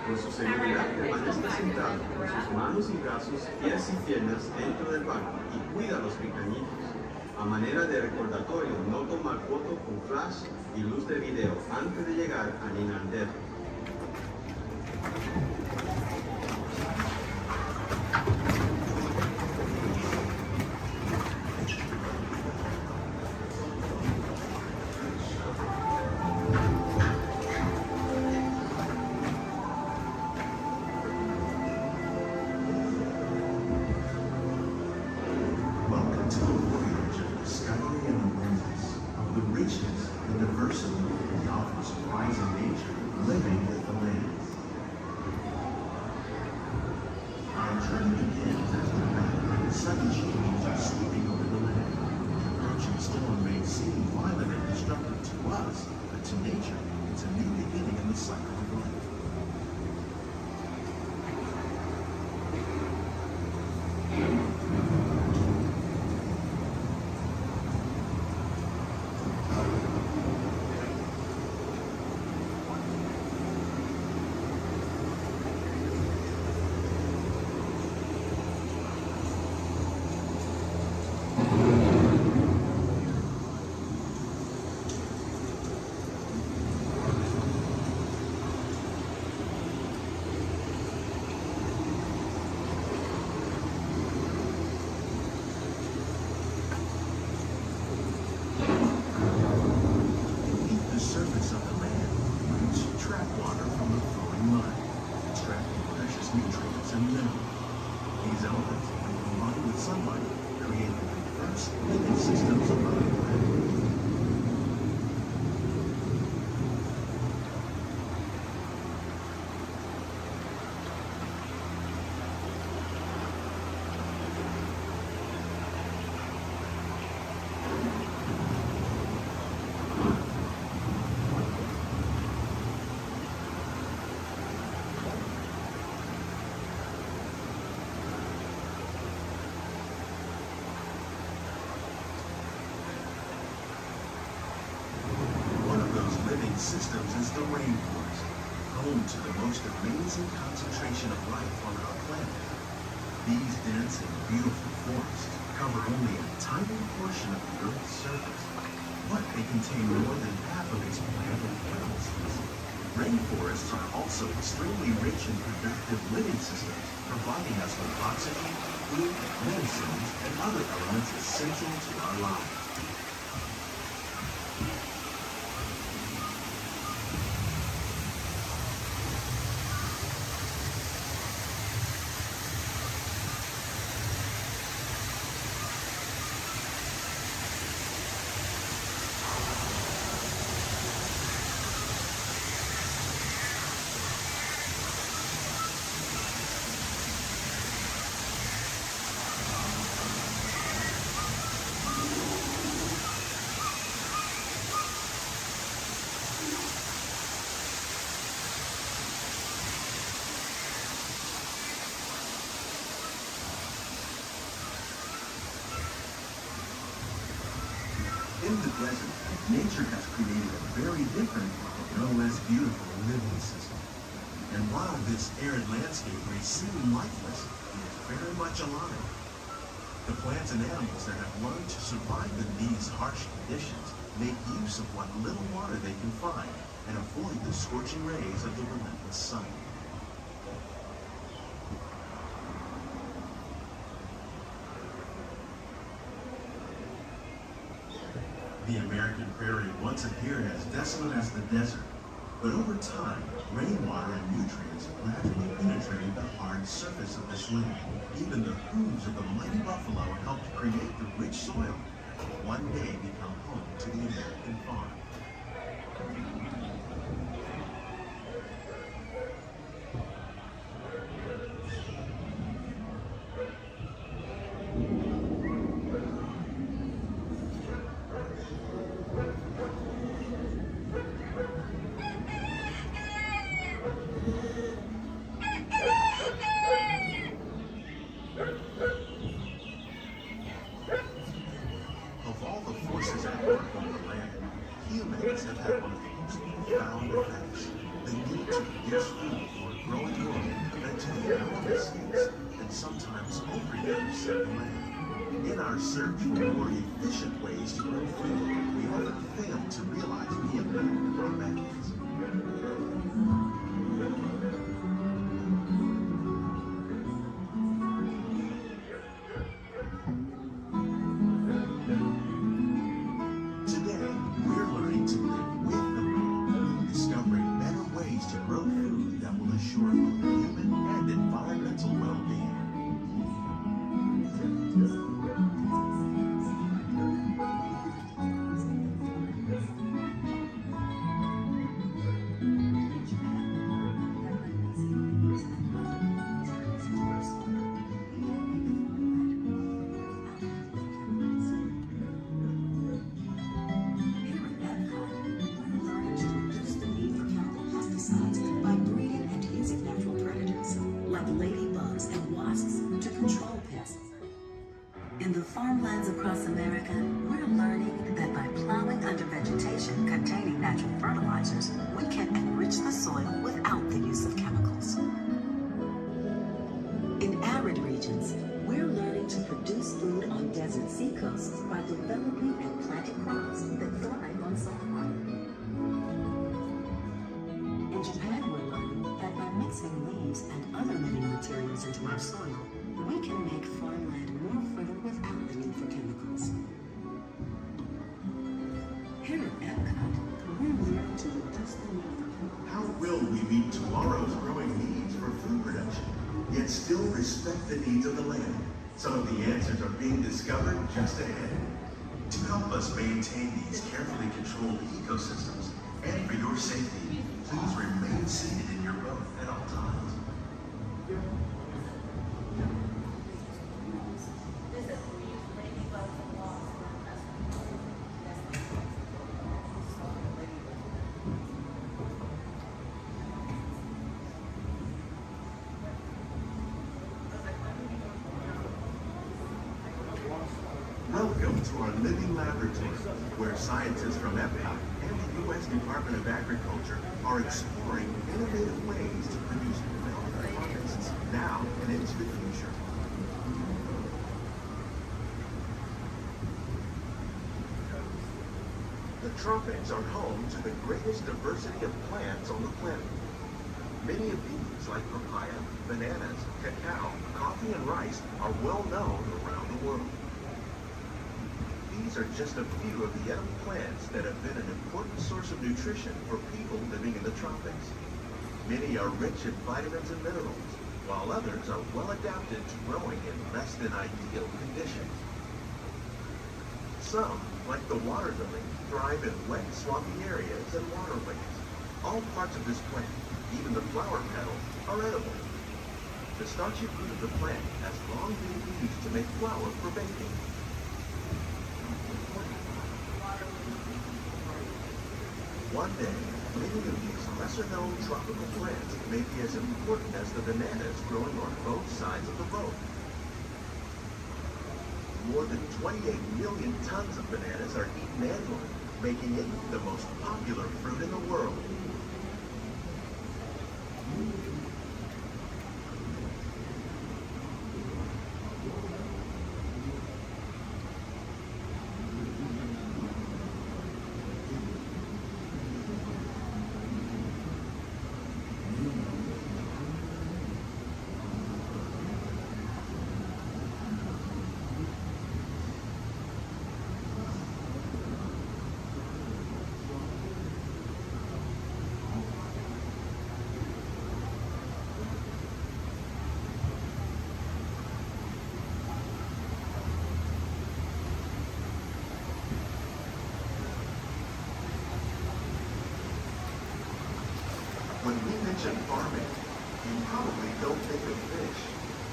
Por su seguridad, permanezca sentado con sus manos y brazos, pies y piernas dentro del barco y cuida a los pequeñitos. A manera de recordatorio, no tomar foto con flash y luz de video antes de llegar a Disneyland. Welcome to a voyage of discovery and awareness of the richness and diversity we offer surprising nature living with the land. Our journey begins as the rapid, sudden change is sweeping over the land. The approaching storm may seem violent and destructive to us, but to nature, it's a new beginning in the cycle of life. Beneath the surface of the land, roots trap water from the flowing mud, extracting precious nutrients and minerals. These elements, when combined with sunlight, create the diverse living systems above the planet. One of those living systems is the rainforest, home to the most amazing concentration of life on our planet. These dense and beautiful forests cover only a tiny portion of the Earth's surface, but they contain more than half of its plant and animal species. Rainforests are also extremely rich in productive living systems, providing us with oxygen, food, medicines, and other elements essential to our lives. In the desert, nature has created a very different, no less beautiful living system. And while this arid landscape may seem lifeless, it is very much alive. The plants and animals that have learned to survive in these harsh conditions make use of what little water they can find and avoid the scorching rays of the relentless sun. The American prairie once appeared as desolate as the desert, but over time, rainwater and nutrients gradually penetrated the hard surface of this land. Even the hooves of the mighty buffalo helped create the rich soil that will one day become home to the American farm. Of all the forces at work on the land, humans have had one of the most powerful seas and sometimes overdose of the land. In our search for more efficient ways to grow food, we often fail to realize the impact of our methods. Today, we're learning to live with the land, discovering better ways to grow food that will assure both human and environmental well-being. By breeding and using natural predators like ladybugs and wasps to control pests. In the farmlands across America, we're learning that by plowing under vegetation containing natural fertilizers, we can enrich the soil without the use of chemicals. In arid regions, we're learning to produce food on desert seacoasts by developing and planting crops that thrive on saltwater. In Japan, we're learning that by mixing leaves and other living materials into our soil, we can make farmland more fertile without the need for chemicals. Here at Epcot, we're learning to reduce the need for chemicals. How will we meet tomorrow's growing needs for food production, yet still respect the needs of the land? Some of the answers are being discovered just ahead. To help us maintain these carefully controlled ecosystems, and for your safety, please remain seated in your boat at all times. Welcome to our living laboratory, where scientists from Epcot and the U.S. Department of Agriculture are exploring innovative ways to produce development harvests now and into the future. The tropics are home to the greatest diversity of plants on the planet. Many of these, like papaya, bananas, cacao, coffee, and rice, are well known around the world. These are just a few of the edible plants that have been an important source of nutrition for people living in the tropics. Many are rich in vitamins and minerals, while others are well adapted to growing in less than ideal conditions. Some, like the water lily, thrive in wet, swampy areas and waterways. All parts of this plant, even the flower petals, are edible. The starchy root of the plant has long been used to make flour for baking. One day, many of these lesser-known tropical plants may be as important as the bananas growing on both sides of the road. More than 28 million tons of bananas are eaten annually, making it the most popular fruit in the world. When we mention farming, you probably don't think of fish.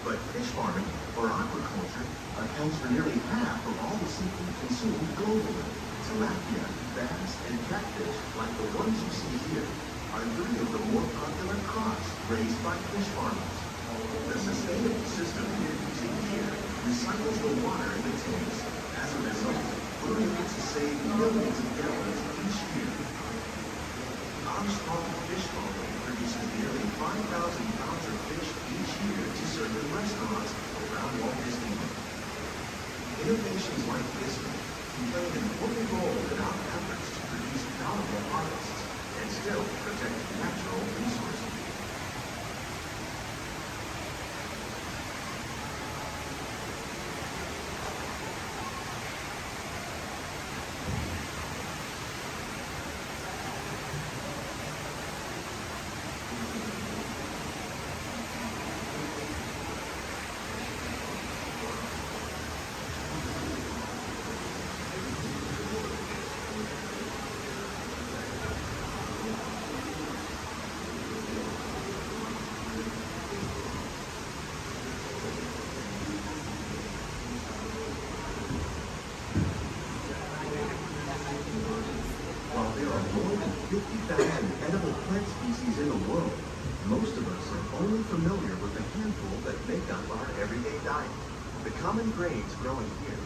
But fish farming, or aquaculture, accounts for nearly half of all the seafood consumed globally. Tilapia, bass, and catfish, like the ones you see here, are three of the more popular crops raised by fish farmers. The sustainable system we're using here recycles the water in the tanks. As a result, we're able to save millions of gallons each year. Our small fish farm produces nearly 5,000 pounds of fish each year. Innovations like this one can play an important role in our efforts to produce bountiful harvests and still protect natural resources. While there are more than 50,000 edible plant species in the world, most of us are only familiar with the handful that make up our everyday diet. The common grains growing here,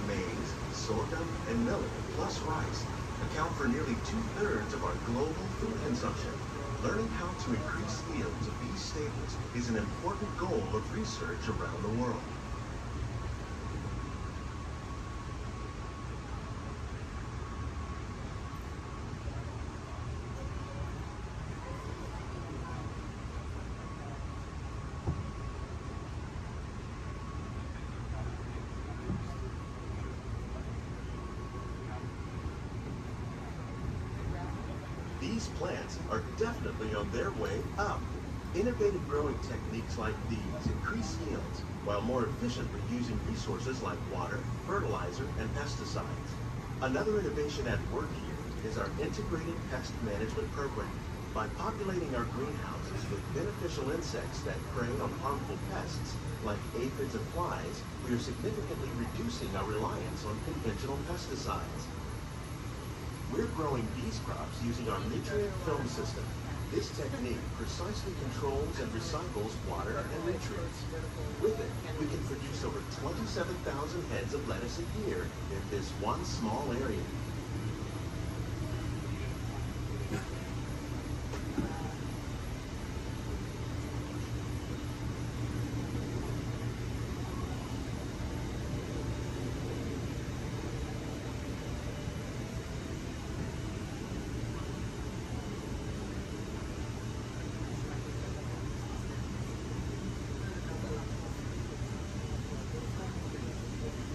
maize, sorghum, and millet, plus rice, account for nearly 2/3 of our global food consumption. Learning how to increase yields of these staples is an important goal of research around the world. These plants are definitely on their way up. Innovative growing techniques like these increase yields while more efficiently using resources like water, fertilizer, and pesticides. Another innovation at work here is our integrated pest management program. By populating our greenhouses with beneficial insects that prey on harmful pests like aphids and flies, we are significantly reducing our reliance on conventional pesticides. We're growing these crops using our nutrient film system. This technique precisely controls and recycles water and nutrients. With it, we can produce over 27,000 heads of lettuce a year in this one small area.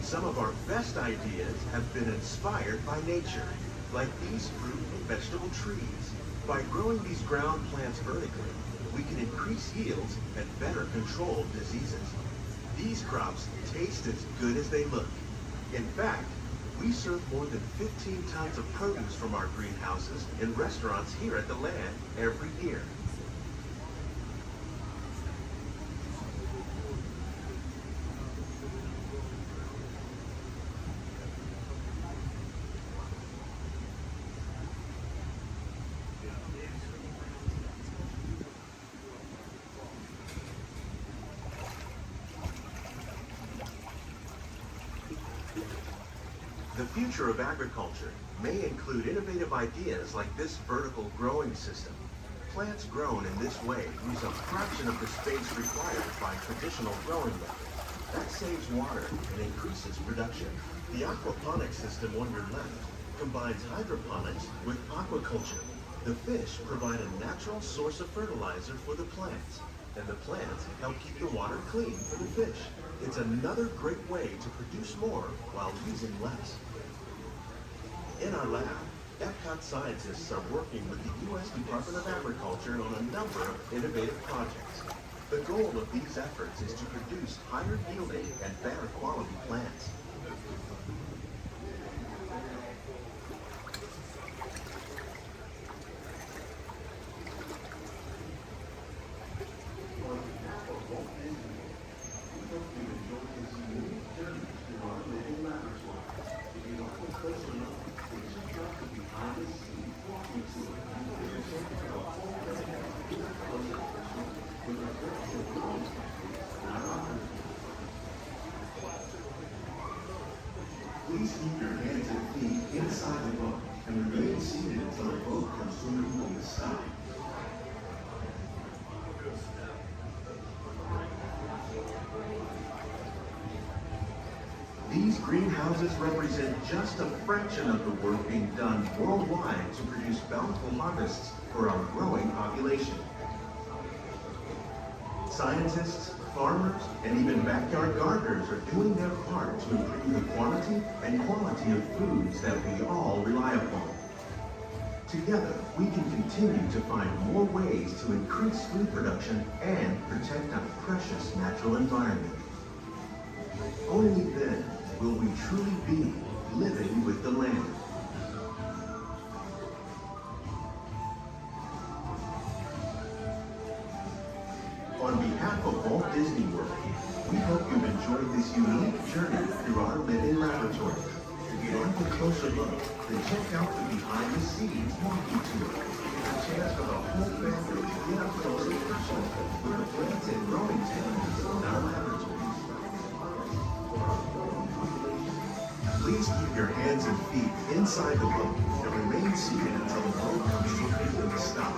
Some of our best ideas have been inspired by nature, like these fruit and vegetable trees. By growing these ground plants vertically, we can increase yields and better control diseases. These crops taste as good as they look. In fact, we serve more than 15 tons of produce from our greenhouses in restaurants here at the land every year. The future of agriculture may include innovative ideas like this vertical growing system. Plants grown in this way use a fraction of the space required by traditional growing methods. That saves water and increases production. The aquaponics system on your left combines hydroponics with aquaculture. The fish provide a natural source of fertilizer for the plants, and the plants help keep the water clean for the fish. It's another great way to produce more while using less. In our lab, Epcot scientists are working with the U.S. Department of Agriculture on a number of innovative projects. The goal of these efforts is to produce higher yielding and better quality plants. Please keep your hands and feet inside the boat and remain seated until the boat comes swimming on the side. These greenhouses represent just a fraction of the work being done worldwide to produce bountiful harvests for our growing population. Scientists, farmers, and even backyard gardeners are doing their part to improve the quantity and quality of foods that we all rely upon. Together, we can continue to find more ways to increase food production and protect our precious natural environment. Only then will we truly be living with the land. On behalf of Walt Disney World, we hope you've enjoyed this unique journey through our living laboratory. If you'd like a closer look, then check out the behind the scenes walking tour. A chance for the whole family to get up close and personal with the plants and growing techniques in our laboratories. Please keep your hands and feet inside the boat and remain seated until the boat comes to a complete stop.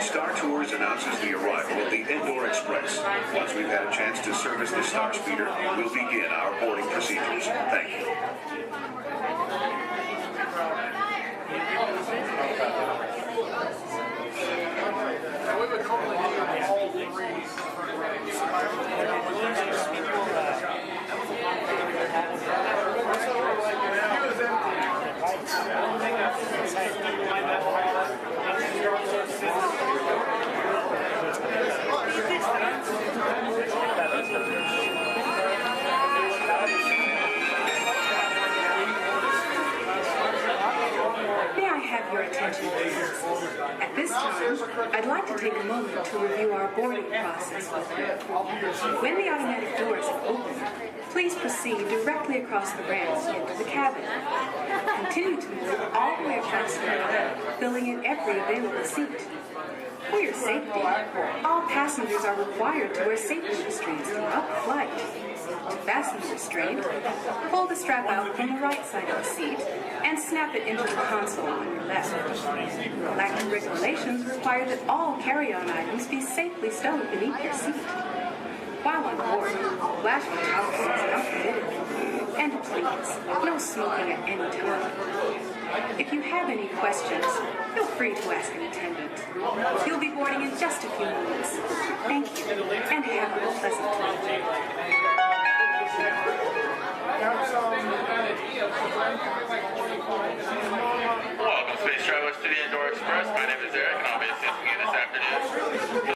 Star Tours announces the arrival of the Indoor Express. Once we've had a chance to service the Star Speeder, we'll begin our boarding procedures. Thank you. May I have your attention, please? At this time, I'd like to take a moment to review our boarding process with you. When the automatic doors have opened, please proceed directly across the ramps into the cabin. Continue to move all the way across the aisle, filling in every available seat. For your safety, all passengers are required to wear safety restraints throughout the flight. To fasten the restraint, pull the strap out from the right side of the seat and snap it into the console on your left. Galactic regulations require that all carry-on items be safely stowed beneath your seat. While on board, flash photographs are not permitted. And please, no smoking at any time. If you have any questions, feel free to ask an attendant. You'll be boarding in just a few moments. Thank you, and have a pleasant time. Welcome, Space Travelers, to the Indoor Express. My name is Eric, and I'll be assisting you this afternoon.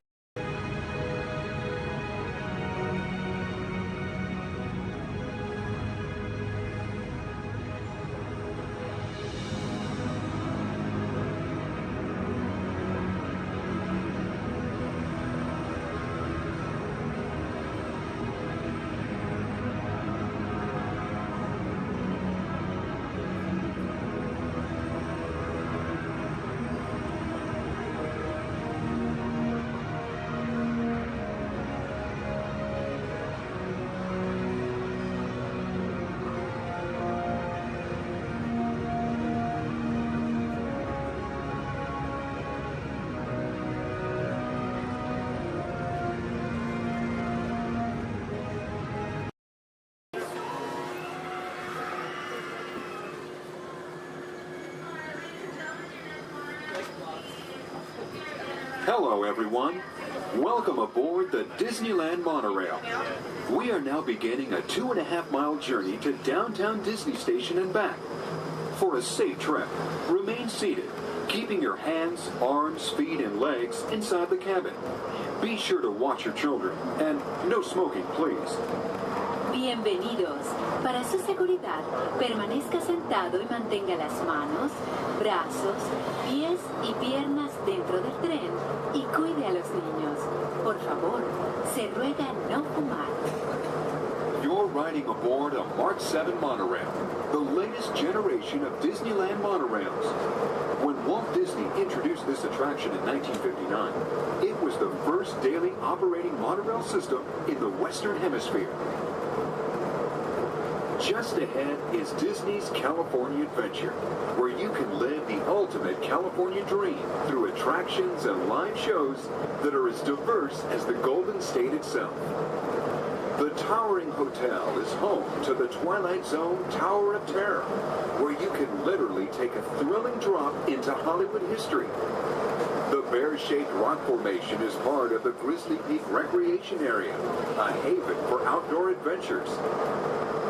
Hello, everyone. Welcome aboard the Disneyland monorail. We are now beginning a 2.5-mile journey to downtown Disney Station and back. For a safe trip, remain seated, keeping your hands, arms, feet, and legs inside the cabin. Be sure to watch your children, and no smoking, please. Bienvenidos. Para su seguridad, permanezca sentado y mantenga las manos, brazos, pies y piernas dentro del tren y cuide a los niños. Por favor, se ruega no fumar. You're riding aboard a Mark 7 monorail, the latest generation of Disneyland monorails. When Walt Disney introduced this attraction in 1959, it was the first daily operating monorail system in the Western Hemisphere. Just ahead is Disney's California Adventure, where you can live the ultimate California dream through attractions and live shows that are as diverse as the Golden State itself. The towering hotel is home to the Twilight Zone Tower of Terror, where you can literally take a thrilling drop into Hollywood history. The bear-shaped rock formation is part of the Grizzly Peak Recreation Area, a haven for outdoor adventures.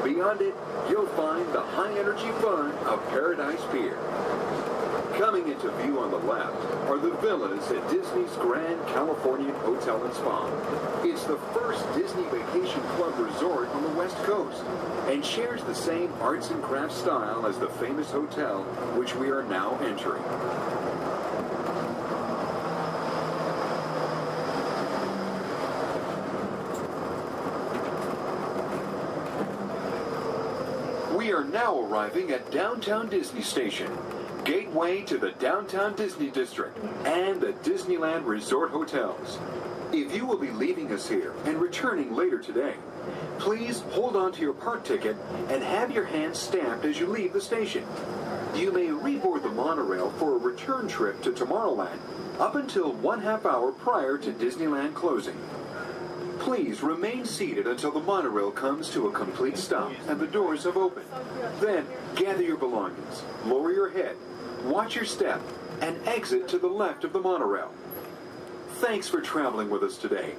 Beyond it, you'll find the high-energy fun of Paradise Pier. Coming into view on the left are the villas at Disney's Grand Californian Hotel and Spa. It's the first Disney Vacation Club resort on the West Coast and shares the same arts and crafts style as the famous hotel which we are now entering. We are now arriving at Downtown Disney Station, gateway to the Downtown Disney District and the Disneyland Resort Hotels. If you will be leaving us here and returning later today, please hold on to your park ticket and have your hands stamped as you leave the station. You may reboard the monorail for a return trip to Tomorrowland up until 1/2 hour prior to Disneyland closing. Please remain seated until the monorail comes to a complete stop and the doors have opened. Then, gather your belongings, lower your head, watch your step, and exit to the left of the monorail. Thanks for traveling with us today,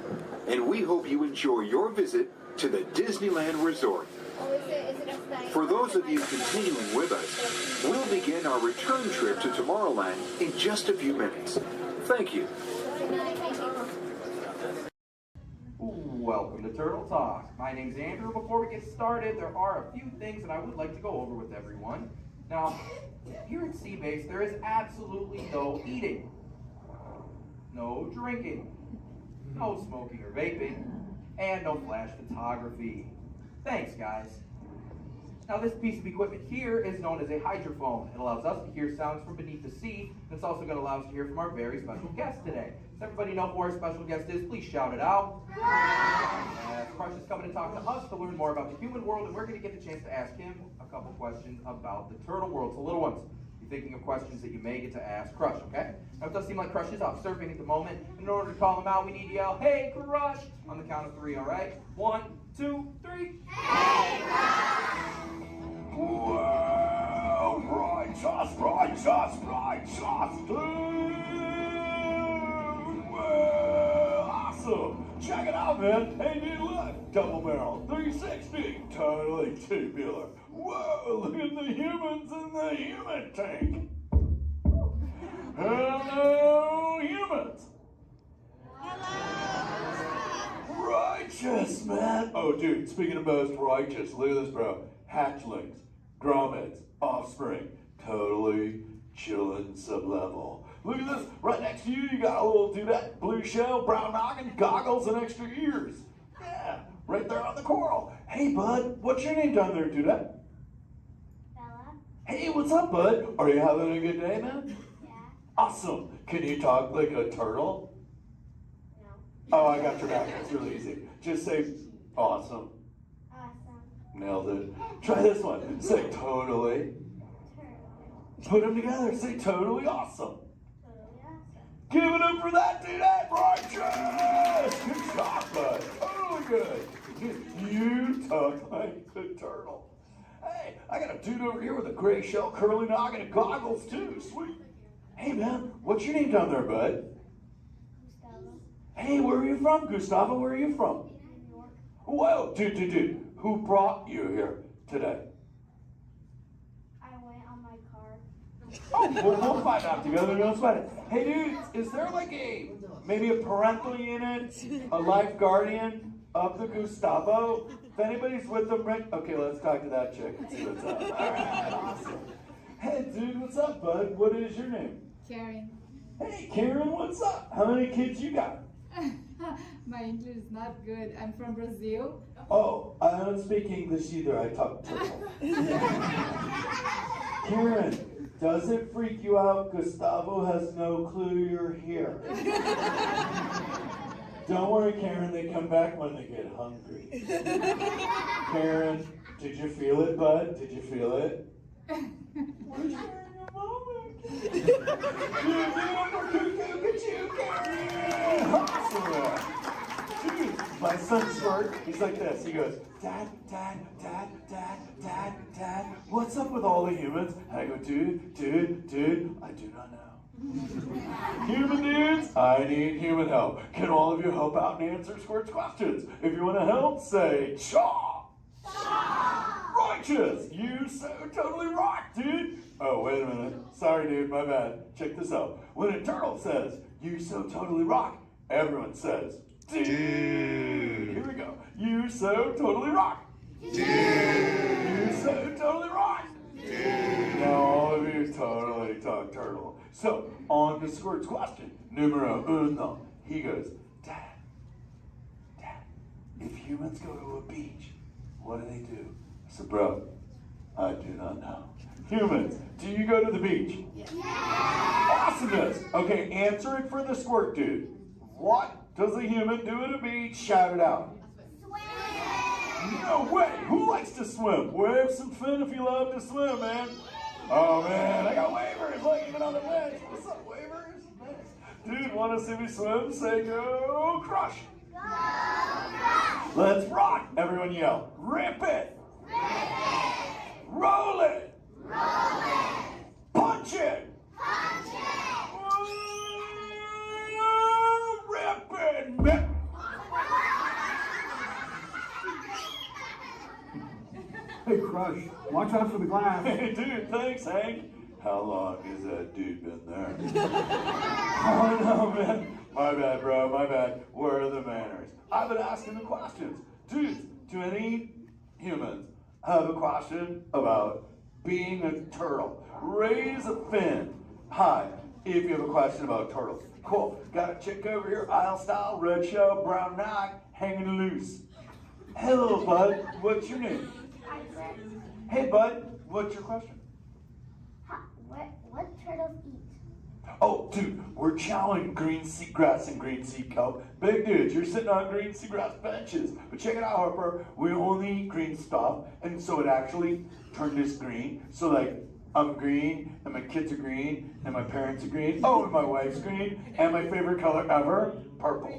and we hope you enjoy your visit to the Disneyland Resort. For those of you continuing with us, we'll begin our return trip to Tomorrowland in just a few minutes. Thank you. Welcome to Turtle Talk. My name's Andrew. Before we get started, there are a few things that I would like to go over with everyone. Now, here at Seabase, there is absolutely no eating, no drinking, no smoking or vaping, and no flash photography. Thanks, guys. Now, this piece of equipment here is known as a hydrophone. It allows us to hear sounds from beneath the sea, and it's also going to allow us to hear from our very special guest today. Does everybody know who our special guest is? Please shout it out. Crush is coming to talk to us to learn more about the human world, and we're going to get the chance to ask him a couple questions about the turtle world. So, little ones, be thinking of questions that you may get to ask Crush, okay? Now, it does seem like Crush is off surfing at the moment. In order to call him out, we need to yell, "Hey, Crush!" on the count of 3, all right? 1, 2, 3. Hey, Crush! Well, right, just just righteous, dude. Well, awesome. Check it out, man. Hey, dude, look. Double barrel, 360, totally tubular. Whoa, look at the humans in the human tank. Hello, humans. Righteous, man. Oh, dude, speaking of most righteous, look at this, bro. Hatchlings, grommets, offspring, totally chillin' sub-level. Look at this, right next to you, you got a little dudette, blue shell, brown noggin, goggles, and extra ears. Yeah, right there on the coral. Hey, bud, what's your name down there, dudette? Bella. Hey, what's up, bud? Are you having a good day, man? Yeah. Awesome. Can you talk like a turtle? No. Oh, I got your back. It's really easy. Just say, awesome. Awesome. Nailed it. Try this one. Say, totally. Put them together. Say, totally awesome. Totally awesome. Give it up for that dude. That righteous. Good job, bud. Totally good. You talk like a turtle. Hey, I got a dude over here with a gray shell, curly noggin, and goggles, too. Sweet. Hey, man, what's your name down there, bud? Gustavo. Hey, where are you from, Gustavo? Where are you from? New York. Whoa, dude. Who brought you here today? I went on my car. Oh, we'll find out together. Don't sweat it. Hey, dude, is there like maybe a parental unit, a life guardian of the Gustavo? If anybody's with them, right? Okay, let's talk to that chick and see what's up. All right, awesome. Hey, dude, what's up, bud? What is your name? Karen. Hey, Karen, what's up? How many kids you got? My English is not good. I'm from Brazil. Oh, I don't speak English either. I talk turtle. Karen, does it freak you out Gustavo has no clue you're here? Don't worry, Karen. They come back when they get hungry. Karen, did you feel it, bud? Did you feel it? We're sharing a moment. Look at you, Karen. Awesome. Dude, my son's short. He's like this. He goes, Dad, what's up with all the humans? And I go, dude, I do not know. Human dudes, I need human help. Can all of you help out and answer Squirt's questions? If you want to help, say, Chaw! Righteous! You so totally rock, dude! Oh, wait a minute. Sorry, dude, my bad. Check this out. When a turtle says, you so totally rock, everyone says, dude! Here we go. You so totally rock! Dude! You so totally rock! Dude! Now all of you totally talk turtle. So, on to Squirt's question. Numero uno. He goes, Dad, if humans go to a beach, what do they do? I said, bro, I do not know. Humans, do you go to the beach? Yeah. Awesomeness. Okay, answer it for the Squirt dude. What does a human do at a beach? Shout it out. Swim. No way. Who likes to swim? Wave some fin if you love to swim, man. Oh, man, I got wavers, like even on the bench. What's up, wavers? Nice. Dude, want to see me swim? Say go crush. Go crush. Let's rock. Everyone yell. Rip it. Rip it. Roll it. Roll it. Punch it. Punch it. Rip it. Rip. Hey, Crush, watch out for the glass. Hey, dude, thanks, Hank. How long has that dude been there? Oh, no, man. My bad, bro, my bad. Where are the manners? I've been asking the questions. Dudes, do any humans have a question about being a turtle? Raise a fin. Hi, if you have a question about turtles. Cool. Got a chick over here, aisle style, red shell, brown knock, hanging loose. Hello, bud. What's your name? Hey, bud, what's your question? What turtles eat? Oh, dude, we're chowing green seagrass and green sea kelp. Big dudes, you're sitting on green seagrass benches. But check it out, Harper. We only eat green stuff, and so it actually turned us green. So, like, I'm green, and my kids are green, and my parents are green. Oh, and my wife's green, and my favorite color ever, purple.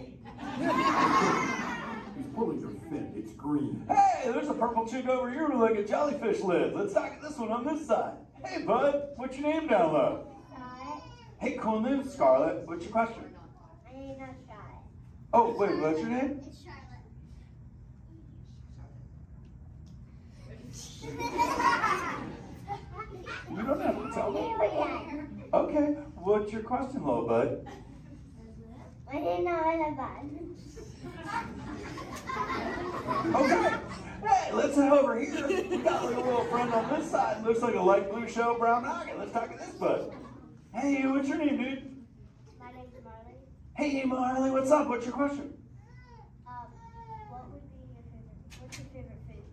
He's pulling your fin. It's green. Hey, there's a purple chick over here with like a jellyfish lid. Let's talk at this one on this side. Hey, bud, what's your name down low? Scarlet. Hey, cool news, Scarlett. What's your question? My name's not Scarlet. Oh, wait, what's your name? It's Charlotte. You don't have to tell me. Julian. Okay, what's your question, little bud? My name's not bad. Okay. Hey, let's head over here. We got like a little friend on this side. Looks like a light blue shell, brown noggin. Let's talk to this bud. Hey, what's your name, dude? My name's Marley. Hey, Marley, what's up? What's your question? What would be your favorite? What's your favorite food?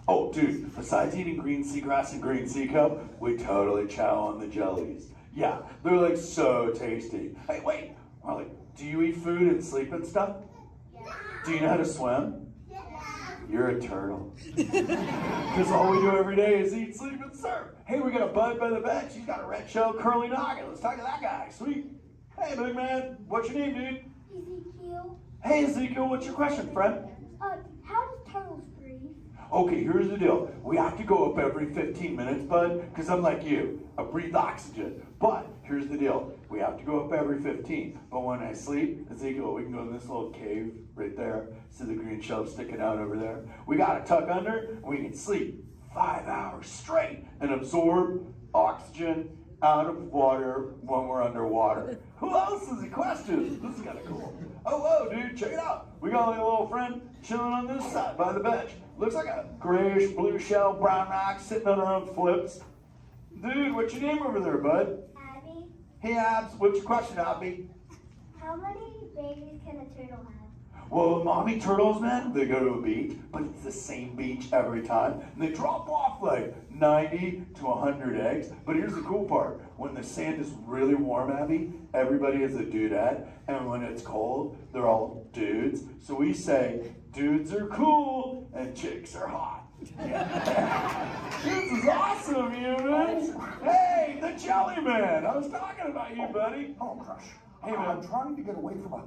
Oh, dude, besides eating green seagrass and green sea cup, we totally chow on the jellies. Yeah, they're like so tasty. Hey, wait, Marley, do you eat food and sleep and stuff? Yeah. Do you know how to swim? Yeah. You're a turtle. Because all we do every day is eat, sleep, and surf. Hey, we got a bud by the bench. He's got a red shell curly noggin. Let's talk to that guy. Sweet. Hey, big man. What's your name, dude? Ezekiel. Hey, Ezekiel. What's your question, friend? How does turtles breathe? Okay, here's the deal. We have to go up every 15 minutes, bud, because I'm like you. I breathe oxygen. But here's the deal. We have to go up every 15. But when I sleep, Ezekiel, we can go in this little cave right there. See the green shelf sticking out over there? We got to tuck under, and we can sleep 5 hours straight and absorb oxygen out of water when we're underwater. Who else has a question? This is kind of cool. Oh, whoa, dude, check it out. We got like a little friend chilling on this side by the bench. Looks like a grayish blue shell brown rock sitting on her own flips. Dude, what's your name over there, bud? Abby. Hey, Abs, what's your question, Abby? How many babies can a turtle have? Well, mommy turtles, man, they go to a beach, but it's the same beach every time. And they drop off like 90 to 100 eggs. But here's the cool part. When the sand is really warm, Abby, everybody is a dudette. And when it's cold, they're all dudes. So we say, dudes are cool and chicks are hot. This is awesome, humans. Hey, the Jelly Man. I was talking about you, buddy. Oh, Crush. Hey, man. I'm trying to get away from a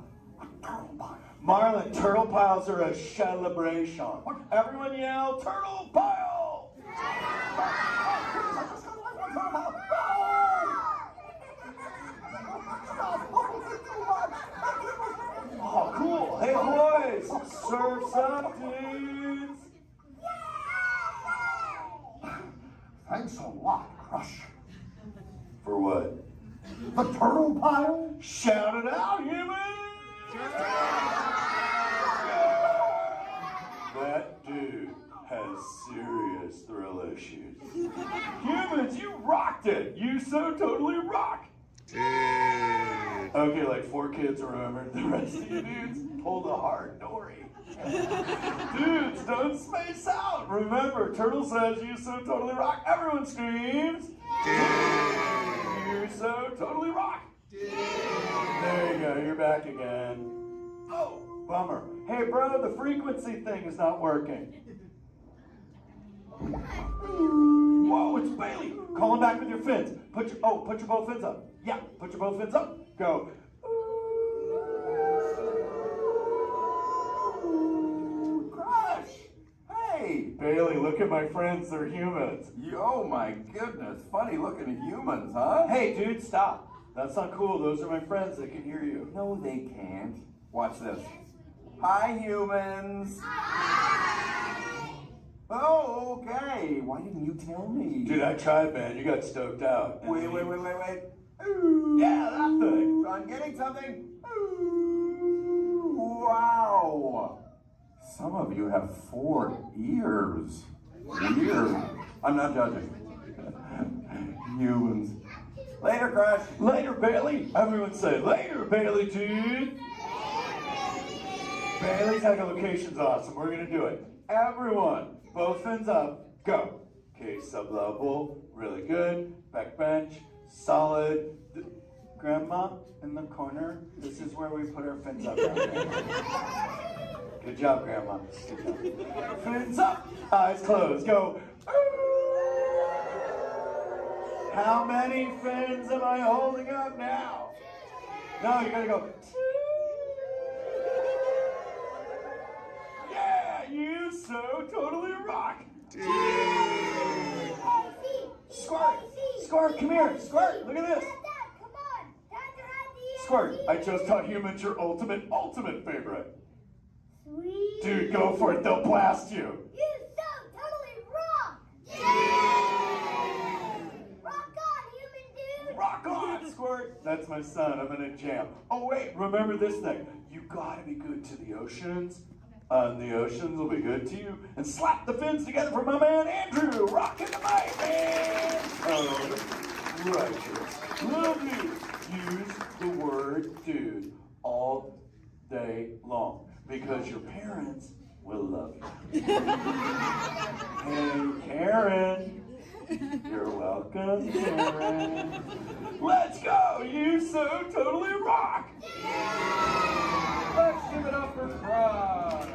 turtle pile. Marlin, turtle piles are a celebration. Everyone yell, turtle pile! Oh, cool. Hey, boys, surf's up, dudes. Thanks a lot, Crush. For what? The turtle pile? Shout it out, humans! That dude has serious thrill issues. Humans, you rocked it! You so totally rock! Okay, like 4 kids remembered. The rest of you dudes pulled a hard dory. Dudes, don't space out! Remember, Turtle says you so totally rock. Everyone screams! You so totally rock! There you go, you're back again. Oh, bummer. Hey, bro, the frequency thing is not working. Whoa, it's Bailey. Call him back with your fins. Put your both fins up. Yeah, put your both fins up. Go. Crush. Hey, Bailey, look at my friends. They're humans. Oh my goodness, funny looking humans, huh? Hey, dude, stop. That's not cool. Those are my friends. They can hear you. No, they can't. Watch this. Hi, humans. Oh, okay. Why didn't you tell me? Dude, I tried, man. You got stoked out. Wait. Ooh. Yeah, that thing. I'm getting something. Ooh, wow. Some of you have 4 ears. Weird. I'm not judging. Humans. Later, Crush. Later, Bailey. Everyone say, later, Bailey, dude. Bailey's echolocation's awesome. We're going to do it. Everyone, both fins up. Go. Okay, sub-level. Really good. Back bench. Solid. Grandma, in the corner. This is where we put our fins up. Good job, Grandma. Good job. Fins up. Eyes closed. Go. How many fins am I holding up now? No, you gotta go. Yeah, you so totally rock. Squirt. Squirt, come here. Squirt, look at this. Dad, come on. Dad, you're at the Squirt, I just taught humans your ultimate favorite. Sweet. Dude, go for it. They'll blast you. You so totally rock. Yeah! Rock on, human dude. Rock on, Squirt. That's my son. I'm in a jam. Oh, wait. Remember this thing. You gotta be good to the oceans. And the oceans will be good to you. And slap the fins together for my man Andrew. Rockin' the mic, man. Oh, righteous. Love you. Use the word dude all day long. Because your parents will love you. Hey, Karen. You're welcome, Karen. Let's go. You so totally rock. Let's give it up for Frog.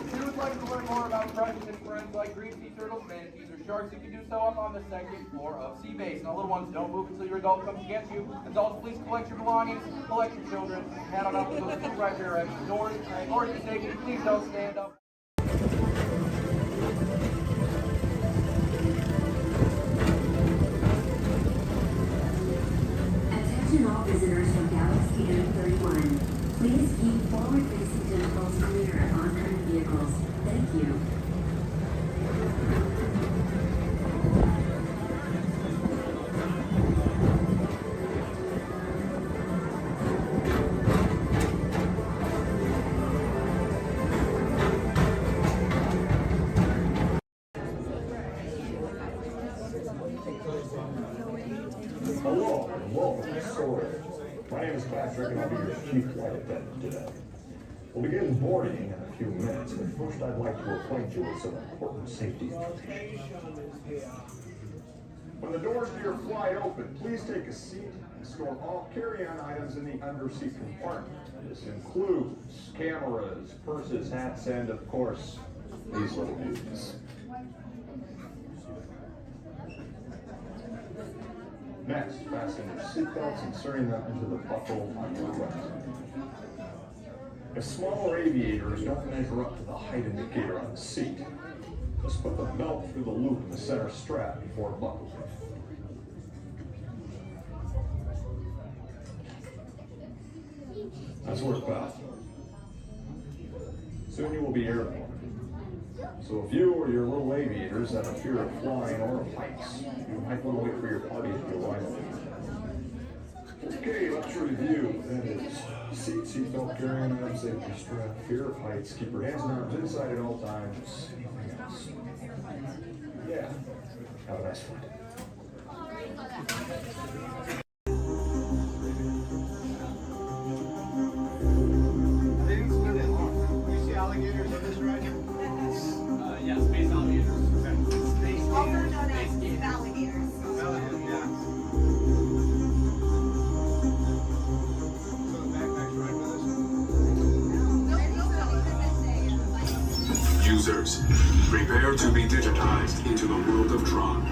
If you would like to learn more about friends and friends like green sea turtles, manatees, or sharks, you can do so up on the second floor of Sea Base. Now, little ones, don't move until your adult comes to get you. Adults, please collect your belongings, collect your children, head on up to those two right there exit doors. Or if you're taking, please don't stand up. Attention all visitors from Galaxy M31. Please keep forward-facing tentacles clear of oncoming vehicles. Thank you. Hello, and welcome to Storage. My name is Patrick, and I'll be your chief flight attendant today. We'll begin boarding in a few minutes, but first I'd like to acquaint you with some important safety information. When the doors to your flight open, please take a seat and store all carry-on items in the underseat compartment. This includes cameras, purses, hats, and of course, these little dudes. Next, fasten your seatbelts, inserting them into the buckle on your left. If smaller aviators don't measure up to the height indicator on the seat, just put the belt through the loop in the center strap before buckling. That's work well. Soon you will be airborne. So if you or your little aviators have a fear of flying or of heights, you might want to wait for your party to arrive. Okay, let's review. That is seatbelt, carrying on, safety strap, fear of heights, keep your hands and arms inside at all times. Anything else? Yeah. Have a nice flight. You see alligators on this ride? Yeah, space alligators. Also known as alligators. Alligators, yeah. So the backpack's right with us? Users, prepare to be digitized into the world of Tron.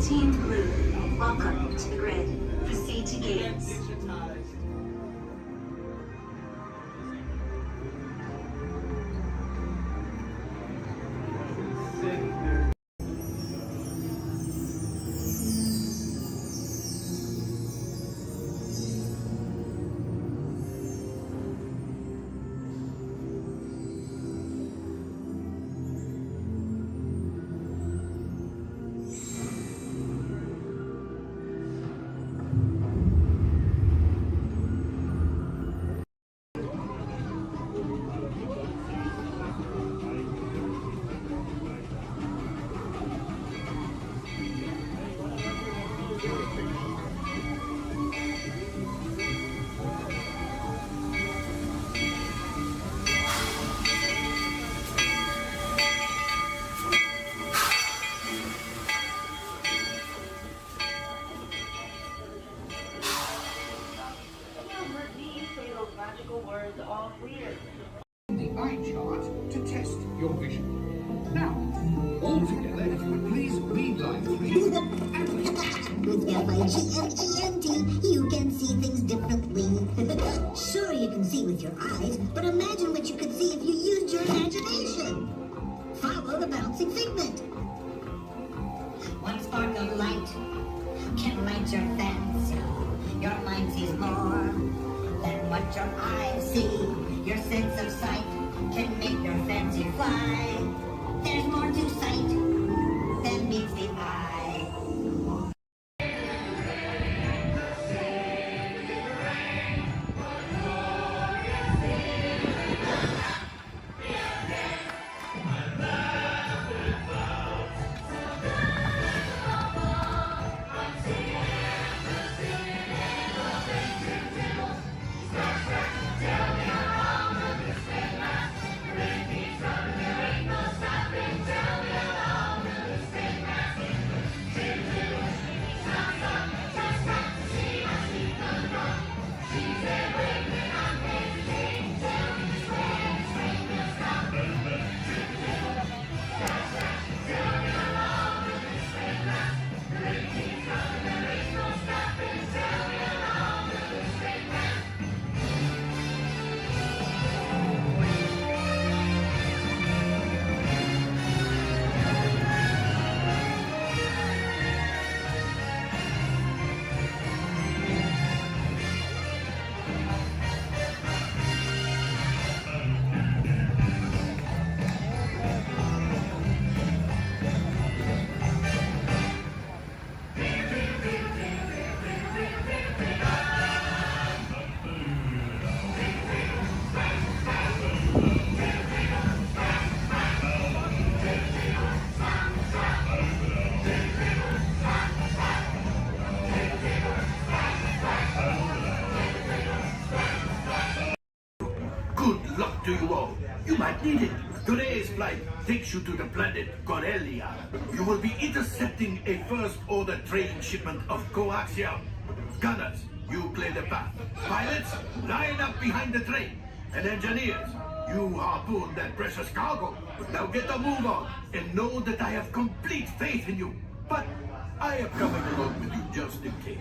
Team Blue, welcome to the grid. Proceed to gates. The eye chart to test your vision. Now, all together, if you would please read line 3 and F-I-G-M-E-N-T, you can see things differently. Sure, you can see with your eyes, but imagine what you could see if you used your imagination. Follow the bouncing figment. One spark of light can light your fancy. Your mind sees more than what your eyes see. Your sense of sight can make your fancy fly. There's more to sight than meets the eye. Good luck to you all. You might need it. Today's flight takes you to the planet Corellia. You will be intercepting a first-order train shipment of coaxium. Gunners, you play the path. Pilots, line up behind the train. And engineers, you harpoon that precious cargo. Now get a move on and know that I have complete faith in you. But I am coming along with you just in case.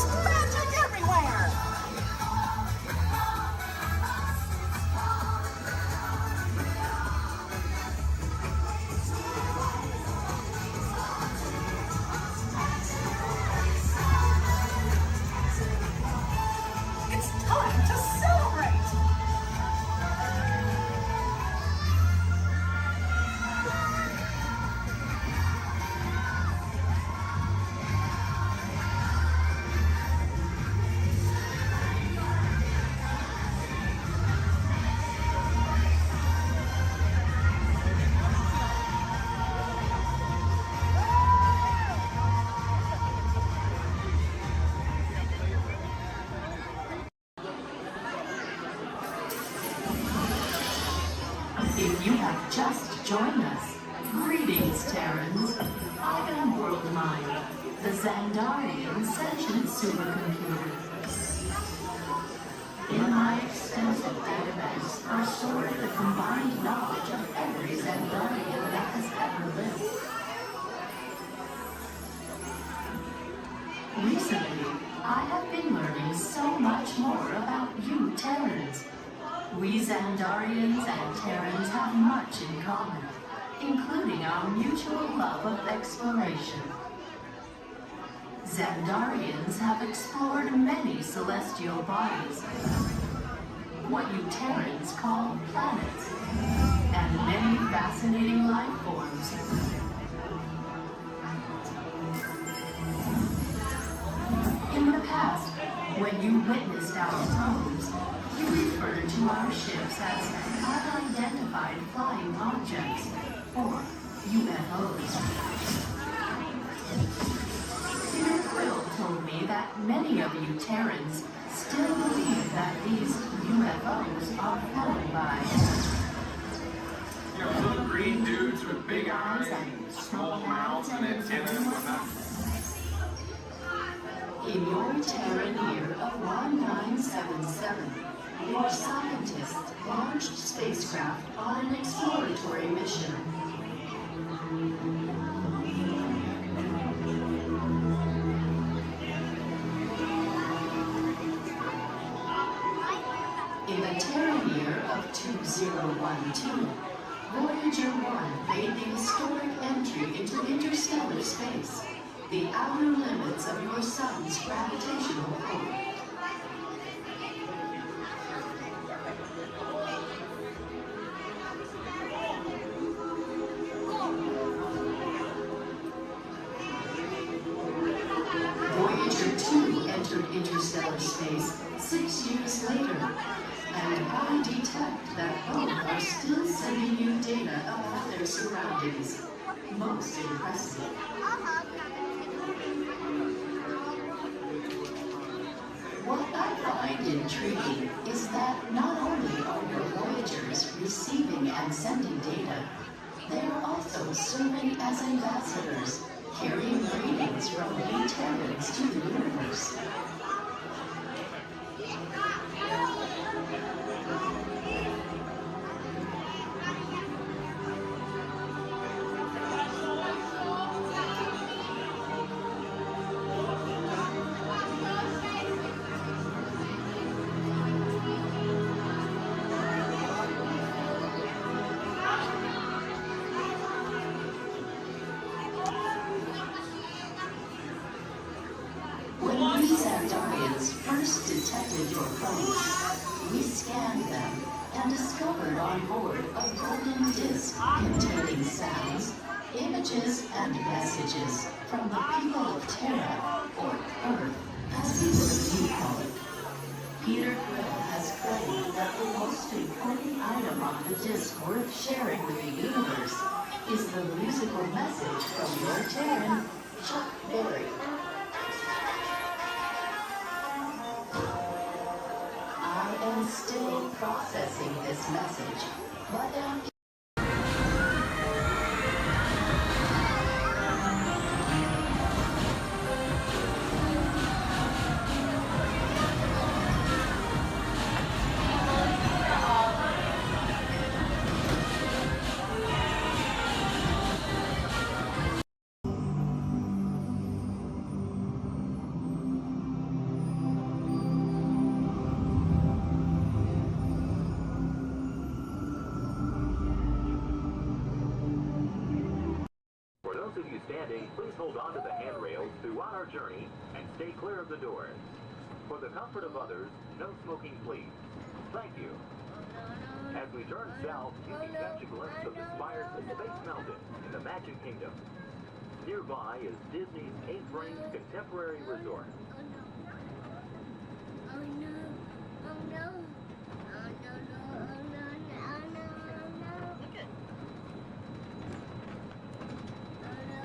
There's magic everywhere! It's time to celebrate! If you have just joined us, greetings, Terrans. I am WorldMind, the Xandarian sentient supercomputer. In my extensive database are stored the combined knowledge of every Xandarian that has ever lived. Recently, I have been learning so much more about you Terrans. We Xandarians and Terrans have much in common, including our mutual love of exploration. Xandarians have explored many celestial bodies, what you Terrans call planets, and many fascinating life forms. In the past, when you witnessed our homes, you referred to our ships as unidentified flying objects, or UFOs. Peter Quill told me that many of you Terrans still believe that these UFOs are flown by Little green dudes with big eyes and small mouths and antennas and whatnot. In your Terran year of 1977, your scientists launched spacecraft on an exploratory mission. In the Terran year of 2012, Voyager 1 made the historic entry into interstellar space, the outer limits of your sun's gravitational pull. Voyager 2 entered interstellar space 6 years later, and I detect that both are still sending you data about their surroundings. Most impressive. What I find intriguing is that not only are your Voyagers receiving and sending data, they are also serving as ambassadors, carrying greetings from we Terrans to the universe. When we Xandarians first detected your planes, we scanned them and discovered on board a golden disc containing sounds, images, and messages from the people of Terra, or Earth, as we believe you call it. Peter Quill has claimed that the most important item on the disc worth sharing with the universe is the musical message from your Terran, Chuck Berry. I am still processing this message, but am landing, please hold on to the handrails throughout our journey and stay clear of the doors. For the comfort of others, no smoking please. Thank you. As we turn south, you can catch a glimpse of the spires of Space Mountain in the Magic Kingdom. Nearby is Disney's 8th-ranked contemporary resort. Oh no. Oh no. Oh no, no, oh no, no, no, no. Look at. Oh no.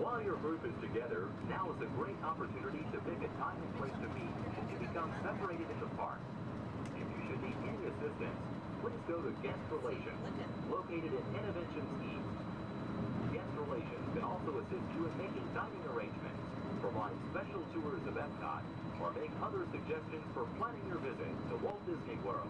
While your group is together, now is a great opportunity to pick a time and place to meet and to become separated in the park. If you should need any assistance, please go to Guest Relations, located in Innovations East. Guest Relations can also assist you in making dining arrangements, provide special tours of Epcot, or make other suggestions for planning your visit to Walt Disney World.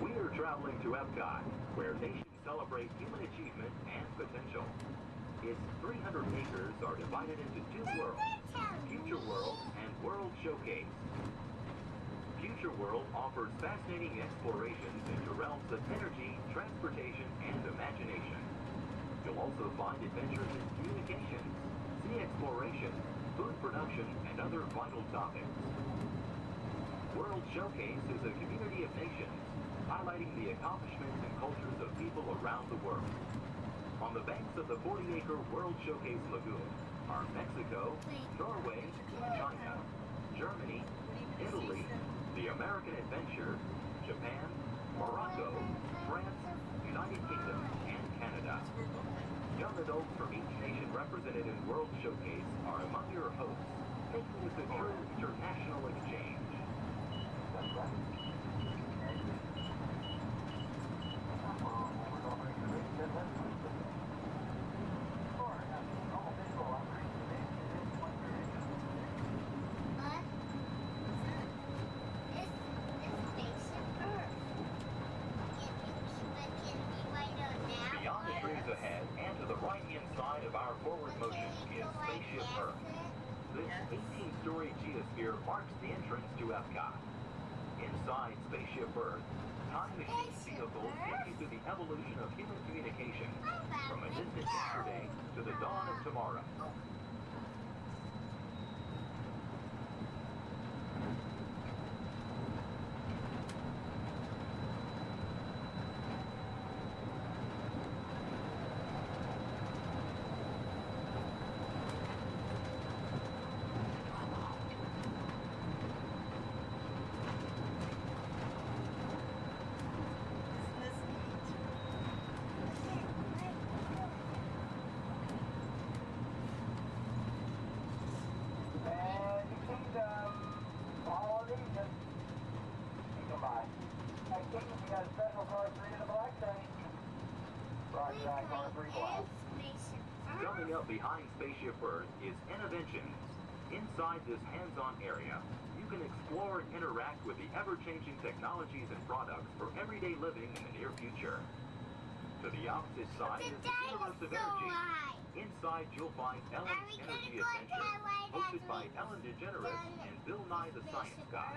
We are traveling to Epcot, where nations celebrate human achievement and potential. Its 300 acres are divided into two worlds, Future World and World Showcase. Future World offers fascinating explorations into realms of energy, transportation, and imagination. You'll also find adventures in communications, sea exploration, food production, and other vital topics. World Showcase is a community of nations, highlighting the accomplishments and cultures of people around the world. On the banks of the 40-acre World Showcase Lagoon are Mexico, Norway, China, Germany, Italy, the American Adventure, Japan, Morocco, France, United Kingdom, and Canada. Young adults from each nation represented in World Showcase are among your hosts, making this a true international exchange. 18-story geosphere marks the entrance to Epcot. Inside Spaceship Earth, time machine vehicles take you to the evolution of human communication, from a distant yesterday to the dawn of tomorrow. Coming up behind Spaceship Earth is Innovations. Inside this hands-on area, you can explore and interact with the ever-changing technologies and products for everyday living in the near future. To the opposite side is the Universe of Energy. Inside, you'll find Ellen's Energy Adventure, hosted by Ellen DeGeneres and Bill Nye the Science Guy.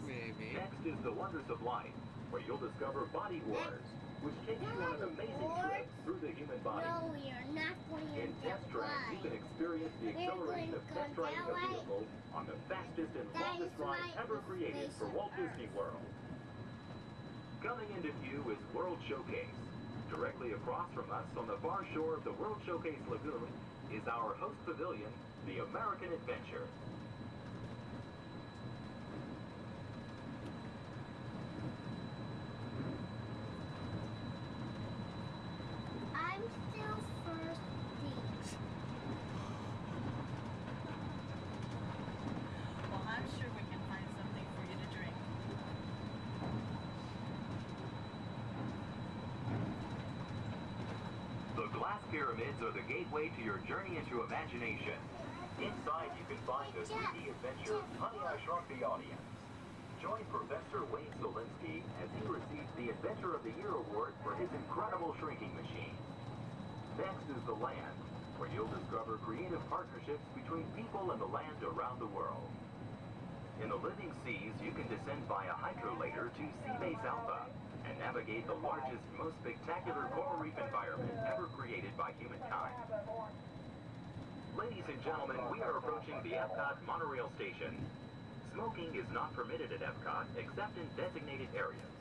Maybe. Next is The Wonders of Life, where you'll discover Body Wars, which takes you on an amazing trip through the human body. No, we are not going In Test Track, you can experience the acceleration of test driving a vehicle on the fastest and longest ride ever created for Walt Disney World. Coming into view is World Showcase. Directly across from us on the far shore of the World Showcase Lagoon is our host pavilion, the American Adventure. I'm still first beach. Well, I'm sure we can find something for you to drink. The glass pyramids are the gateway to your journey into imagination. Inside, you can find the 3D adventure Honey, I Shrunk the Audience. Join Professor Wayne Solinsky as he receives the Inventor of the Year award for his incredible shrinking machine. Next is The Land, where you'll discover creative partnerships between people and the land around the world. In the living seas, you can descend via hydrolator to Seabase Alpha and navigate the largest, most spectacular coral reef environment ever created by humankind. Ladies and gentlemen, we are approaching the Epcot monorail station. Smoking is not permitted at Epcot except in designated areas.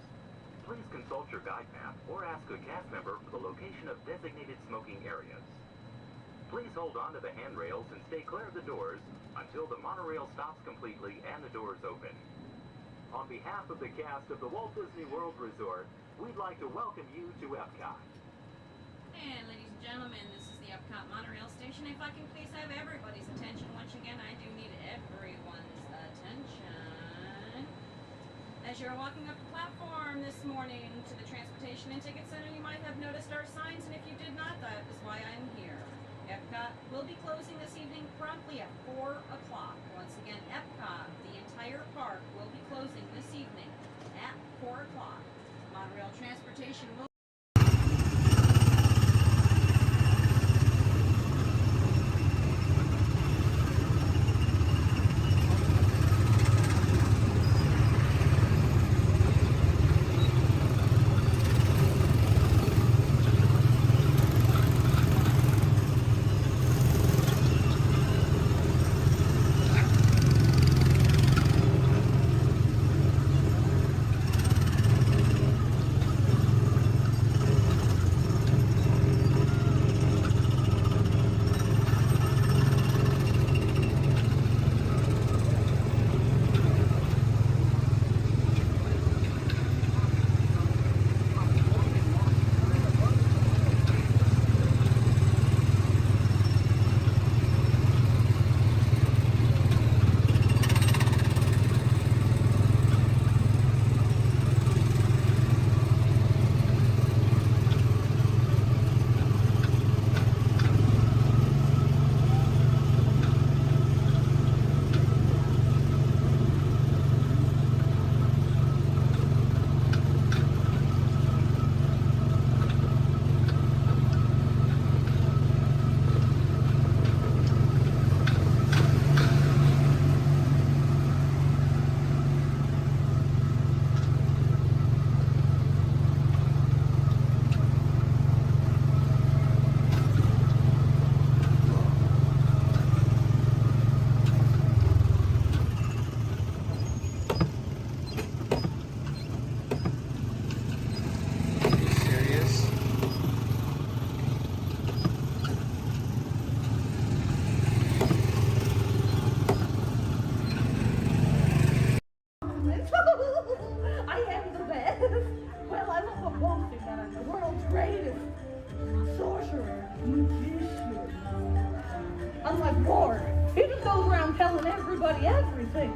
Please consult your guide map or ask a cast member for the location of designated smoking areas. Please hold on to the handrails and stay clear of the doors until the monorail stops completely and the doors open. On behalf of the cast of the Walt Disney World Resort, we'd like to welcome you to Epcot. And ladies and gentlemen, this is the Epcot monorail station. If I can please have everybody's attention once again, I do need everyone's attention. As you're walking up the platform this morning to the Transportation and Ticket Center, you might have noticed our signs, and if you did not, that is why I'm here. Epcot will be closing this evening promptly at 4 o'clock. Once again, Epcot, the entire park, will be closing this evening at 4 o'clock. Monorail transportation will telling everybody everything.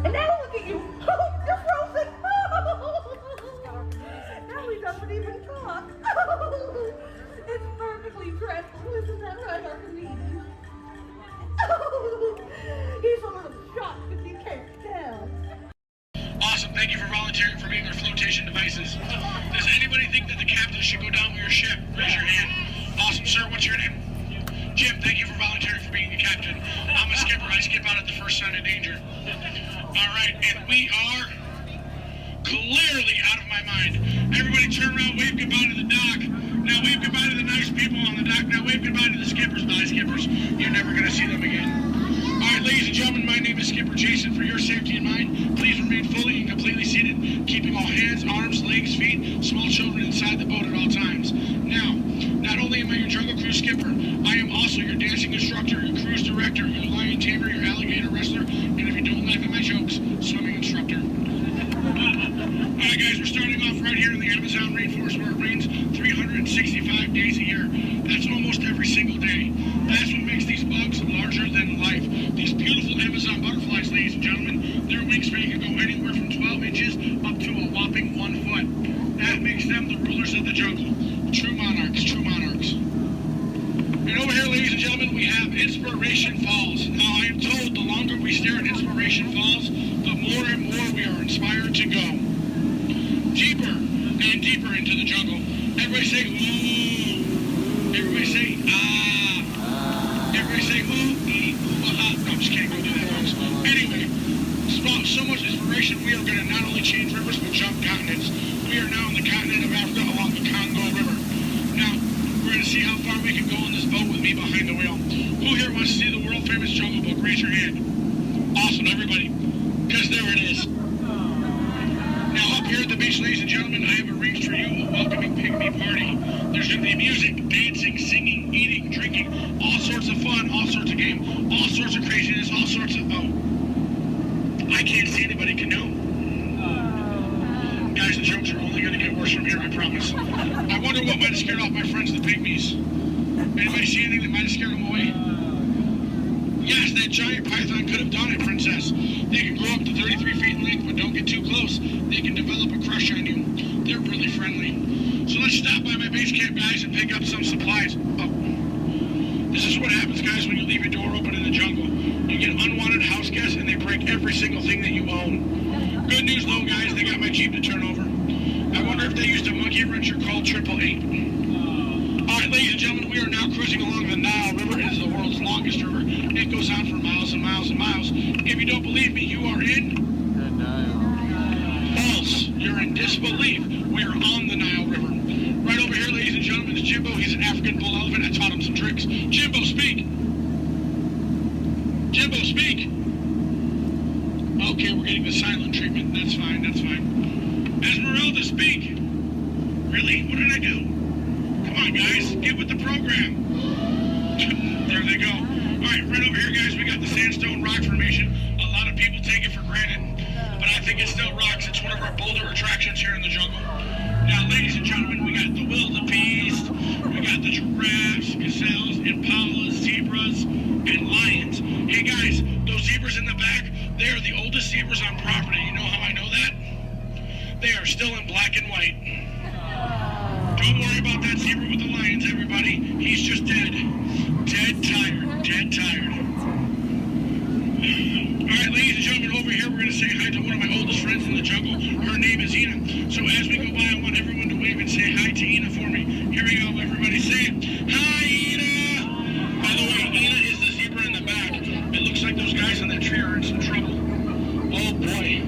And now look at you. Oh, you're frozen. Now he doesn't even talk. It's perfectly dreadful, isn't that right, Archimedes? He's a little shocked if you can't tell. Awesome, thank you for volunteering for being our flotation devices. Does anybody think that the captain should go down with your ship? Raise your hand. Awesome, sir, what's your name? Jim, thank you for volunteering for being the captain. I'm a skipper, I skip out at the first sign of danger. Alright, and we are clearly out of my mind. Everybody turn around, wave goodbye to the dock. Now wave goodbye to the nice people on the dock. Now wave goodbye to the skippers. Bye, skippers. You're never going to see them again. Alright, ladies and gentlemen, my name is Skipper Jason. For your safety and mine, please remain fully and completely seated, keeping all hands, arms, legs, feet, small children inside the boat at all times. Now, not only am I your jungle cruise skipper, I am also your dancing instructor, your cruise director, your lion tamer, your alligator wrestler, and if you don't laugh at my jokes, swimming instructor. Alright guys, we're starting off right here in the Amazon rainforest where it rains 365 days a year. That's almost every single day. That's what makes these bugs larger than life. These beautiful Amazon butterflies, ladies and gentlemen, their wingspan can go anywhere from 12 inches up to a whopping 1 foot. That makes them the rulers of the jungle. True monarchs, true monarchs. And over here, ladies and gentlemen, we have Inspiration Falls. Now, I am told the longer we stare at Inspiration Falls, the more and more we are inspired to go deeper and deeper into the jungle. Everybody say, ooh. Everybody say, ah. Everybody say, ooh, ee, ooh, ah. No, I'm just kidding. Don't do that, folks. Anyway, so much inspiration, we are going to not only change rivers, but jump continents. We are now in the continent of Africa along the Congo River. Now, we're going to see how far we can go on this boat with me behind the wheel. Who here wants to see the world-famous Jungle Book? Raise your hand. Awesome, everybody. Because there it is. Now, up here at the beach, ladies and gentlemen, I have arranged for you a welcoming pygmy party. There's going to be music, dancing, singing, eating, drinking, all sorts of fun, all sorts of game, all sorts of craziness, all sorts of... Oh, I can't see anybody canoe. Guys, the jokes are only going to get worse from here, I promise. I wonder what might have scared off my friends, the pygmies. Anybody see anything that might have scared them away? Yes, that giant python could have done it, princess. They can grow up to 33 feet in length, but don't get too close. They can develop a crush on you. They're really friendly. So let's stop by my base camp, guys, and pick up some supplies. Oh. This is what happens, guys, when you leave your door open in the jungle. You get unwanted house guests, and they break every single thing that you own. Good news, though, guys, they got my Jeep to turn over. I wonder if they used a monkey wrench or called 888. All right, ladies and gentlemen, we are now cruising along the Nile River. It is the world's longest river. It goes on for miles and miles and miles. If you don't believe me, you are in... the Nile. False. You're in disbelief. We are on the Nile River. Right over here, ladies and gentlemen, is Jimbo. He's an African bull elephant. I taught him some tricks. Jimbo, speak. Jimbo, speak. Okay, we're getting the silent treatment. That's fine, that's fine. Esmeralda, speak. Really? What did I do? Come on, guys. Get with the program. There they go. All right, right over here, guys, we got the sandstone rock formation. A lot of people take it for granted, but I think it still rocks. It's one of our bolder attractions here in the jungle. Now, ladies and gentlemen, we got the wildebeest, we got the giraffes, gazelles, impalas, zebras, and lions. Hey, guys, those zebras in the back, they are the oldest zebras on property. You know how I know that? They are still in black and white. Don't worry about that zebra with the lions, everybody. He's just dead. Dead tired. Dead tired. All right, ladies and gentlemen, over here, we're going to say hi to one of my oldest friends in the jungle. Her name is Ina. So as we go by, I want everyone to wave and say hi to Ina for me. Here we go, everybody. Say it. Hi, Ina! By the way, Ina is the zebra in the back. It looks like those guys on that tree are in some trouble. Oh, boy.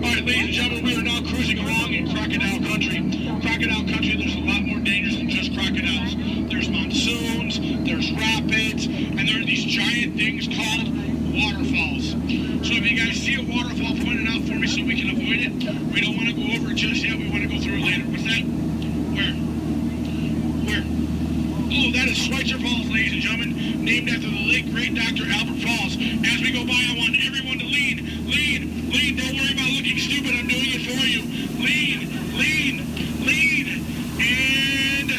All right, ladies and gentlemen, we are now cruising along in crocodile country. Crocodile country, there's a lot more dangers than just crocodiles. There's monsoons, there's rapids, and there are these giant things called waterfalls. So if you guys see a waterfall, point it out for me so we can avoid it. We don't want to go over it just yet. We want to go through it later. What's that? Where? Where? Oh, that is Schweitzer Falls, ladies and gentlemen, named after the late great Dr. Albert Falls. As we go by, I want everyone to lean. Lean. Lean. Don't worry about looking stupid. I'm doing it for you. Lean. Lean. Lean. And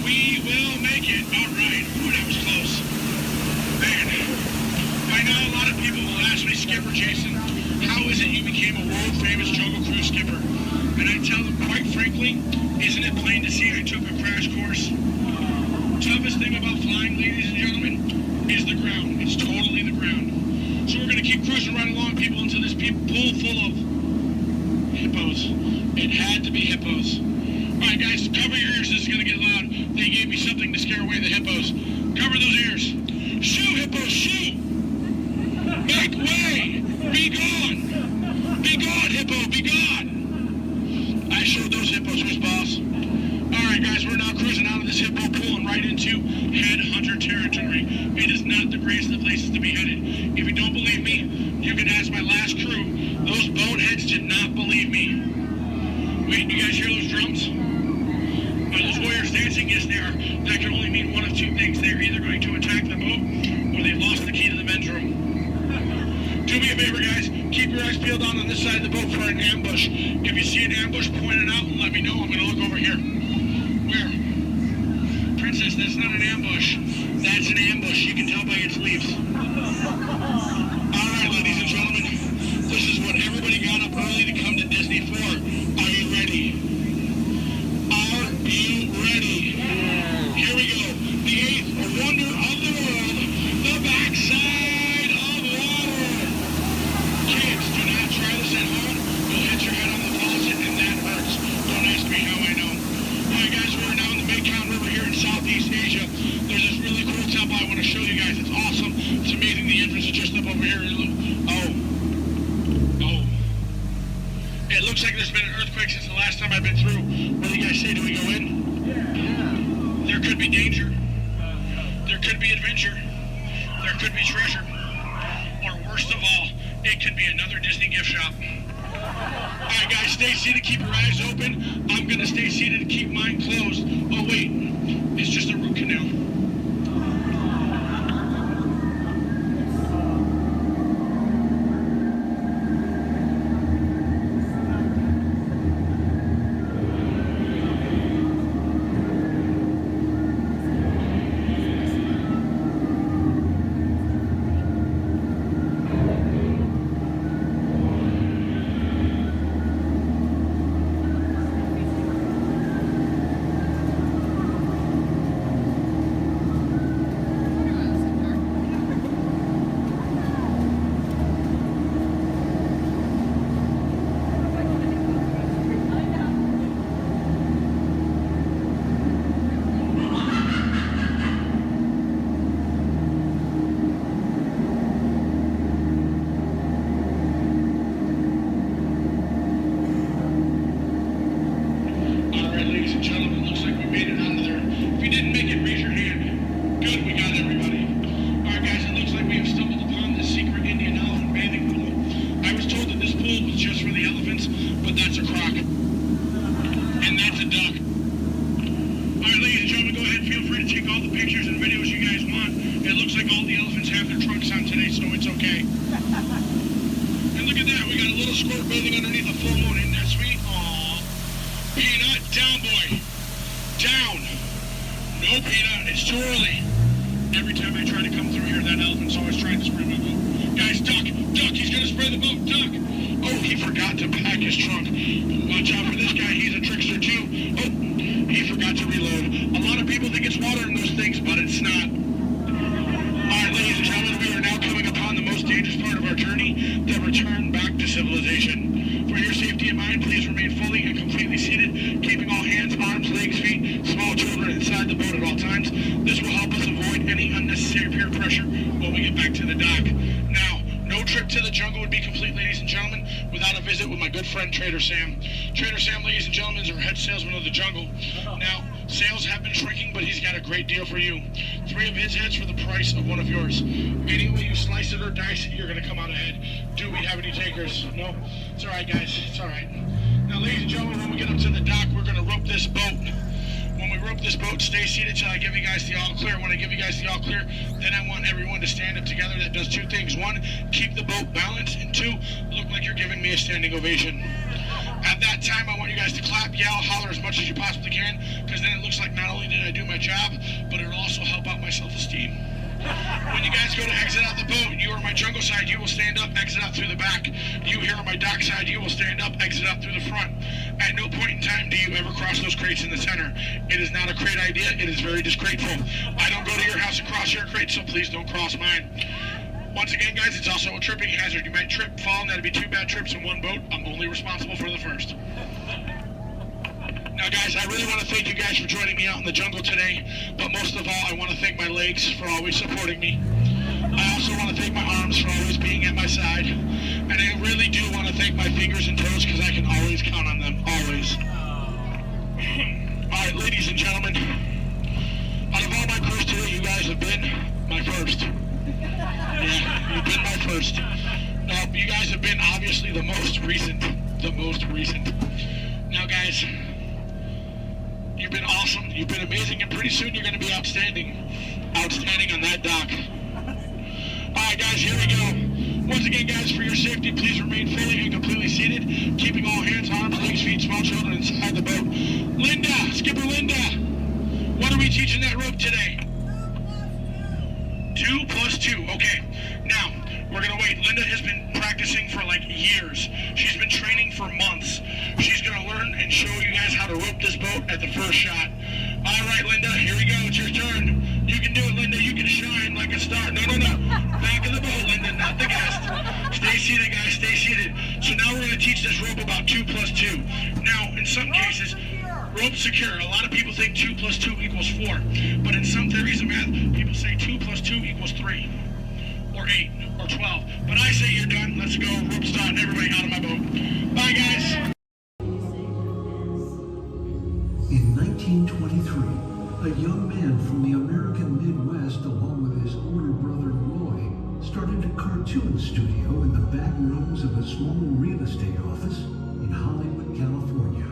we will make it. All right. Ooh, that was close. Man. I know a lot of people will skipper, Jason, how is it you became a world-famous Jungle Cruise skipper? And I tell them, quite frankly, isn't it plain to see I took a crash course? Toughest thing about flying, ladies and gentlemen, is the ground. It's totally the ground. So we're going to keep cruising right along, people, into this pool full of hippos. It had to be hippos. All right, guys, cover your ears. This is going to get loud. They gave me something to scare away the hippos. Cover those ears. Shoo, hippos, shoo! Make way! Be gone! Be gone, hippo, be gone! I showed those hippos who's boss. All right, guys, we're now cruising out of this hippo pool and right into headhunter territory. It is not the greatest of places to be headed. If you don't believe me, you can ask my last crew. Those boneheads did not believe me. Wait, you guys hear those drums? Are those warriors dancing? Yes, they are. That can only mean one of two things. They're either going to attack the boat or they've lost the key to the men's room. Do me a favor, guys. Keep your eyes peeled on this side of the boat for an ambush. If you see an ambush, point it out and let me know. I'm going to look over here. Where? Princess, that's not an ambush. That's an ambush. You can tell by its leaves. All right, ladies and gentlemen. This is what everybody got up early to come to Disney for. Are you ready? Are you ready? Here we go. The eighth wonder of the world. The backside of water. Kids, do not try this at home. You'll hit your head on the faucet and that hurts. Don't ask me how I know. Alright guys, we're now in the Mekong River here in Southeast Asia. There's this really cool temple I want to show you guys. It's awesome. It's amazing. The entrance is just up over here. Oh. It looks like there's been an earthquake since the last time I've been through. What do you guys say? Do we go in? Yeah. There could be danger. There could be adventure. There could be treasure. Or worst of all, it could be another Disney gift shop. Alright guys, stay seated, keep your eyes open. I'm gonna stay seated and keep mine closed. Oh wait, it's just a root canal. Trader Sam, ladies and gentlemen, is our head salesman of the jungle. Now, sales have been shrinking, but he's got a great deal for you. 3 of his heads for the price of 1 of yours. Any way you slice it or dice it, you're going to come out ahead. Do we have any takers? No? It's all right, guys. It's all right. Now, ladies and gentlemen, when we get up to the dock, we're going to rope this boat. When we rope this boat, stay seated till I give you guys the all clear. When I give you guys the all clear, then I want everyone to stand up together. That does 2 things. 1, keep the boat balanced, and 2, look like you're giving me a standing ovation. At that time, I want you guys to clap, yell, holler as much as you possibly can, because then it looks like not only did I do my job, but it'll also help out my self-esteem. When you guys go to exit out the boat, you are on my jungle side, you will stand up, exit out through the back. You here on my dock side, you will stand up, exit out through the front. At no point in time do you ever cross those crates in the center. It is not a crate idea, it is very disgraceful. I don't go to your house and cross your crate, so please don't cross mine. Once again, guys, it's also a tripping hazard. You might trip, fall, and that'd be 2 bad trips in one boat. I'm only responsible for the first. Now, guys, I really want to thank you guys for joining me out in the jungle today, but most of all, I want to thank my legs for always supporting me. I also want to thank my arms for always being at my side, and I really do want to thank my fingers and toes because I can always count on them, always. All right, ladies and gentlemen, out of all my crews today, you guys have been my first. Yeah, you've been my first. You guys have been obviously the most recent. Now, guys, you've been awesome. You've been amazing, and pretty soon you're going to be outstanding on that dock. All right, guys, here we go. Once again, guys, for your safety, please remain fully and completely seated, keeping all hands, arms, legs, feet, small children inside the boat. Linda, Skipper Linda, what are we teaching that rope today? 2 plus 2. Okay. Now, we're going to wait. Linda has been practicing for like years. She's been training for months. She's going to learn and show you guys how to rope this boat at the first shot. All right, Linda, here we go. It's your turn. You can do it, Linda. You can shine like a star. No. Back of the boat, Linda, not the guest. Stay seated, guys. Stay seated. So now we're going to teach this rope about 2 plus 2. Now, in some cases, rope secure. A lot of people think 2 plus 2 equals 4. But in some theories of math, people say 2 plus 2 equals 3. Or 8. Or 12. But I say you're done. Let's go. Rope's done. Everybody out of my boat. Bye, guys. In 1923, a young man from the American Midwest, along with his older brother Roy, started a cartoon studio in the back rooms of a small real estate office in Hollywood, California.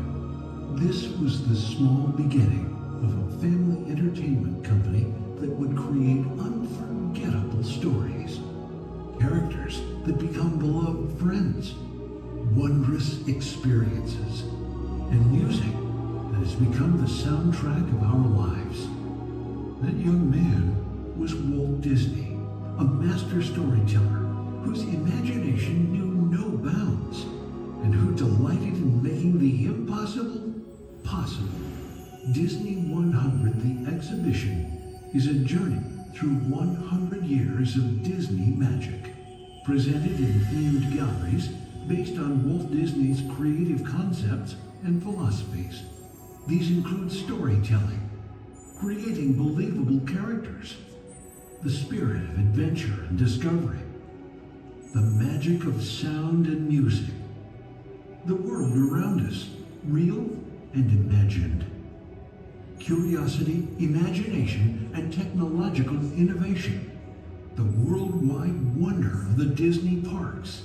This was the small beginning of a family entertainment company that would create unforgettable stories, characters that become beloved friends, wondrous experiences, and music that has become the soundtrack of our lives. That young man was Walt Disney, a master storyteller whose imagination knew no bounds and who delighted in making the impossible possible. Disney 100, the exhibition, is a journey through 100 years of Disney magic, presented in themed galleries based on Walt Disney's creative concepts and philosophies. These include storytelling, creating believable characters, the spirit of adventure and discovery, the magic of sound and music, the world around us, real and imagined, curiosity, imagination, and technological innovation, the worldwide wonder of the Disney parks,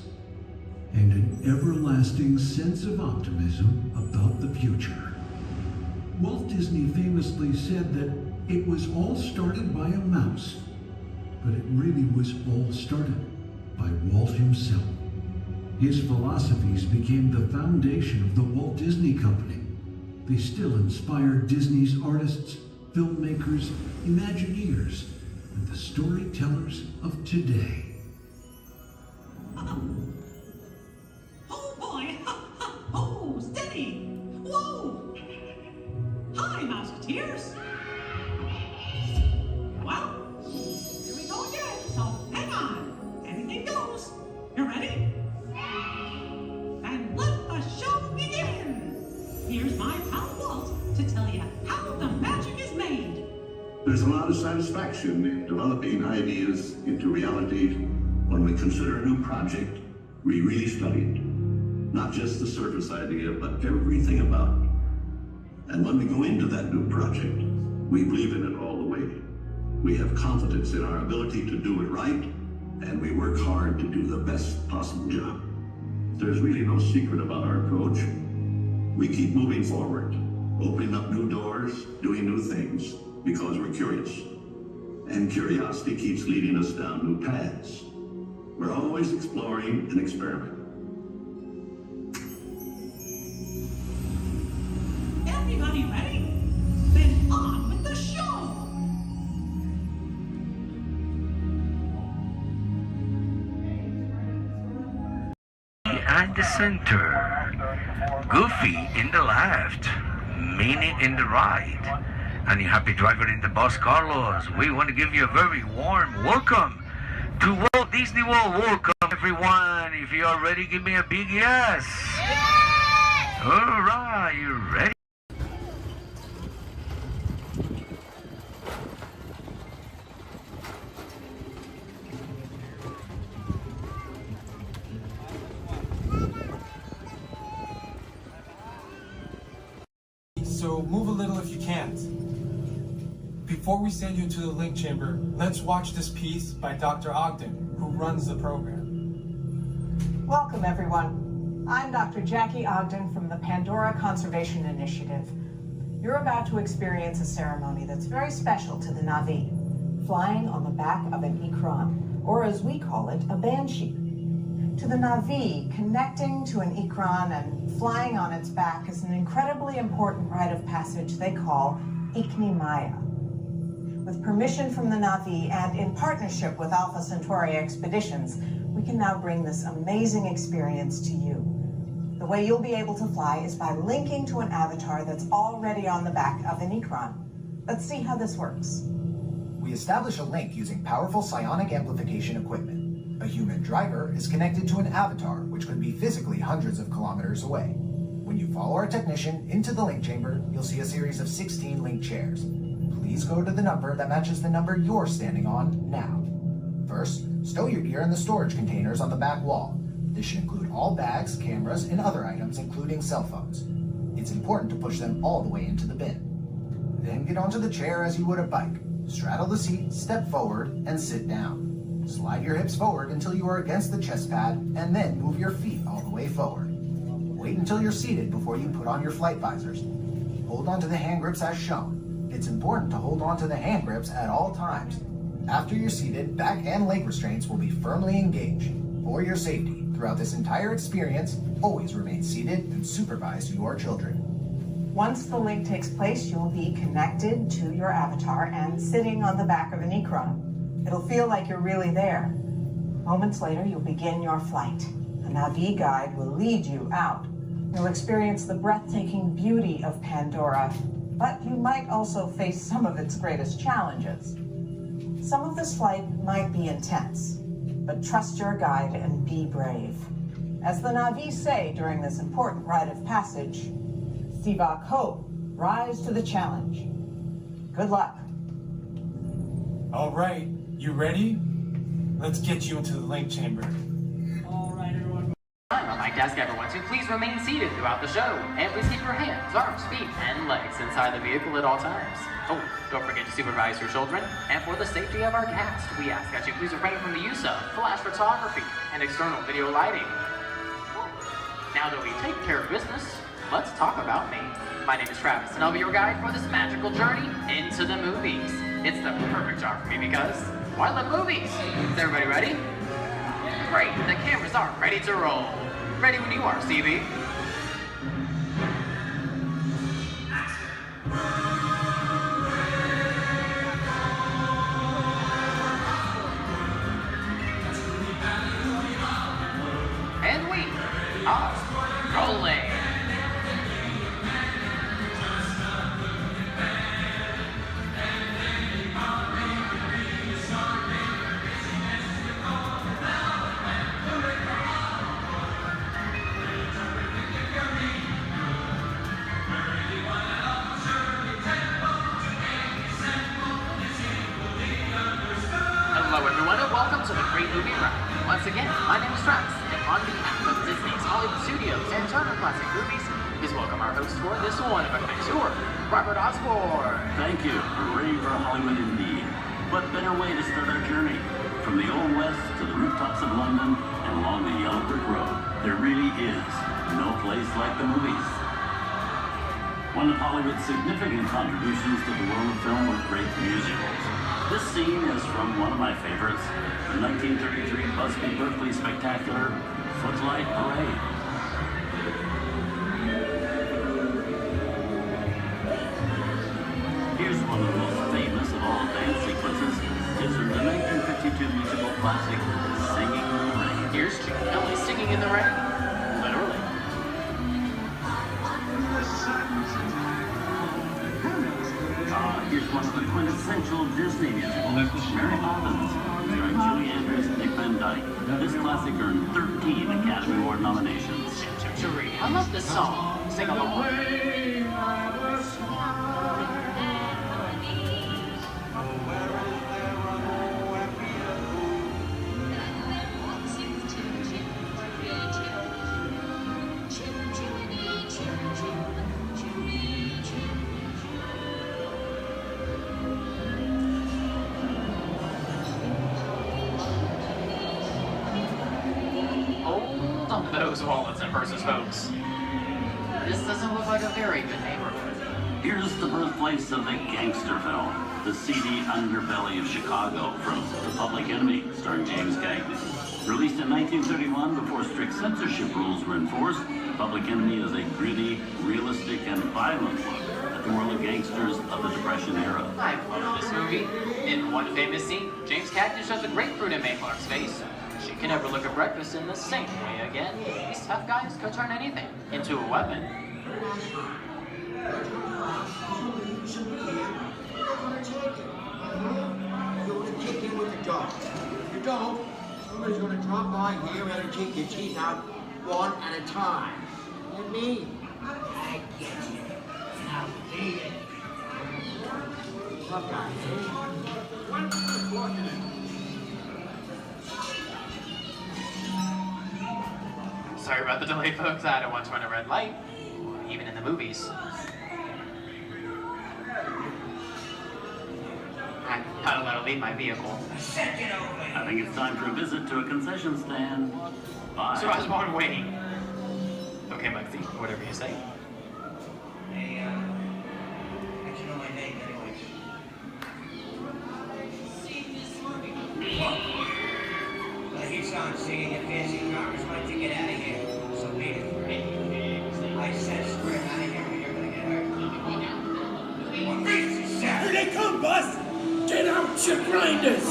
and an everlasting sense of optimism about the future. Walt Disney famously said that it was all started by a mouse, but it really was all started by Walt himself. His philosophies became the foundation of the Walt Disney Company. They still inspire Disney's artists, filmmakers, Imagineers, and the storytellers of today. Oh boy! Oh, steady! Whoa! Hi, Mouseketeers! Well, here we go again, so hang on. Anything goes. You ready? And let the show begin! Here's my pal Walt to tell you how the magic is made. There's a lot of satisfaction in developing ideas into reality when we consider a new project we really studied. Not just the surface idea, but everything about it. And when we go into that new project, we believe in it all the way. We have confidence in our ability to do it right, and we work hard to do the best possible job. There's really no secret about our approach. We keep moving forward, opening up new doors, doing new things, because we're curious. And curiosity keeps leading us down new paths. We're always exploring and experimenting. Everybody ready? Then on with the show! and the center, Goofy in the left, Minnie in the right, and your happy driver in the bus, Carlos. We want to give you a very warm welcome to Walt Disney World. Welcome, everyone. If you are ready, give me a big yes. Yes! All right, you ready? So move a little if you can't. Before we send you into the link chamber, let's watch this piece by Dr. Ogden, who runs the program. Welcome, everyone. I'm Dr. Jackie Ogden from the Pandora Conservation Initiative. You're about to experience a ceremony that's very special to the Na'vi, flying on the back of an Ikran, or as we call it, a banshee. To the Na'vi, connecting to an Ikran and flying on its back is an incredibly important rite of passage they call Ikni Maya. With permission from the Na'vi and in partnership with Alpha Centauri Expeditions, we can now bring this amazing experience to you. The way you'll be able to fly is by linking to an avatar that's already on the back of an Ikran. Let's see how this works. We establish a link using powerful psionic amplification equipment. A human driver is connected to an avatar, which could be physically hundreds of kilometers away. When you follow our technician into the link chamber, you'll see a series of 16 link chairs. Please go to the number that matches the number you're standing on now. First, stow your gear in the storage containers on the back wall. This should include all bags, cameras, and other items, including cell phones. It's important to push them all the way into the bin. Then get onto the chair as you would a bike. Straddle the seat, step forward, and sit down. Slide your hips forward until you are against the chest pad, and then move your feet all the way forward. Wait until you're seated before you put on your flight visors. Hold on to the hand grips as shown. It's important to hold on to the hand grips at all times. After you're seated, back and leg restraints will be firmly engaged. For your safety, throughout this entire experience, always remain seated and supervise your children. Once the link takes place, you'll be connected to your avatar and sitting on the back of an Ikran. It'll feel like you're really there. Moments later, you'll begin your flight. A Na'vi guide will lead you out. You'll experience the breathtaking beauty of Pandora, but you might also face some of its greatest challenges. Some of this flight might be intense, but trust your guide and be brave. As the Na'vi say during this important rite of passage, Sivak Ho, rise to the challenge. Good luck. All right, you ready? Let's get you into the link chamber. On my desk, everyone, so please remain seated throughout the show. And please keep your hands, arms, feet, and legs inside the vehicle at all times. Oh, don't forget to supervise your children. And for the safety of our cast, we ask that you please refrain from the use of flash photography and external video lighting. Now that we take care of business, let's talk about me. My name is Travis, and I'll be your guide for this magical journey into the movies. It's the perfect job for me because, well, I love movies. Is everybody ready? Great, the cameras are ready to roll. Ready when you are, CB. And we are rolling. Hello everyone and welcome to the Great Movie Ride. Once again, my name is Travis, and on behalf of Disney's Hollywood Studios and Turner Classic Movies, please welcome our host for this one of a tour, Robert Osborne. Thank you. Hooray for Hollywood indeed. What better way to start our journey? From the Old West to the rooftops of London and along the yellow brick road, there really is no place like the movies. One of Hollywood's significant contributions to the world of film were great musicals. This scene is from one of my favorites, the 1933 Busby Berkeley spectacular, Footlight Parade. Here's one of the most famous of all dance sequences. It's from the 1952 musical classic, Singing in the Rain. Here's Chick Kelly singing in the rain. one of the quintessential Disney musicals, Mary Poppins, starring Julie Andrews and Dick Van Dyke. This classic earned 13 Academy Award nominations. I love this song. Sing along. Hold on to those wallets and purses, folks. This doesn't look like a very good neighborhood. Here's the birthplace of the gangster film, the seedy underbelly of Chicago, from The Public Enemy, starring James Cagney. Released in 1931 before strict censorship rules were enforced, The Public Enemy is a gritty, realistic, and violent look at the world of gangsters of the Depression era. I love this movie. In one famous scene, James Cagney shoves a grapefruit in Mae Clark's face. She can never look at breakfast in the same way again. These tough guys could turn anything into a weapon. You're gonna kick in with the dog. If you don't, somebody's gonna drop by here and take your teeth out one at a time. And me, I get you. Now beat it. Tough guy, Sorry about the delay, folks. I don't want to run a red light, even in the movies. I don't let her leave my vehicle. I think it's time for a visit to a concession stand. Bye. So I was born waiting. Okay, Mugsy, whatever you say. Hey, how'd you know my name anyways? I keep on seeing your fancy cars like to get out of here. So wait it for me. I said square out of here or you're gonna get hurt. What makes you sad? Here they come, Bus! Get out, you grinders!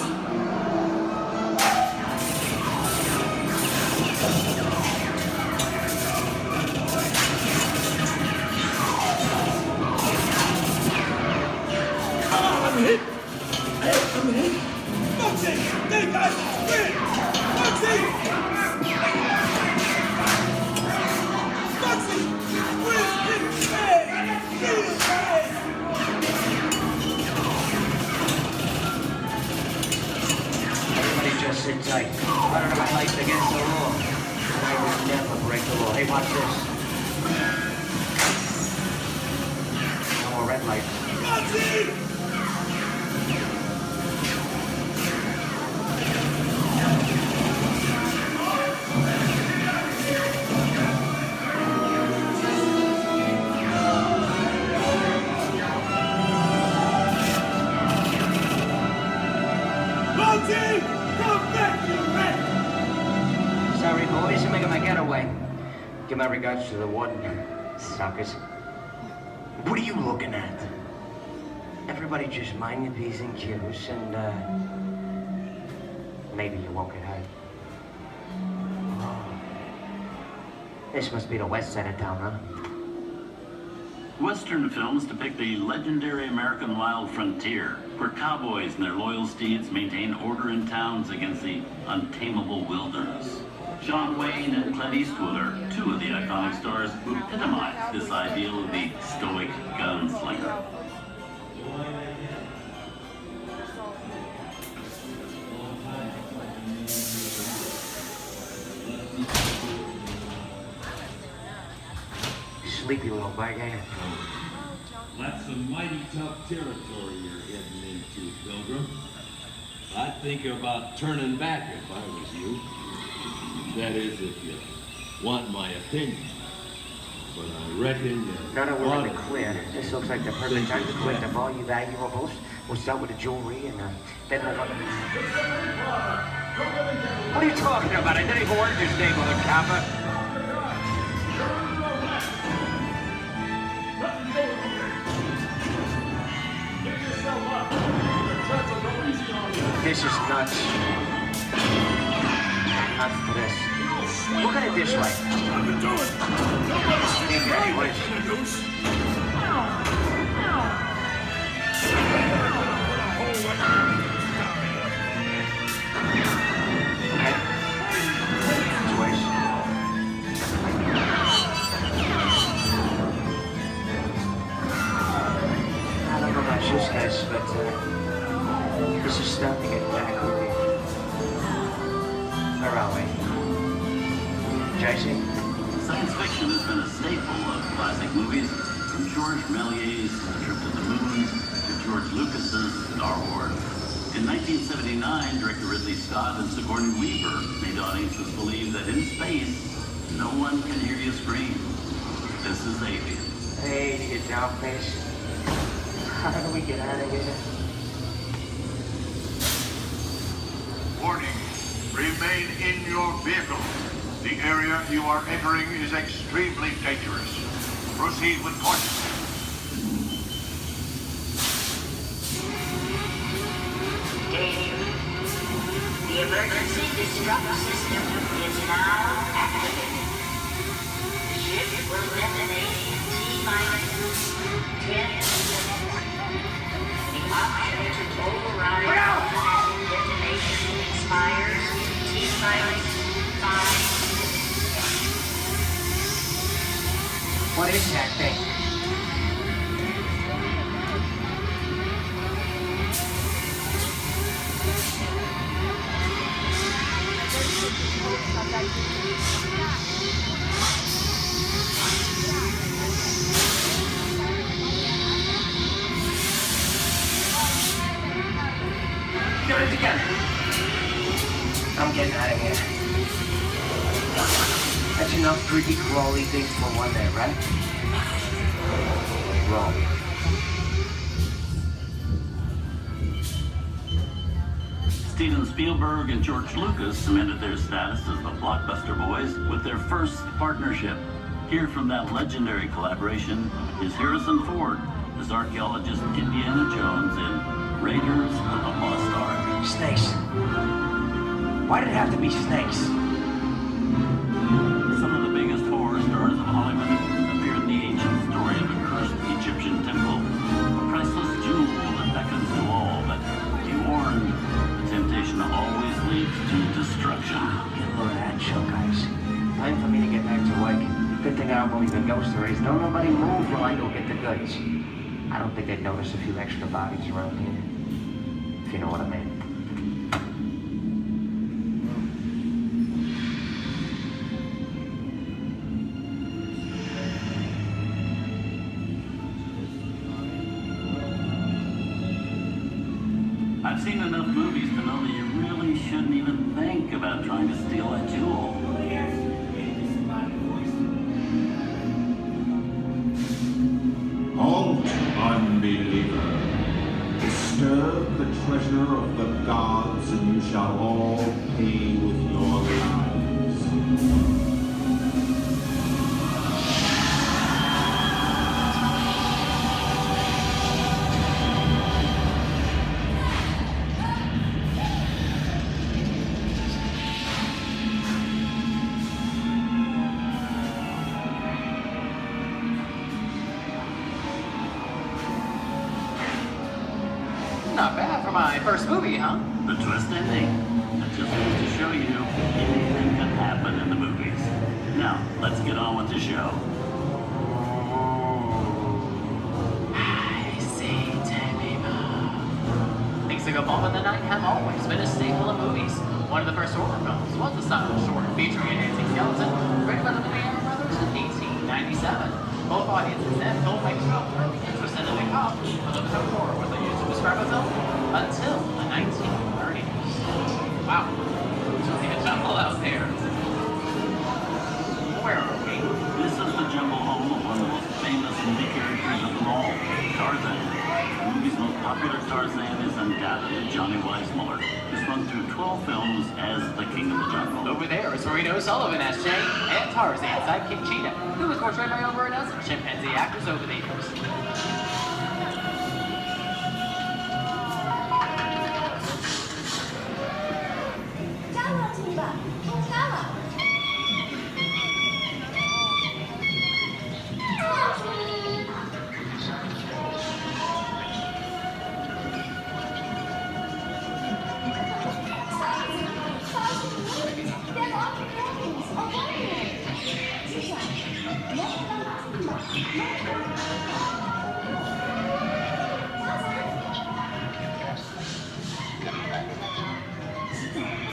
I'm hit! Hey, I'm hit! Foxy! They got win! Foxy! Foxy! Where's hit? Hey! Hey! Everybody just sit tight. Running my lights against the law. And I will never break the law. Hey, watch this. No more red lights. Foxy! Sorry, boys, I'm making my getaway. Give my regards to the warden. Suckers. What are you looking at? Everybody just mind your P's and Q's and, maybe you won't get hurt. Oh. This must be the west side of town, huh? Western films depict the legendary American wild frontier, where cowboys and their loyal steeds maintain order in towns against the untamable wilderness. John Wayne and Clint Eastwood are two of the iconic stars who epitomize this ideal of the stoic gunslinger. Sleepy little bug, ain't it? That's some mighty tough territory you're heading into, Pilgrim. I'd think about turning back if I was you. That is, if you want my opinion. But I reckon you... No, we're in the clear. This looks like the perfect time to collect the all you valuables. We'll start with the jewelry and then we'll... What are you talking about? I didn't even work this neighborhood, copper. This is nuts. Nuts to this. Look at it this way. Hey, Daddy, what is it? I don't know about you guys, but this is starting to get kind of creepy. Where are we? JC? Science fiction has been a staple of classic movies, from George Méliès's A Trip to the Moon to George Lucas's Star Wars. In 1979, director Ridley Scott and Sigourney Weaver made audiences believe that in space, no one can hear you scream. This is Alien. Hey, you dog face. How do we get out of here? Warning. Remain in your vehicle. The area you are entering is extremely dangerous. Proceed with caution. Danger. The emergency disruptor system is now activated. The ship will detonate in T-minus 10 seconds. The option to override automatic detonation expires T-minus 5. What is that thing? Get it together. I'm getting out of here. That's enough creepy crawly things for one day, right? Wrong. Steven Spielberg and George Lucas cemented their status as the blockbuster boys with their first partnership. Here from that legendary collaboration is Harrison Ford as archaeologist Indiana Jones in Raiders of the Lost Ark. Snakes. Why did it have to be snakes? Some of the biggest horror stars of Hollywood appear in the ancient story of a cursed Egyptian temple, a priceless jewel that beckons to all, but be warned, temptation always leads to destruction. Get a load of that show, guys. Time for me to get back to work. Good thing I don't believe in ghost stories. Don't nobody move while I go get the goods. I don't think they'd notice a few extra bodies around here. If you know what I mean. I've seen enough movies to know that you really shouldn't even think about trying to steal a jewel. Halt, unbeliever. Disturb the treasure of the gods, and you shall all pay with your lives. Not bad for my first movie, huh? The twist ending. That just goes to show you anything can happen in the movies. Now, let's get on with the show. I see, things that go bump in the night have always been a staple of movies. One of the first horror films was the silent short featuring a dancing skeleton, written by the Banana Brothers in 1897. Both audiences then told makers felt really interested in the cop, but the term horror was used to describe a film until the 1930s. Wow, it's really a jungle out there. Where are we? This is the jungle home of one of the most famous movie characters of them all, Tarzan. The movie's most popular Tarzan is undoubtedly Johnny Weissmuller, who's run through 12 films as the King of the Jungle. Over there is Reno Sullivan as Jay, and Tarzan sidekick Cheetah, who was portrayed by over a dozen chimpanzee actors over the years.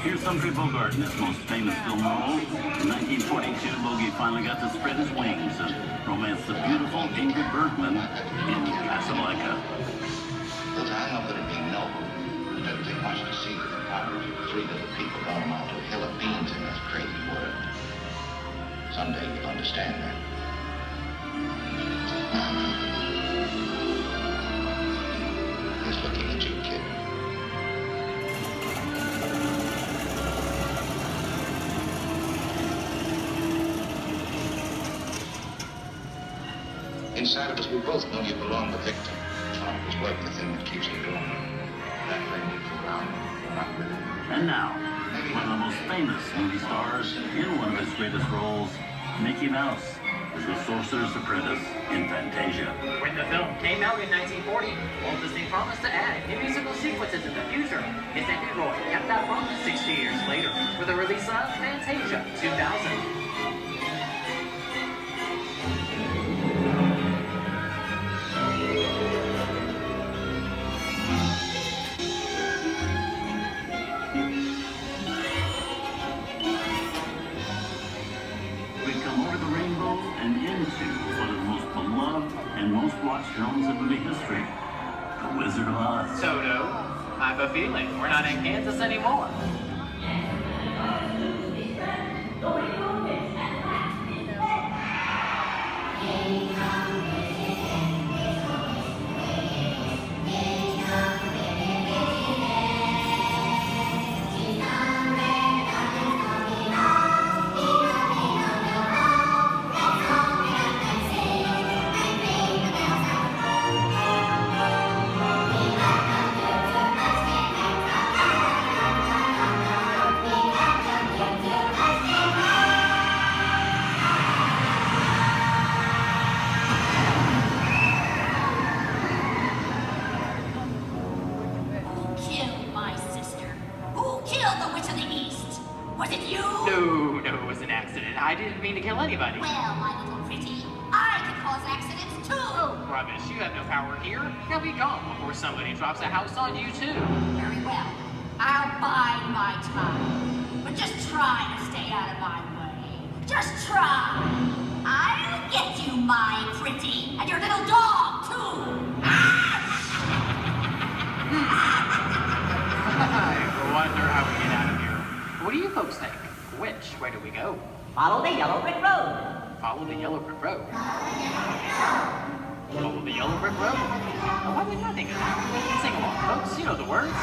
Here's Humphrey Bogart in his most famous film role. In 1942, Bogey finally got to spread his wings and romance the beautiful Ingrid Bergman in Casablanca. Look, I know that it'd be noble. It doesn't take much to see that the powers of three little people don't amount to a hill of beans in this crazy world. Someday you'll understand that. He's looking at you, kid. Inside of us, we both know you belong to Victor. His work, the thing that keeps you going. That thing keeps you around. Not with it. And now, one of the most famous movie stars in one of his greatest roles, Mickey Mouse, as the Sorcerer's Apprentice in Fantasia. When the film came out in 1940, Walt Disney promised to add new musical sequences in the future. His Henry Roy kept that promise 60 years later with the release of Fantasia 2000. Most watched films in movie history, The Wizard of Oz. Toto, I have a feeling we're not in Kansas anymore. Anybody. Well, my little pretty, I can cause accidents too. Oh, rubbish. You have no power here. Now be gone before somebody drops a house on you too. Very well. I'll bide my time. But just try to stay out of my way. Just try. I'll get you, my pretty. And your little dog, too. I wonder how we get out of here. What do you folks think? Which way do we go? Follow the yellow brick road. Follow the yellow brick road. Follow the yellow brick road? Oh, why did I think of that? Sing along, folks. You know the words.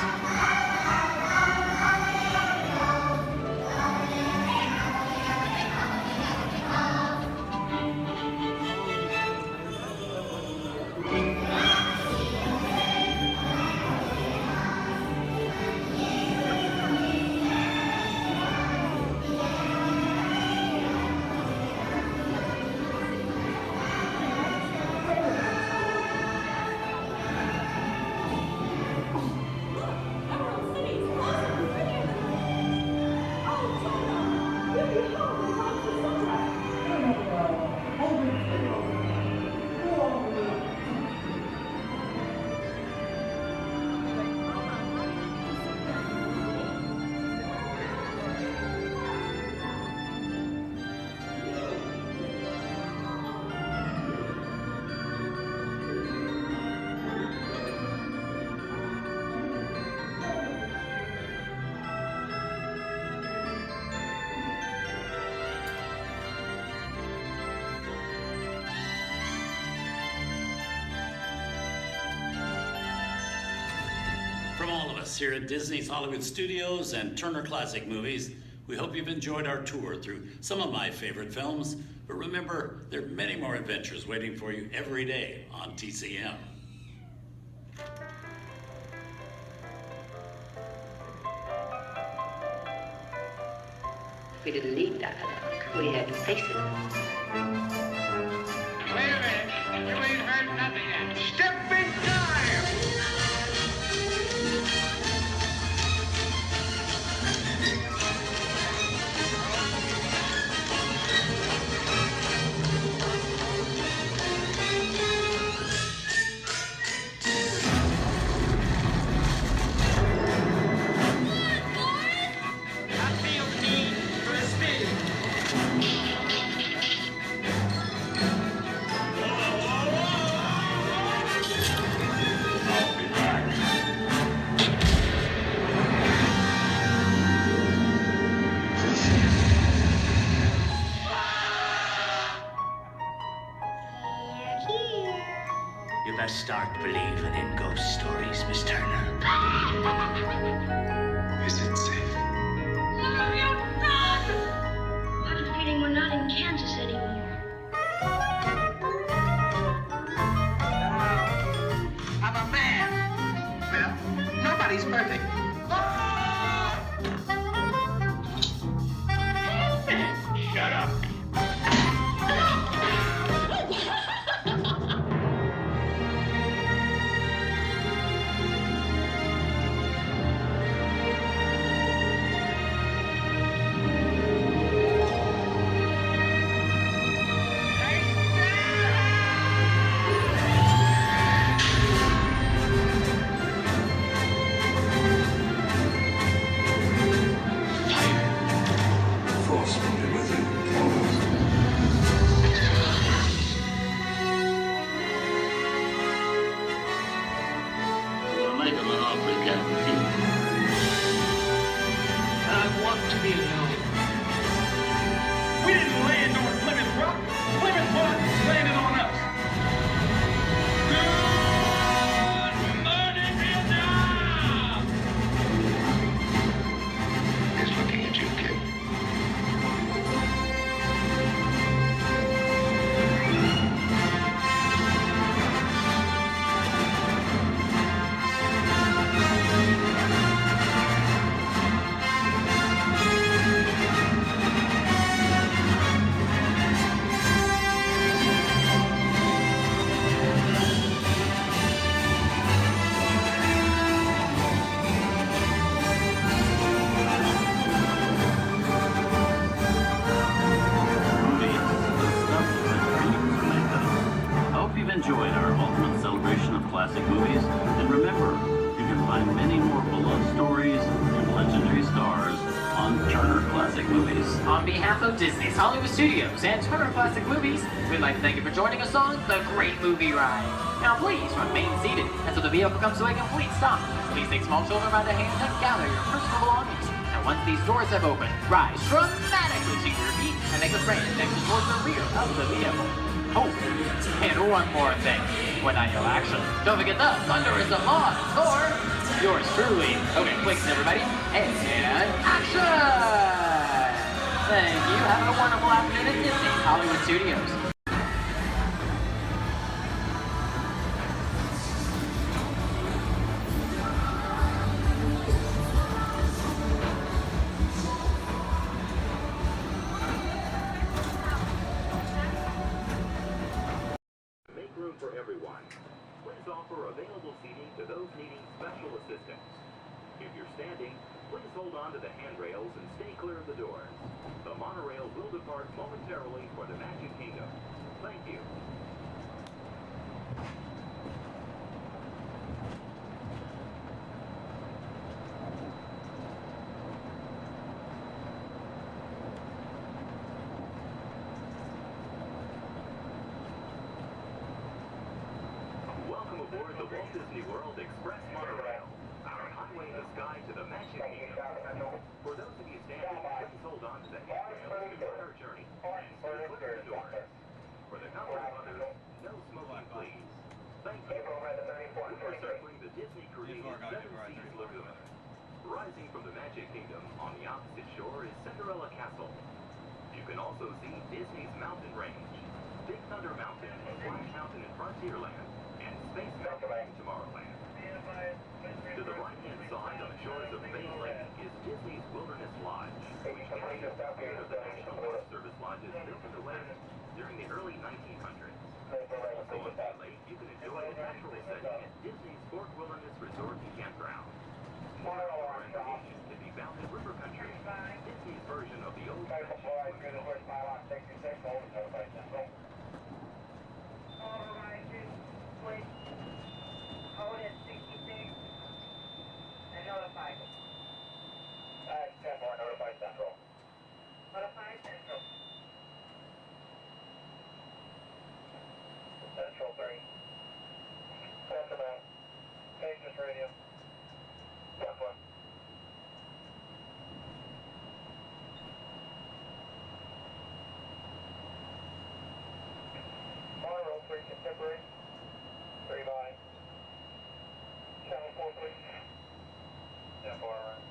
From all of us here at Disney's Hollywood Studios and Turner Classic Movies, we hope you've enjoyed our tour through some of my favorite films. But remember, there are many more adventures waiting for you every day on TCM. We didn't need dialogue. We had faces. Wait a minute. You ain't heard nothing yet. Step in time! better start believing in ghost stories, Miss Turner. Is it safe? No, you're not! I have a feeling we're not in Kansas anymore. I'm a man. Well, nobody's perfect. Shut up. Force will be with you always. We're making an offer, Captain. I want to be alone. We didn't land on Plymouth Rock. Plymouth Rock landed on us. Good morning, Vietnam! He's looking at you, kid. Movies, the stuff that dreams are made of. I hope you've enjoyed our ultimate celebration of classic movies. And remember, you can find many more beloved stories and legendary stars on Turner Classic Movies. On behalf of Disney's Hollywood Studios and Turner Classic Movies, we'd like to thank you for joining us on The Great Movie Ride. Now please remain seated until the vehicle comes to a complete stop. Please take small children by the hand and gather your personal belongings. And once these doors have opened, rise dramatically to your feet and make a grand exit towards the rear of the vehicle. Oh, and one more thing. When I yell action, don't forget the thunder is the law, or yours truly. Okay, quick, everybody, and action! Thank you. Have a wonderful afternoon at Disney's Hollywood Studios. Make room for everyone. Please offer available seating to those needing special assistance. If you're standing, please hold on to the handrails and stay clear of the doors. The monorail will depart momentarily for the Magic Kingdom. Thank you. Welcome aboard the Walt Disney World Express Monorail, our highway in the sky to the Magic Kingdom. For those of you standing, please hold on to the handrails to start our journey and stay clear of the doors. For the comfort of others, no smoking, please. Thank you. We are circling the Disney-created Seven Seas Lagoon. Rising from the Magic Kingdom on the opposite shore is Cinderella Castle. You can also see Disney's Mountain Range, Big Thunder Mountain, Splash Mountain in Frontierland, and Space Mountain in Tomorrowland. To the right-hand side on the shores of Bay Lake is Disney's Wilderness Lodge, which carries the spirit of the National Forest Service lodges built in the West during the early 1900s. Also on Bay Lake, you can enjoy the natural setting at Disney's Fort Wilderness Resort and Campground. More outdoor recreation can be found in River Country, Disney's version of the old Central 3. Sacramento. Pages radio. Brooklyn. Monorail 3 contemporary. 3 by. Channel 4, please. Yeah, 4, right.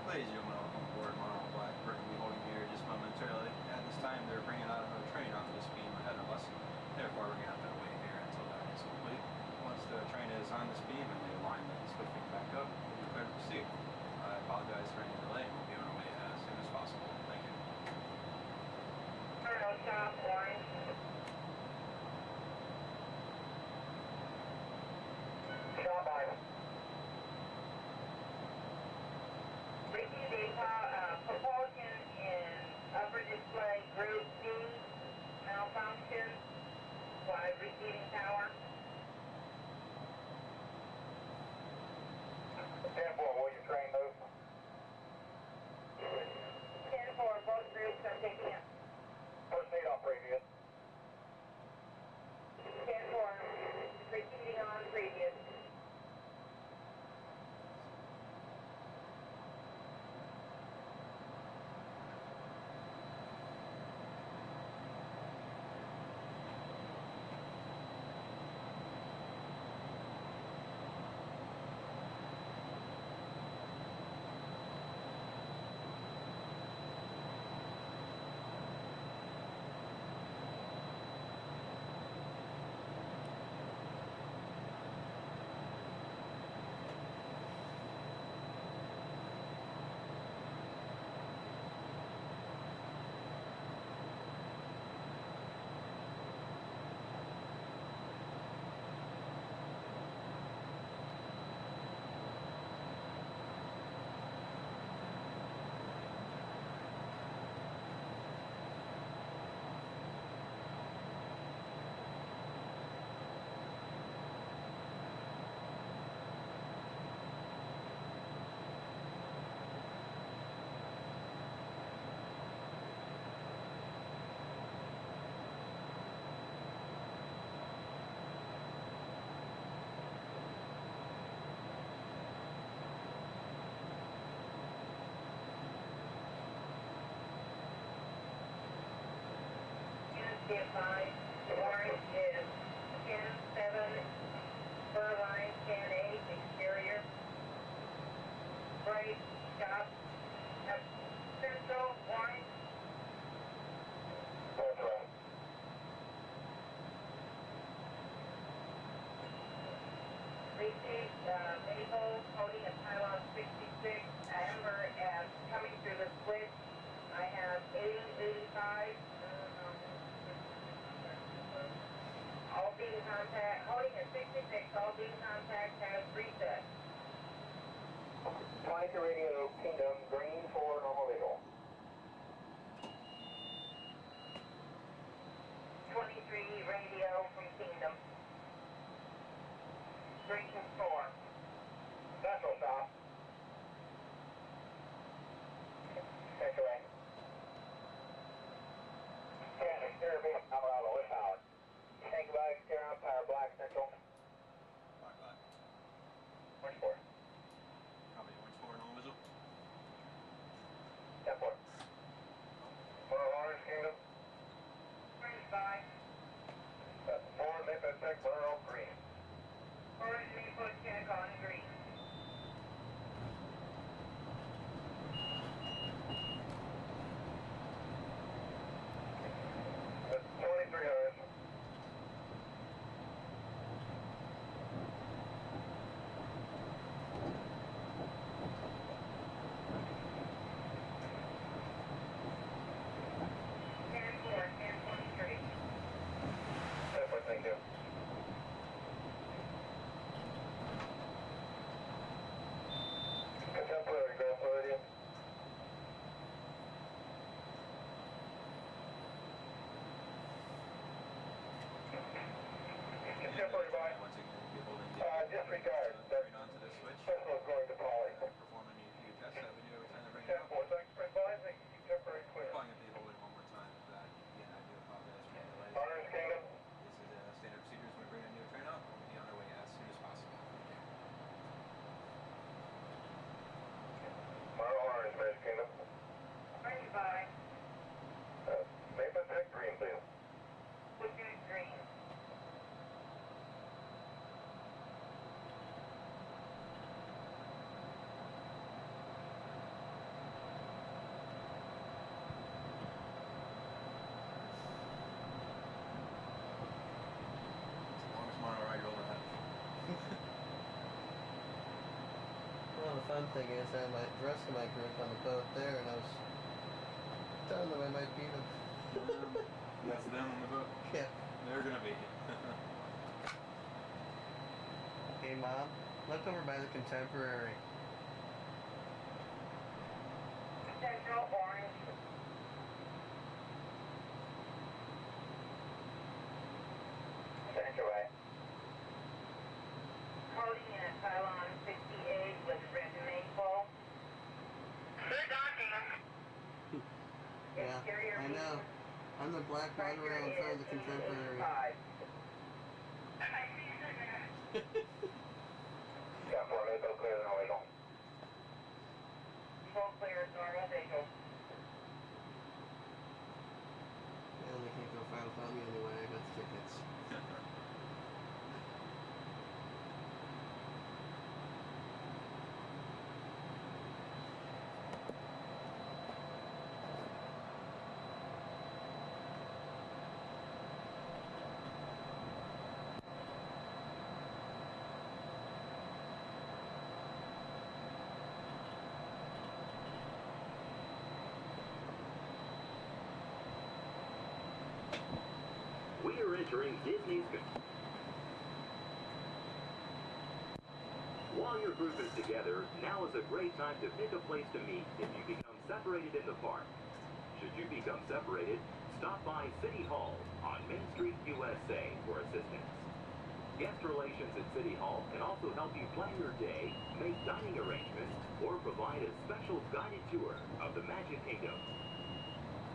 Ladies and gentlemen, welcome aboard Monarch Blackbird. We'll be holding here just momentarily. At this time, they're bringing out another train off this beam ahead of us. Therefore, we're going to have to wait here until that is complete. Once the train is on this beam and the alignment is lifting back up, we'll be clear to proceed. I apologize for any delay. We'll be on our way as soon as possible. Thank you. Colonel Stop, orange. Stop by. Receive data, propulsion in upper display group D, malfunction, by receiving power. 10-4, will your train move? 10-4, both groups are picking up. Proceed on previous. 10-4, proceeding on previous. Be advised, orange is 10-7, fur line 10-8, exterior. Brake, stop, central, orange. That's right. Received, Maple, holding a pylon 66, Amber, as coming through the switch. I have 80, 85, all beam contact, holding at 66, all beam contact has reset. 22 radio, Kingdom, green for normal visual. 23 radio from Kingdom. Green 4. Central stop. Take away. Yeah, exterior beam, Colorado, with power. Tank by exterior on power, black, central. Black. Orange 4. Copy, orange 4, no visual. 10-4. For orange, Kingdom. Orange 5. 4, Maple 6, Earl, green. Orange Maple 10. thing is, I had my dress in my group on the boat there, and I was telling them I might beat them. That's them on the boat? Yeah. They're gonna beat you. Hey, Mom, look over by the Contemporary. Central Orange. Central Way. Cody in a pylon 68 with red maple. Good docking. Yeah, I know. I'm the black runner in front of the Contemporary. Got 4 Maple clear and illegal. Full clear, normal vehicle. Yeah, they can't go far without me anyway. I got the tickets. We are entering Disney's. While your group is together, now is a great time to pick a place to meet if you become separated in the park. Should you become separated, stop by City Hall on Main Street, USA for assistance. Guest relations at City Hall can also help you plan your day, make dining arrangements, or provide a special guided tour of the Magic Kingdom.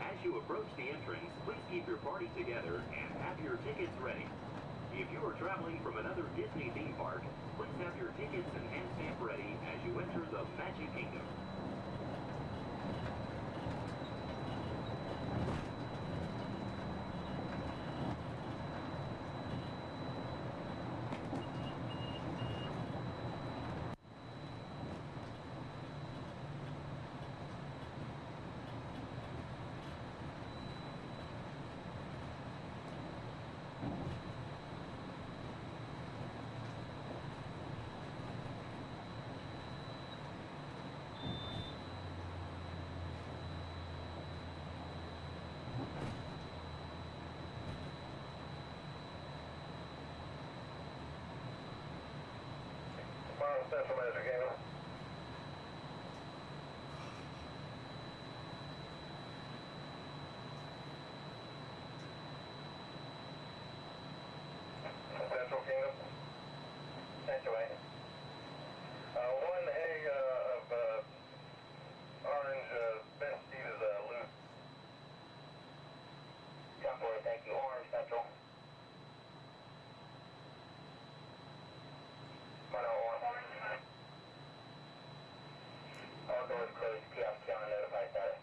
As you approach the entrance, please keep your party together and have your tickets ready. If you are traveling from another Disney theme park, please have your tickets and hand stamp ready as you enter the Magic Kingdom. Central Magic Kingdom. Central Kingdom. Central Way. One egg of orange bench seat is loose. Temporary, thank you. Orange Central. All doors closed. Kiosk channel notified status.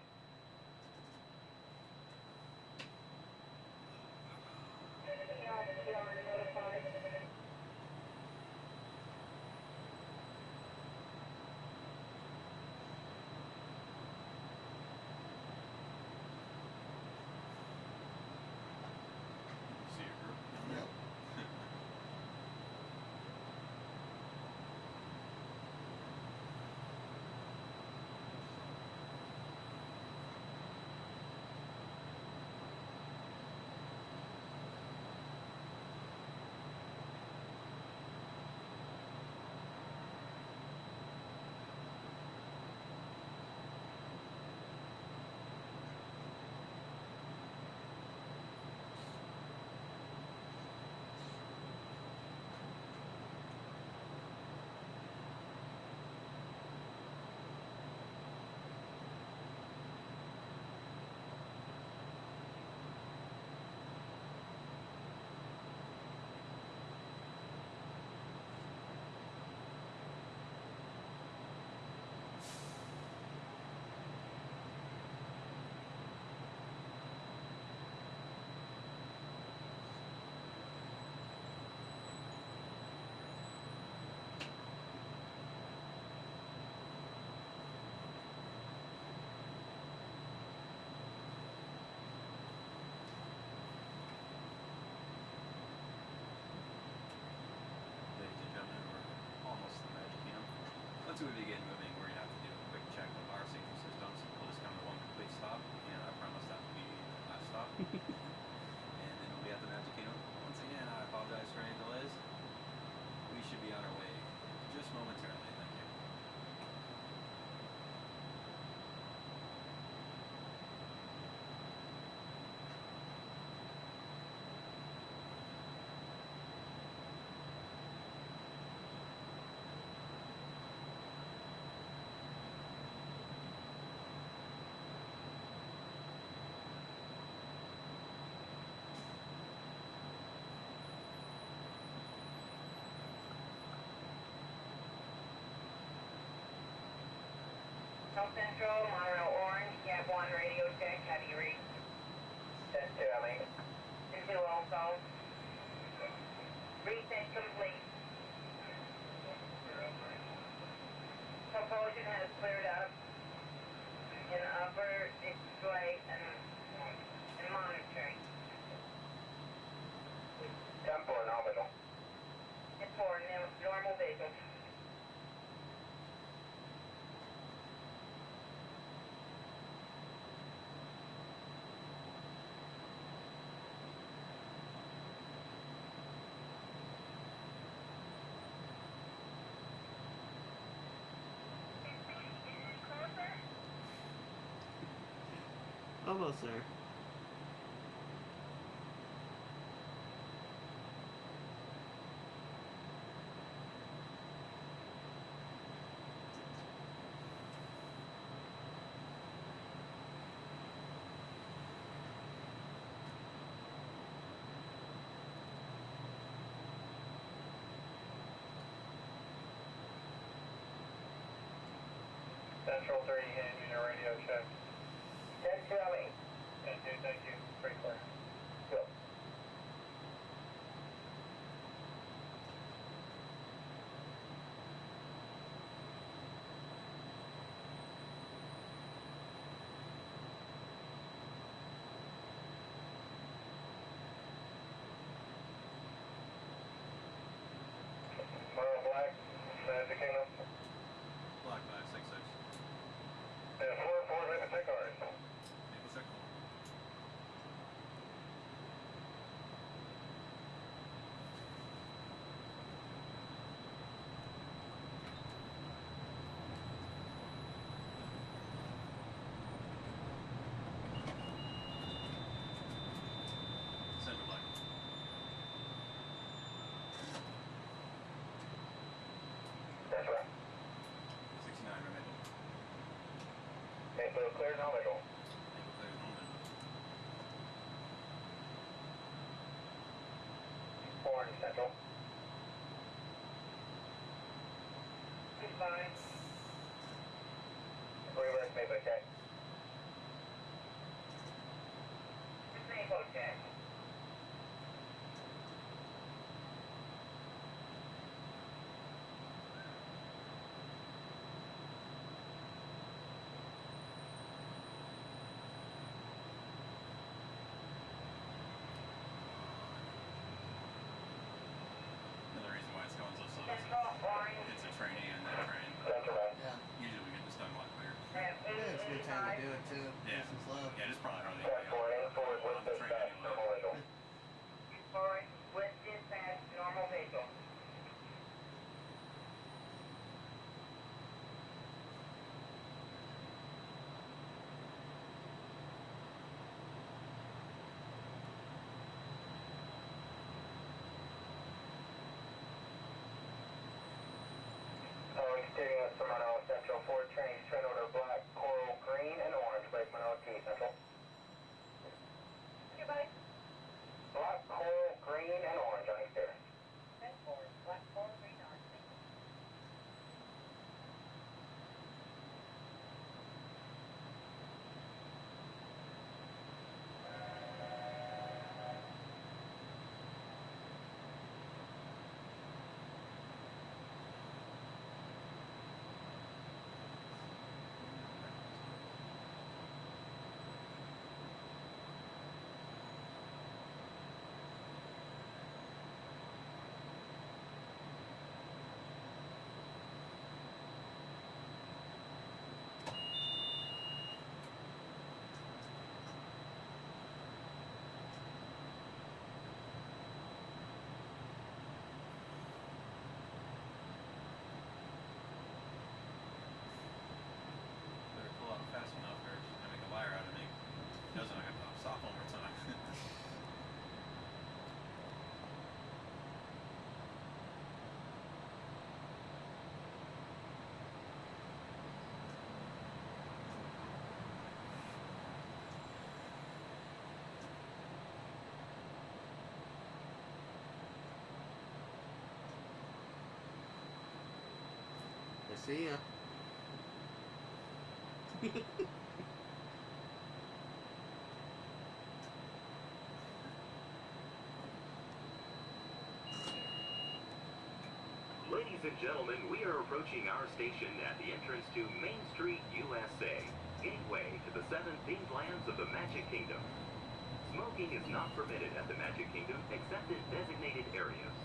And then we'll be at the Magic Kingdom. Once again, I apologize for any delays. We should be on our way just momentarily. Thank you. South Central, Monroe Orange, Cap 1 radio check, have you reached? 10-2, Ellie. 10-2 also. Reset complete. Propulsion has cleared up in upper display and monitoring. 10-4, nominal. 10-4, normal visual. Almost there. Central 3, hand unit radio check. 10-2, Ellie. 10-2, thank you. Pretty clear. Go. Black, Magic Kingdom. Black 566. And 4-4, make a take ours. Maple Circle. Central Black. That's right. 69 Maple. Maple clear, no visual. Maple clear, no visual. Orange Central. Goodbye. Reverse Maple check. Maple check. Another reason why it's going so slow. Central Orange. It's a trainee and that train. Yeah. Usually we get this done a lot quicker. Yeah, it's a good time to do it too. Yeah. Nice and slow. Yeah, it's probably hardly Forward on the train anyway. Forward with dispatch, normal visual. Continuing with Monroe Central, 4 trains, train order black, coral, green, and orange, break Monroe T Central. Goodbye. Black, coral, green, and orange on exterior. Black, coral, green, orange. See ya. Ladies and gentlemen, we are approaching our station at the entrance to Main Street, USA, gateway to the 7 themed lands of the Magic Kingdom. Smoking is not permitted at the Magic Kingdom except in designated areas.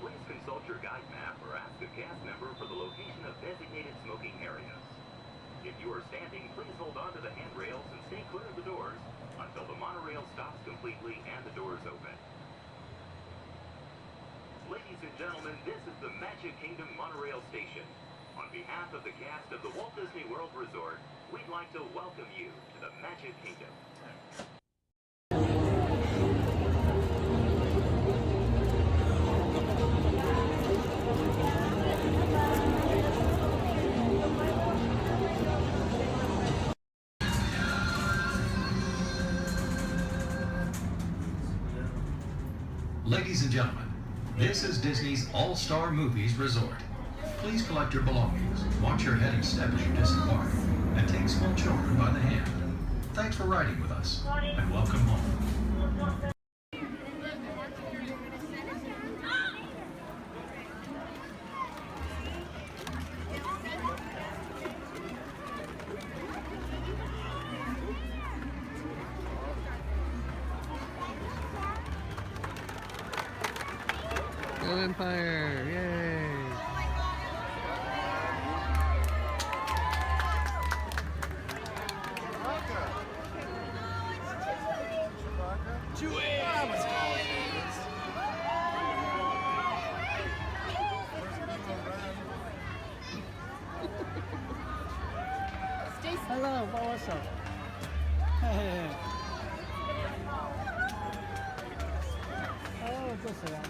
Please consult your guide map or ask a cast member for the location of designated smoking areas. If you are standing, please hold on to the handrails and stay clear of the doors until the monorail stops completely and the doors open. Ladies and gentlemen, this is the Magic Kingdom Monorail Station. On behalf of the cast of the Walt Disney World Resort, we'd like to welcome you to the Magic Kingdom. Ladies and gentlemen, this is Disney's All-Star Movies Resort. Please collect your belongings, watch your head and step as you disembark, and take small children by the hand. Thanks for riding with us, and welcome home. Go Empire! Yay! Hello, what's up? Hey. Oh, just that.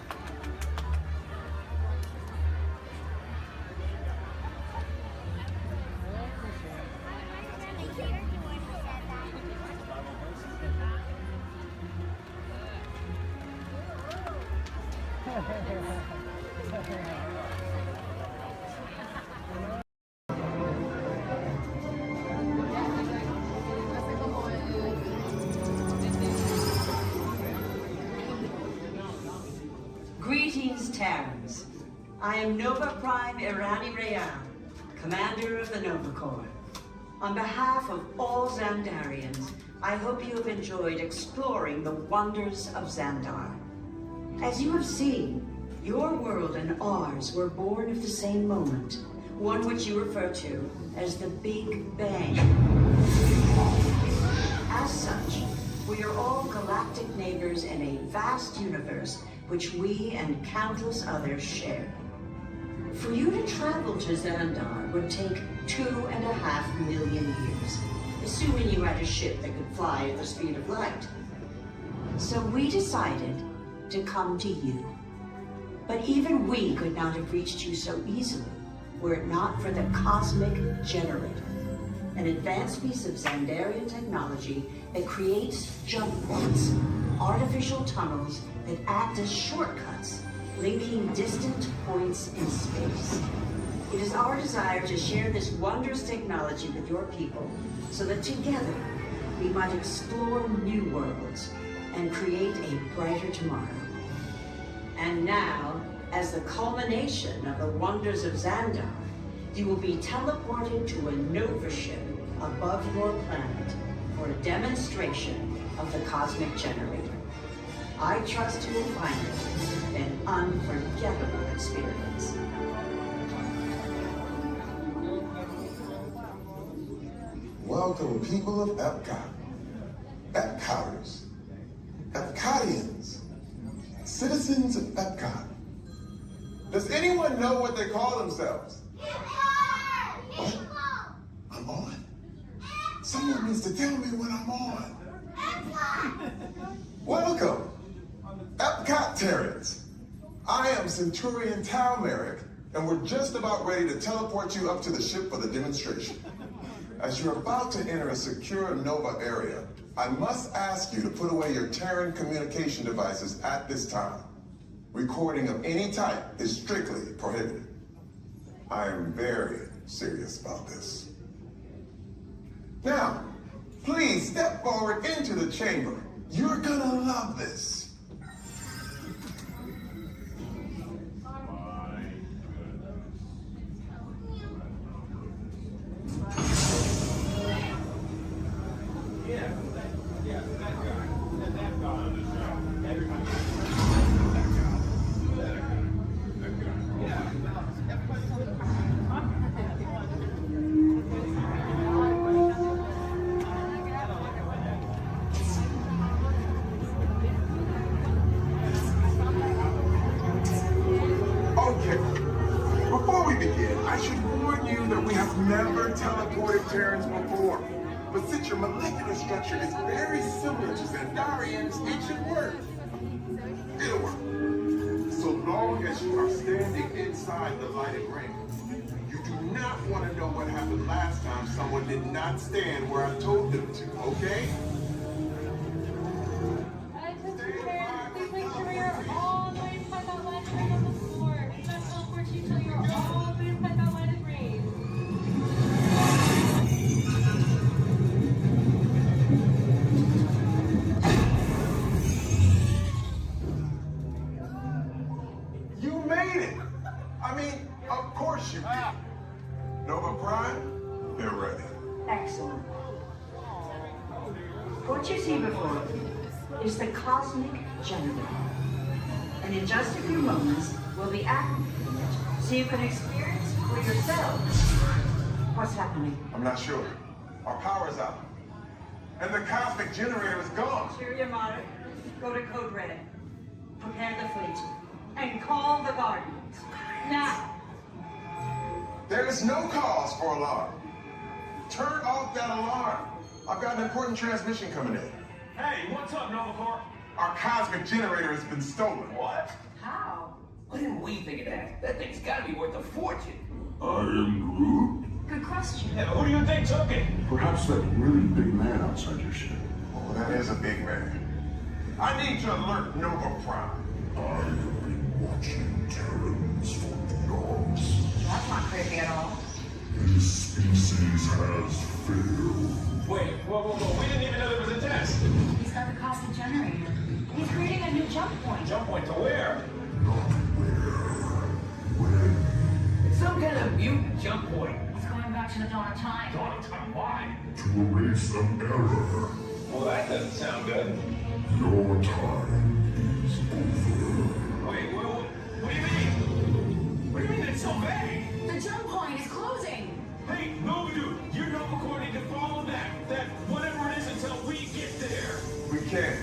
Greetings, Terrans. I am Nova Prime Irani Rayan, Commander of the Nova Corps. On behalf of all Xandarians, I hope you have enjoyed exploring the wonders of Xandar. As you have seen, your world and ours were born of the same moment, one which you refer to as the Big Bang. As such, we are all galactic neighbors in a vast universe which we and countless others share. For you to travel to Xandar would take 2.5 million years, assuming you had a ship that could fly at the speed of light. So we decided to come to you. But even we could not have reached you so easily were it not for the Cosmic Generator, an advanced piece of Xandarian technology that creates jump points, artificial tunnels that act as shortcuts, linking distant points in space. It is our desire to share this wondrous technology with your people so that together we might explore new worlds and create a brighter tomorrow. And now, as the culmination of the wonders of Xandar, you will be teleported to a Nova ship above your planet for a demonstration of the Cosmic Generator. I trust you will find it an unforgettable experience. Welcome, people of Epcot, Epcoters, Epcotians, citizens of Epcot. Does anyone know what they call themselves? What? I'm on? Someone needs to tell me when I'm on. Welcome, Epcot Terrans. I am Centurion Tal Merrick, and we're just about ready to teleport you up to the ship for the demonstration. As you're about to enter a secure Nova area, I must ask you to put away your Terran communication devices at this time. Recording of any type is strictly prohibited. I am very serious about this. Now, please step forward into the chamber. You're gonna love this. Okay, before we begin, I should warn you that we have never teleported Terrans before. But since your molecular structure is very similar to Xandarian's ancient work, it'll work. So long as you are standing inside the lighted ring. You do not want to know what happened last time someone did not stand where I told them to, okay? Please make sure you're all the way inside that lighted ring on the floor. We must teleport you till you're all the way inside that lighted ring. You made it! I mean, of course you did. Nova Prime, they're ready. Excellent. What you see before you is the cosmic generator. And in just a few moments, we'll be activating it so you can experience for yourselves what's happening. I'm not sure. Our power's out. And the cosmic generator is gone. Cheerio, Monarch. Go to Code Red. Prepare the fleet. And call the Guardians. Now. There is no cause for alarm. Turn off that alarm. I've got an important transmission coming in. Hey, what's up, Nova Corps? Our cosmic generator has been stolen. What? How? What didn't we think of that? That thing's gotta be worth a fortune. I am Groot. Good question. Yeah, who do you think took it? Perhaps that really big man outside your ship. Oh, that is a big man. I need to alert Nova Prime. I have been watching Terrans for eons. That's not creepy at all. This species has failed. Wait, whoa. We didn't even know there was a test. He's got the cosmic generator. He's creating a new jump point. Jump point to where? Not where. When. It's some kind of mutant jump point. He's going back to the dawn of time. Dawn of time, why? To erase an error. Well, that doesn't sound good. Your time is over. Wait, what do you mean? What do you mean it's so vague? The jump point is closing. Hey, Nova Dude, you're Nova Corps need to follow that whatever it is until we get there. We can't.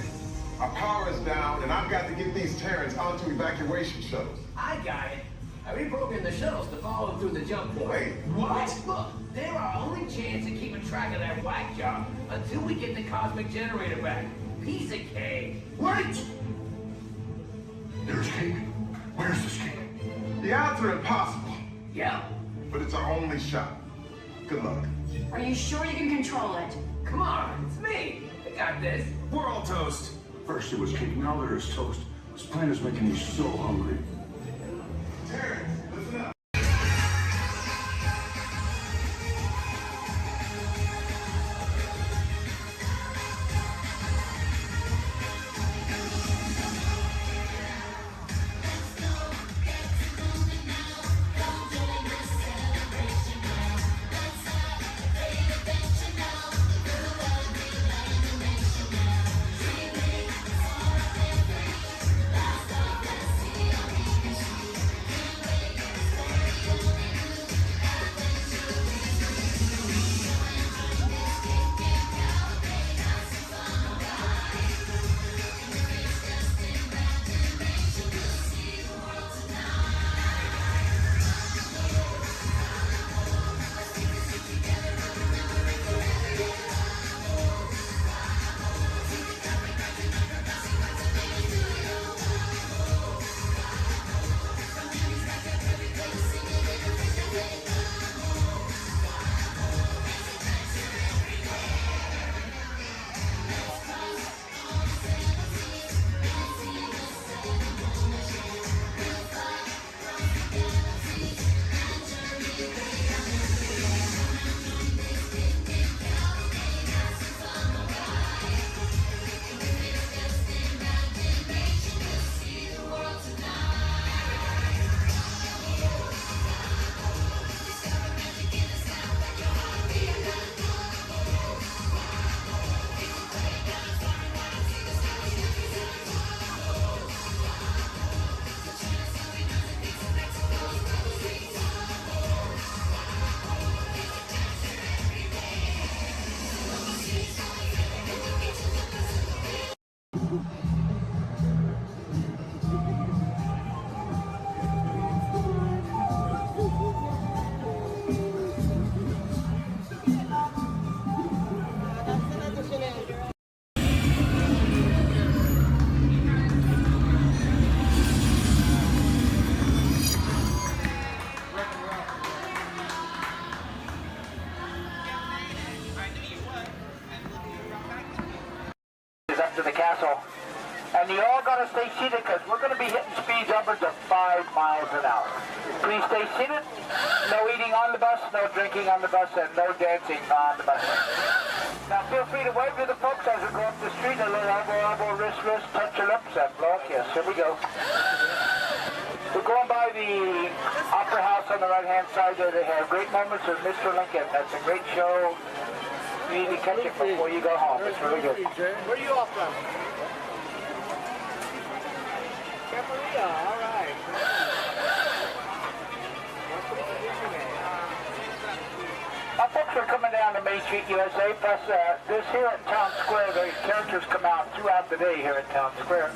Our power is down, and I've got to get these Terrans onto evacuation shuttles. I got it. I reprogrammed the shuttles to follow through the jump point. Wait, what? Look, they're our only chance of keeping track of that whack job until we get the cosmic generator back. Piece of cake. Wait! There's cake. Where's this cake? The odds are impossible, Yeah. but it's our only shot. Good luck. Are you sure you can control it? Come on, it's me. I got this. We're all toast. First it was cake, now there is toast. This plan is making me so hungry. Terrans, listen up. castle. And you all got to stay seated because we're going to be hitting speeds upwards of 5 miles an hour. Please stay seated. No eating on the bus, no drinking on the bus, and no dancing on the bus. Now feel free to wave to the folks as we go up the street. A little elbow, wrist, touch your lips, and blow a kiss. Here we go. We're going by the Opera House on the right-hand side there. They have great moments with Mr. Lincoln. That's a great show. You need to catch it before you go home. It's really good. Where are you off from? Maria, all right. Our folks are coming down to Main Street, USA. Plus, this here at Town Square, the characters come out throughout the day here at Town Square.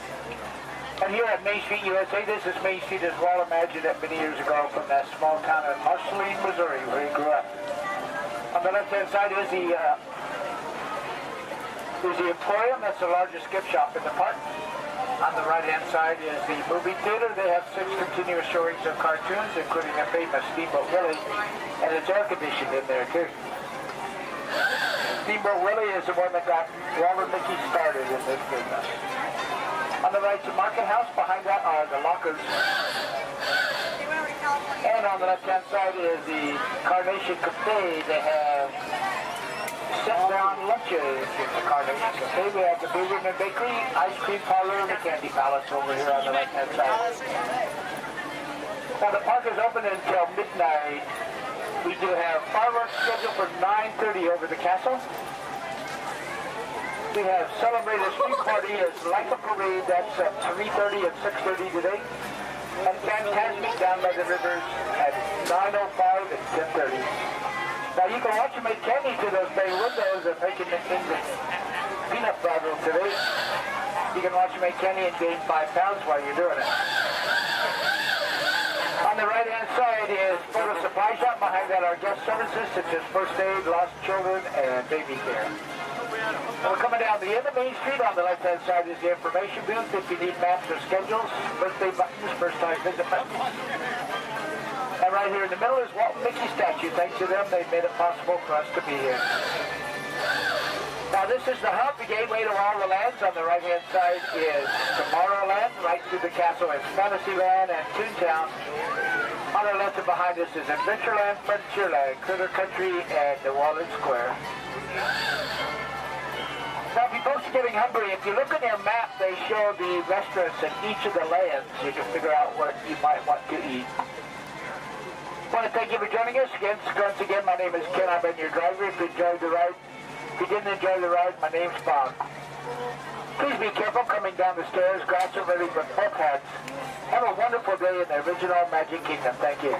And here at Main Street, USA, this is Main Street as Walt imagined it many years ago from that small town of Marceline, Missouri, where he grew up. On the left-hand side is the Emporium. That's the largest gift shop in the park. On the right-hand side is the movie theater. They have 6 continuous showings of cartoons, including a famous Steamboat Willie, and it's air-conditioned in there, too. Steamboat Willie is the one that got Walt and Mickey started in this business. On the right, the Market House. Behind that are the lockers. And on the left-hand side is the Carnation Cafe. They have sit-down lunches in the Carnation Cafe. We have the Blue Ribbon Bakery, Ice Cream Parlor, and the Candy Palace over here on the right-hand side. Now, the park is open until midnight. We do have fireworks scheduled for 9:30 over the castle. We have Celebrate a Street Party as like a parade. That's at 3:30 and 6:30 today. And Fantasmic down by the rivers at 9:05 and 10:30. Now you can watch them make candy to those bay windows and making the things of peanut butter today. You can watch them make candy and gain 5 pounds while you're doing it. On the right-hand side is Photo Supply Shop. Behind that are guest services such as first aid, lost children, and baby care. We're coming down the end of Main Street. On the left-hand side is the information booth. If you need maps or schedules, birthday buttons, first-time visit buttons. And right here in the middle is Walt and Mickey statue. Thanks to them, they've made it possible for us to be here. Now this is the hub, the gateway to all the lands. On the right-hand side is Tomorrowland. Right through the castle is Fantasyland and Toontown. On the left and behind us is Adventureland, Frontierland, Critter Country, and the Walnut Square. Now, if you folks are getting hungry, if you look on your map, they show the restaurants in each of the lands. You can figure out what you might want to eat. I want to thank you for joining us. Once again, my name is Ken. I've been your driver. If you enjoyed the ride, if you didn't enjoy the ride, my name's Bob. Please be careful coming down the stairs. Grass are ready for both hats. Have a wonderful day in the original Magic Kingdom. Thank you.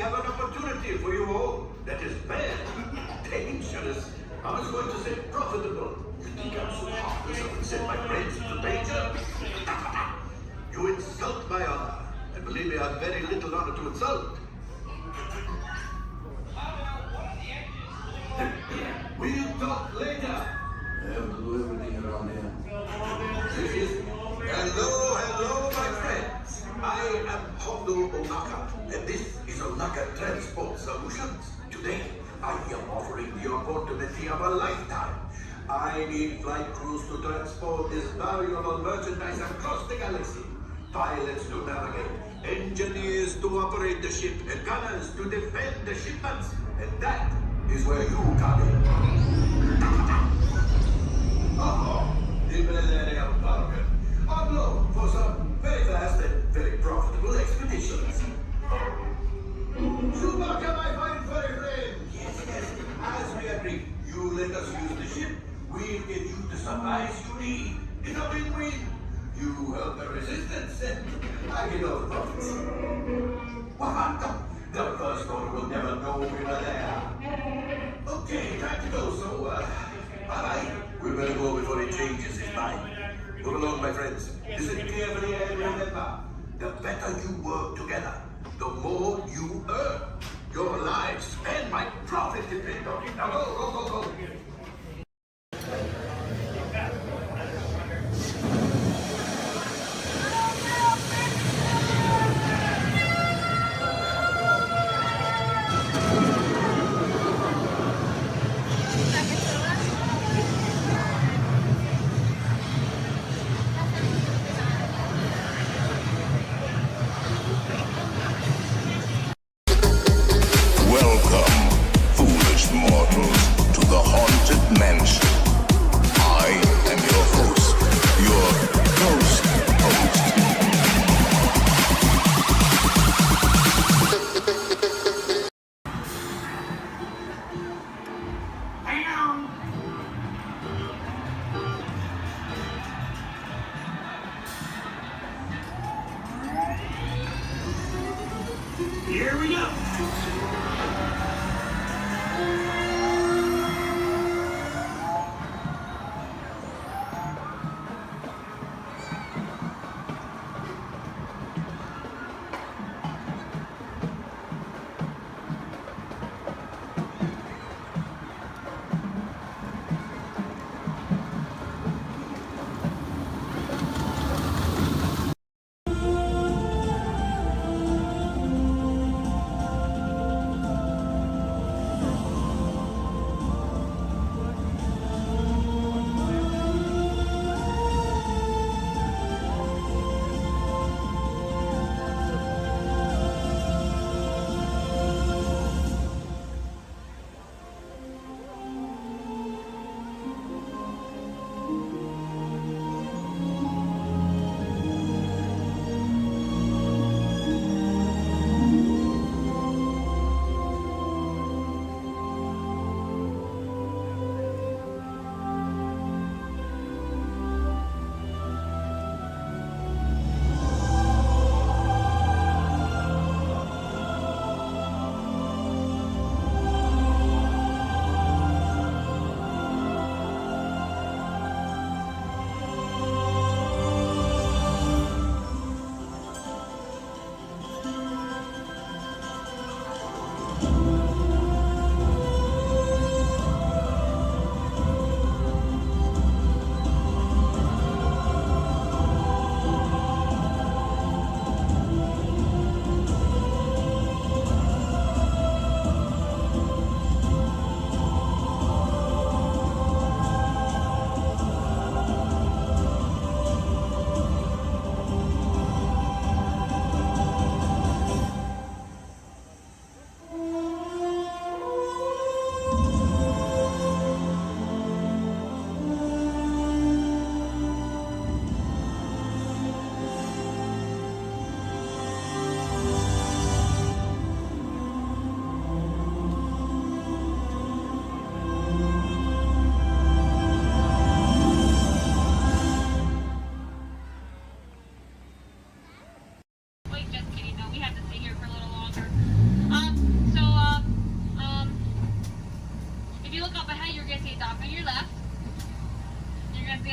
have an opportunity for you all that is bad, dangerous. I was going to say profitable. You think I'm so heartless I would send my friends into danger? You insult my honor, and believe me, I have very little honor to insult. We'll talk later. I have to do everything around here. Hello, my friends. I am Hondo Onaka, and this is Onaka connections. Today, I am offering the opportunity of a lifetime. I need flight crews to transport this valuable merchandise across the galaxy. Pilots to navigate, engineers to operate the ship, and gunners to defend the shipments. And that is where you come in. Oh, the Millennium Falcon. On loan for some very fast and very profitable expeditions. Chewbacca, my fine furry friend. Yes. As we agreed, you let us use the ship. We'll get you the supplies you need in a win-win. You help the resistance, and I get all the profits. What? The first order will never know we were there. Okay, time to go, so, bye-bye. We better go before he changes his mind. Move along, my friends. Listen carefully and remember, the better you work together, the more you earn. Your lives and my profit depend on it. Now go. Here we go.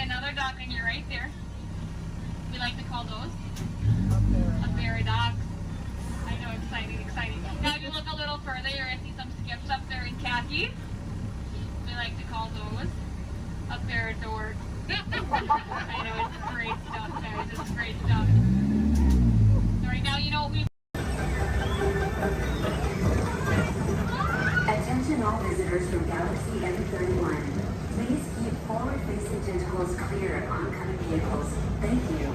another dock and you're right there. We like to call those a fairy dock. I know, exciting. Now if you look a little further, you're going to see some skips up there in khaki. We like to call those a fairy door. I know, it's great stuff, guys. It's great stuff. So right now, you know what we... all visitors from Galaxy M31. Please keep forward-facing tentacles clear of oncoming vehicles. Thank you.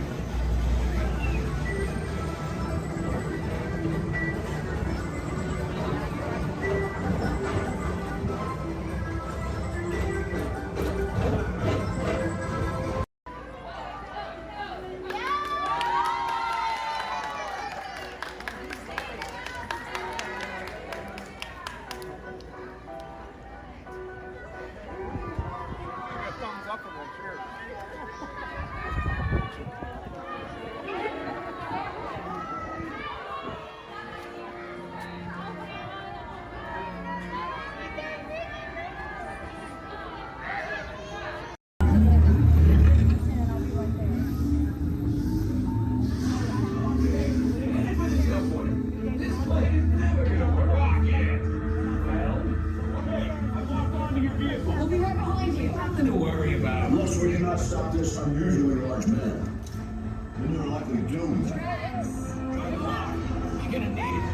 Thumbs up in there, sure. We'll be right behind you. Nothing to worry about. Unless we cannot stop this unusually large man. Then they're likely doomed. Good luck. You're gonna need it.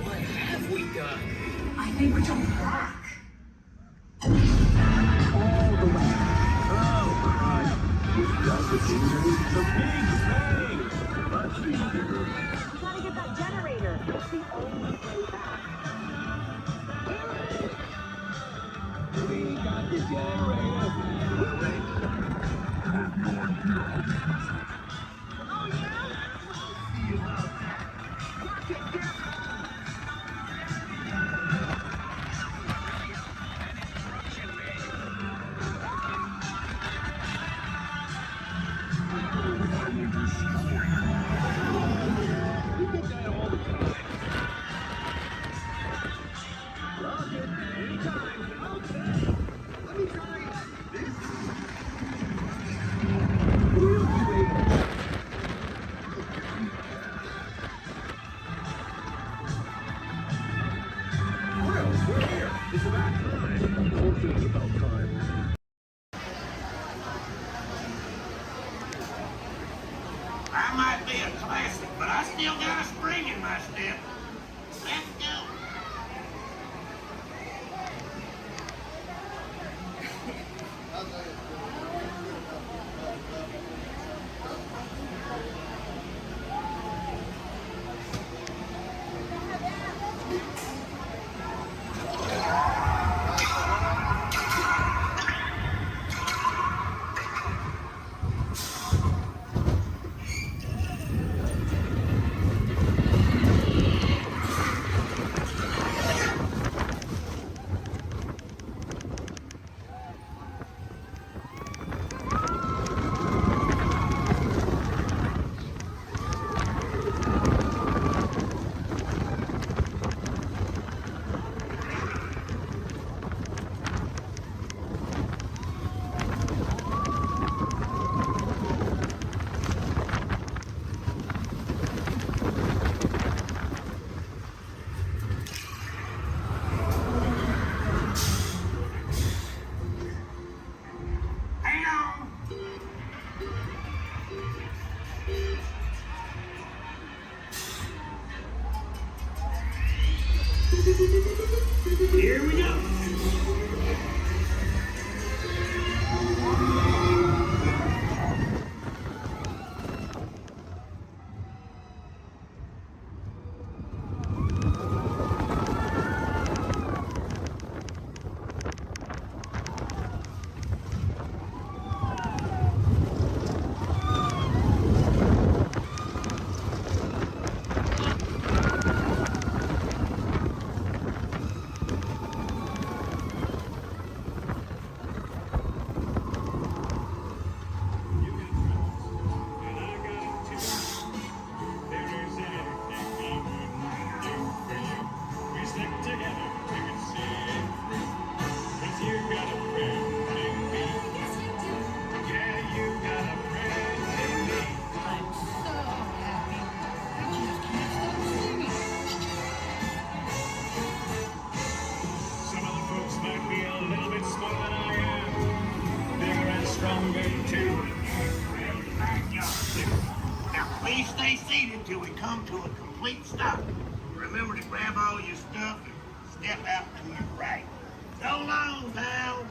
What have we done? I think we're jumping back. We gotta get that generator. It's the only way back. We got the generator. We're ready. Oh yeah? I might be a classic, but I still got a spring in my step. Let's go. stay seated till we come to a complete stop. Remember to grab all your stuff and step out to your right. So long, pal.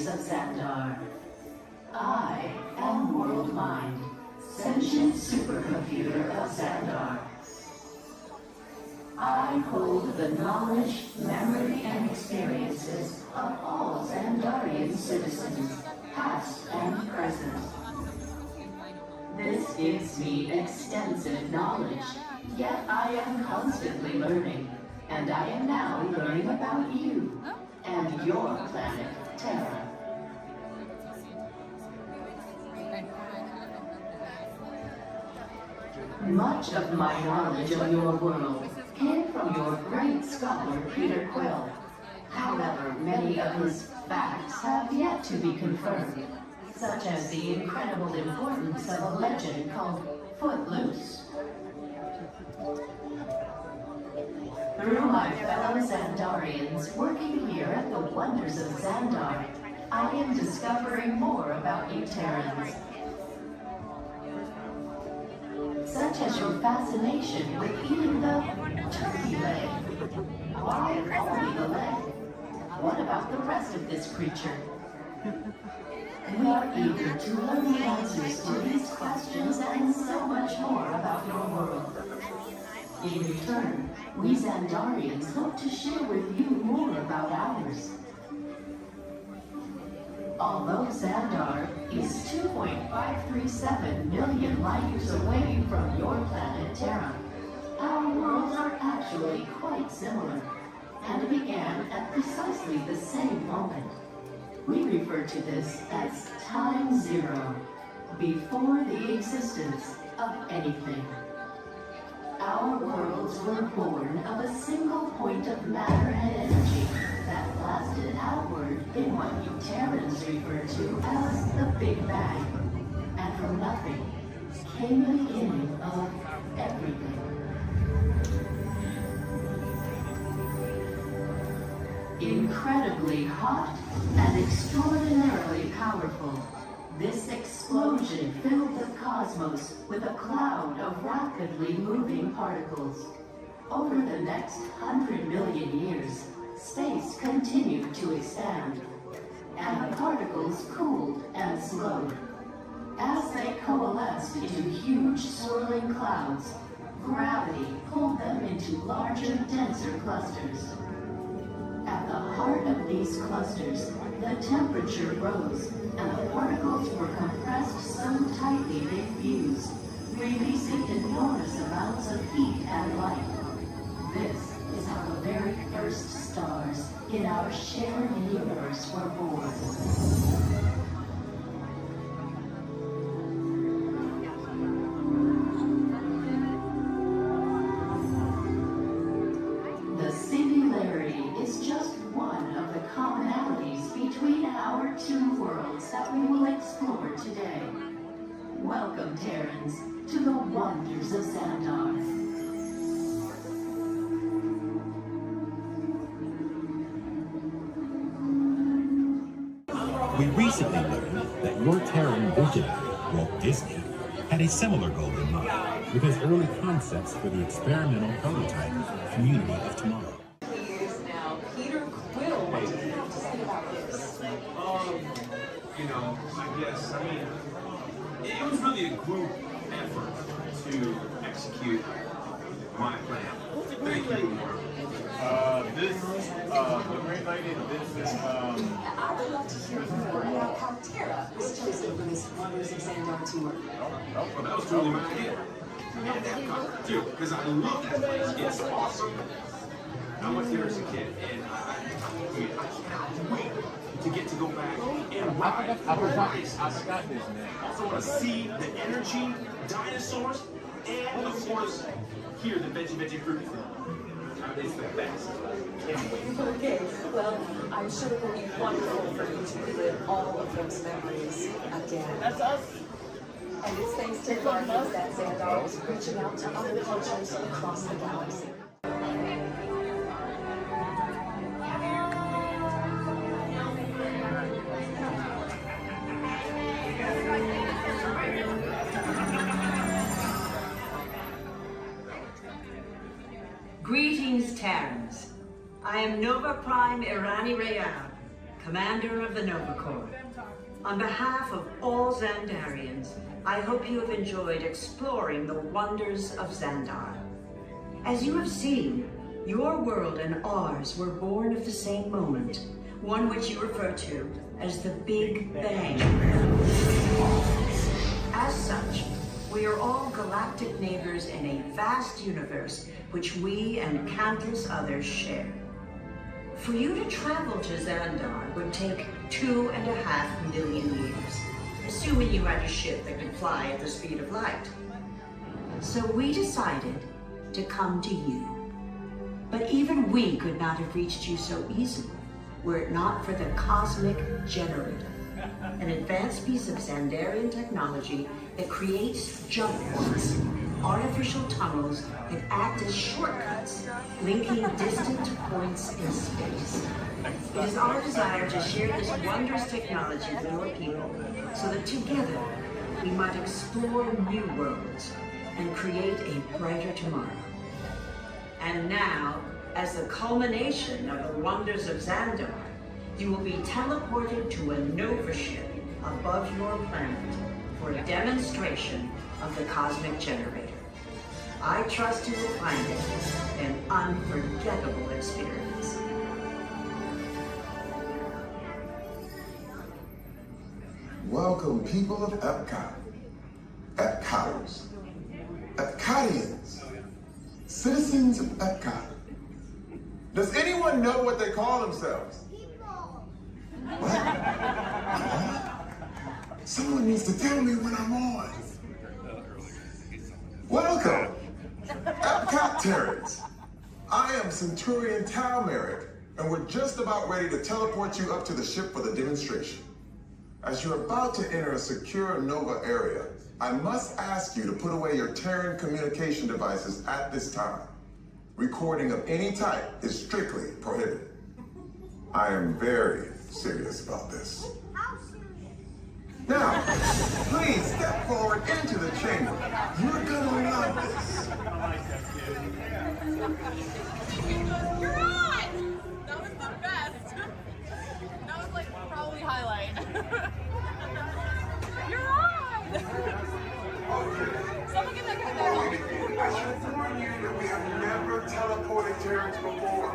of Xandar. I am World Mind, sentient supercomputer of Xandar. I hold the knowledge, memory, and experiences of all Xandarian citizens, past and present. This gives me extensive knowledge, yet I am constantly learning, and I am now learning about you and your planet, Terra. Much of my knowledge of your world came from your great scholar, Peter Quill. However, many of his facts have yet to be confirmed, such as the incredible importance of a legend called Footloose. Through my fellow Xandarians working here at the Wonders of Xandar, I am discovering more about you Terrans. Such as your fascination with eating the turkey leg. Why only the leg? What about the rest of this creature? We are eager to learn the answers to these questions and so much more about your world. In return, we Xandarians hope to share with you more about ours. Although Xandar is 2.537 million light years away from your planet Terra, our worlds are actually quite similar, and began at precisely the same moment. We refer to this as Time Zero, before the existence of anything. Our worlds were born of a single point of matter and energy that blasted outward in what you Terrans refer to as the Big Bang. And from nothing came the beginning of everything. Incredibly hot and extraordinarily powerful, this explosion filled the cosmos with a cloud of rapidly moving particles. Over the next 100 million years, space continued to expand, and the particles cooled and slowed. As they coalesced into huge swirling clouds, gravity pulled them into larger, denser clusters. At the heart of these clusters, the temperature rose, and the particles were compressed so tightly they fused, releasing enormous amounts of heat and light. This is how the very first stars in our shared universe were born. The singularity is just one of the commonalities between our two worlds that we will explore today. Welcome, Terrans, to the Wonders of Xandar. We recently learned that your Terran visionary, Walt Disney, had a similar goal in mind with his early concepts for the experimental prototype Community of Tomorrow. Years now, Peter Quill, what do you have to say about this? You know, I mean, it was really a group effort to execute my plan. Thank you, Mark. The green lady, I would love to hear more about how Terra was chosen for this Wonders of Xandar tour. Well, that was totally my idea. And that got too, because I love that place. It's awesome. I went there as a kid, and I can't wait to get to go back and ride. I forgot his name. Also want to see the energy, dinosaurs, and of course, hear the veggie fruit. It's the best. Okay, well, I'm sure it will be wonderful for you to relive all of those memories again. That's us. And it's thanks to Wonders that Xandar is reaching out to other cultures across the galaxy. Greetings, Terrans. I am Nova Prime Irani Rayab, Commander of the Nova Corps. On behalf of all Xandarians, I hope you have enjoyed exploring the wonders of Xandar. As you have seen, your world and ours were born of the same moment, one which you refer to as the Big Bang. As such, we are all galactic neighbors in a vast universe which we and countless others share. For you to travel to Xandar would take 2.5 million years, assuming you had a ship that could fly at the speed of light. So we decided to come to you. But even we could not have reached you so easily were it not for the Cosmic Generator, an advanced piece of Xandarian technology that creates jump points, artificial tunnels that act as shortcuts, linking distant points in space. It is our desire to share this wondrous technology with your people so that together we might explore new worlds and create a brighter tomorrow. And now, as the culmination of the wonders of Xandar, you will be teleported to a Nova ship above your planet for a demonstration of the Cosmic Generator. I trust you will find it an unforgettable experience. Welcome, people of Epcot, Epcoters, Epcotians, citizens of Epcot. Does anyone know what they call themselves? What? Someone needs to tell me when I'm on. Welcome, Epcot-tarians. I am Centurion Talmeric, and we're just about ready to teleport you up to the ship for the demonstration. As you're about to enter a secure Nova area, I must ask you to put away your Terran communication devices at this time. Recording of any type is strictly prohibited. I am very serious about this. Now, please step forward into the chamber. You're gonna love this. You're on! That was the best. That was like probably highlight. You're on! Someone get that guy there. I should warn you that we have never teleported Terrans before.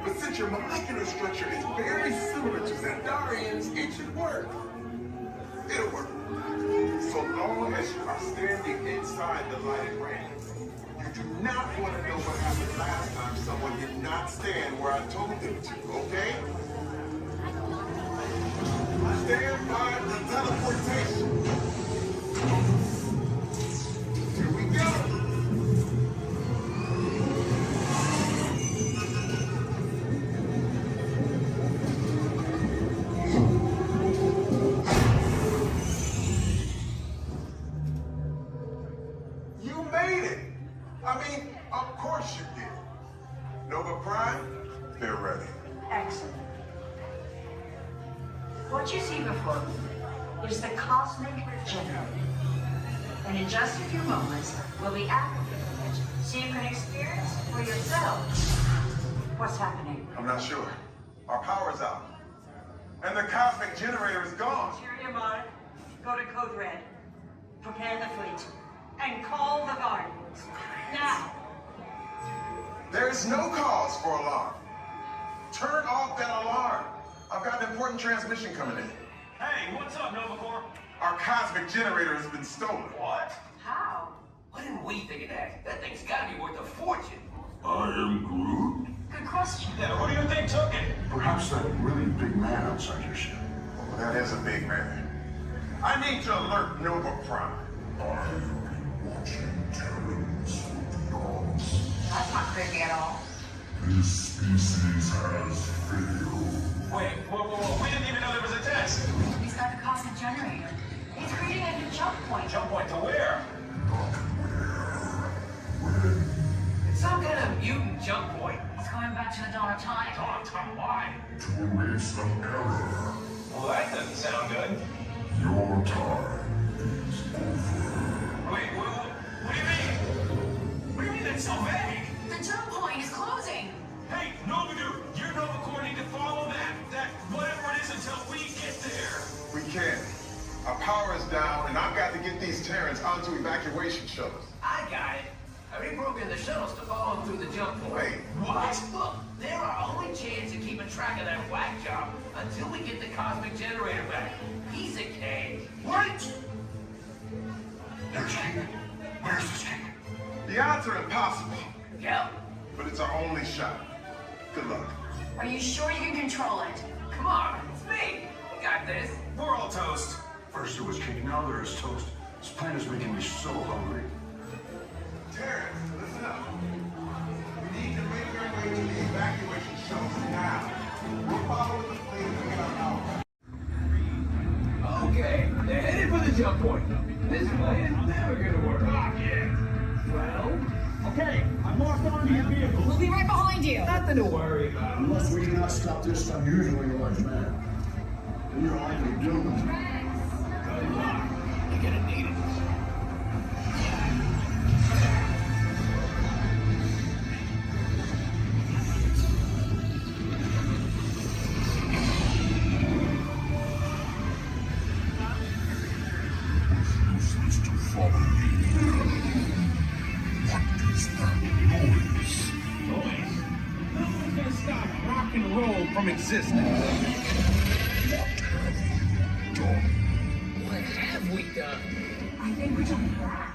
But since your molecular structure is very similar to Xandarians, it should work. It'll work. So long as you are standing inside the lighted ring. You do not want to know what happened last time someone did not stand where I told them to, okay? Stand by the teleportation. Here we go. You made it. I mean, of course you did. Nova Prime, they're ready. Excellent. What you see before you is the Cosmic Generator. And in just a few moments, we'll be activating it so you can experience for yourself what's happening. I'm not sure. Our power's out. And the Cosmic Generator is gone. Interior Mark, go to Code Red. Prepare the fleet. And call the Guardians. Now. There is no cause for alarm. Turn off that alarm. I've got an important transmission coming in. Hey, what's up, Nova Corps? Our Cosmic Generator has been stolen. What? How? Why didn't we think of that? That thing's gotta be worth a fortune. I am Groot. Good question. Yeah, who do you think took it? Perhaps that really big man outside your ship. Well, that is a big man. I need to alert Nova Prime. Watching Terrans with dogs. That's not creepy at all. This species has failed. Wait, whoa, we didn't even know there was a test. He's got the Cosmic Generator. He's creating a new jump point. Jump point to where? It's some kind of mutant jump point. It's going back to the dawn of time. Dawn of time, why? To erase an error. Well, that doesn't sound good. Your time is over. Wait, what do you mean? What do you mean that's so vague? The jump point is closing. Hey, Nova Dude, your Nova Corps need to follow that whatever it is can. Our power is down, and I've got to get these Terrans onto evacuation shuttles. I got it. I reprogrammed the shuttles to follow them through the jump point. Wait, what? Look, they're our only chance of keeping track of that whack job until we get the cosmic generator back. Piece of cake. Wait! There's King. Where's this King? The odds are impossible. Yep. But it's our only shot. Good luck. Are you sure you can control it? Come on, it's me. We got this. We're all toast. First there was King, now there is toast. This plan is making me so hungry. Terrence, listen up. We need to make our way to the evacuation shuttles now. We're following the plane to get our power. Okay, they're headed for the jump point. This plan is never gonna work. Well, Okay, I'm locked onto your vehicle. We'll be right behind you. nothing to worry about. Unless we cannot stop this unusually large man. We are likely doomed. Good luck. You're gonna need it. You're supposed to follow me. What is that noise? Boys, no one's gonna stop rock and roll from existing. What have we done? I think we can crack.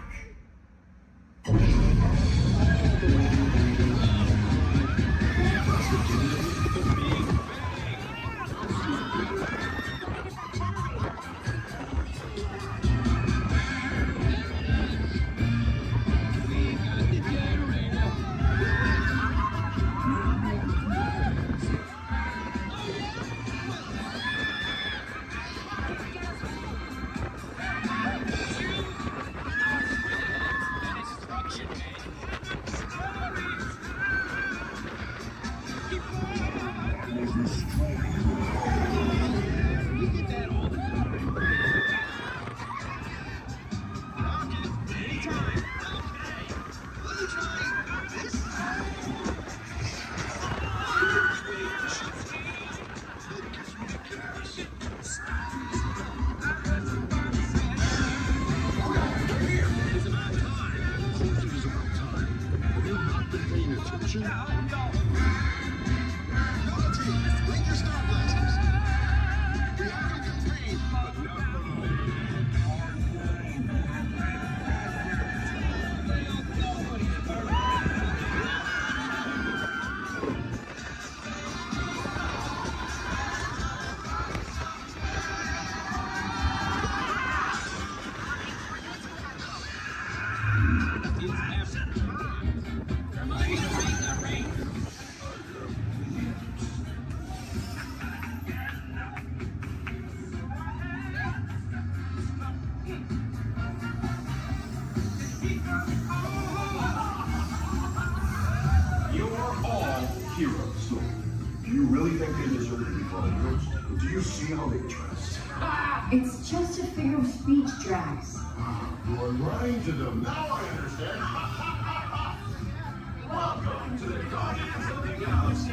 Heroes. Do you really think they deserve to be called heroes? Do you see how they dress? It's just a figure of speech, Drax. You are lying to them. Now I understand. Welcome to the Guardians of the Galaxy.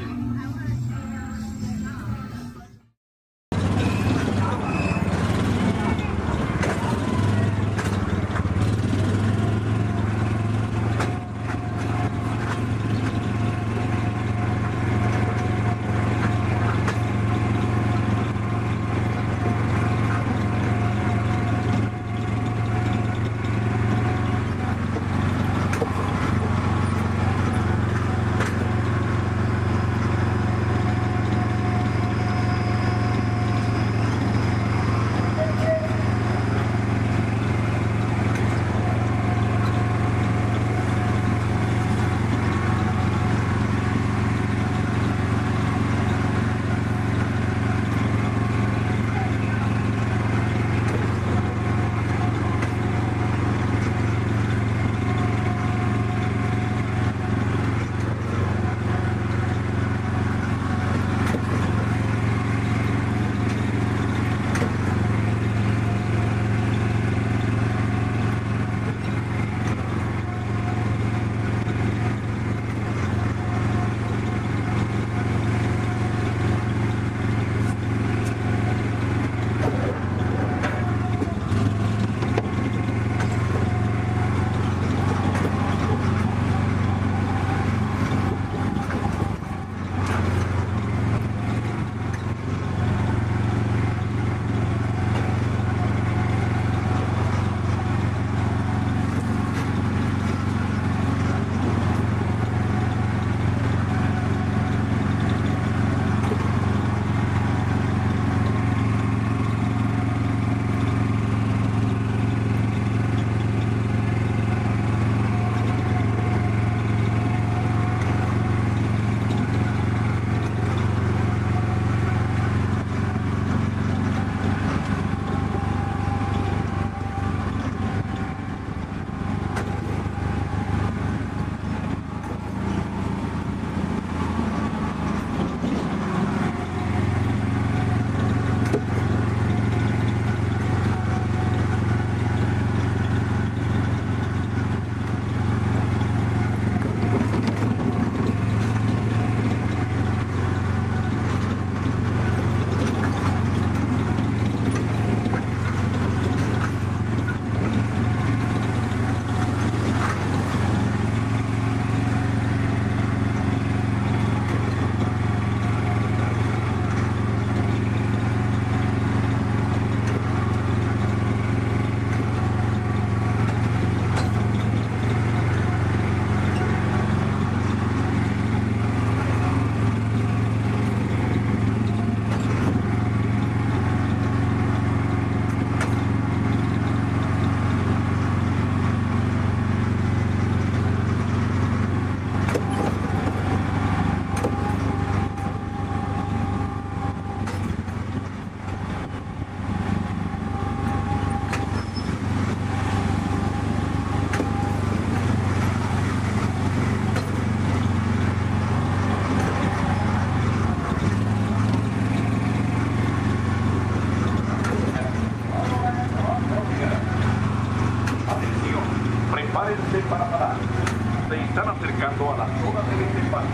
están acercando a la zona de desembarque.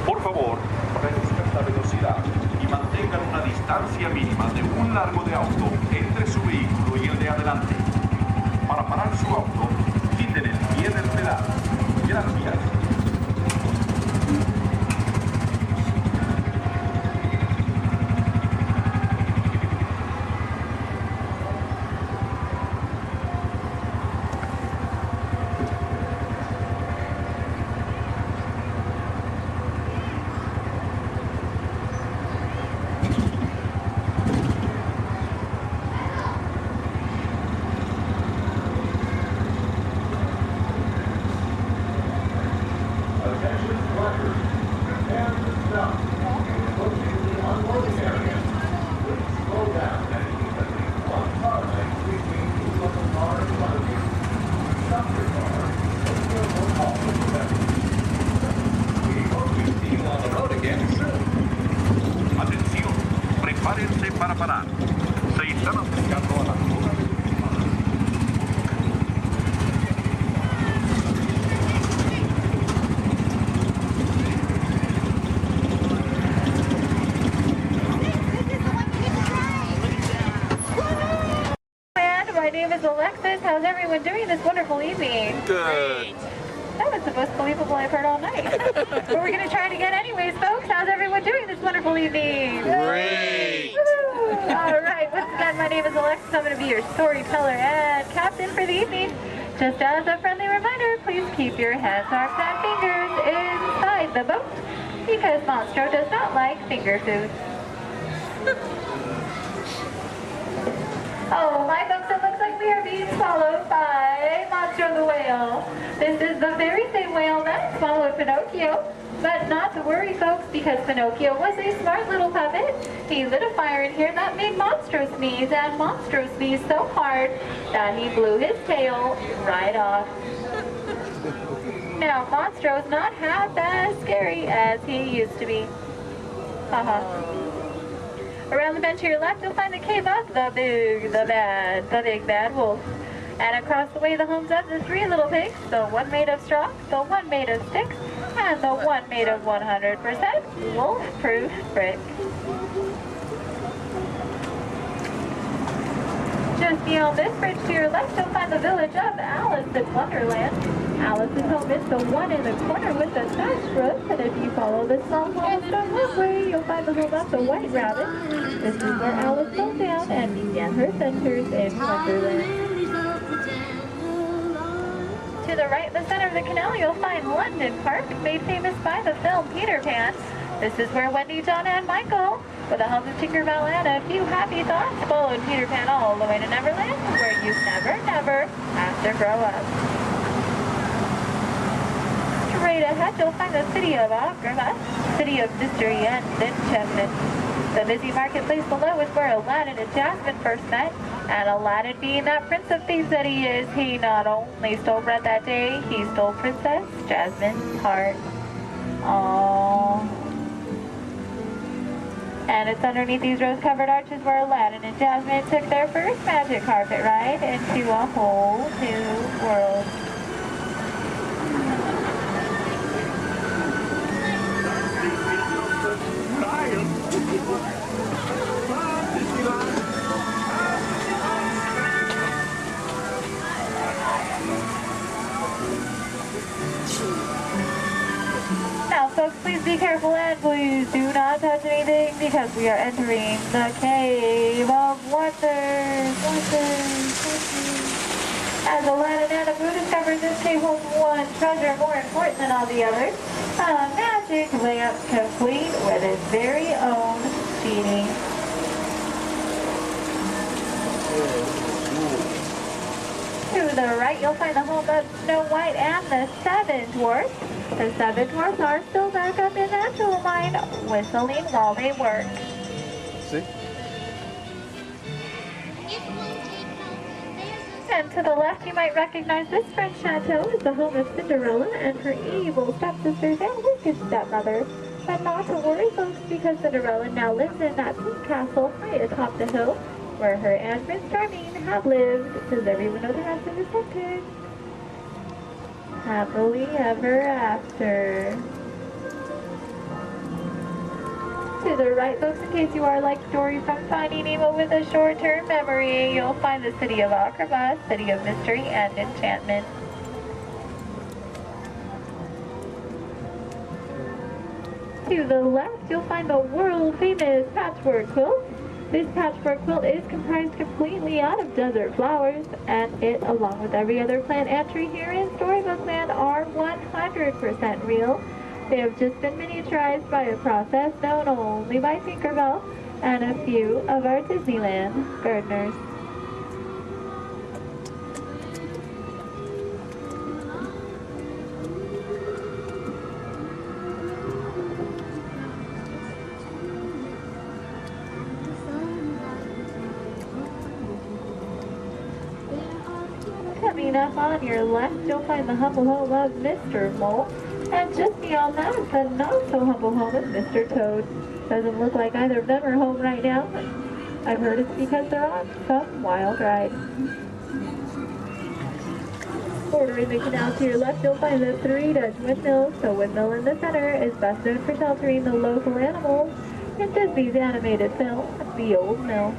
Por favor, reduzcan la velocidad y mantengan una distancia mínima de un largo de auto entre su vehículo y el de adelante. Para parar su auto, quiten el pie del pedal. Gracias. Atención, prepárense para parar. Se están acercando a la zona de My name is Alexis. How's everyone doing this wonderful evening? Good. That was the most believable I've heard all night. But we're going to try it again anyways, folks. How's everyone doing this wonderful evening? Great. Woo! All right. Once again, my name is Alexis. I'm going to be your storyteller and captain for the evening. Just as a friendly reminder, please keep your hands, arms, and fingers inside the boat because Monstro does not like finger food. Oh, my folks, it looks like we are being swallowed by Monstro the whale. This is the very same whale that swallowed Pinocchio. But not to worry, folks, because Pinocchio was a smart little puppet. He lit a fire in here that made Monstro sneeze, and Monstro sneezed so hard that he blew his tail right off. Now, Monstro's not half as scary as he used to be. Haha. Around the bench to your left, you'll find the cave of the big bad wolf. And across the way, the homes of the three little pigs, the one made of straw, the one made of sticks, and the one made of 100% wolf-proof brick. Just beyond this bridge to your left, you'll find the village of Alice in Wonderland. Alice's home is the one in the corner with the thatched roof, and if you follow the small cobblestone walkway, you'll find the home of the White Rabbit. This is where Alice fell down and began her adventures in Wonderland. To the right, in the center of the canal, you'll find London Park, made famous by the film Peter Pan. This is where Wendy, John, and Michael, with a hum of Tinkerbell and a few happy thoughts, followed Peter Pan all the way to Neverland, where you never have to grow up. Straight ahead, you'll find the city of Agrabah, city of mystery and enchantment. The busy marketplace below is where Aladdin and Jasmine first met, and Aladdin, being that prince of thieves that he is, he not only stole bread that day, he stole Princess Jasmine's heart. Aww. And it's underneath these rose-covered arches where Aladdin and Jasmine took their first magic carpet ride into a whole new world. Now, folks, please be careful and please do not touch anything because we are entering the Cave of Wonders. As Aladdin and Abu discovered, this cave holds one treasure more important than all the others. A magic lamp complete with its very own genie. To the right, you'll find the home of Snow White and the Seven Dwarfs. The Seven Dwarfs are still back up in that jewel mine, whistling while they work. See? And to the left, you might recognize this French chateau is the home of Cinderella and her evil stepsisters and wicked stepmother. But not to worry, folks, because Cinderella now lives in that pink castle high atop the hill, where her and Prince Charming have lived. Does everyone know the rest of the sentence? happily ever after. To the right, folks, in case you are like Dory from Finding Nemo with a short-term memory, you'll find the city of Agrabah, city of mystery and enchantment. To the left, you'll find the world-famous patchwork quilt. This patchwork quilt is comprised completely out of desert flowers, and it, along with every other plant and tree here in Storybook Land, are 100% real. They have just been miniaturized by a process known only by Tinkerbell and a few of our Disneyland gardeners. Coming up on your left, you'll find the humble home of Mr. Mole. And just beyond that is the not-so-humble home of Mr. Toad. Doesn't look like either of them are home right now. I've heard it's because they're on some wild ride. Bordering the canal to your left, you'll find the 3 Dutch windmills. The windmill in the center is best known for sheltering the local animals in Disney's animated film, The Old Mill.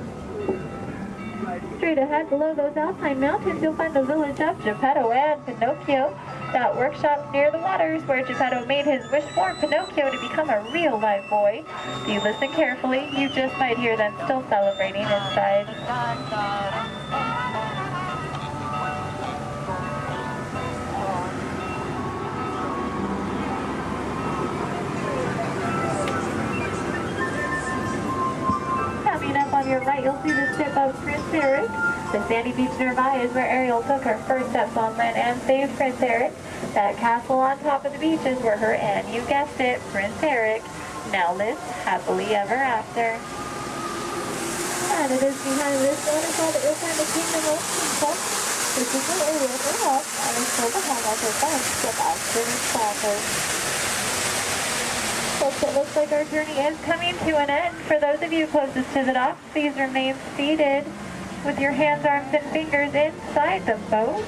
Straight ahead below those Alpine mountains, you'll find the village of Geppetto and Pinocchio. That workshop near the waters where Geppetto made his wish for Pinocchio to become a real live boy. If you listen carefully, you just might hear them still celebrating inside. Coming up on your right, you'll see the ship of Prince Eric. The sandy beach nearby is where Ariel took her first steps on land and saved Prince Eric. That castle on top of the beach is where her and, you guessed it, Prince Eric, now lives happily ever after. And it is behind this waterfall that you'll find the Kingdom of Princess. This is where Ariel grew up and is still the home of her bunch of outstanding stalkers. Folks, it looks like our journey is coming to an end. For those of you closest to the dock, please remain seated with your hands, arms, and fingers inside the boat.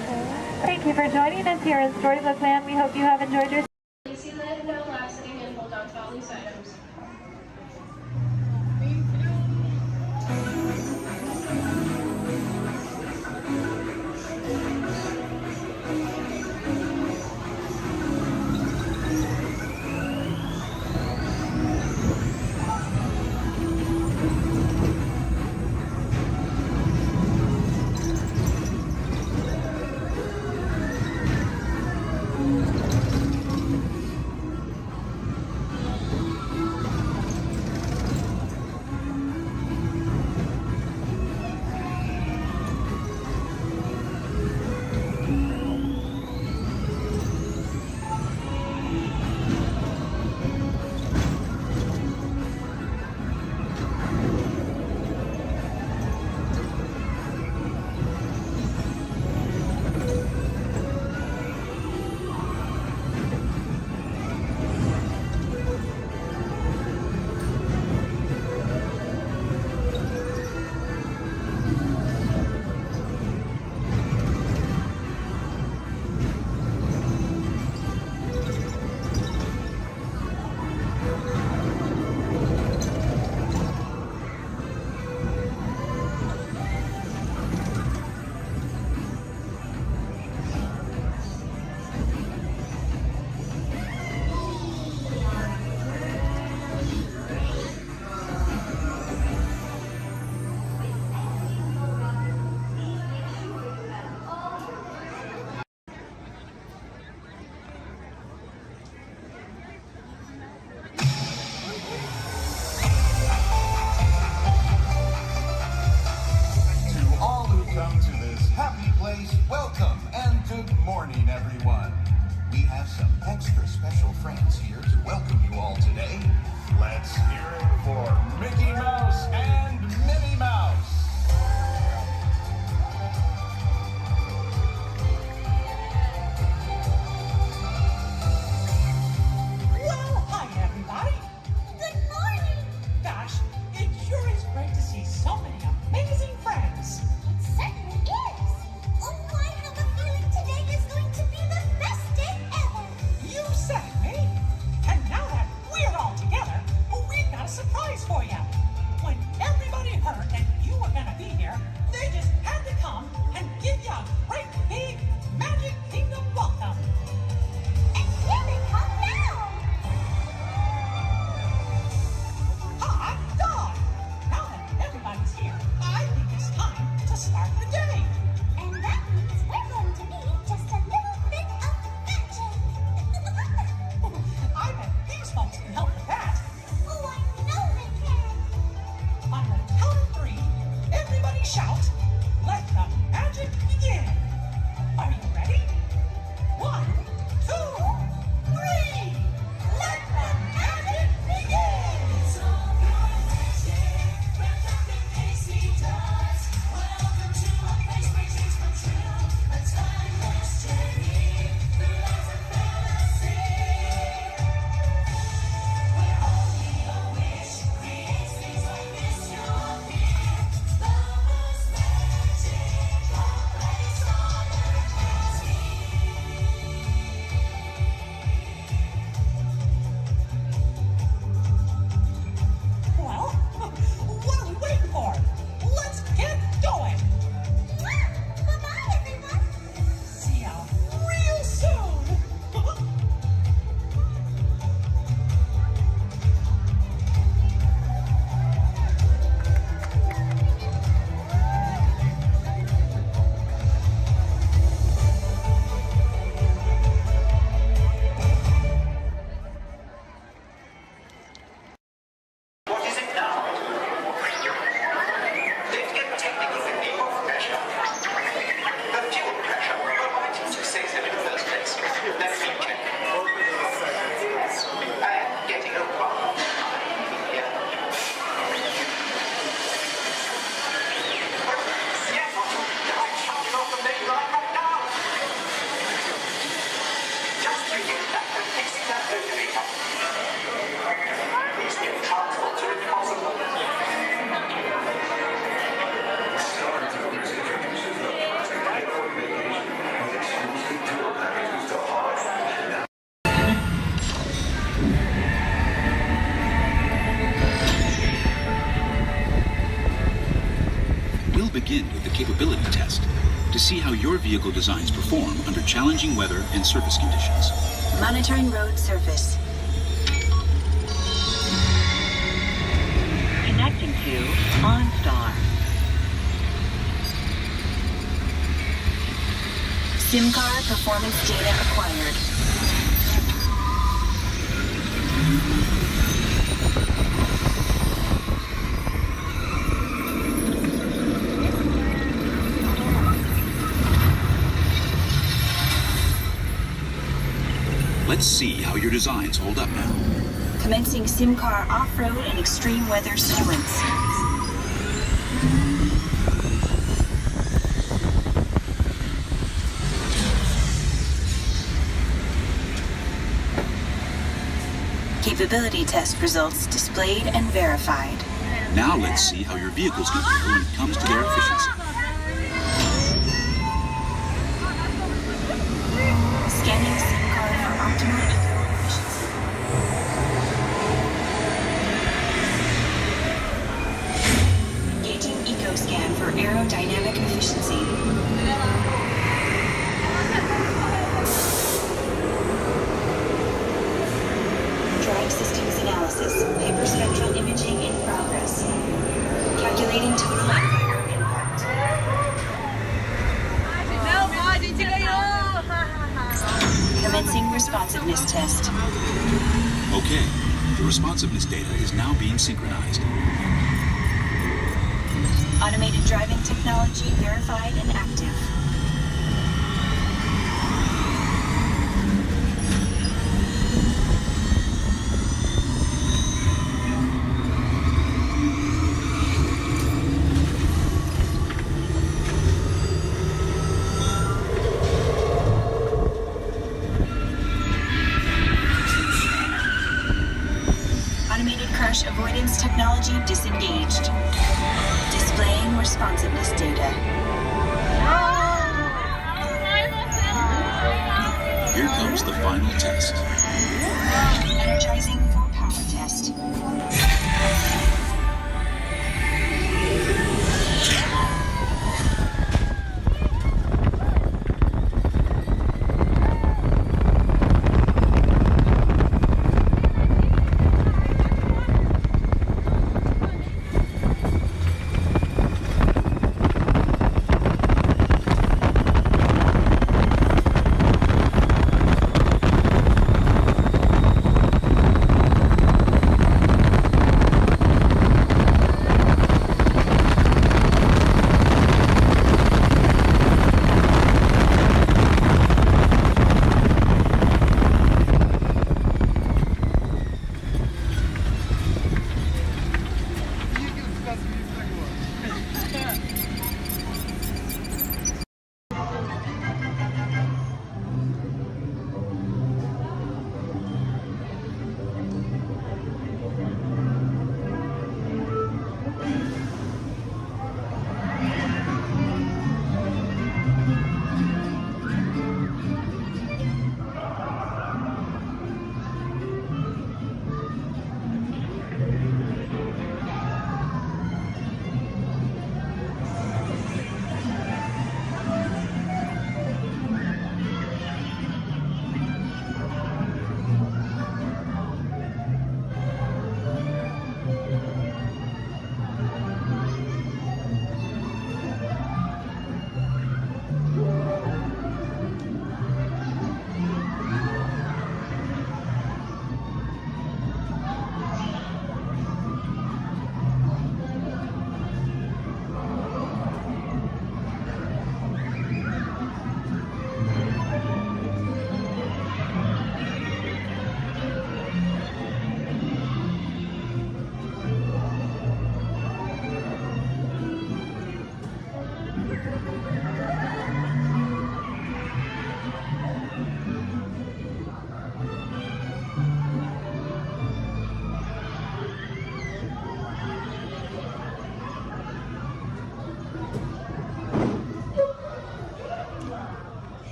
Thank you for joining us here in Storybook Land. We hope you have enjoyed your Disneyland, no lasting, and hold on to all these items. start the day. And that means we're going to need just a little bit of magic. I bet these folks can help with that. Oh, I know they can. On the count of 3, everybody shout, let the magic begin. Are you ready? 1, 2, 3. Let the magic begin. It's all your magic, wrapped up in paisley dust. Welcome to a place where dreams come true. A timeless journey through lives of fantasy. Where only a wish creates things like this to appear. The most magic place on earth is here. Well, what are we waiting for? Let's get going. Bye-bye, everyone. See ya real soon. What is it now? Let's get technical with the off pressure. The fuel pressure. But why didn't you say so in the first place? Let me check. I am getting a bomb. Yeah. Yes, I'm shutting off the main line right now. Just you get that and fixing that motivator. These new transports are impossible. We'll begin with the capability test to see how your vehicle designs perform under challenging weather and surface conditions. Monitoring road surface. Connecting to OnStar. SIM card performance data acquired. Let's see how your designs hold up now. Commencing SIM car off-road and extreme weather sequence. Capability test results displayed and verified. Now let's see how your vehicles compare when it comes to their efficiency. Scanning SIM card for optimal eco-efficiency. Engaging eco-scan for aerodynamic efficiency. Drive systems analysis. Hyperspectral imaging in progress. Calculating total environment impact. Commencing responsiveness test. Okay, the responsiveness data is now being synchronized. Automated driving technology verified and active. Automated crash avoidance technology disengaged. Displaying responsiveness data. Here comes the final test. Energizing for power test.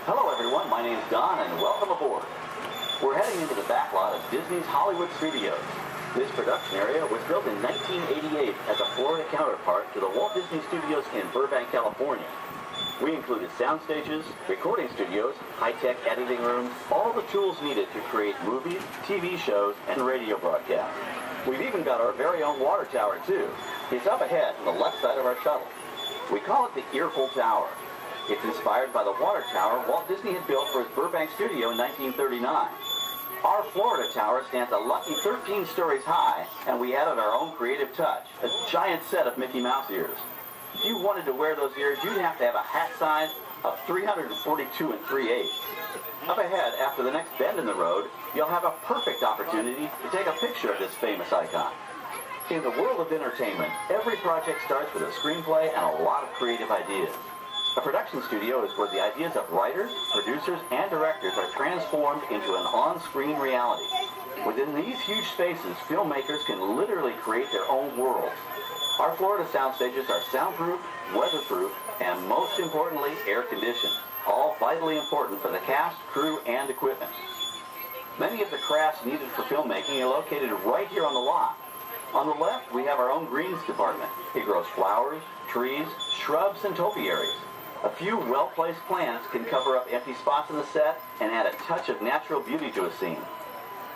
Hello everyone, my name's Don and welcome aboard. We're heading into the backlot of Disney's Hollywood Studios. This production area was built in 1988 as a Florida counterpart to the Walt Disney Studios in Burbank, California. We included sound stages, recording studios, high-tech editing rooms, all the tools needed to create movies, TV shows, and radio broadcasts. We've even got our very own water tower too. It's up ahead on the left side of our shuttle. We call it the Earful Tower. It's inspired by the water tower Walt Disney had built for his Burbank studio in 1939. Our Florida tower stands a lucky 13 stories high, and we added our own creative touch, a giant set of Mickey Mouse ears. If you wanted to wear those ears, you'd have to have a hat size of 342 3/8. Up ahead, after the next bend in the road, you'll have a perfect opportunity to take a picture of this famous icon. In the world of entertainment, every project starts with a screenplay and a lot of creative ideas. A production studio is where the ideas of writers, producers, and directors are transformed into an on-screen reality. Within these huge spaces, filmmakers can literally create their own worlds. Our Florida sound stages are soundproof, weatherproof, and most importantly, air-conditioned, all vitally important for the cast, crew, and equipment. Many of the crafts needed for filmmaking are located right here on the lot. On the left, we have our own greens department. It grows flowers, trees, shrubs, and topiaries. A few well-placed plants can cover up empty spots in the set and add a touch of natural beauty to a scene.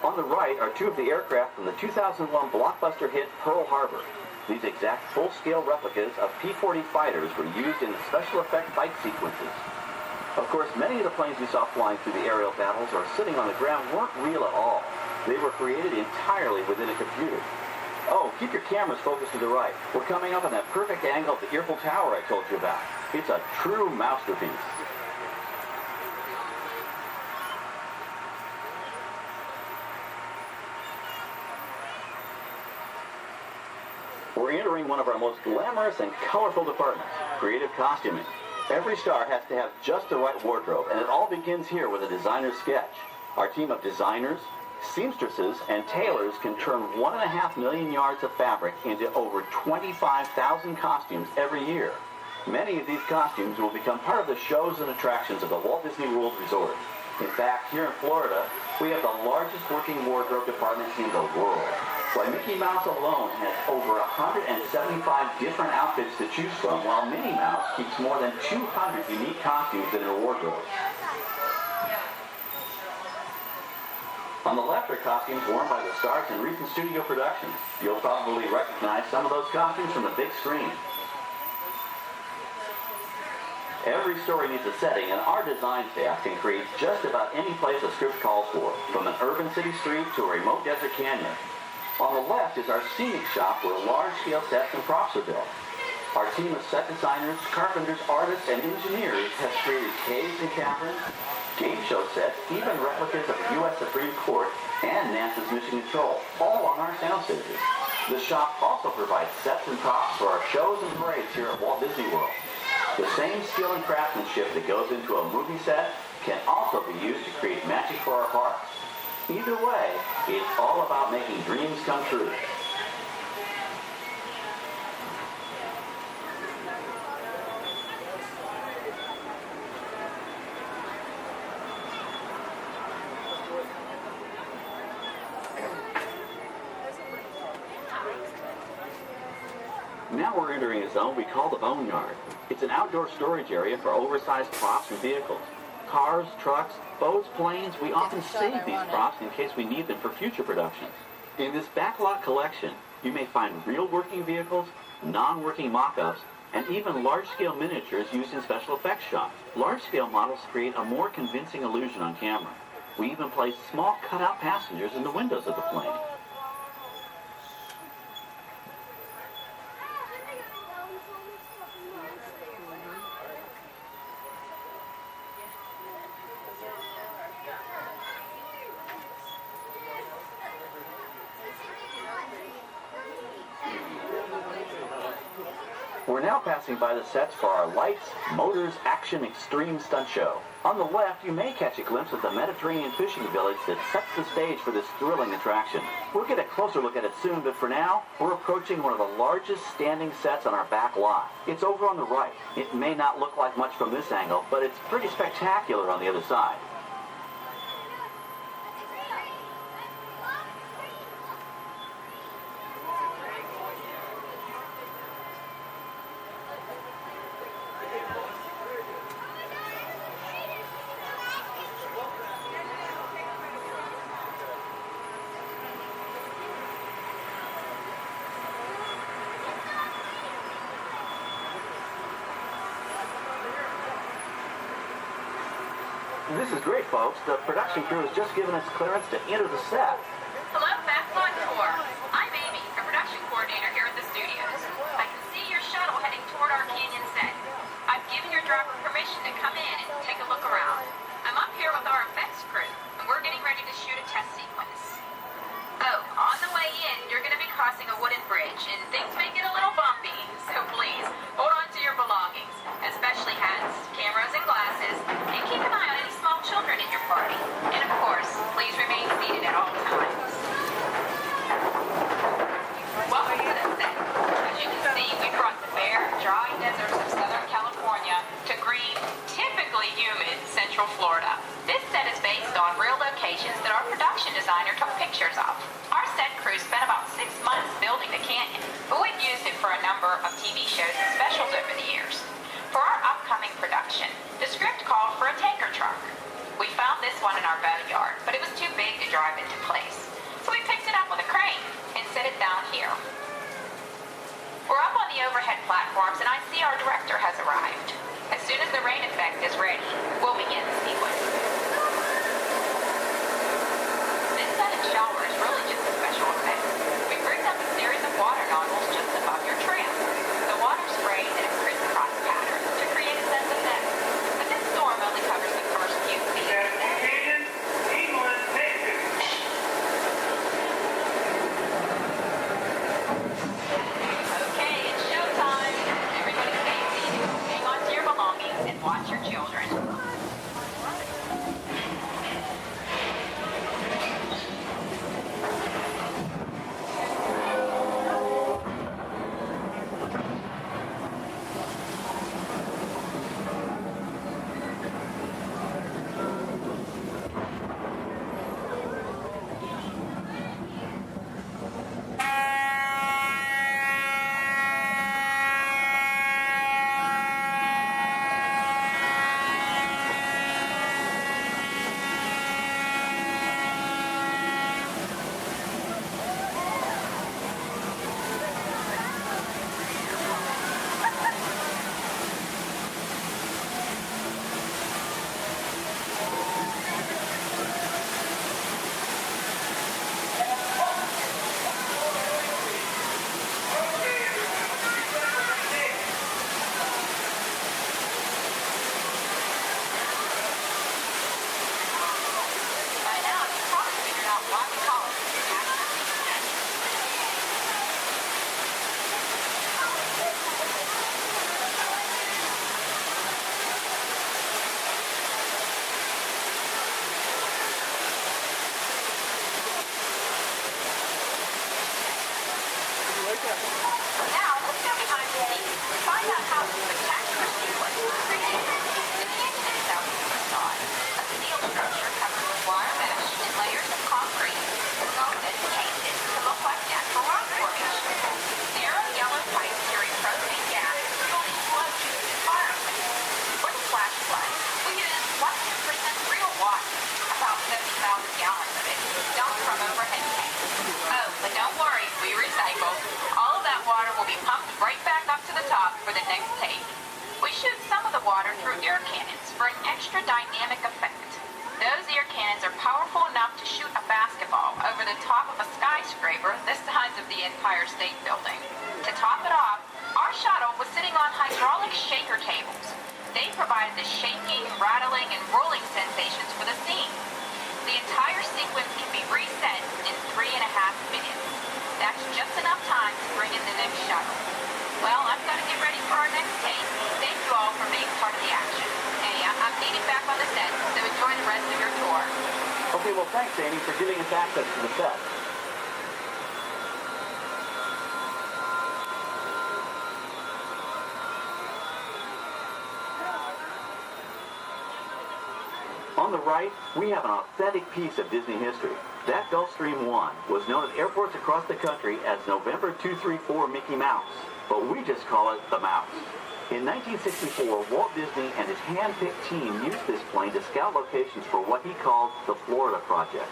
On the right are two of the aircraft from the 2001 blockbuster hit Pearl Harbor. These exact full-scale replicas of P-40 fighters were used in the special effect fight sequences. Of course, many of the planes you saw flying through the aerial battles or sitting on the ground weren't real at all. They were created entirely within a computer. Oh, keep your cameras focused to the right. We're coming up on that perfect angle of the Earful Tower I told you about. It's a true masterpiece. We're entering one of our most glamorous and colorful departments, creative costuming. Every star has to have just the right wardrobe, and it all begins here with a designer's sketch. Our team of designers, seamstresses, and tailors can turn 1.5 million yards of fabric into over 25,000 costumes every year. Many of these costumes will become part of the shows and attractions of the Walt Disney World Resort. In fact, here in Florida, we have the largest working wardrobe department in the world. Why, Mickey Mouse alone has over 175 different outfits to choose from, while Minnie Mouse keeps more than 200 unique costumes in her wardrobe. On the left are costumes worn by the stars in recent studio productions. You'll probably recognize some of those costumes from the big screen. Every story needs a setting, and our design staff can create just about any place a script calls for, from an urban city street to a remote desert canyon. On the left is our scenic shop where large-scale sets and props are built. Our team of set designers, carpenters, artists, and engineers has created caves and caverns, game show sets, even replicas of the U.S. Supreme Court and NASA's Mission Control, all on our sound stages. The shop also provides sets and props for our shows and parades here at Walt Disney World. The same skill and craftsmanship that goes into a movie set can also be used to create magic for our parks. Either way, it's all about making dreams come true. Now we're entering a zone we call the Boneyard. It's an outdoor storage area for oversized props and vehicles. Cars, trucks, boats, planes, we often save these props in case we need them for future productions. In this backlot collection, you may find real working vehicles, non-working mock-ups, and even large-scale miniatures used in special effects shots. Large-scale models create a more convincing illusion on camera. We even place small cutout passengers in the windows of the plane. We're now passing by the sets for our Lights, Motors, Action, Extreme stunt show. On the left, you may catch a glimpse of the Mediterranean fishing village that sets the stage for this thrilling attraction. We'll get a closer look at it soon, but for now, we're approaching one of the largest standing sets on our back lot. It's over on the right. It may not look like much from this angle, but it's pretty spectacular on the other side. This is great, folks. The production crew has just given us clearance to enter the set. Hello, Backlot Tour. I'm Amy, a production coordinator here at the studios. I can see your shuttle heading toward our canyon set. I've given your driver permission to come in and take a look around. I'm up here with our effects crew, and we're getting ready to shoot a test sequence. Oh, on the way in, you're going to be crossing a wooden bridge, and things may get a little bumpy, so please, hold on to your belongings, especially hats, cameras, and glasses, and keep an eye on any small children in your party. And of course, please remain seated at all times. Welcome to the set. As you can see, we brought the bare, dry deserts of Southern California to green, typically humid Central Florida. This set is based on real locations that our production designer took pictures of. Our set crew spent about 6 months building the canyon, but we've used it for a number of TV shows and specials over the years. For our upcoming production, the script called for a tanker truck. We found this one in our boneyard, but it was too big to drive into place. So we picked it up with a crane and set it down here. We're up on the overhead platforms, and I see our director has arrived. As soon as the rain effect is ready, we'll begin the sequence. This set and shower is really just a special effect. We rigged up a series of water nozzles just above your trim. The water sprays in a crisscross pattern to create a sense of depth. But this storm only covers the first few feet. Now, let's go behind the scenes and find out how the spectacular sequence was created. The canyon itself is a facade, a steel structure covered with wire mesh and layers of concrete, sculpted and painted to look like natural rock formations. Narrow yellow pipes carry propane gas, fueling slow-moving environment. For the flash flood, we use 100% real water, about 70,000 gallons of it, dumped from overhead tanks. Oh, but don't worry, we recycle. All of that water will be pumped right back up to the top for the next take. We shoot some of the water through air cannons for an extra dynamic effect. Those air cannons are powerful enough to shoot a basketball over the top of a skyscraper the size of the Empire State Building. To top it off, our shuttle was sitting on hydraulic shaker tables. They provided the shaking, rattling, and rolling sensations for the scene. The entire sequence can be reset in 3.5 minutes. That's just enough time to bring in the next shuttle. Well, I've got to get ready for our next take. Thank you all for being part of the action. Hey, I'm meeting back on the set, so enjoy the rest of your tour. Okay, well, thanks, Amy, for giving us access to the set. On the right, we have an authentic piece of Disney history. That Gulfstream 1 was known at airports across the country as November 234 Mickey Mouse, but we just call it the Mouse. In 1964, Walt Disney and his hand-picked team used this plane to scout locations for what he called the Florida Project.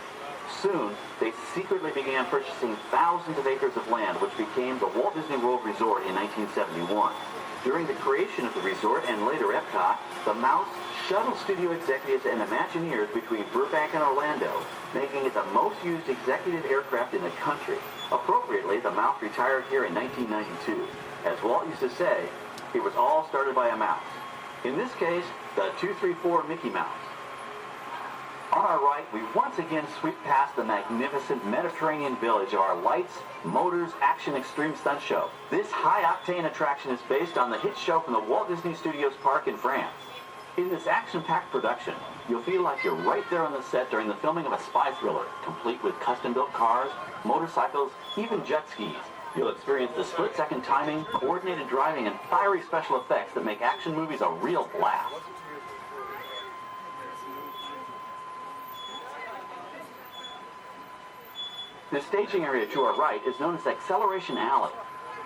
Soon, they secretly began purchasing thousands of acres of land, which became the Walt Disney World Resort in 1971. During the creation of the resort and later Epcot, the Mouse shuttled studio executives and Imagineers between Burbank and Orlando, making it the most used executive aircraft in the country. Appropriately, the Mouse retired here in 1992. As Walt used to say, it was all started by a mouse. In this case, the 234 Mickey Mouse. On our right, we once again sweep past the magnificent Mediterranean village of our lights, motors, action extreme stunt show. This high-octane attraction is based on the hit show from the Walt Disney Studios Park in France. In this action-packed production, you'll feel like you're right there on the set during the filming of a spy thriller, complete with custom-built cars, motorcycles, even jet skis. You'll experience the split-second timing, coordinated driving, and fiery special effects that make action movies a real blast. The staging area to our right is known as Acceleration Alley.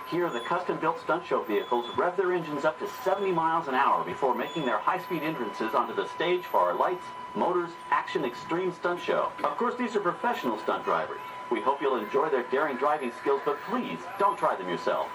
Here, the custom-built stunt show vehicles rev their engines up to 70 miles an hour before making their high-speed entrances onto the stage for our lights, motors, action extreme stunt show. Of course, these are professional stunt drivers. We hope you'll enjoy their daring driving skills, but please, don't try them yourself.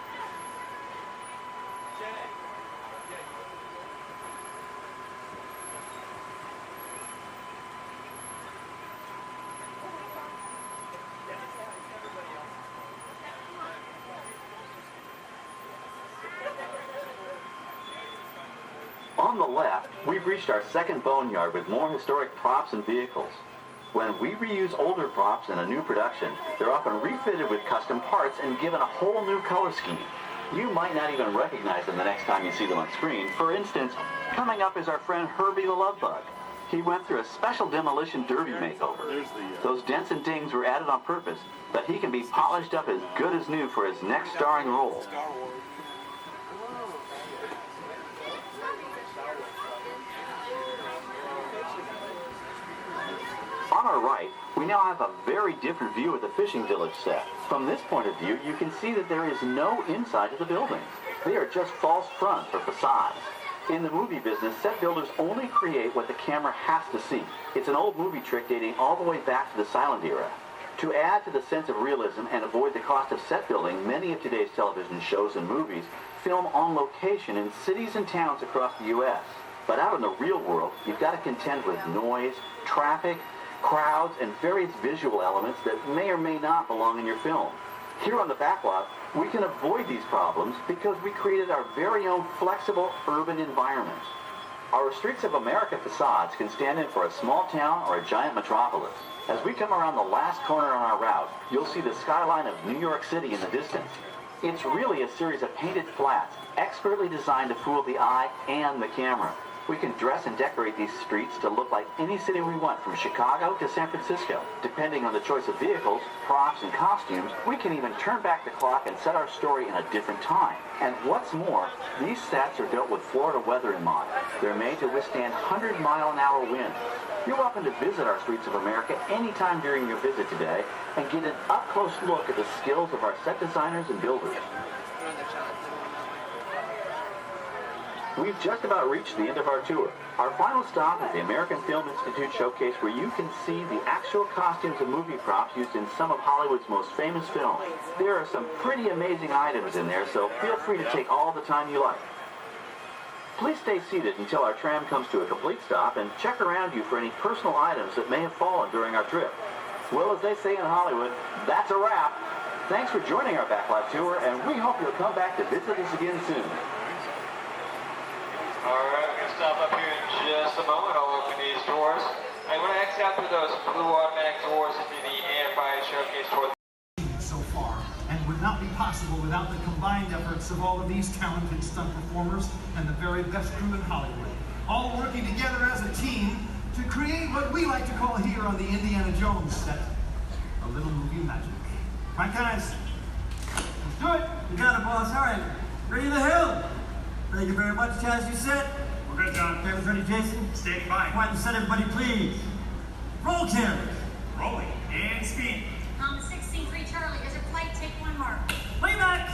On the left, we've reached our second boneyard with more historic props and vehicles. When we reuse older props in a new production, they're often refitted with custom parts and given a whole new color scheme. You might not even recognize them the next time you see them on screen. For instance, coming up is our friend Herbie the Love Bug. He went through a special demolition derby makeover. Those dents and dings were added on purpose, but he can be polished up as good as new for his next starring role. On our right, we now have a very different view of the fishing village set. From this point of view, you can see that there is no inside to the buildings. They are just false fronts or facades. In the movie business, set builders only create what the camera has to see. It's an old movie trick dating all the way back to the silent era. To add to the sense of realism and avoid the cost of set building, many of today's television shows and movies film on location in cities and towns across the U.S. But out in the real world, you've got to contend with noise, traffic, crowds, and various visual elements that may or may not belong in your film. Here on the backlot, we can avoid these problems because we created our very own flexible urban environment. Our Streets of America facades can stand in for a small town or a giant metropolis. As we come around the last corner on our route, you'll see the skyline of New York City in the distance. It's really a series of painted flats, expertly designed to fool the eye and the camera. We can dress and decorate these streets to look like any city we want, from Chicago to San Francisco. Depending on the choice of vehicles, props, and costumes, we can even turn back the clock and set our story in a different time. And what's more, these sets are built with Florida weather in mind. They're made to withstand 100-mile-an-hour winds. You're welcome to visit our streets of America anytime during your visit today and get an up-close look at the skills of our set designers and builders. We've just about reached the end of our tour. Our final stop is the American Film Institute Showcase, where you can see the actual costumes and movie props used in some of Hollywood's most famous films. There are some pretty amazing items in there, so feel free to take all the time you like. Please stay seated until our tram comes to a complete stop and check around you for any personal items that may have fallen during our trip. Well, as they say in Hollywood, that's a wrap. Thanks for joining our Backlot tour, and we hope you'll come back to visit us again soon. Alright, we're going to stop up here in just a moment. I'll open these doors. I'm going to exit out through those blue automatic doors into the AFI Showcase tour. So far, and would not be possible without the combined efforts of all of these talented stunt performers and the very best crew in Hollywood, all working together as a team to create what we like to call here on the Indiana Jones set, a little movie magic. Right, guys? Let's do it! You got it, boss. All right, ready to hill! Thank you very much, Chaz. You set? We're good, John. Cameras ready, Jason? Standing by. Quiet and set, everybody, please. Roll cameras. Rolling. And speed. 16-3 Charlie, is it flight? Take one mark. Playback!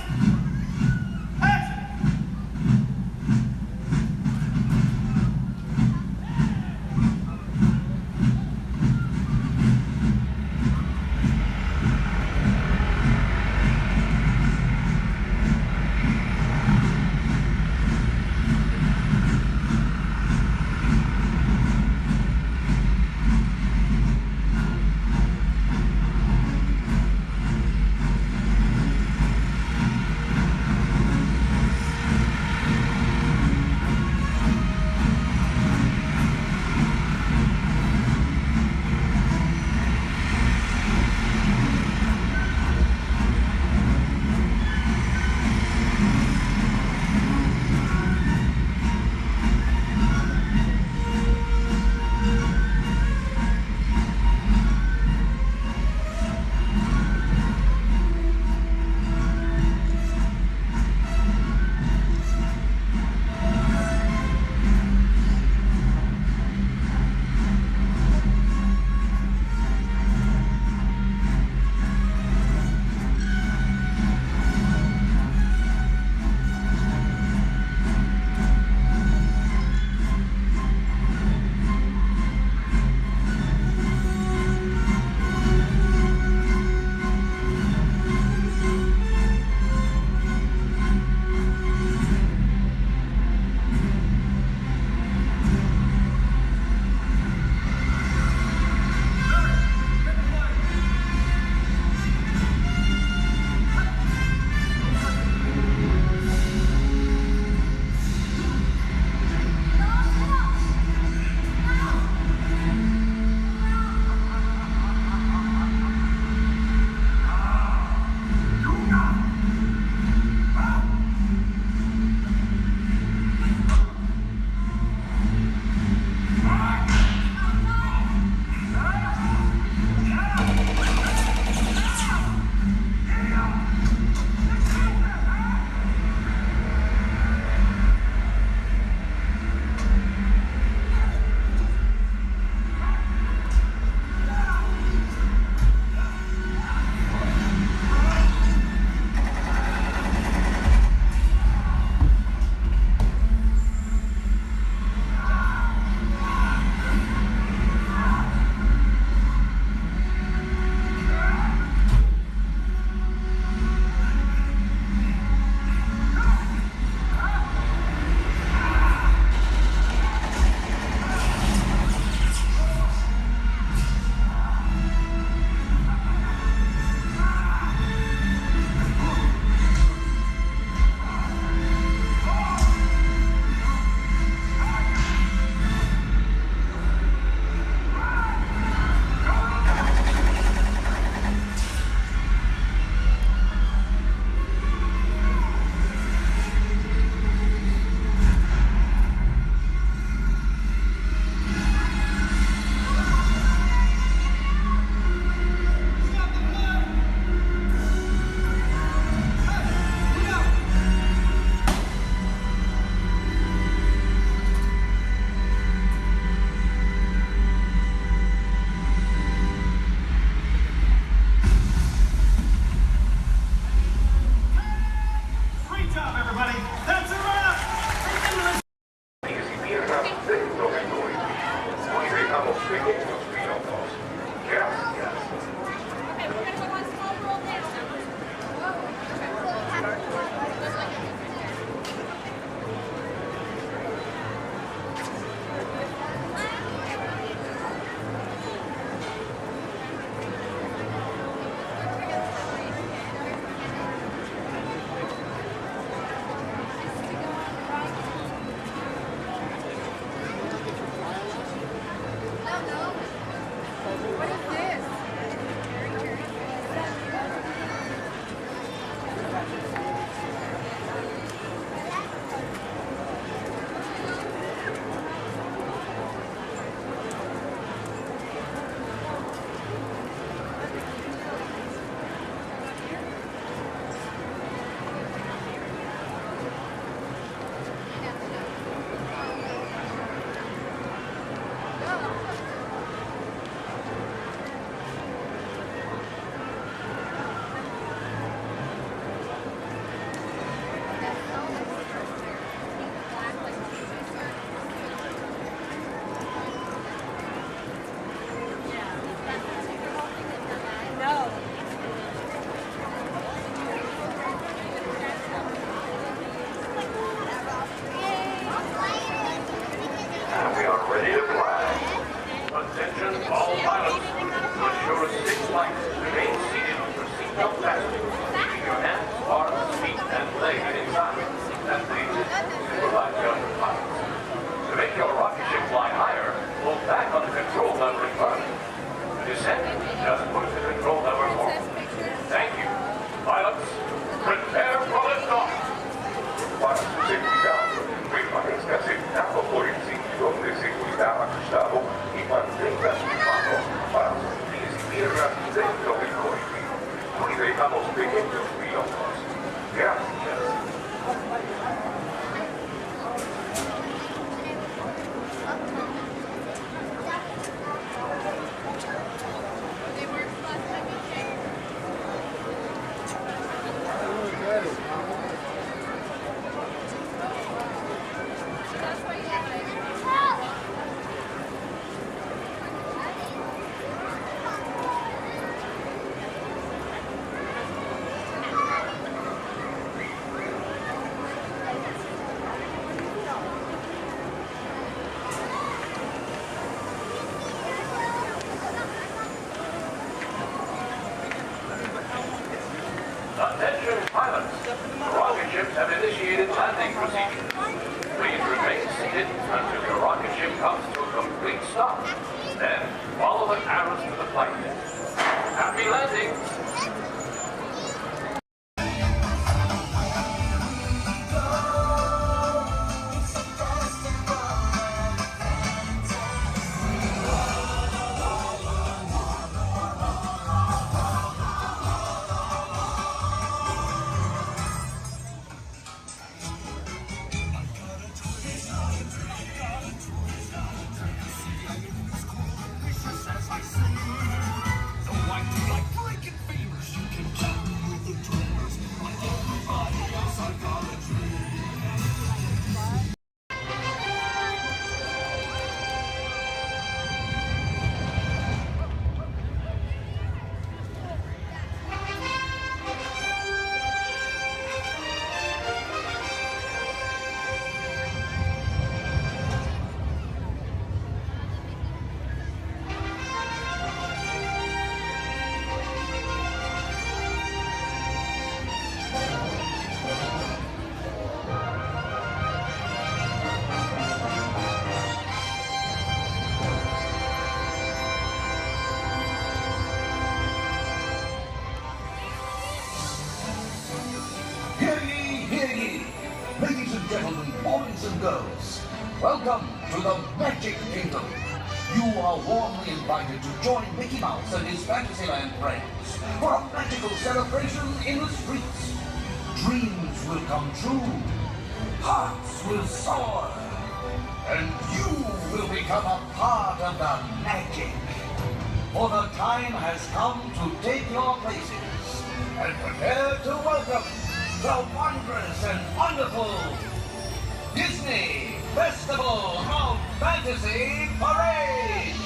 dentro del cohete. Nos dejamos pequeños pilotos. Gracias. Attention pilots, rocket ships have initiated landing procedures. Please remain seated until your rocket ship comes to a complete stop. Then follow the arrows to the flight deck. Happy landings! Ladies and gentlemen, boys and girls, welcome to the Magic Kingdom. You are warmly invited to join Mickey Mouse and his Fantasyland friends for a magical celebration in the streets. Dreams will come true, hearts will soar, and you will become a part of the magic. For the time has come to take your places and prepare to welcome the wondrous and wonderful Disney Festival of Fantasy Parade!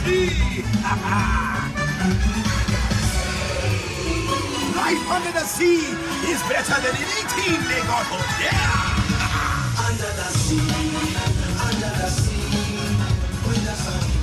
sea! Life under the sea is better than anything they got up there! Under the sea, with the sun.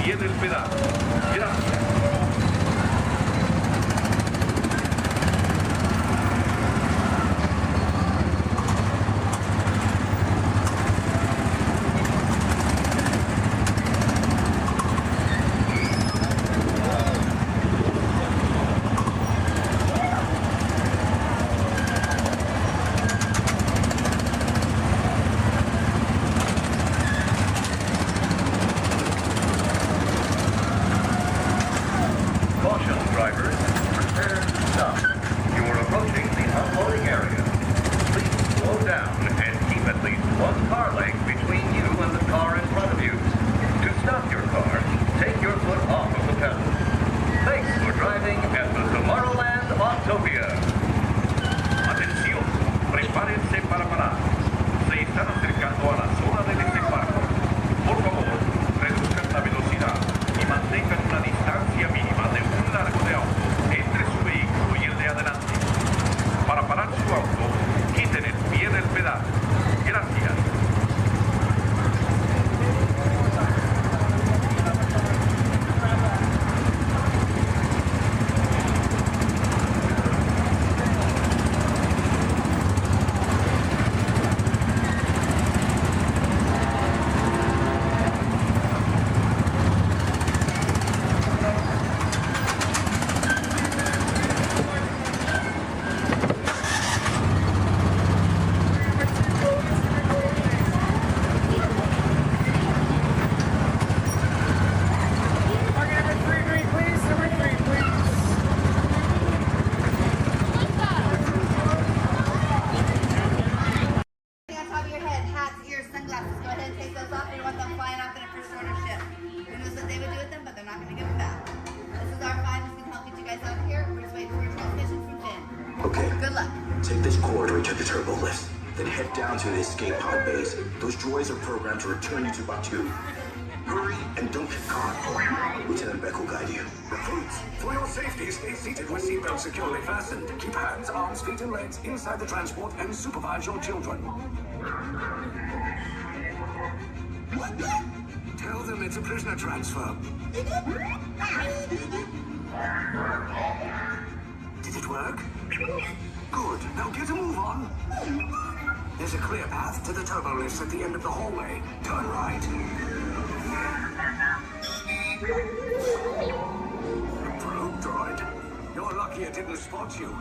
pie del pedal. Gracias. Droids are programmed to return you to Batu. Hurry and don't get caught. Lieutenant Beck will guide you. Recruits, for your safety, stay seated with seatbelts securely fastened. Keep hands, arms, feet, and legs inside the transport and supervise your children. Tell them it's a prisoner transfer. Did it work? Good. Now get a move on. There's a clear path to the turbo lifts at the end of the hallway. Turn right. Probe droid. You're lucky it didn't spot you.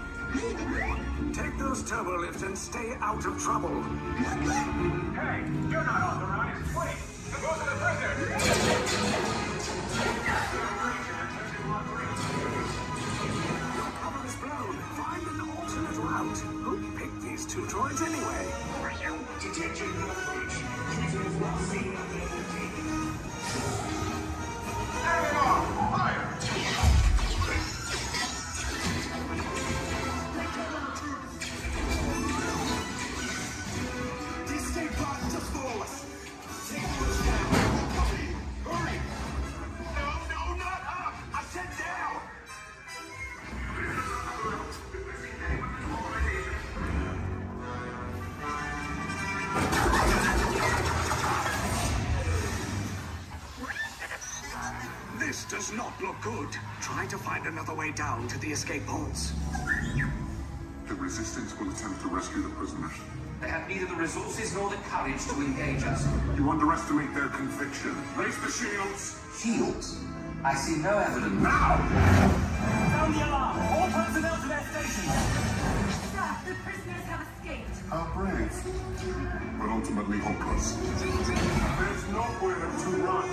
Take those turbo lifts and stay out of trouble. Hey, you're not authorized. Wait, go to the prisoner. Your cover is blown. Find an alternate route. Who picked these two droids anyway? Detention breach. Prisoners not seen on the fire! The escape pod just follow us. Take those down. Copy. Hurry. No, not up. I said down. This does not look good. Try to find another way down to the escape pods. The Resistance will attempt to rescue the prisoners. They have neither the resources nor the courage to engage us. You underestimate their conviction. Raise the shields! Shields? I see no evidence. Now! Sound the alarm! All personnel to their stations! Sir, the prisoners have escaped. How brave, but ultimately hopeless. There's nowhere to run.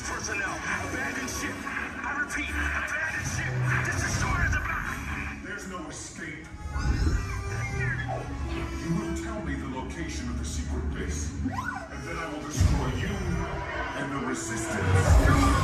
personnel. Abandon ship. I repeat, abandon ship. This destroyer's about. There's no escape. You will tell me the location of the secret base, and then I will destroy you and the resistance.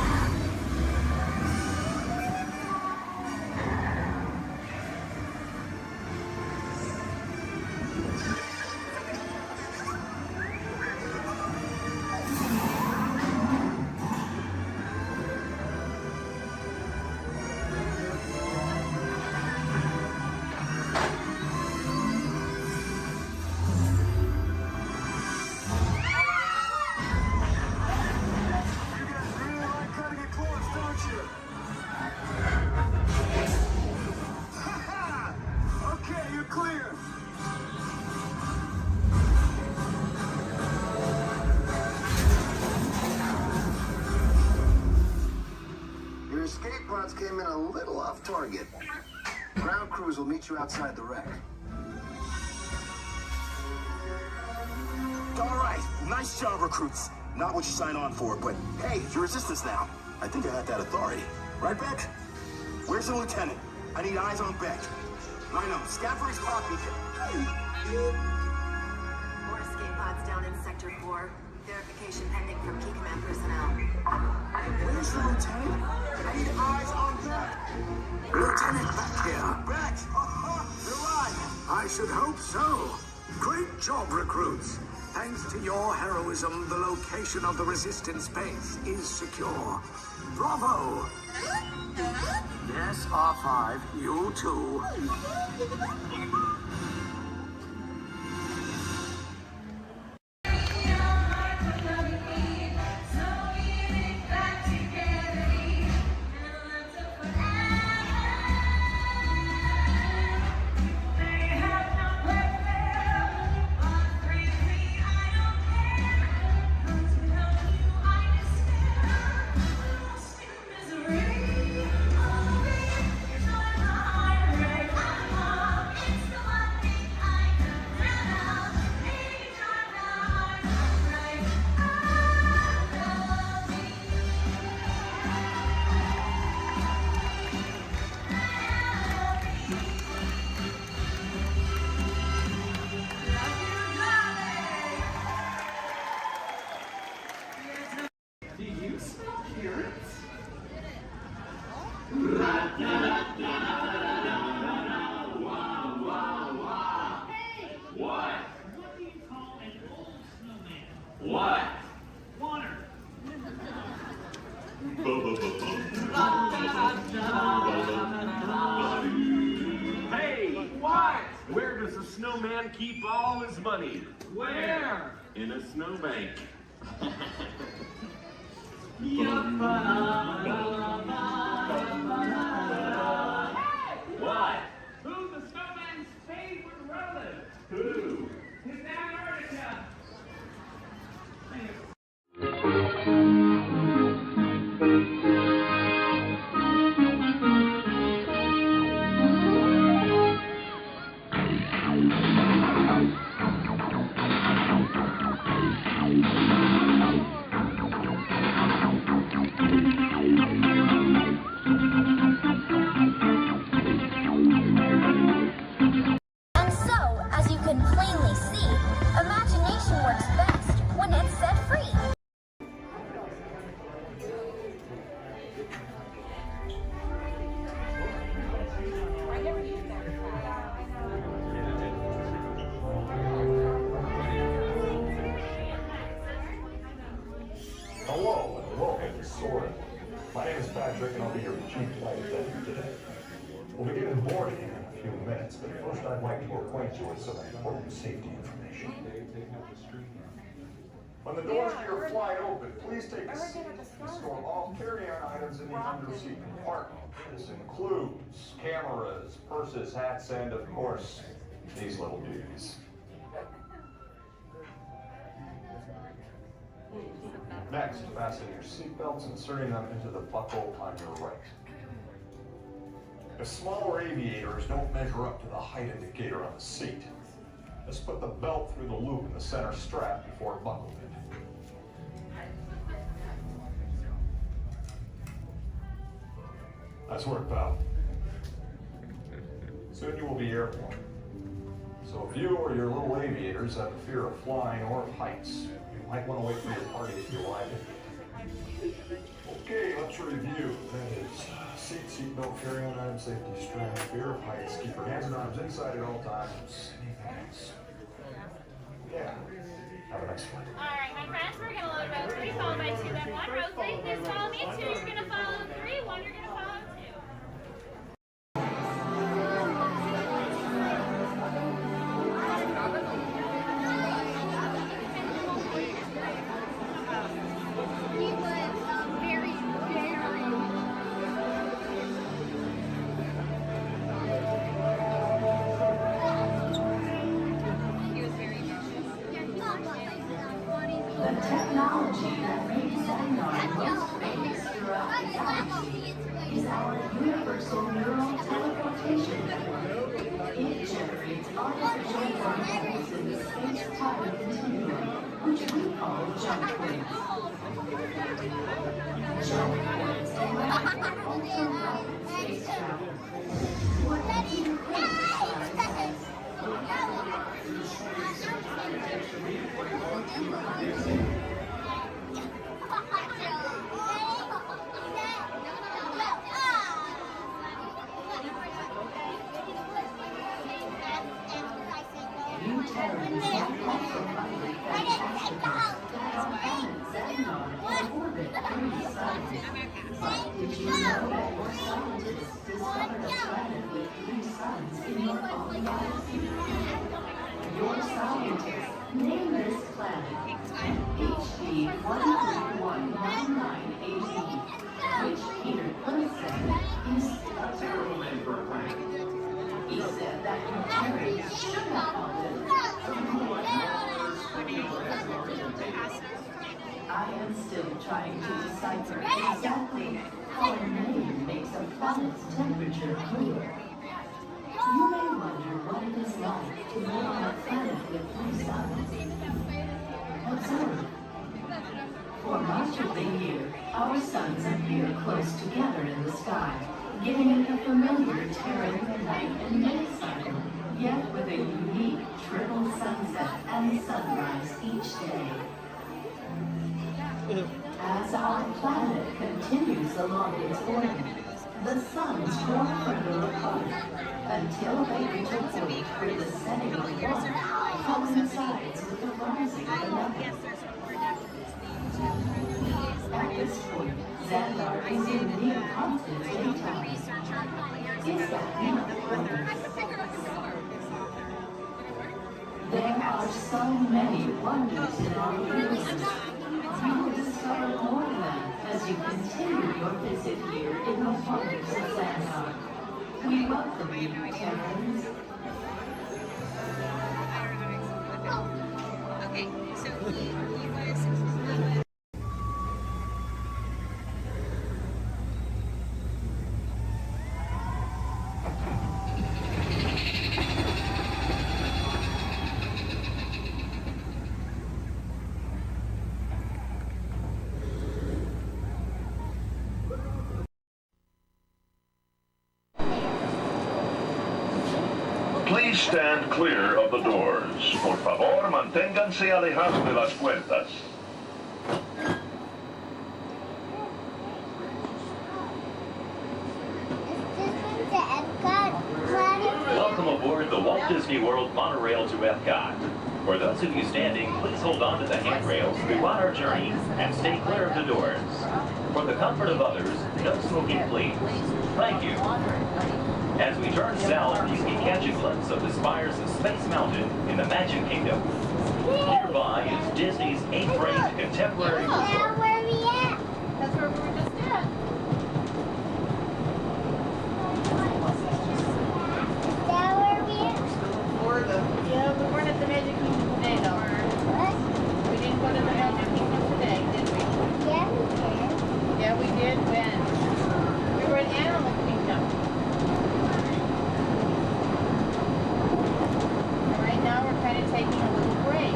Came in a little off target. Ground crews will meet you outside the wreck. All right, nice job, recruits. Not what you signed on for, but hey, you're resistance now. I think I have that authority. Right, Beck? Where's the lieutenant? I need eyes on Beck. I know, scan for his clock beacon. More escape pods down in Sector 4. Verification pending from key command personnel. Where's the lieutenant? I need eyes on Beck. Lieutenant Beck here. Beck! You're right. I should hope so. Great job, recruits. Thanks to your heroism, the location of the resistance base is secure. Bravo! Yes, R5, you too. Snowman keep all his money? Where? In a snowbank. What? Who's the snowman's favorite relative? Who? His Antarctica. My name is Patrick, and I'll be your chief flight attendant today. We'll begin boarding in a few minutes, but first I'd like to acquaint you with some important safety information. When the doors to your flight open, please take a seat and store all carry-on items in the underseat compartment. This includes cameras, purses, hats, and, of course, these little dudes. Next, fasten your seatbelts, inserting them into the buckle on your right. If smaller aviators don't measure up to the height indicator on the seat, just put the belt through the loop in the center strap before buckling it. Nice work, pal. Soon you will be airborne. So if you or your little aviators have a fear of flying or of heights, you might want to wait for your party if you like it. Okay, let's review. That is seatbelt, carry-on item, safety strap, fear of heights, keep your hands and arms inside at all times. Anything else? Yeah. Have a nice flight. Alright, my friends, we're going to load row 3, followed by 2, then 1. Row 3, please follow me. 2, you're going to follow 3. 1, you're going to follow 2. The technology that makes Xenon most famous throughout the galaxy is our universal neural teleportation network. It generates artificial particles in the space-time continuum, which we call jump points. Jump points allow for ultra-rapid space travel. What do you Your scientists name this planet HD 13199AZ, which Peter Quinn said is a terrible name for a planet. He said that Terrans should have called it I am still trying to decipher exactly how a name makes a planet's temperature cooler. You may wonder what it is like to live on a planet with 3 suns. Observe. For much of the year, our suns appear close together in the sky, giving it a familiar Terran night and day cycle, yet with a unique triple sunset and sunrise each day. As our planet continues along its orbit, the suns draw further apart until they reach a point where the setting of one coincides with the rising of another. At this point, Xandar is in near constant daytime. Is that not wonderful? There are so many wonders in our universe. You will discover more of them as you continue your visit here in the wonders of Xandar. We welcome you, Terrans. Okay, so he was... Please stand clear of the doors. Por favor, manténganse alejados de las puertas. Welcome aboard the Walt Disney World monorail to Epcot. For those of you standing, please hold on to the handrails throughout our journey and stay clear of the doors. For the comfort of others, no smoking, please. Thank you. As we turn south, you can catch a glimpse of the spires of Space Mountain in the Magic Kingdom. Nearby is Disney's 8th-rate contemporary resort. Where are we at? That's where we were just at. Florida. Yeah, we weren't at the Magic Kingdom today, though. What? We didn't go to the Magic Kingdom today, did we? Yeah, we did. Yeah, we did. When? We were in Animal Kingdom. Right now, we're kind of taking a little break.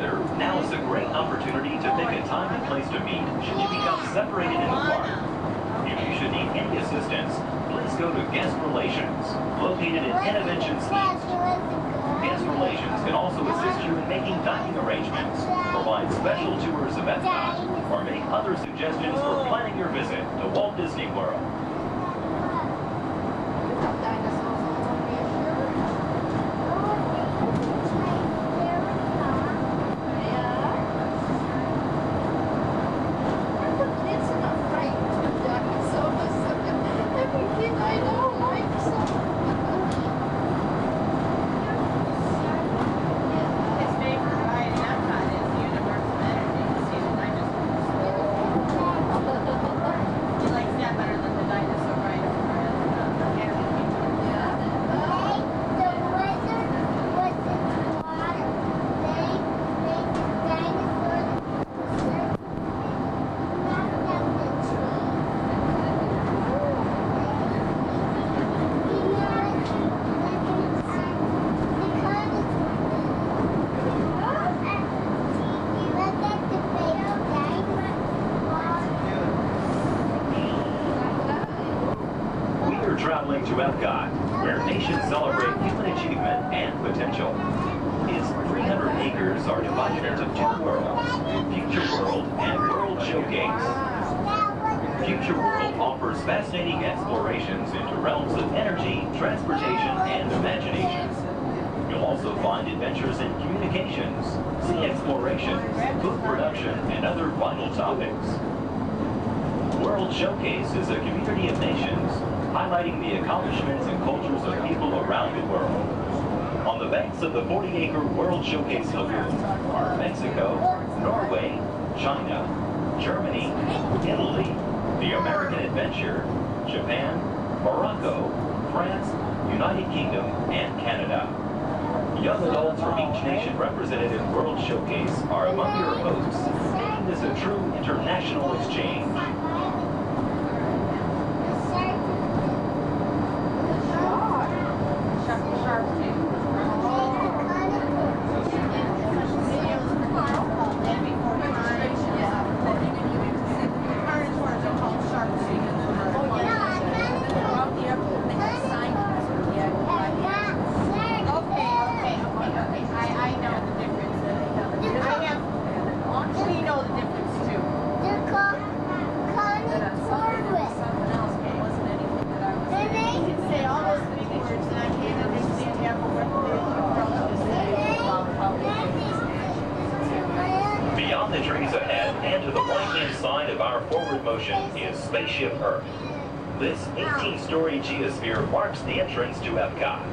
together, now is a great opportunity to pick a time and place to meet should you become separated in the park. If you should need any assistance, please go to Guest Relations, located in Interventions East. Guest Relations can also assist you in making dining arrangements, provide special tours of Epcot, or make other suggestions for planning your visit to Walt Disney World. Traveling to Epcot, where nations celebrate human achievement and potential. Its 300 acres are divided into two worlds, Future World and World Showcase. Future World offers fascinating explorations into realms of energy, transportation, and imagination. You'll also find adventures in communications, sea exploration, food production, and other vital topics. World Showcase is a community of nations, highlighting the accomplishments and cultures of people around the world. On the banks of the 40-acre World Showcase Lagoon are Mexico, Norway, China, Germany, Italy, the American Adventure, Japan, Morocco, France, United Kingdom, and Canada. Young adults from each nation represented in World Showcase are among your hosts, making this a true international exchange. Beyond the trees ahead and to the right-hand side of our forward motion is Spaceship Earth. This 18-story geosphere marks the entrance to Epcot.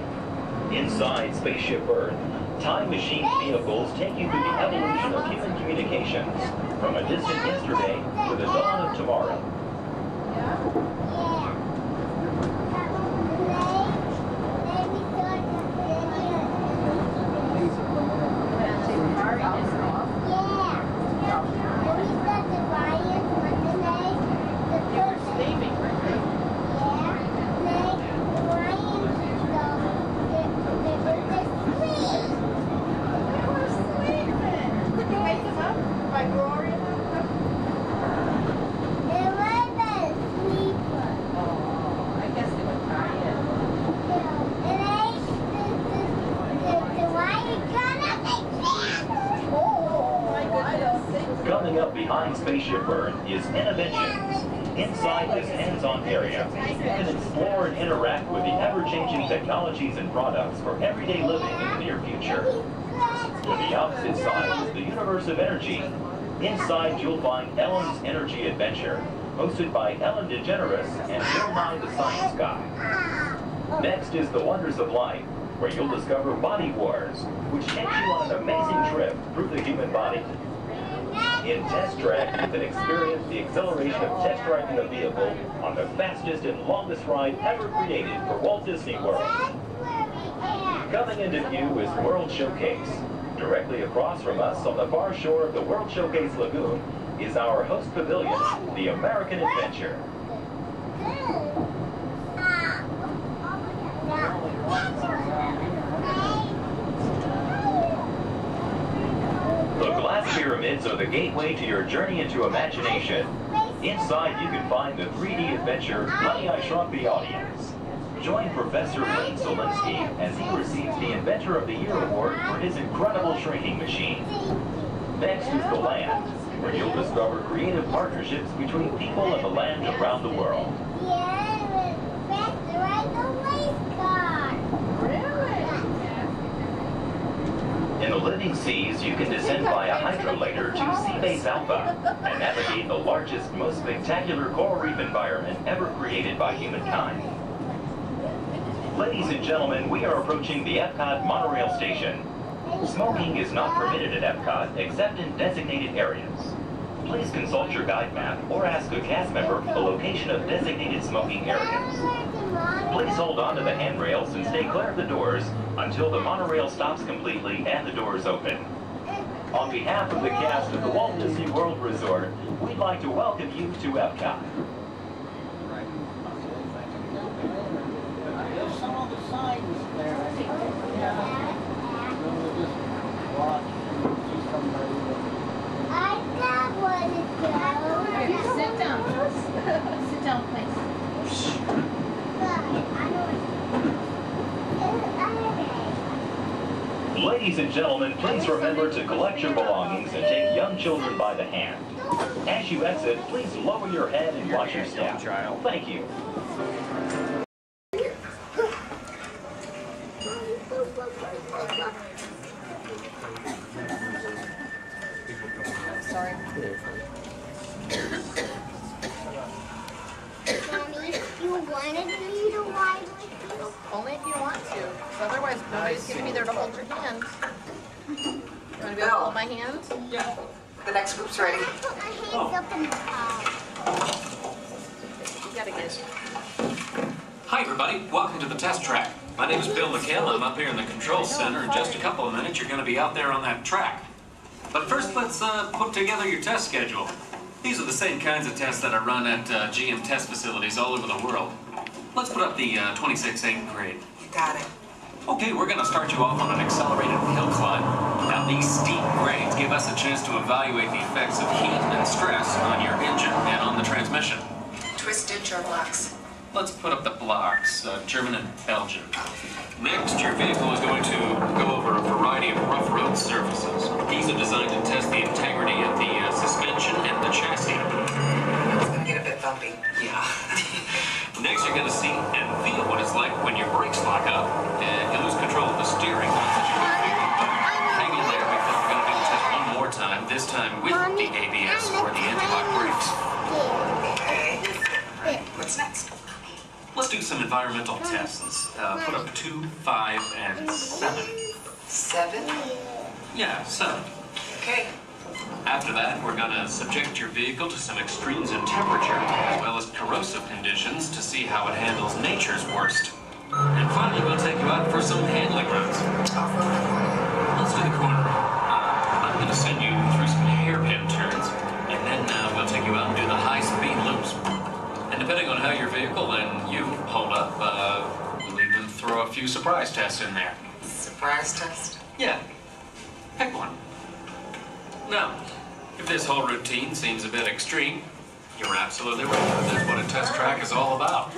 Inside Spaceship Earth, time machine vehicles take you through the evolution of human communications, from a distant yesterday to the dawn of tomorrow. Coming up behind Spaceship Earth is Interventions. Inside this hands-on area, you can explore and interact with the ever-changing technologies and products for everyday living in the near future. To the opposite side is the Universe of Energy. Inside, you'll find Ellen's Energy Adventure, hosted by Ellen DeGeneres and Bill Nye the Science Guy. Next is The Wonders of Life, where you'll discover Body Wars, which takes you on an amazing trip through the human body. In Test Track, you can experience the exhilaration of test driving a vehicle on the fastest and longest ride ever created for Walt Disney World. Coming into view is World Showcase. Directly across from us on the far shore of the World Showcase Lagoon is our host pavilion, the American Adventure. The pyramids are the gateway to your journey into imagination. Inside, you can find the 3D adventure, Honey, I Shrunk the Audience. Join Professor Wayne Solinsky as he receives the Inventor of the Year award for his incredible shrinking machine. Next is the land, where you'll discover creative partnerships between people and the land around the world. In the living seas, you can descend via hydrolator to Seabase Alpha and navigate the largest, most spectacular coral reef environment ever created by humankind. Ladies and gentlemen, we are approaching the Epcot monorail station. Smoking is not permitted at Epcot except in designated areas. Please consult your guide map or ask a cast member for the location of designated smoking areas. Please hold on to the handrails and stay clear of the doors until the monorail stops completely and the doors open. On behalf of the cast of the Walt Disney World Resort, we'd like to welcome you to Epcot. There's some of the signs there. We'll just watch and see somebody. I got one to go. Here, sit down. Sit down, please. Ladies and gentlemen, please remember to collect your belongings and take young children by the hand. As you exit, please lower your head and watch your step. Thank you. Sorry. Mommy, you wanted me to ride with you? Only if you want to. Otherwise, nobody's going to be there to hold your hand. You want to be able to hold my hand? Yeah. The next group's ready. Put my hands up in the car. You got to get. Hi, everybody. Welcome to the test track. My name is Bill McHale. I'm up here in the control center. In just a couple of minutes, you're going to be out there on that track. But first, let's put together your test schedule. These are the same kinds of tests that are run at GM test facilities all over the world. Let's put up the 26th 8th grade. You got it. Okay, we're going to start you off on an accelerated hill climb. Now, these steep grades give us a chance to evaluate the effects of heat and stress on your engine and on the transmission. Twisted jar blocks. Let's put up the blocks, German and Belgian. Next, your vehicle is going to go over a variety of rough road surfaces. These are designed to test the integrity of the suspension and the chassis. It's going to get a bit bumpy. Yeah. Next, you're going to see and feel what it's like when your brakes lock up and you lose control of the steering. Hang in there because we're going to do the test one more time, this time with the ABS or the anti-lock brakes. Okay. What's next? Let's do some environmental tests. Put up 2, 5, and 7. 7? Yeah, 7. Okay. After that, we're going to subject your vehicle to some extremes in temperature, as well as corrosive conditions to see how it handles nature's worst. And finally, we'll take you out for some handling runs. Off-road the corner. Let's do the corner. I'm going to send you through some hairpin turns, and then we'll take you out and do the high-speed loops. And depending on how your vehicle and you hold up, we'll even throw a few surprise tests in there. Surprise test? Yeah. Pick one. Now, if this whole routine seems a bit extreme, you're absolutely right. That's what a test track is all about.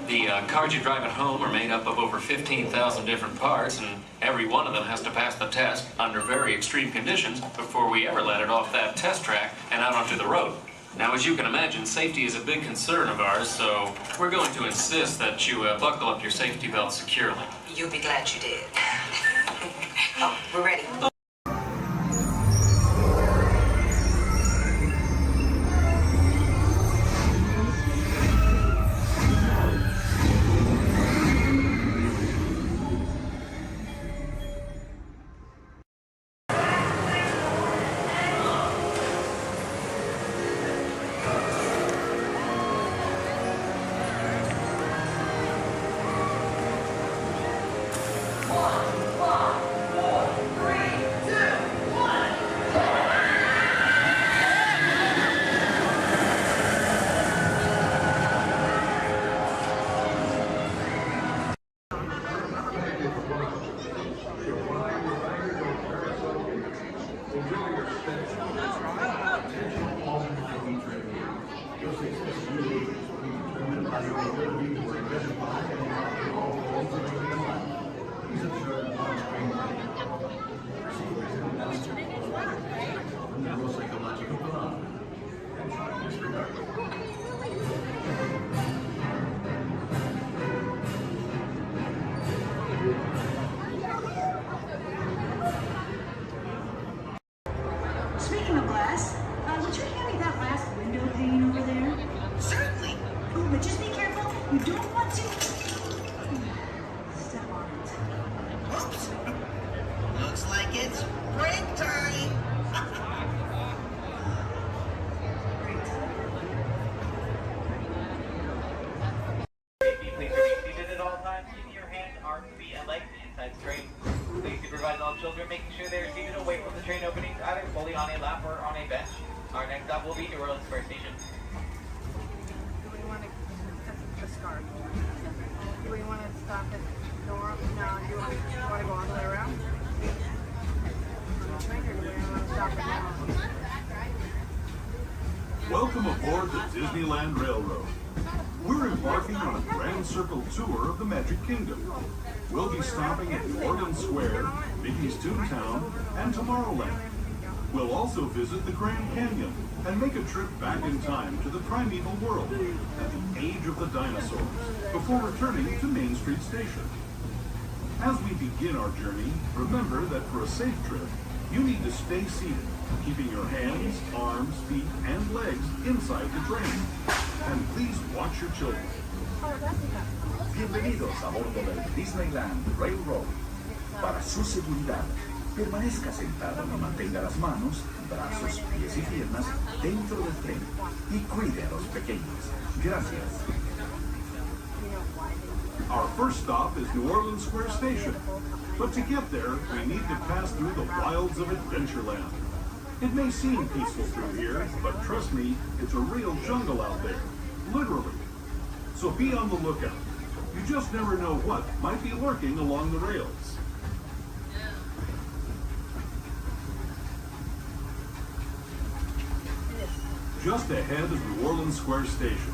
The cars you drive at home are made up of over 15,000 different parts, and every one of them has to pass the test under very extreme conditions before we ever let it off that test track and out onto the road. Now, as you can imagine, safety is a big concern of ours, so we're going to insist that you buckle up your safety belt securely. You'll be glad you did. Oh, we're ready. One, 5, 4, 3. Speaking of glass, would you hand me that last window pane over there? Certainly. Oh, but just be careful. You don't want to step on it. Oops. Looks like it's break time. Please remain seated at all times, keeping your hands, arms, feet, and legs inside the train. Please supervise all children, making sure they are seated away from the train openings, either fully on a lap or on a bench. Our next stop will be New Orleans Square Station. Do we want to discard? Do we want to stop at Nora? No, do you want to go all the way around? Or do we want to stop at Nora? Welcome aboard the Disneyland Railroad. We're embarking on a grand circle tour of the Magic Kingdom. We'll be stopping at New Orleans Square, Mickey's Toontown, and Tomorrowland. We'll also visit the Grand Canyon and make a trip back in time to the primeval world and the age of the dinosaurs before returning to Main Street Station. As we begin our journey, remember that for a safe trip, you need to stay seated, keeping your hands, arms, feet, and legs inside the train. And please watch your children. Bienvenidos a bordo del Disneyland Railroad. Para su seguridad, permanezca sentado y mantenga las manos, brazos, pies y piernas dentro del tren y cuide a los pequeños. Gracias. Our first stop is New Orleans Square Station. But to get there, we need to pass through the wilds of Adventureland. It may seem peaceful through here, but trust me, it's a real jungle out there. Literally. So be on the lookout. You just never know what might be lurking along the rails. Just ahead is New Orleans Square Station.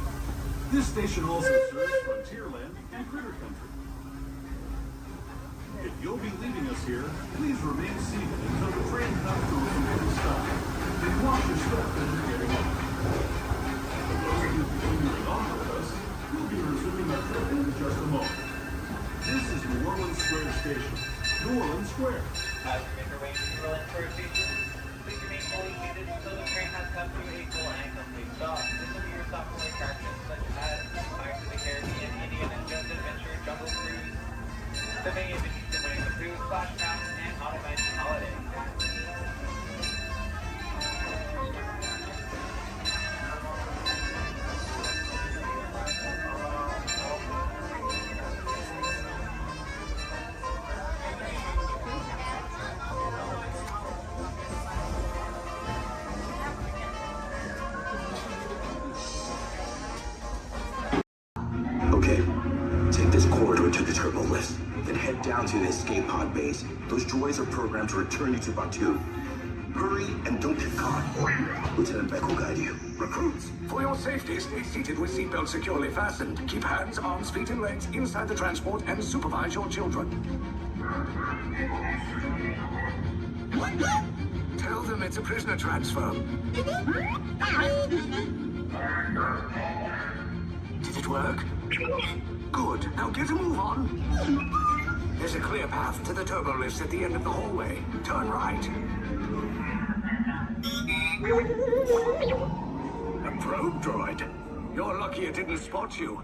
This station also serves Frontierland and Critter Country. If you'll be leaving us here, please remain seated until the train comes to a complete stop. And watch your step as you're getting on. For those of you continuing on with us, we'll be resuming our trip in just a moment. This is New Orleans Square Station. New Orleans Square. As we make our way to New Orleans Square Station, please remain fully seated until the train has come to a full and complete stop. This will be your stop for attractions such as Pirates of the Caribbean, Indiana Jones Adventure, Jungle Cruise, the Bay of Eastern Winning the Pooh, Splash Mountain, and Autumn Magic Holiday. Okay, take this corridor to the turbo lift, then head down to the escape pod base. Those droids are programmed to return you to Batu. Hurry and don't get caught. Lieutenant Beck will guide you. Recruits, for your safety, stay seated with seatbelts securely fastened. Keep hands, arms, feet, and legs inside the transport and supervise your children. Tell them it's a prisoner transfer. Did it work? Good. Now get a move on. There's a clear path to the turbo lifts at the end of the hallway. Turn right. A probe droid. You're lucky it didn't spot you.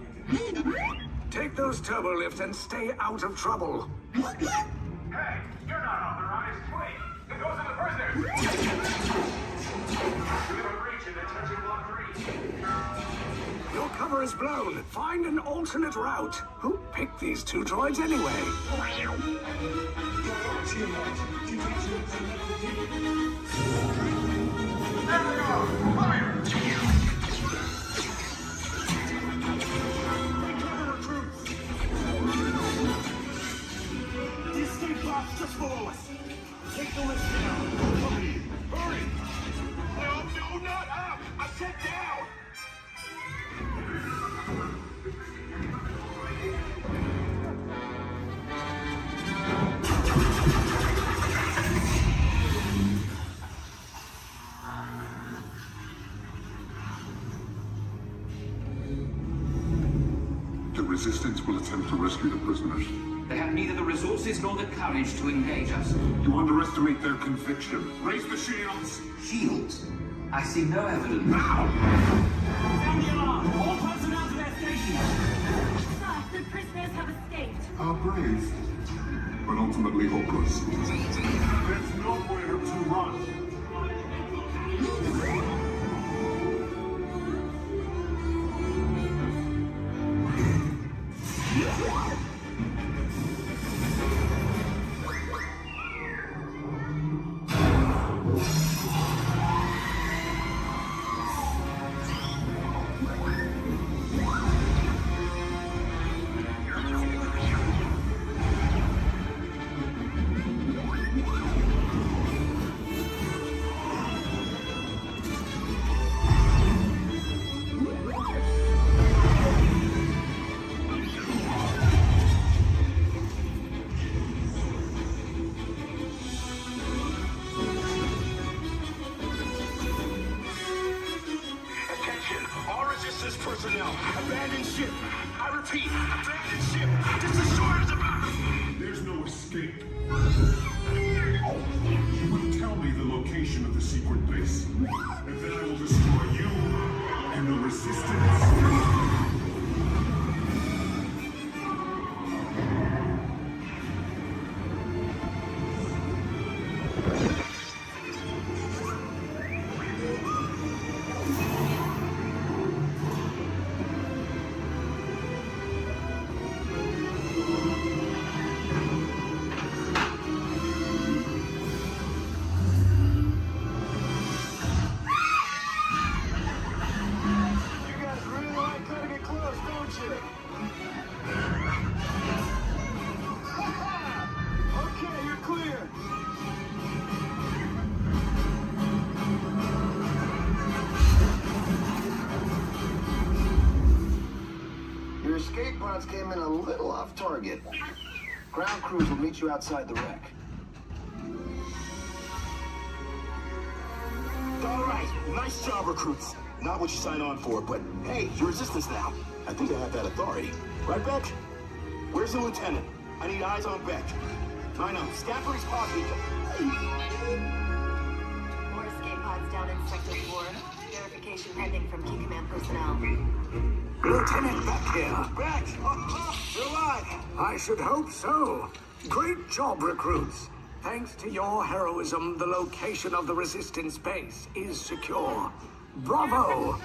Take those turbo lifts and stay out of trouble. Hey, you're not authorized. Wait, it goes in the prisoners. We have a breach in detention block 3. Your cover is blown. Find an alternate route. Who picked these two droids anyway? The escape pod's just below us. Take the lift down. Hurry! Hurry! No, not up! I said down! Resistance will attempt to rescue the prisoners. They have neither the resources nor the courage to engage us. You underestimate their conviction. Raise the shields! Shields? I see no evidence. Now! Sound the alarm! All personnel to their stations! Sir, the prisoners have escaped. How brave, but ultimately hopeless. There's nowhere to run. Personnel, abandon ship. I repeat, abandon ship. Just as short as a battle. There's no escape. You will tell me the location of the secret base, and then I will destroy you and the Resistance. Your escape pods came in a little off target. Ground crews will meet you outside the wreck. All right, nice job, recruits. Not what you signed on for, but hey, you're Resistance now. I think I have that authority. Right, Beck? Where's the lieutenant? I need eyes on Beck. I know, Scaffold's posse. More escape pods down in Sector 4. Verification pending from Key Command personnel. Lieutenant Beck here. Beck! You're alive! I should hope so. Great job, recruits. Thanks to your heroism, the location of the Resistance base is secure. Bravo!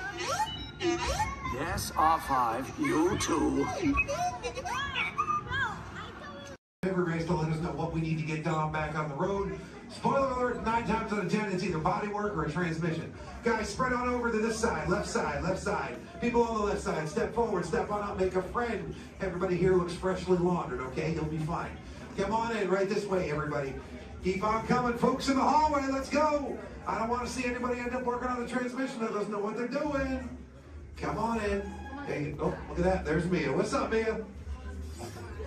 Yes, R5, you too. Every race to let us know what we need to get done back on the road. Spoiler alert, 9 times out of 10, it's either body work or a transmission. Guys, spread on over to this side, left side, left side. People on the left side, step forward, step on up, make a friend. Everybody here looks freshly laundered, okay? You'll be fine. Come on in, right this way, everybody. Keep on coming, folks in the hallway, let's go. I don't want to see anybody end up working on the transmission that doesn't know what they're doing. Come on in. Hey, oh, look at that, there's Mia. What's up, Mia?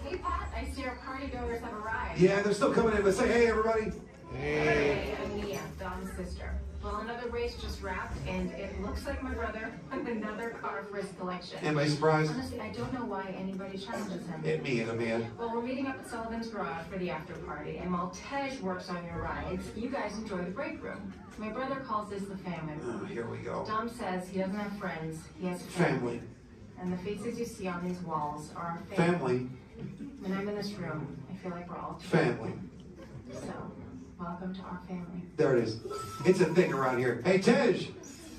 Hey, Pat, I see our party goers have arrived. Yeah, they're still coming in, but say hey, everybody. Hey, I'm Mia, Dom's sister. Well, another race just wrapped, and it looks like my brother with another car for his collection. Anybody surprised? Honestly, I don't know why anybody challenges him. It me and a man. Well, we're meeting up at Sullivan's Garage for the after party, and while Tej works on your rides, you guys enjoy the break room. My brother calls this the family room. Oh, here we go. Dom says he doesn't have friends, he has Family. And the faces you see on these walls are our Family. When I'm in this room, I feel like we're all Family. So, welcome to our family. There it is. It's a thing around here. Hey, Tej,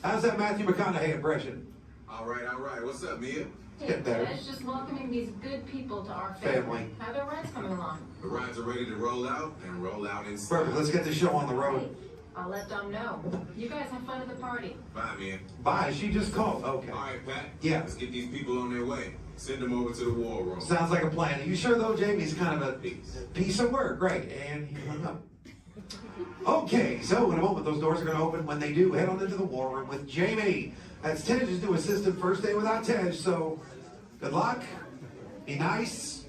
how's that Matthew McConaughey impression? All right. What's up, Mia? Hey, better. Tej, just welcoming these good people to our family. How are their rides coming along? The rides are ready to roll out and roll out inside. Perfect. Let's get the show on the road. I'll let Dom know. You guys have fun at the party. Bye, Mia. Bye. She just called. Okay. All right, Pat. Yeah. Let's get these people on their way. Send them over to the war room. Sounds like a plan. Are you sure, though, Jamie's kind of a piece of work? Right. And he hung up. Okay, so in a moment, those doors are going to open. When they do, head on into the war room with Jamie. That's Tej's new assistant. First day without Tej, so good luck. Be nice.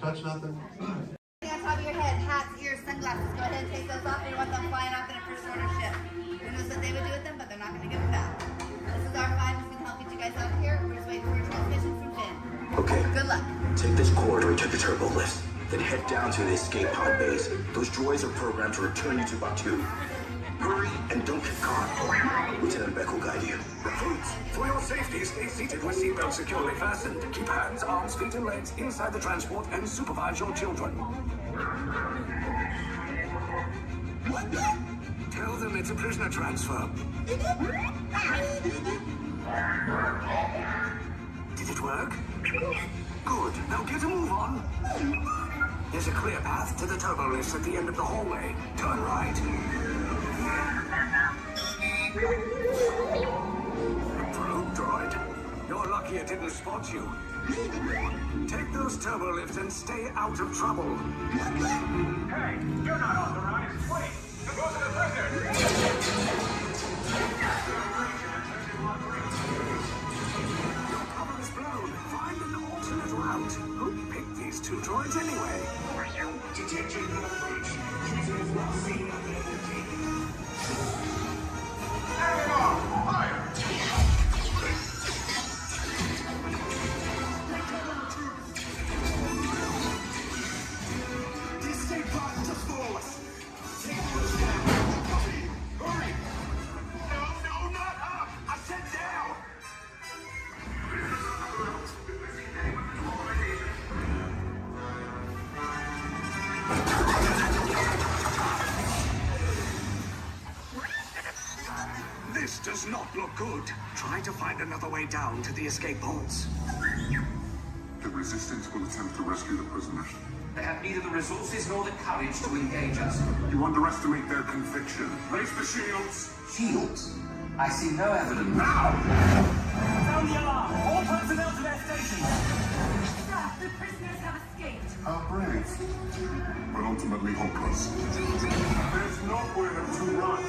Don't touch nothing. On top of your head, hats, ears, sunglasses. Go ahead and take those off. And you want them flying off in a first order ship. Who knows what they would do with them, but they're not going to give them back. This is R5. Who's going to help get you guys out of here. We're just waiting for a transmission from Finn. turbo lift. Then head down to the escape pod base. Those droids are programmed to return you to Batu. Hurry and don't get caught. Lieutenant Beck will guide you. Recruits, for your safety, stay seated with seatbelts securely fastened. Keep hands, arms, feet, and legs inside the transport and supervise your children. Tell them it's a prisoner transfer. Did it work? Good. Now get a move on. There's a clear path to the turbo lifts at the end of the hallway. Turn right. Probe droid. You're lucky it didn't spot you. Take those turbo lifts and stay out of trouble. Hey, you're not authorized. Wait, the goes to the prisoner. Your cover is blown. Find an alternate route. Who picked these two droids anyway? Detention approach. Prisoners not seen on the other team. Fire! The escape pod just below us. Take those down. Hurry! No, not up! I said down! This does not look good. Try to find another way down to the escape pods. The Resistance will attempt to rescue the prisoners. They have neither the resources nor the courage to engage us. You underestimate their conviction. Raise the shields! Shields? I see no evidence. Now! Sound the alarm! All personnel to their stations! Sir, the prisoners have escaped. How brave, but ultimately hopeless. There's nowhere to run.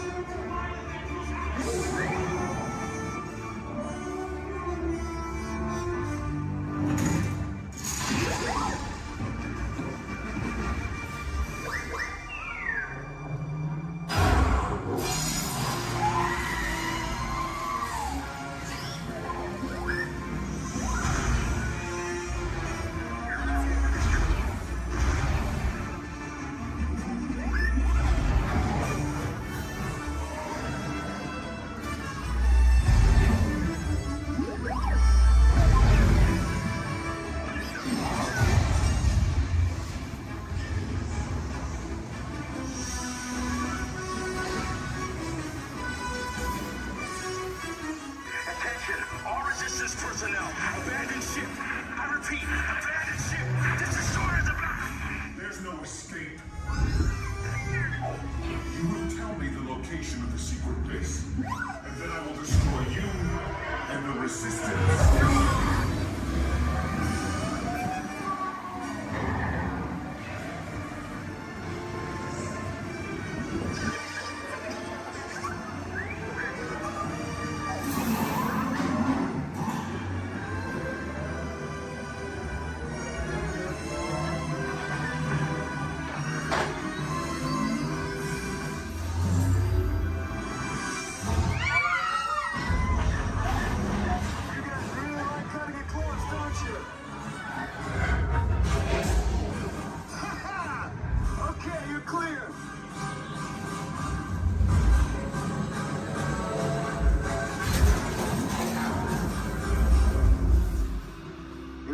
personnel. Abandon ship. I repeat, abandon ship. This destroyer is about. There's no escape. You will tell me the location of the secret base, and then I will destroy you and the Resistance.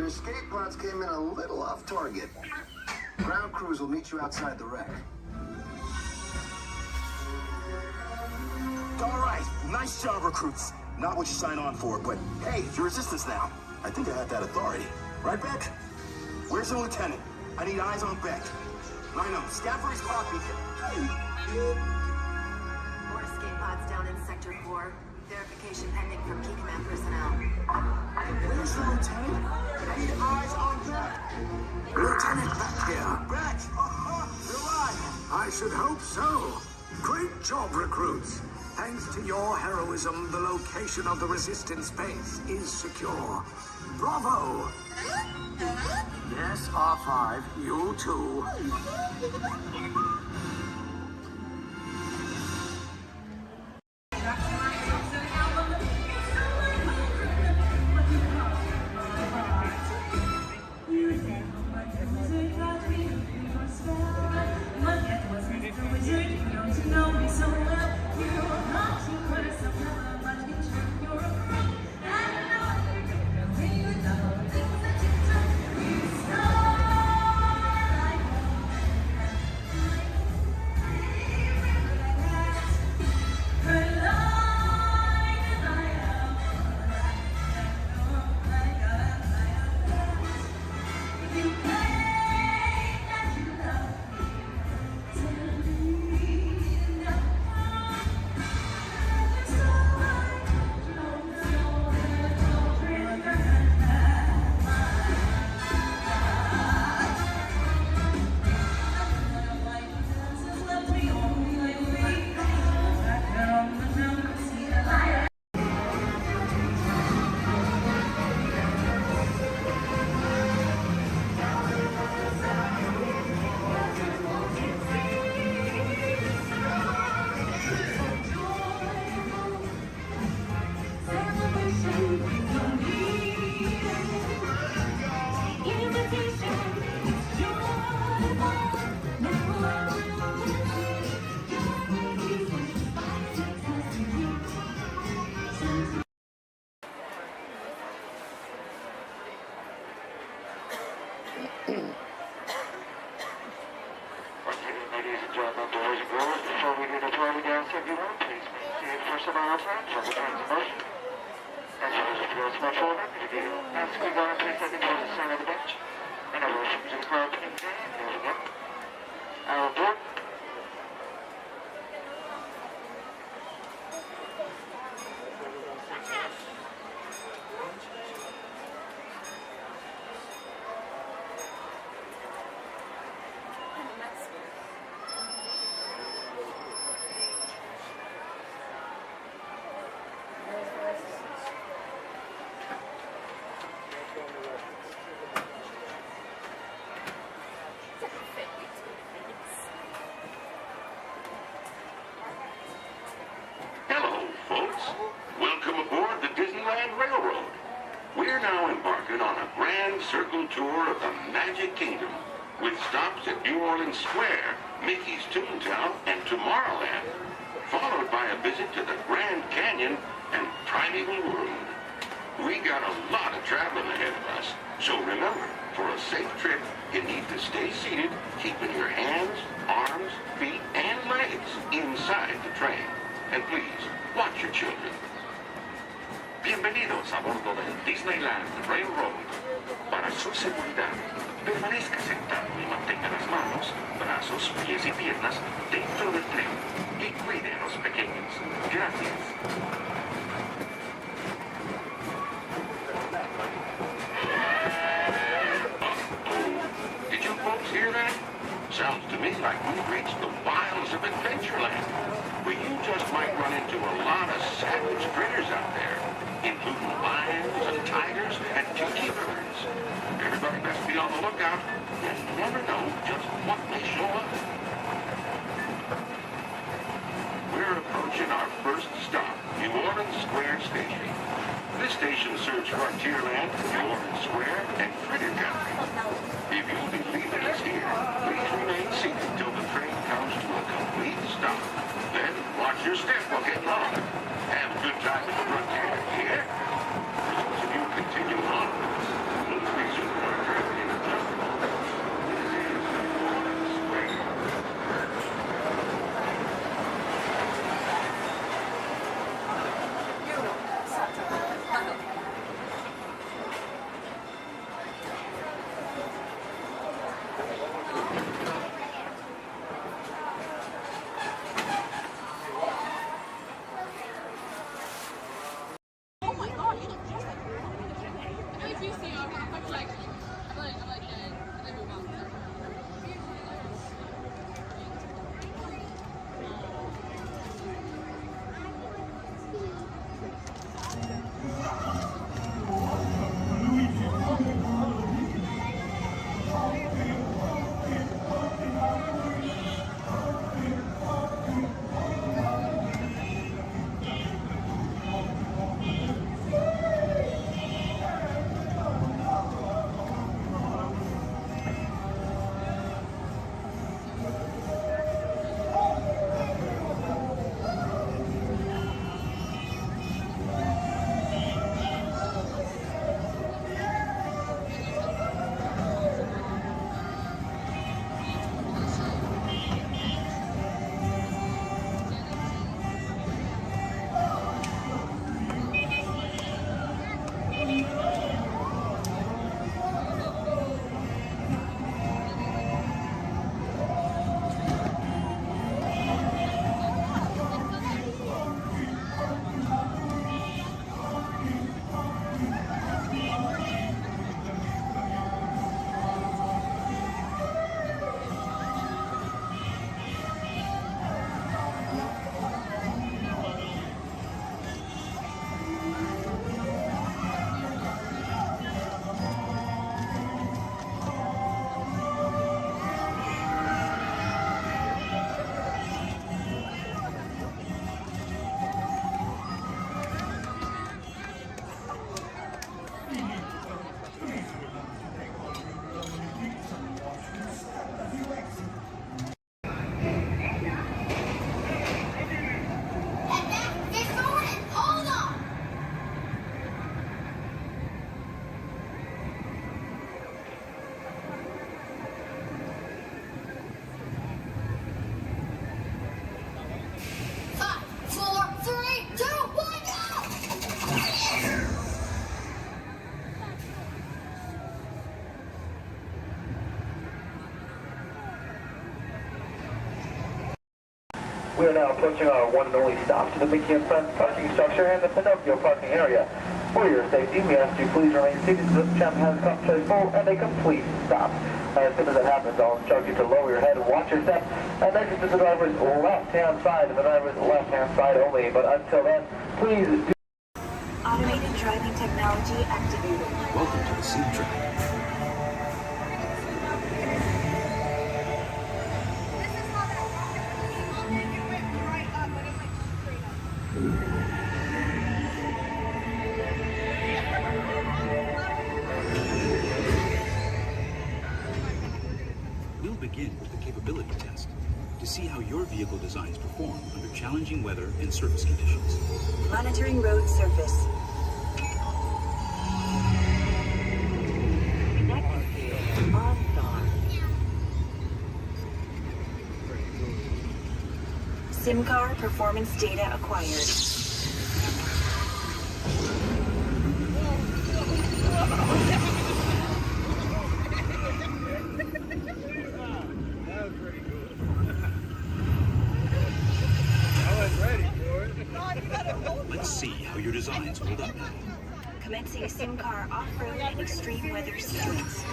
Escape pods came in a little off target. Ground crews will meet you outside the wreck. All right, nice job, recruits. Not what you signed on for, but hey, you're Resistance now. I think I have that authority. Right, Beck? Where's the lieutenant? I need eyes on Beck. Line up. Scout for his copy. More escape pods down in Sector 4. Verification pending from Key Command personnel. Where's the lieutenant? I need eyes on Beck. Lieutenant Beck here. Beck! You're on. I should hope so. Great job, recruits. Thanks to your heroism, the location of the Resistance base is secure. Bravo! Yes, R5, you too. of all times as a transmission. As you visit your small children, if you ask you go and take seconds on the side of the bench, in relation to the crowd in there, here's again. Our board. Hello, folks. Welcome aboard the Disneyland Railroad. We're now embarking on a grand circle tour of the Magic Kingdom, with stops at New Orleans Square, Mickey's Toontown, and Tomorrowland, followed by a visit to the Grand Canyon and Primeval World. We got a lot of traveling ahead of us, so remember, for a safe trip, you need to stay seated, keeping your hands, arms, feet, and legs inside the train. And please, watch your children. Bienvenidos a bordo del Disneyland Railroad. Para su seguridad, permanezca sentado y mantenga las manos, brazos, pies y piernas dentro del tren y cuide a los pequeños. Gracias. Did you folks hear that? Sounds to me like we've reached the wilds of Adventureland, where you just might run into a lot of savage critters out there, including lions and tigers and tiki birds. Everybody best be on the lookout. You never know just what may show up. We're approaching our first stop, New Orleans Square Station. This station serves Frontierland, New Orleans Square, and Critter Country. If you'll be leaving us here, please remain seated till the train comes to a complete stop. Then watch your step while getting on. Have a good time at the Frontier, yeah? For those of you who continue on, we'll resume our trip in just a moment. This is New Orleans Square. We are now approaching our one and only stop to the Mickey and Friends parking structure and the Pinocchio parking area. For your safety, we ask you please remain seated until the tram has come to a full and a complete stop. As soon as that happens, I'll instruct you to lower your head and watch your step and exit to the driver's left-hand side and the driver's left-hand side only. But until then, please do... Automated driving technology activated. Welcome to the sim track. We'll begin with the capability test to see how your vehicle designs perform under challenging weather and surface conditions. Monitoring road surface. Connected. On. SIM car performance data acquired. Let's see how your designs hold up. Commencing SIM car off-road and extreme weather sequence.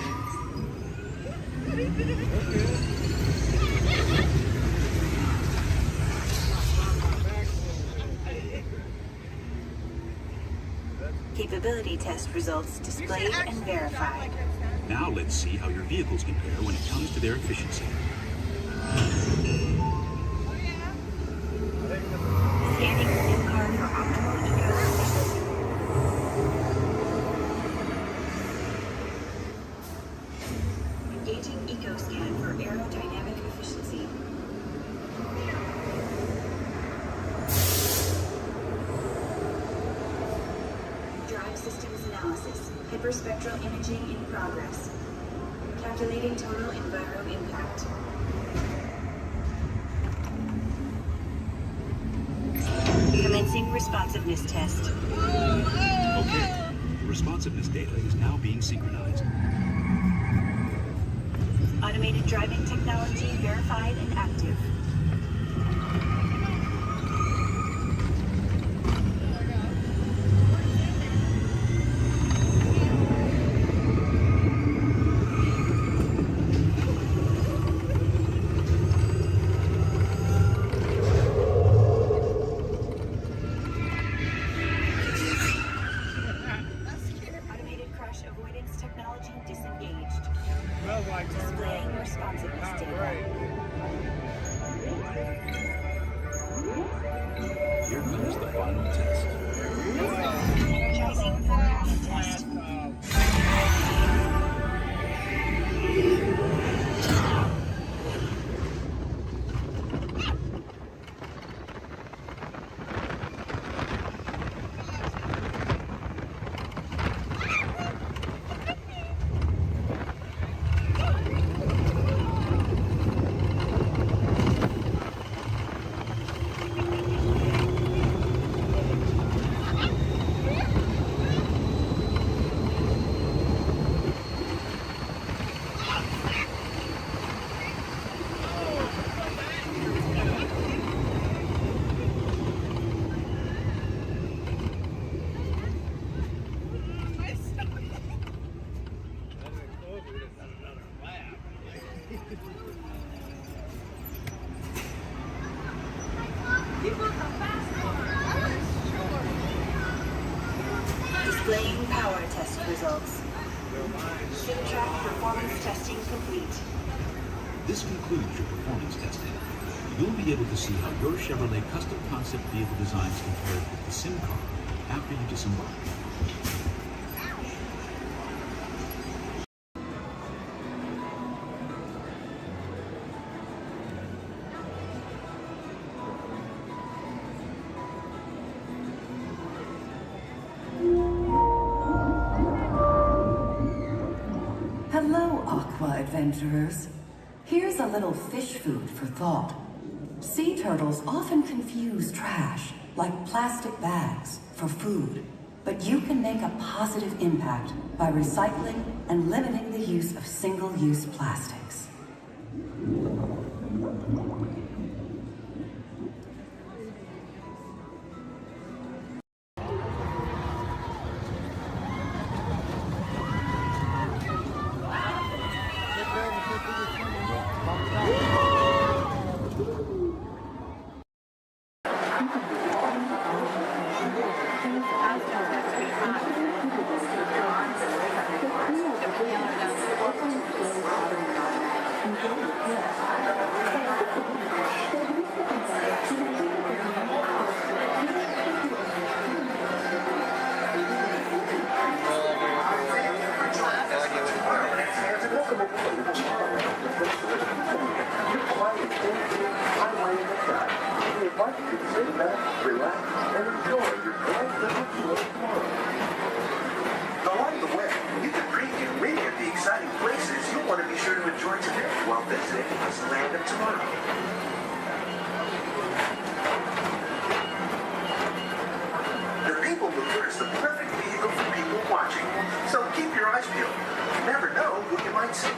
Capability test results displayed and verified. Now let's see how your vehicles compare when it comes to their efficiency. Scanning SIM card for optimal eco efficiency. Engaging eco scan for aerodynamic efficiency. Drive systems analysis. Hyperspectral imaging in progress. Calculating total enviro impact. Commencing responsiveness test. Okay, the responsiveness data is now being synchronized. Automated driving technology verified and active. Displaying responsiveness data. Here comes the final test. Energizing performance test. Displaying power test results. SIM track performance testing complete. This concludes your performance testing. You'll be able to see how your Chevrolet custom concept vehicle designs compare with the SIM car after you disembark. Hello, Aqua Adventurers. Here's a little fish food for thought. Sea turtles often confuse trash, like plastic bags, for food. But you can make a positive impact by recycling and limiting the use of single-use plastics. is the perfect vehicle for people watching. So keep your eyes peeled. You never know who you might see.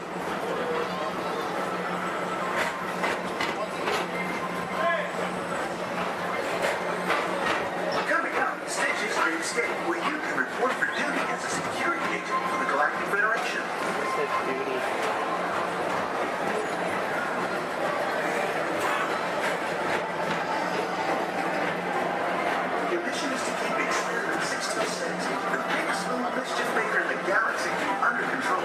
Coming up, Stitch's Great Escape, where you can report for duty as a security agent for the Galactic Federation. Your mission is to keep Experiment 626, the biggest little mischief maker in the galaxy, under control.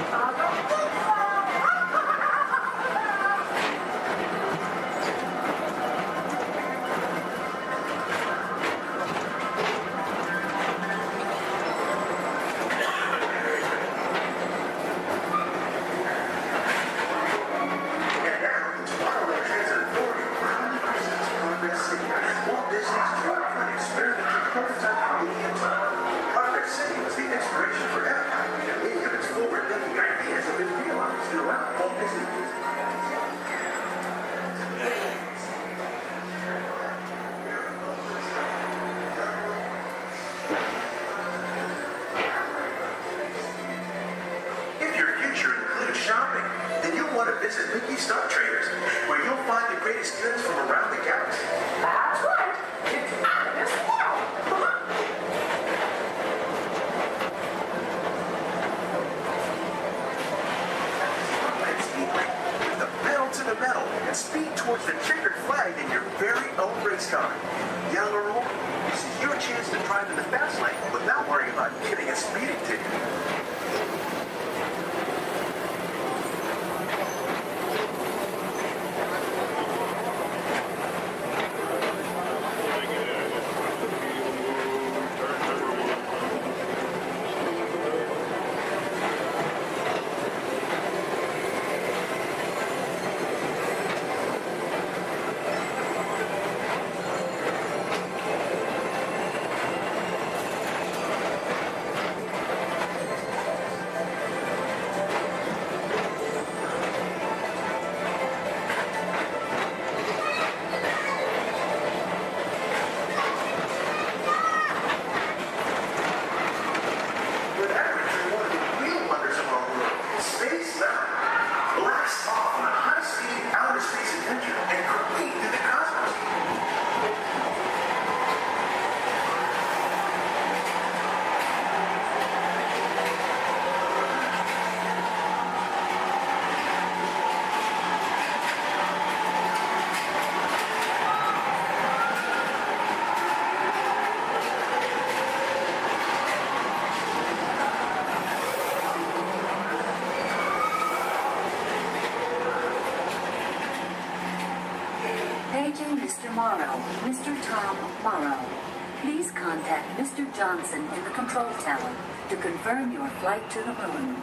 And now, tomorrow, the Transit Authority proudly presents Progress City, Walt Disney's dream for an experimental prototype medium tunnel. Progress City was the inspiration for Epcot, and many of its forward-thinking ideas have been realized throughout Walt Disney. If your future includes shopping, then you'll want to visit Mickey Star Traders, where you'll find the greatest goods from around the galaxy. That's right. It's out of this world. Let's speed with the pedal to the metal and speed towards the checkered flag in your very own race car. Young or old, this is your chance to drive in the fast lane without worrying about getting a speeding ticket. With Aaron, one of the real wonders of our world, space travel. Blast off on a high-speed outer space adventure and complete through the cosmos. Paging Mr. Morrow, Mr. Tom Morrow. Please contact Mr. Johnson in the control tower to confirm your flight to the moon.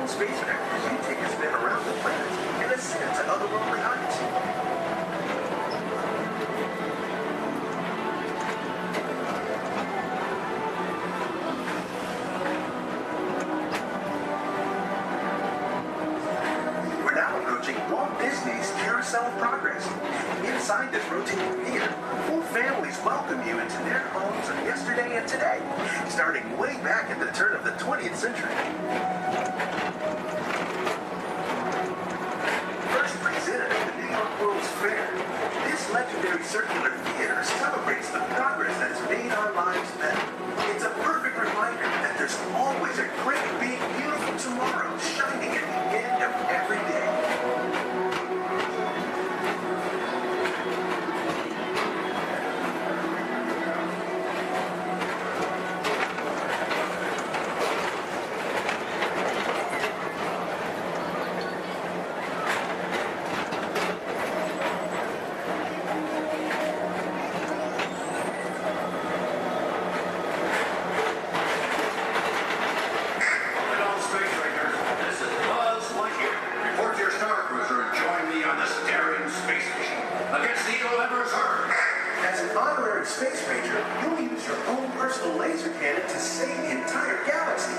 on spacecraft as you take a spin around the planet and ascend to otherworldly heights. We're now approaching Walt Disney's Carousel of Progress. Inside this rotating theater, full families welcome you into their homes of yesterday and today, starting way back at the turn of the 20th century. First presented at the New York World's Fair, this legendary circular theater celebrates the progress that's made our lives better. It's a perfect reminder that there's always a great, big, beautiful tomorrow shining at the end of every day. As an honorary space ranger, you'll use your own personal laser cannon to save the entire galaxy.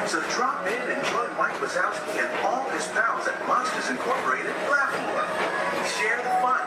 So drop in and join Mike Wazowski and all his pals at Monsters Incorporated Laugh Floor. Share the fun.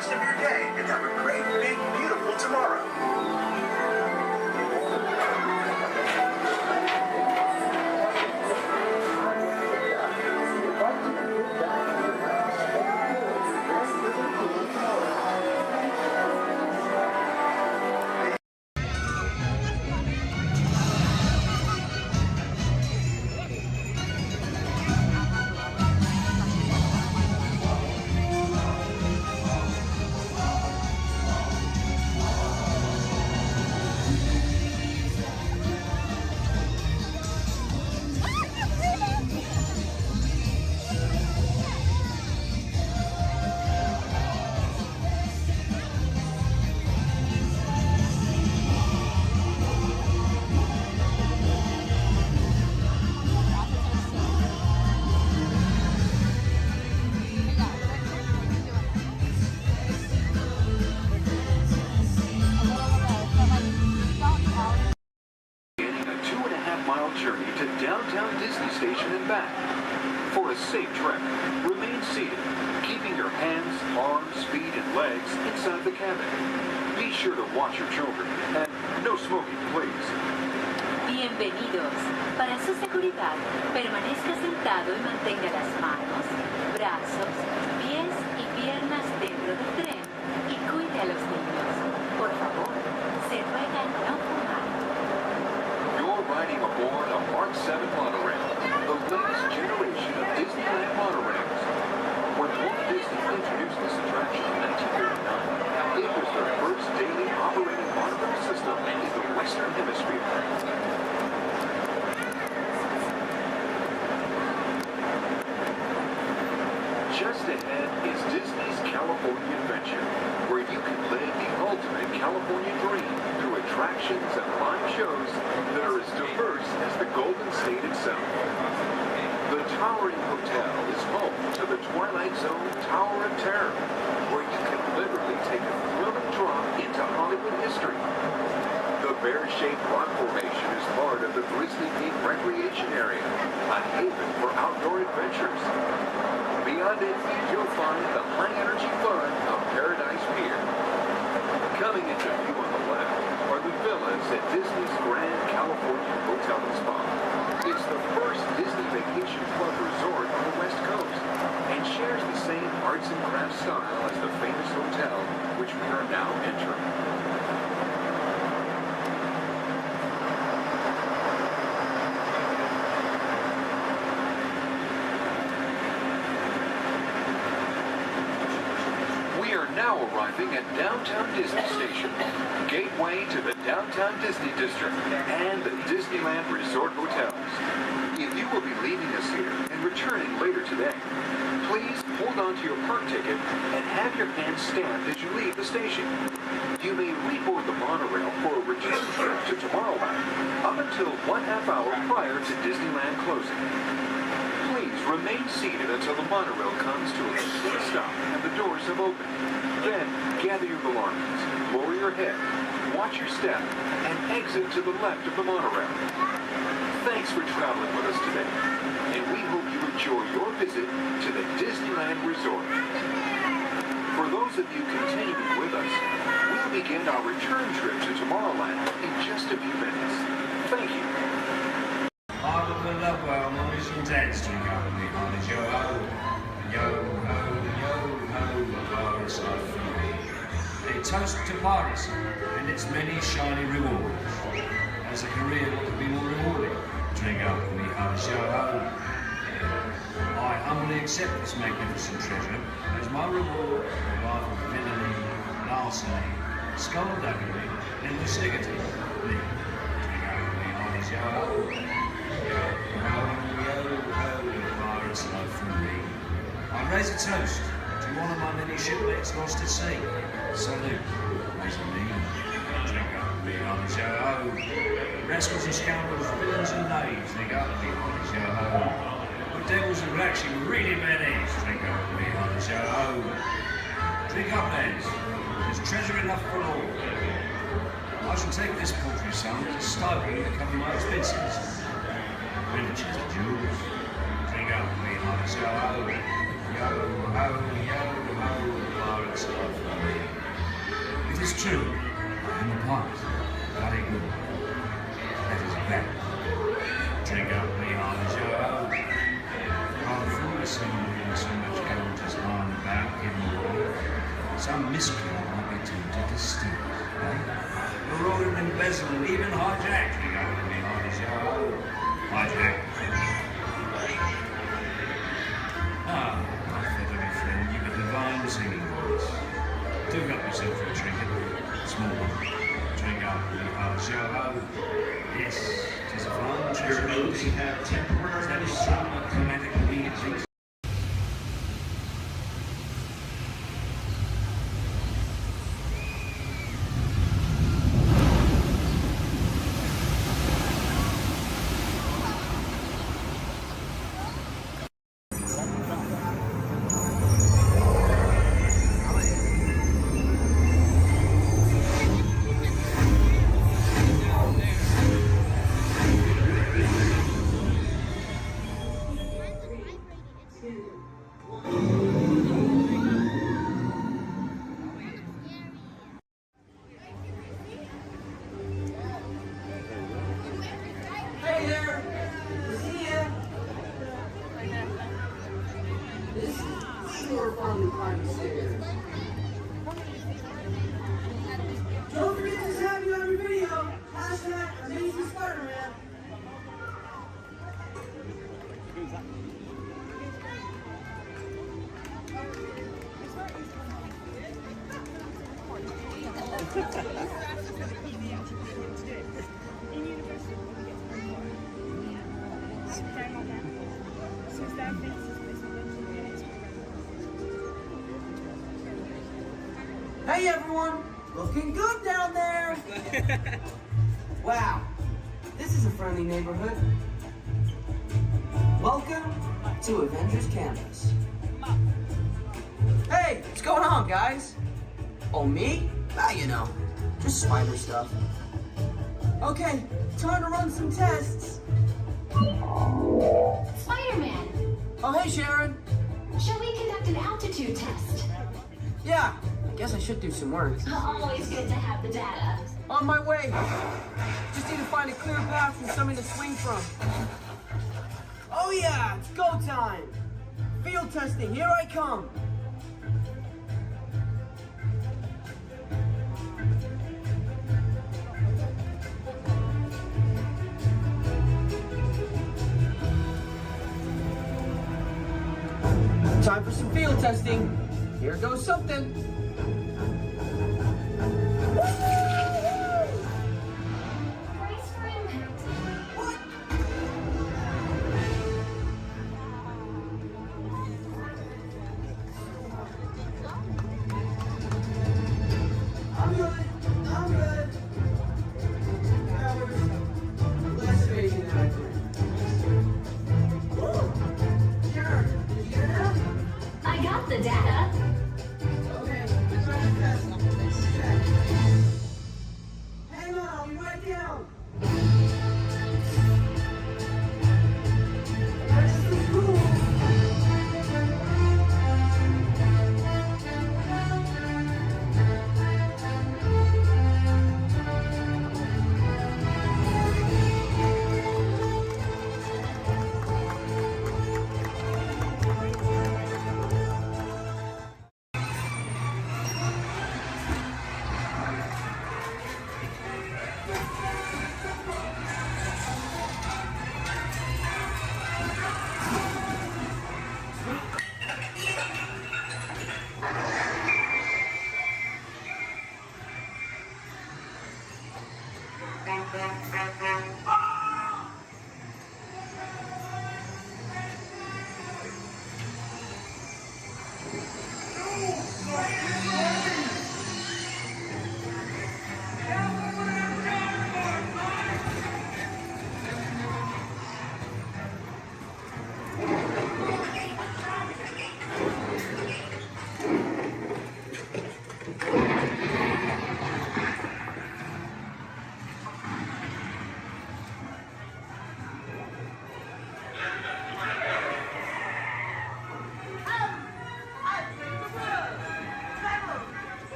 Of your day and have a great, big, beautiful tomorrow. Journey to downtown Disney Station and back. For a safe trek, remain seated, keeping your hands, arms, feet, and legs inside the cabin. Be sure to watch your children, and no smoking, please. Bienvenidos. Para su seguridad, permanezca sentado y mantenga las manos, brazos, pies y piernas dentro del tren y cuide a los niños. Por favor, se ruega no fumar. You're riding aboard a Mark 7 monorail, the latest generation of Disneyland monorails. When Walt Disney introduced this attraction in 1939, it was the first daily operating monorail system in the Western Hemisphere. Just ahead is Disney's California Adventure, where you can live the ultimate California dream through attractions and live shows that are as diverse as the Golden State itself. The towering hotel is home to the Twilight Zone shaped rock formation is part of the Grizzly Peak Recreation Area, a haven for outdoor adventures. Beyond it, you'll find the high-energy fun of Paradise Pier. Coming into view on the left are the villas at Disney's Grand California Hotel and Spa. It's the first Disney Vacation Club resort on the West Coast and shares the same arts and crafts style as the famous hotel which we are now entering. We are now arriving at Downtown Disney Station, gateway to the Downtown Disney District and the Disneyland Resort Hotels. If you will be leaving us here and returning later today, please hold on to your park ticket and have your hand stamped as you leave the station. You may reboard the monorail for a return trip to Tomorrowland up until 1/2 hour prior to Disneyland closing. Please remain seated until the monorail comes to a complete stop and the doors have opened. Then gather your belongings, lower your head, watch your step, and exit to the left of the monorail. Thanks for traveling with us today, and we hope you enjoy your visit to the Disneyland Resort. For those of you continuing with us, we'll begin our return trip to Tomorrowland in just a few minutes. Thank you. I look at love well, mommies and dads drink up with me, honey. Yo ho, yo ho, yo ho, the virus are free. They toast to piracy and its many shiny rewards. As a career, what could be more rewarding? Drink up with me, honey. Yo ho. I humbly accept this magnificent treasure as my reward for a life of villainy, larceny, skullduggery, and lucidity. Me. Drink up with me, honey. Yo ho. I raise a toast to one of my many shipmates lost at sea. Salute, raise a me. Drink up with me, honey, yo ho. Rascals and scoundrels, villains and knaves, drink up with me, honey, yo ho. The devils are actually really bad eggs, drink up with me, honey, yo ho. Drink up, lads. There's treasure enough for all. I shall take this paltry sum as a stipend to cover my expenses. Riches of jewels. Drink up with me, honey, yo ho. Yo ho, yo ho, the pirates are for me. It is true, I am a pirate, very good. That is bad. Drink up with me, honey, yo ho. I'm foolish in so much gold just lying about hidden away. Some miscreant might be tempted to steal it, eh? Or order embezzle and even hijack. Drink up with me, honey, yo ho. Hijack. Ah, my feathery friend, you've a divine singing voice. Do help yourself for a trinket. Small one. Drink up with me, honey, yo ho. Yes, 'tis a fine treasure. Your notes have temporarily some chromatic needs. Hey there! See ya! This is your fun climb stairs. Don't forget to tag me on your video. Hashtag Amazing Spider-Man. Hey everyone! Looking good down there! Wow, this is a friendly neighborhood. Welcome to Avengers Campus. Hey, what's going on, guys? Oh, me? Ah, you know, just spider stuff. Okay, time to run some tests. Spider-Man, Oh, hey, Sharon. shall we conduct an altitude test? Yeah, I guess I should do some work. Always good to have the data. On my way. Just need to find a clear path and something to swing from. Oh yeah, it's go time. Field testing, here I come. Time for some field testing. Here goes something. Brace for impact. I'm good. That was less amazing than I thought. Sharon, did you get that? I got the data. Okay, let's try the test. Check. Hang on, I'll be right down. This is cool.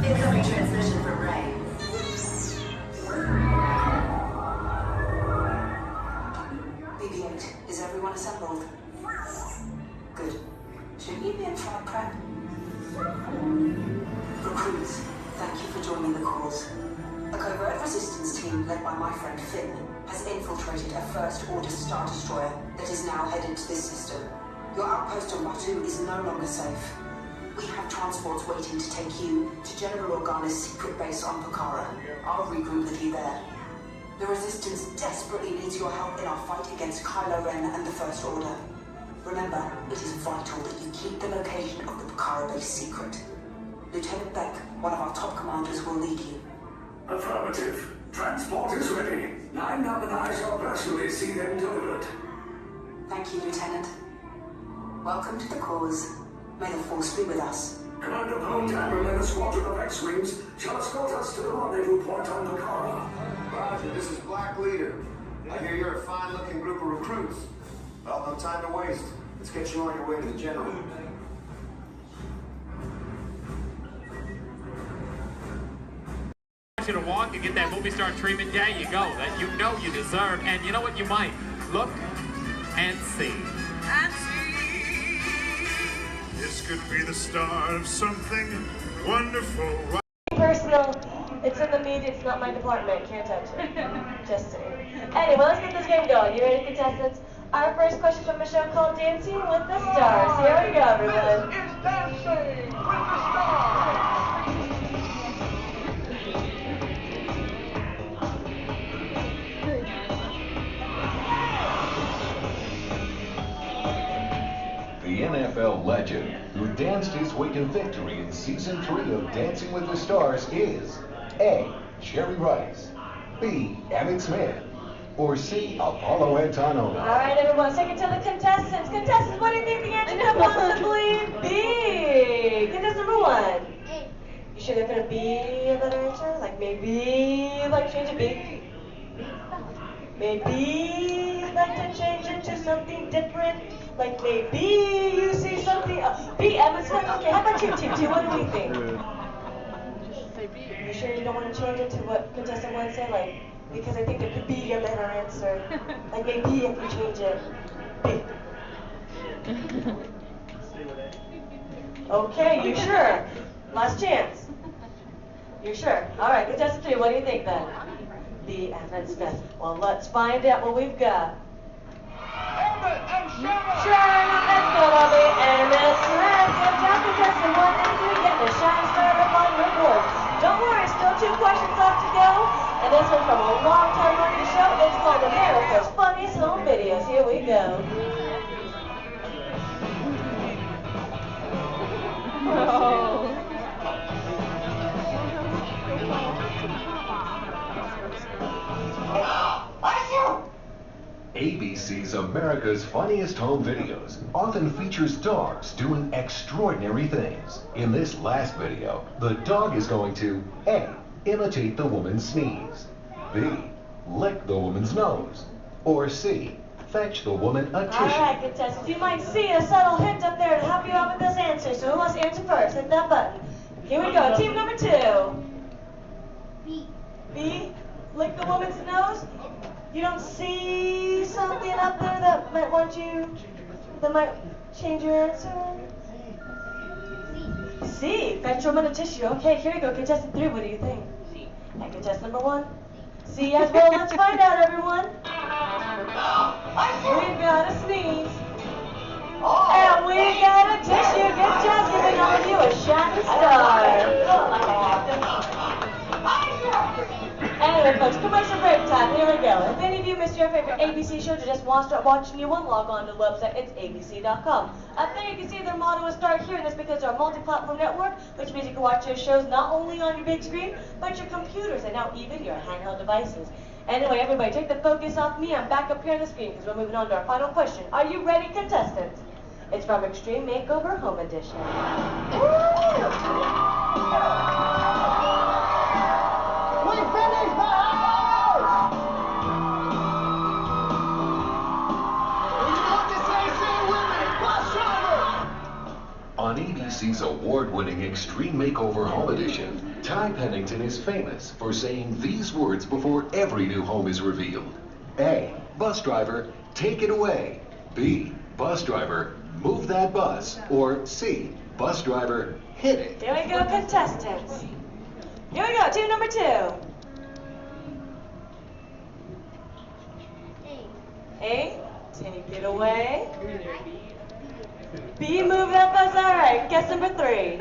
Incoming transmission from Ray. BB-8, is everyone assembled? Good. Shouldn't you be in front of prep? Recruits, thank you for joining the cause. A covert resistance team led by my friend Finn has infiltrated a First-Order Star Destroyer that is now headed to this system. Your outpost on Batu is no longer safe. We have transports waiting to take you to General Organa's secret base on Pucara. I'll regroup with you there. The Resistance desperately needs your help in our fight against Kylo Ren and the First Order. Remember, it is vital that you keep the location of the Pucara base secret. Lieutenant Beck, one of our top commanders, will lead you. Affirmative. Transport is ready. Line up and I shall personally see them delivered. Thank you, Lieutenant. Welcome to the cause. May the Force be with us. Commander Poltam and a squadron of X-Wings shall escort us to the rendezvous point on Pucara. Roger, this is Black Leader. I hear you're a fine-looking group of recruits. Well, no time to waste. Let's get you on your way to the General. you to walk and get that movie star treatment, yeah, you go. That you know you deserve. And you know what? You might look and see. And see. This could be the start of something wonderful. Personal. It's in the media. It's not my department. Can't touch it. Just saying. Anyway, let's get this game going. You ready, contestants? Our first question from a show called Dancing with the Stars. Here we go, everyone. This is Dancing with the Stars. The NFL legend who danced his way to victory in Season 3 of Dancing with the Stars is A. Jerry Rice, B. Emmett Smith, or C. Apollo Antonova. All right, everyone, take it to the contestants. Contestants, what do you think the answer could possibly be? Contestant number 1. You sure they're going to be a better answer? Like maybe like change it B? Maybe like to change it to something different? Like maybe you see something. B, Emmett Smith. Okay, how about you, Team 2? What do we think? You sure you don't want to change it to what contestant 1 said? Like, because I think there could be a better answer. Like maybe if you change it. B. Okay, you sure? Last chance. You're sure? All right, contestant 3, what do you think then? B, Emmett Smith. Well, let's find out what we've got. Emmett and Sharon! Sharon, let's go, Bobby. Emmett Smith. Good job, contestant 1 and 3 getting a shine started up on your board. Don't worry, still 2 questions left to go. And this one's from a long-time running show. It's called America's Funniest Home Videos. Here we go. Oh. ABC's America's Funniest Home Videos often features dogs doing extraordinary things. In this last video, the dog is going to A. Imitate the woman's sneeze, B. Lick the woman's nose, or C. Fetch the woman a tissue. All right, contestants, you might see a subtle hint up there to help you out with this answer. So who wants to answer first? Hit that button. Here we go. Team number 2. B. B. Lick the woman's nose. You don't see something up there that might that might change your answer? C. Fetch a woman a tissue. Okay, here you go. Contestant 3, what do you think? C. And contestant number 1? C as well. Let's find out, everyone. We've got a sneeze. And we got a tissue. Good job giving all of you a shining star. Anyway, folks, commercial break time. Here we go. If any of you missed your favorite ABC shows or just want to start watching new one, log on to the website. It's abc.com. Up there you can see their motto is Start Here, and that's because they're a multi-platform network, which means you can watch their shows not only on your big screen, but your computers and now even your handheld devices. Anyway, everybody, take the focus off me. I'm back up here on the screen because we're moving on to our final question. Are you ready, contestants? It's from Extreme Makeover Home Edition. We finished the house! When you want to say with me, bus driver! On ABC's award-winning Extreme Makeover Home Edition, Ty Pennington is famous for saying these words before every new home is revealed. A. Bus driver, take it away. B. Bus driver, move that bus. Or C. Bus driver, hit it. Here we go, contestants. Here we go, team number 2. A, take it away. B, move that bus. All right, guess number 3.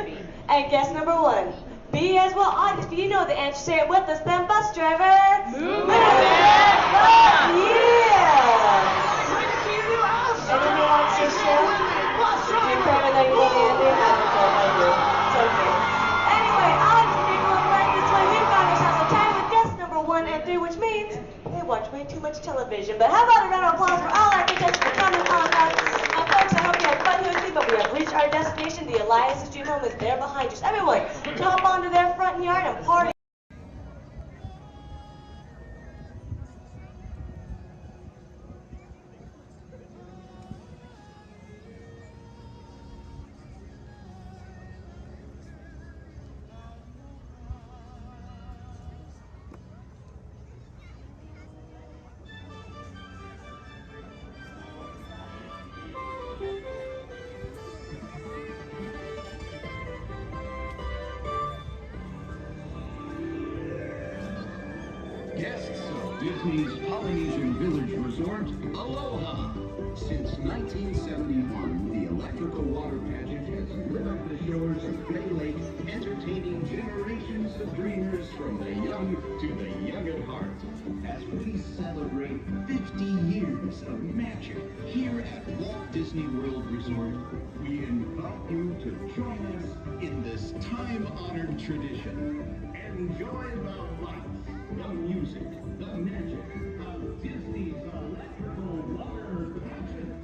And guess number 1. B as well. August, you know the answer. Say it with us then, bus driver. Move that bus. Yeah. And then you want to show? You're cramming that you want to do. It's okay. Anyway, Alex, if you're going right this way, we've got ourselves a tie with guess number 1 and 3, which means they watch way too much television. But how about a round of applause for all our contestants for coming on out? Folks, I hope you had fun with me, but we have reached our destination. The Elias Stream Home is there behind us. Everyone, hop onto their front yard and party. Disney's Polynesian Village Resort, Aloha. Since 1971, the electrical water pageant has lit up the shores of Bay Lake, entertaining generations of dreamers from the young to the young at heart. As we celebrate 50 years of magic here at Walt Disney World Resort, we invite you to join us in this time-honored tradition. Enjoy the lights, the music, the magic of Disney's electrical water pageant.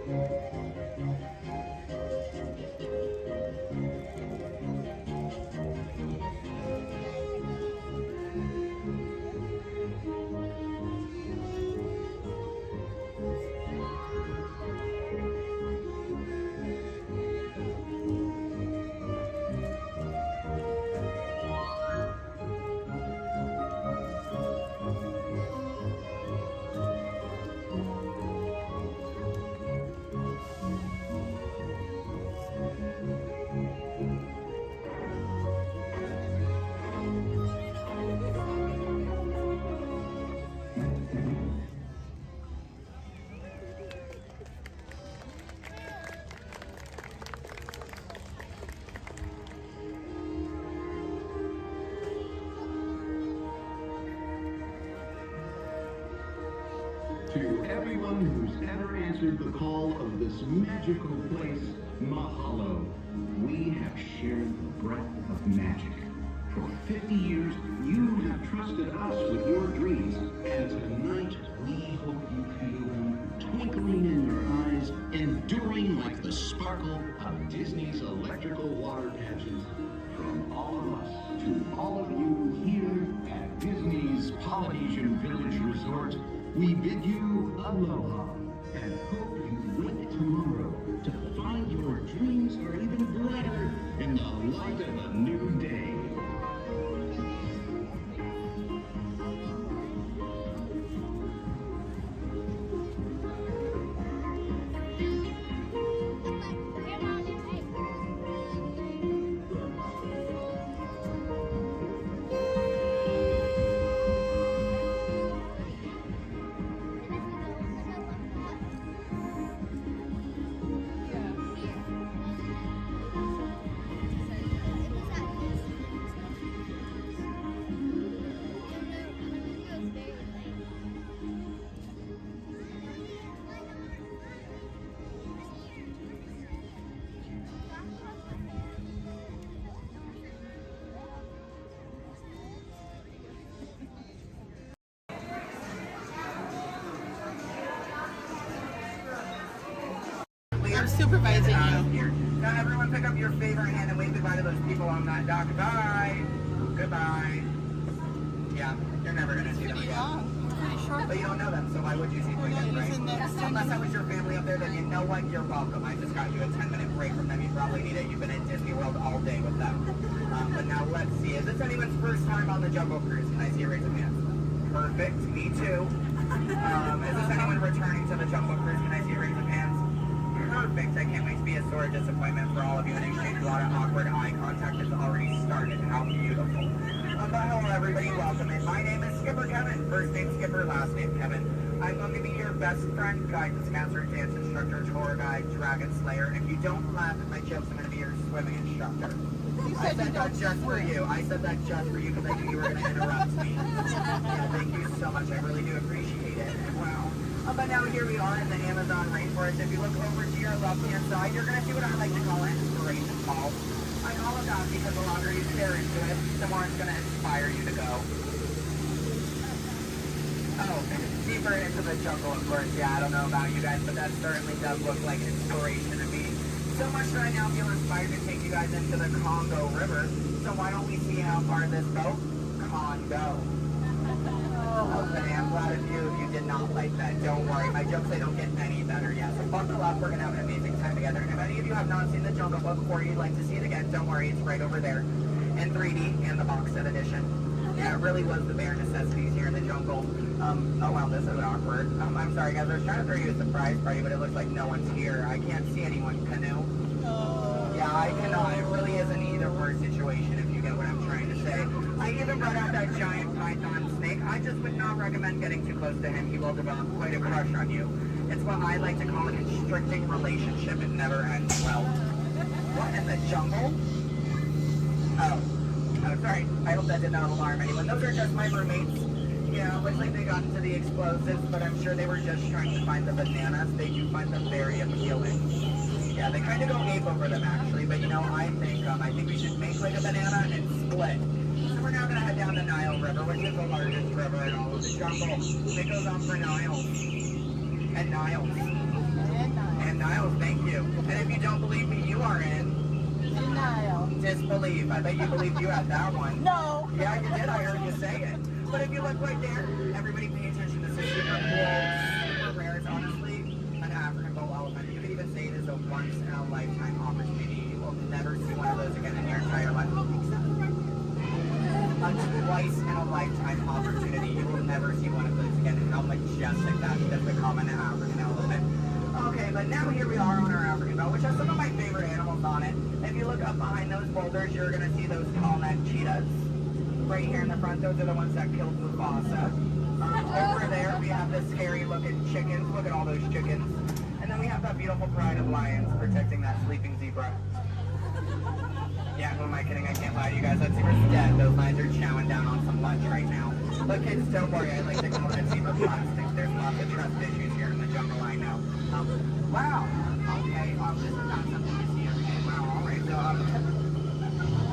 To everyone who's ever answered the call of this magical place, mahalo. We have shared the breath of magic. For 50 years, you have trusted us with your dreams, and tonight we hope you feel them twinkling in your eyes, enduring like the sparkle of Disney's electrical water pageant. From all of us to all of you here at Disney's Polynesian Village Resort, we bid you aloha and hope you wake tomorrow to find your dreams are even brighter in the light of a new day. I'm supervising you. Now everyone pick up your favorite hand and wave goodbye to those people on that dock. Bye. Goodbye. Yeah, you're never going to see them again. But you don't know them, so why would you see them again, right? Unless that was your family up there, then you know what? You're welcome. I just got you a 10-minute break from them. You probably need it. You've been at Disney World all day with them. But now let's see. Is this anyone's first time on the Jungle Cruise? Can I see a raise of hands? Perfect. Me too. Is this anyone returning to the Jungle Cruise? Can I see a raise of hands? Perfect. I can't wait to be a sore disappointment for all of you and exchange a lot of awkward eye contact has already started. How beautiful. But hello everybody, welcome in. My name is Skipper Kevin. First name Skipper, last name Kevin. I'm going to be your best friend, guidance counselor, dance instructor, tour guide, dragon slayer. And if you don't laugh at my jokes, I'm going to be your swimming instructor. I said that just for you. I said that just for you because I knew you were going to interrupt me. Yeah, thank you so much. I really do appreciate it. Wow. But now here we are in the Amazon rainforest. If you look over to your left-hand side, you're going to see what I like to call an inspiration ball. I call it that because the longer you stare into it, the more it's going to inspire you to go. Oh, deeper into the jungle, of course. Yeah, I don't know about you guys, but that certainly does look like inspiration to me. So much that I now feel inspired to take you guys into the Congo River. So why don't we see how far this boat can go? Okay, I'm glad of you if you did not like that. Don't worry, my jokes, they don't get any better yet. So buckle up, we're going to have an amazing time together. And if any of you have not seen the Jungle Book before, you'd like to see it again, don't worry, it's right over there. In 3D and the box set edition. Yeah, it really was the bare necessities here in the jungle. Oh wow, this is awkward. I'm sorry guys, I was trying to throw you a surprise party, but it looks like no one's here. I can't see anyone. Canoe? Yeah, I cannot. It really is an either-or situation, if you get what I'm trying to say. I even brought out that giant python snake. I just would not recommend getting too close to him. He will develop quite a crush on you. It's what I like to call a constricting relationship. It never ends well. What in the jungle? Oh, sorry. I hope that did not alarm anyone. Those are just my roommates. Yeah, looks like they got into the explosives, but I'm sure they were just trying to find the bananas. They do find them very appealing. Yeah, they kind of go ape over them actually, but you know, I think we should make like a banana and split. So we're now going to head down the Nile River, which is the largest river in all of the jungle. It goes on for Niles. And Niles. And And if you don't believe me, you are in Denial. disbelief. I bet you believed you had that one. No. Yeah, you did. I heard you say it. But if you look right there, everybody pay attention. This is super cool, super rare. It's honestly an African bull elephant. You could even say it is a once-in-a-lifetime opportunity. You will never see one of those again in your entire life. A twice-in-a-lifetime opportunity. You will never see one of those again. And how majestic that is, the common African elephant. Okay, but now here we are on our African belt, which has some of my favorite animals on it. If you look up behind those boulders, you're going to see those tall-neck cheetahs. Right here in the front, those are the ones that killed Mufasa. Over there, we have the scary-looking chickens. Look at all those chickens. And then we have that beautiful pride of lions protecting that sleeping zebra. Yeah, who am I kidding? I can't lie to you guys. That zebra's dead. Those lions are chowing down on some lunch right now. But kids, don't worry. I like to call that zebra plastic. There's lots of trust issues here in the jungle, I know. Wow. Okay, this is not something you see every day. Wow, all right. So,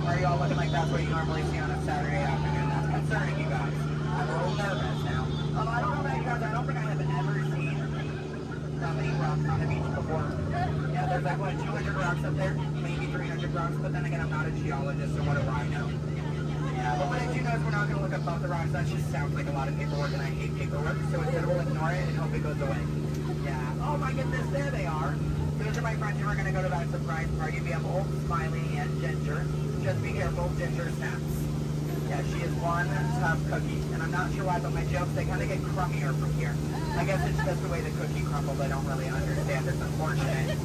are you all looking like that's what you normally see on a Saturday afternoon? That's concerning, you guys. I'm a little nervous now. I don't know about you guys. I don't think I have ever seen that many rocks on the beach before. Yeah, there's like, what, 200 rocks up there? Maybe 300 rocks, but then again, I'm not a geologist, so what do I know? Yeah, but what I do know is we're not going to look above the rocks. That just sounds like a lot of paperwork, and I hate paperwork, so instead we'll ignore it and hope it goes away. Yeah. Oh my goodness, there they are. Those are my friends who are going to go to that surprise party. We have Old, Smiley, and Ginger. Just be careful, Ginger snaps. Yeah, she is one tough cookie. And I'm not sure why, but my jokes, they kind of get crummier from here. I guess it's just the way the cookie crumbles. I don't really understand. It's unfortunate.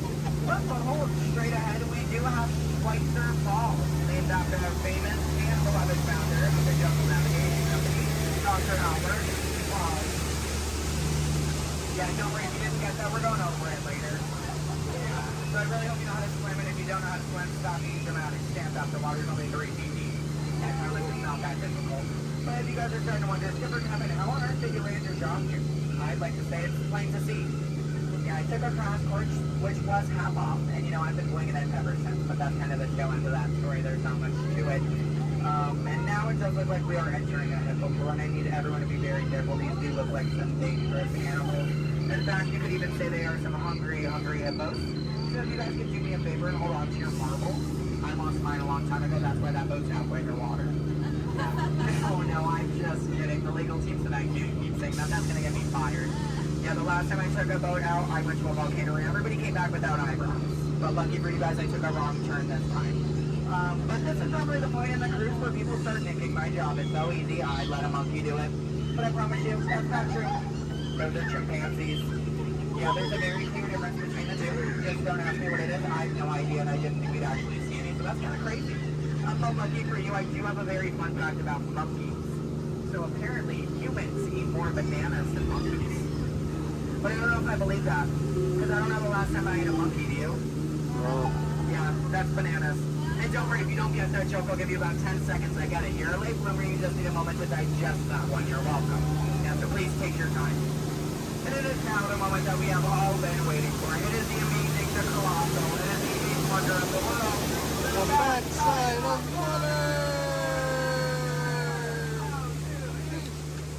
But hold straight ahead, we do have Schweitzer Falls, named after a famous and beloved founder of the Jungle Navigation Company, Dr. Albert. Yeah, don't worry if you didn't get that. We're going over it later. Yeah. So I really hope you know how to swim, and if you don't know how to swim, stop being dramatic. Stand up. The water's only 3 feet deep. Yeah, kind of like it's not that difficult. But if you guys are starting to wonder, Skipper Kevin, how on earth did you land your job here? I'd like to say it's plain to see. Yeah, I took a crash course, which was half off, and you know, I've been winging it ever since, but that's kind of the tail end of that story. There's not much to it. And now it does look like we are entering a hippo pool, and I need everyone to be very careful. These do look like some dangerous animals. In fact, you could even say they are some hungry hippos. So if you guys could do me a favor and hold on to your marble. I lost mine a long time ago, that's why that boat's halfway underwater. Oh no, I'm just kidding. The legal team tonight can't keep saying that. That's gonna get me fired. Yeah, the last time I took a boat out, I went to a volcano and everybody came back without eyebrows. But lucky for you guys, I took a wrong turn this time. But this is normally the point in the cruise where people start thinking my job is so easy, I'd let a monkey do it. But I promise you, that's not true. Those are chimpanzees. Yeah, there's a very clear difference between the two. Just don't ask me what it is. I have no idea, and I didn't think we'd actually see any, so that's kind of crazy. But lucky for you, I do have a very fun fact about monkeys. So apparently, humans eat more bananas than monkeys. But I don't know if I believe that, because I don't know the last time I ate a monkey, do you? Yeah, that's bananas. And don't worry, if you don't get that joke, I'll give you about 10 seconds. I get it. You're a late bloomer, you just need a moment to digest that one. You're welcome. Yeah, so please take your time. And it is now the moment that we have all been waiting for. It is the amazing, the colossal, it is the eighth wonder of the world. The backside of water!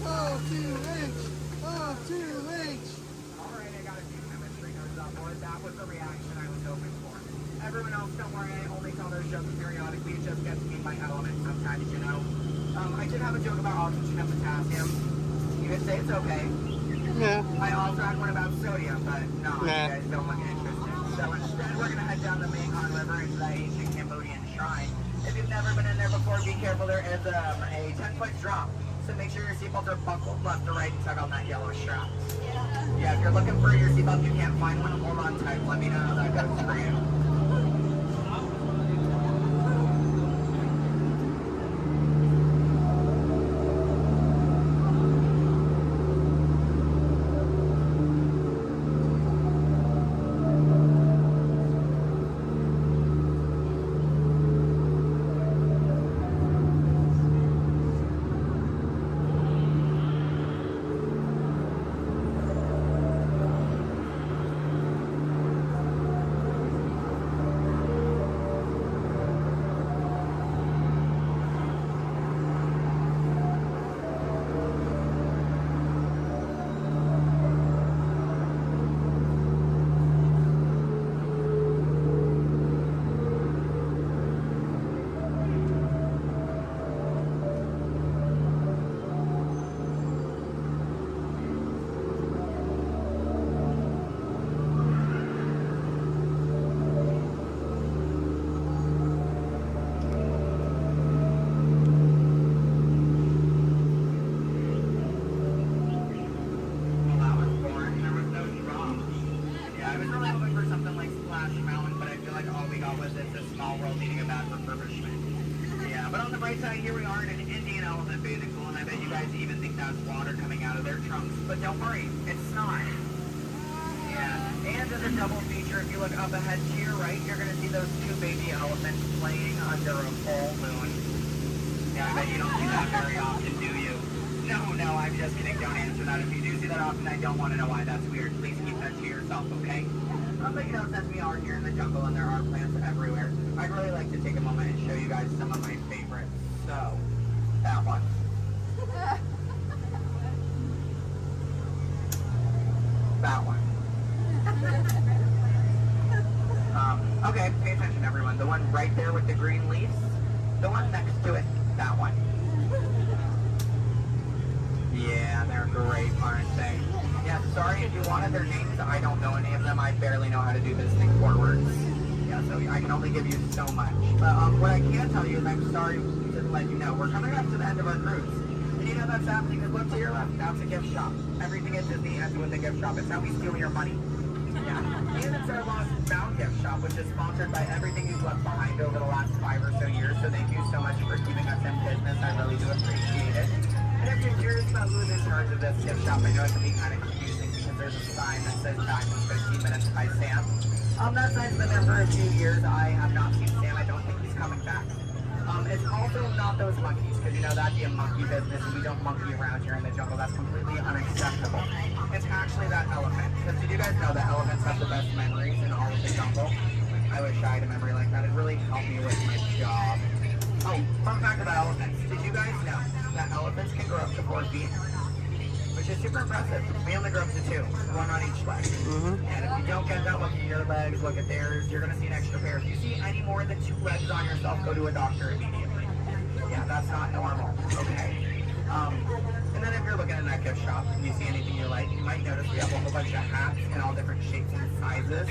Oh, 2H! Oh, 2H! Alright, I got a few chemistry nerds on board. That was the reaction I was hoping for. Everyone else, don't worry, I only tell those jokes periodically. It just gets me in my element sometimes, you know. I did have a joke about oxygen and potassium. You could say it's okay. Yeah. I also had one about sodium, but no, you guys don't look interested. So instead, we're going to head down the Mekong River into the ancient Cambodian shrine. If you've never been in there before, be careful. There is a 10-foot drop. So make sure your seatbelts are buckled left to right and tug on that yellow strap. Yeah, if you're looking for your seatbelt, you can't find one, hold on tight. Let me know how that goes for you. got was it's a small world needing a bad refurbishment. Yeah, but on the bright side, here we are in an Indian elephant bathing pool, and I bet you guys even think that's water coming out of their trunks. But don't worry, it's not. Yeah, and as a double feature, if you look up ahead to your right, you're going to see those two baby elephants playing under a full moon. Yeah, I bet you don't see that very often, do you? No, I'm just kidding. Don't answer that. If you do see that often, I don't want to know why that's weird. Please keep that to yourself, okay? But you know, since we are here in the jungle and there are plants everywhere, I'd really like to take a moment and show you guys some of my favorites. So, that one. That one. Okay, pay attention everyone. The one right there with the green leaves, the one next to it, that one. Yeah, they're great, aren't they? Yeah, sorry if you wanted their names. I don't know any of them. I barely know how to do this thing forwards. Yeah, so I can only give you so much. But what I can tell you is I'm sorry to let you know. We're coming up to the end of our cruise. And you know that's happening because look to your left. That's a gift shop. Everything at Disney ends with a gift shop. It's how we steal your money. Yeah. And it's our Lost and Found gift shop, which is sponsored by everything you've left behind over the last 5 or so years. So thank you so much for keeping us in business. I really do appreciate it. And if you're curious about who's in charge of this gift shop, I know it can be kind of confusing because there's a sign that says back in 15 minutes by Sam. That sign's been there for a few years. I have not seen Sam. I don't think he's coming back. It's also not those monkeys, because you know that'd be a monkey business, and we don't monkey around here in the jungle. That's completely unacceptable. It's actually that elephant, because did you guys know that elephants have the best memories in all of the jungle? I wish I had a memory like that. It really helped me with my job. Oh, fun fact about elephants. Did you guys know that elephants can grow up to 4 feet? Which is super impressive. We only grow up to 2, one on each leg. And if you don't get that, look at your legs, look at theirs, you're going to see an extra pair. If you see any more than 2 legs on yourself, go to a doctor immediately. Yeah, that's not normal, okay? And then if you're looking in that gift shop and you see anything you like, you might notice we have a whole bunch of hats in all different shapes and sizes.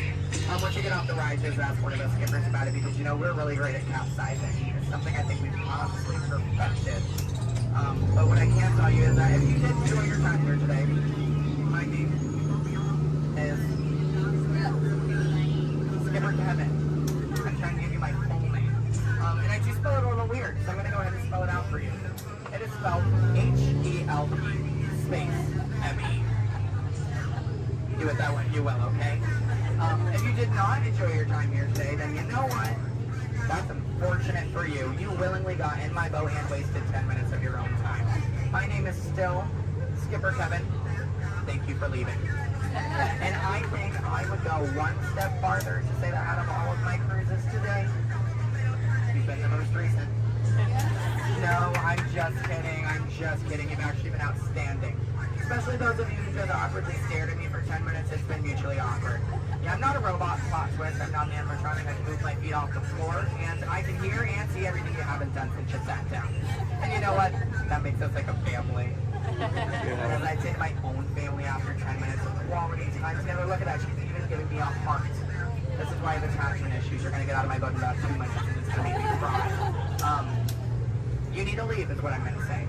Once you get off the ride, just ask one of us skippers about it because, you know, we're really great at capsizing. It's something I think we've honestly perfected. But what I can tell you is that if you did enjoy your time here today, my name is Skipper Kevin. I'm trying to give you my full name. And I do spell it a little weird, so I'm going to go ahead and spell it out for you. It is spelled H-E-L-P space M-E. Do it that way, you will, okay? If you did not enjoy your time here today, then you know what? That's unfortunate for you. You willingly got in my boat and wasted 10 minutes of your own time. My name is still Skipper Kevin. Thank you for leaving. And I think I would go one step farther to say that out of all of my cruises today, you've been the most recent. No, I'm just kidding. I'm just kidding. You've actually been outstanding. Especially those of you who just awkwardly stared at me for 10 minutes. It's been mutually awkward. Yeah, I'm not a robot plot twist. I'm not an animatronic. I can move my feet off the floor, and I can hear and see everything you haven't done since you sat down. And you know what? That makes us like a family. As I say to my own family after 10 minutes of quality time together, look at that. She's even giving me a heart. This is why I have attachment issues. You're going to get out of my boat in about 2 minutes, and it's going to make me cry. You need to leave is what I'm going to say.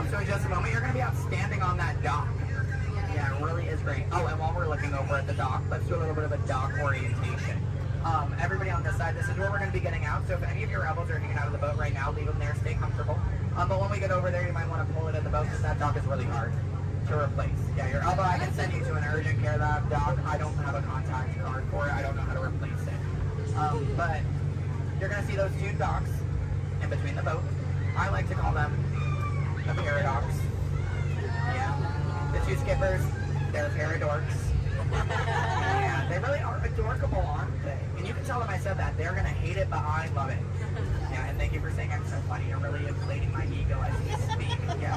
So in just a moment, you're going to be outstanding on that dock. Yeah, it really is great. Oh, and while we're looking over at the dock, let's do a little bit of a dock orientation. Everybody on this side, this is where we're going to be getting out. So if any of your rebels are hanging out of the boat right now, leave them there, stay comfortable. But when we get over there, you might want to pull it in the boat because that dock is really hard to replace. Yeah, your elbow, I can send you to an urgent care lab dock. I don't have a contact card for it. I don't know how to replace it. But you're going to see those 2 docks in between the boat. I like to call them the paradox. Yeah. The 2 skippers, they're paradorks. Yeah, they really are adorkable, aren't they? And you can tell them I said that. They're going to hate it, but I love it. Yeah, and thank you for saying I'm so funny. You're really inflating my ego as you speak. Yeah.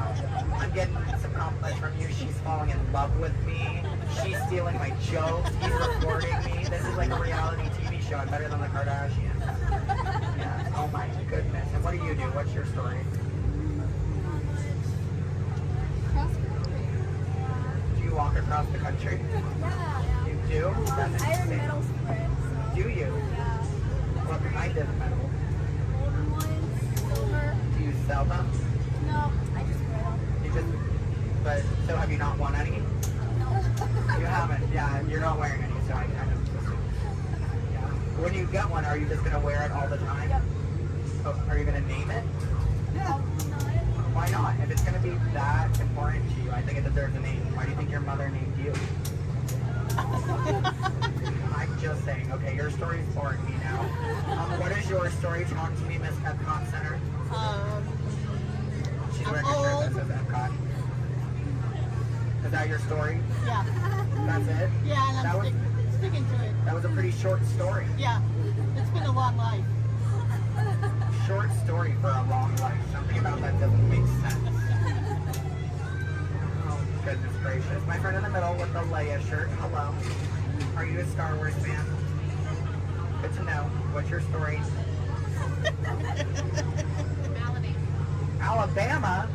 I'm getting some compliments from you. She's falling in love with me. She's stealing my jokes. He's recording me. This is like a reality TV show. I'm better than the Kardashians. Yeah. Oh my goodness. And what do you do? What's your story? You walk across the country? Yeah. You do? That's I have metal spreads. Do you? Yeah. What kind of metal? Golden ones, silver. Do you sell them? No, I just wear them. You just, but, so have you not won any? No. You haven't? Yeah, you're not wearing any, so I kind of assume. Yeah. When you get one, are you just gonna wear it all the time? Yep. Oh, are you gonna name it? Yeah. Why not? If it's gonna be that important to you, I think it deserves a name. Why do you think your mother named you? I'm just saying. Okay, your story's boring me now. What is your story? Talk to me, Miss Epcot Center. She's wearing a shirt that says Epcot. Is that your story? Yeah. That's it? Yeah, and that I'm sticking to it. That was a pretty short story. Yeah. It's been a long life. Short story for a long life. Something about that doesn't make sense. Oh, goodness gracious. My friend in the middle with the Leia shirt. Hello. Are you a Star Wars fan? Good to know. What's your story? Alabama?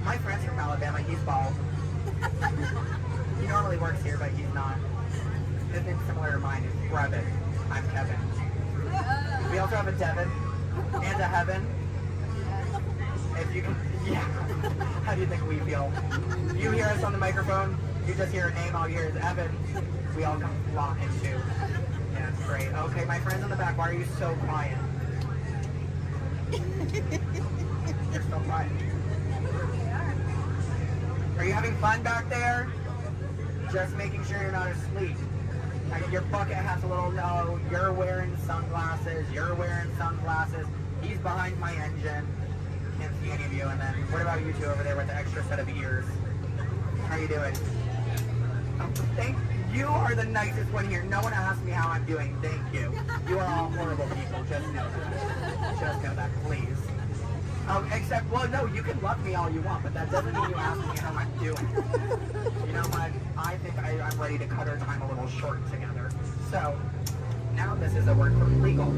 My friend's from Alabama. He's bald. He normally works here, but he's not. His name's similar to mine. It's Brevin. I'm Kevin. We also have a Devin and a Heaven. If you can, yeah. How do you think we feel? You hear us on the microphone, you just hear a name, all you hear is Evan. We all come flocking too. Yeah, it's great. Okay, my friends in the back, why are you so quiet? You're so quiet. Are you having fun back there? Just making sure you're not asleep. I mean, your bucket has a little no. You're wearing sunglasses. You're wearing sunglasses. He's behind my engine. Can't see any of you. And then, what about you two over there with the extra set of ears? How you doing? Thank you. Are the nicest one here. No one asked me how I'm doing. Thank you. You are all horrible people. Just know that. Just know that, please. Except, well, no, you can love me all you want, but that doesn't mean you ask me how I'm doing. You know what? I think I'm ready to cut our time a little short together. So, now this is a word for legal.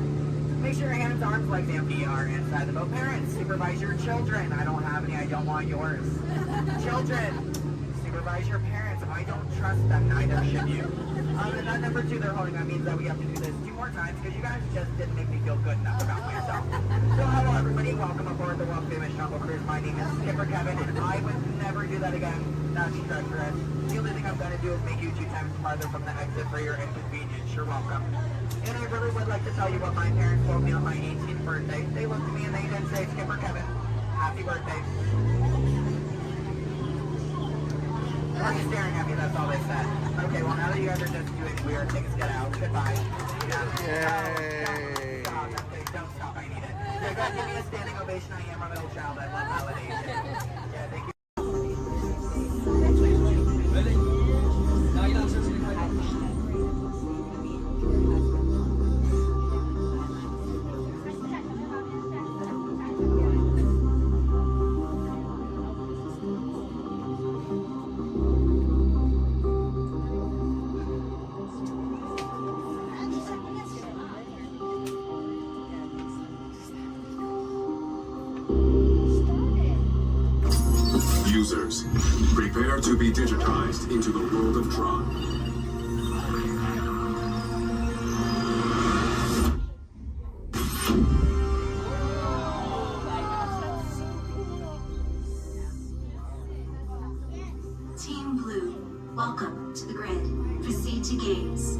Make sure your hands, arms, legs, and feet are inside the boat. Parents, supervise your children. I don't have any, I don't want yours. Children, supervise your parents. I don't trust them, neither should you. And that number 2 they're holding, that means that we have to do this 2 more times because you guys just didn't make me feel good enough about myself. So hello everybody, welcome aboard the Walt famous Jungle Cruise. My name is Skipper Kevin and I would never do that again. That's treacherous. The only thing I'm going to do is make you 2 times farther from the exit for your inconvenience. You're welcome. And I really would like to tell you what my parents told me on my 18th birthday. They looked at me and they didn't say, Skipper Kevin, happy birthday. Are you staring at me? That's all they said. Okay, well now that you guys are just doing weird things, get out. Goodbye. Yeah. Yay. Stop. Don't stop. I need it. Yeah, guys, give me a standing ovation. I am a middle child. I love validation. Yeah, thank you. Users, prepare to be digitized into the world of Tron. Team Blue, welcome to the grid. Proceed to gates.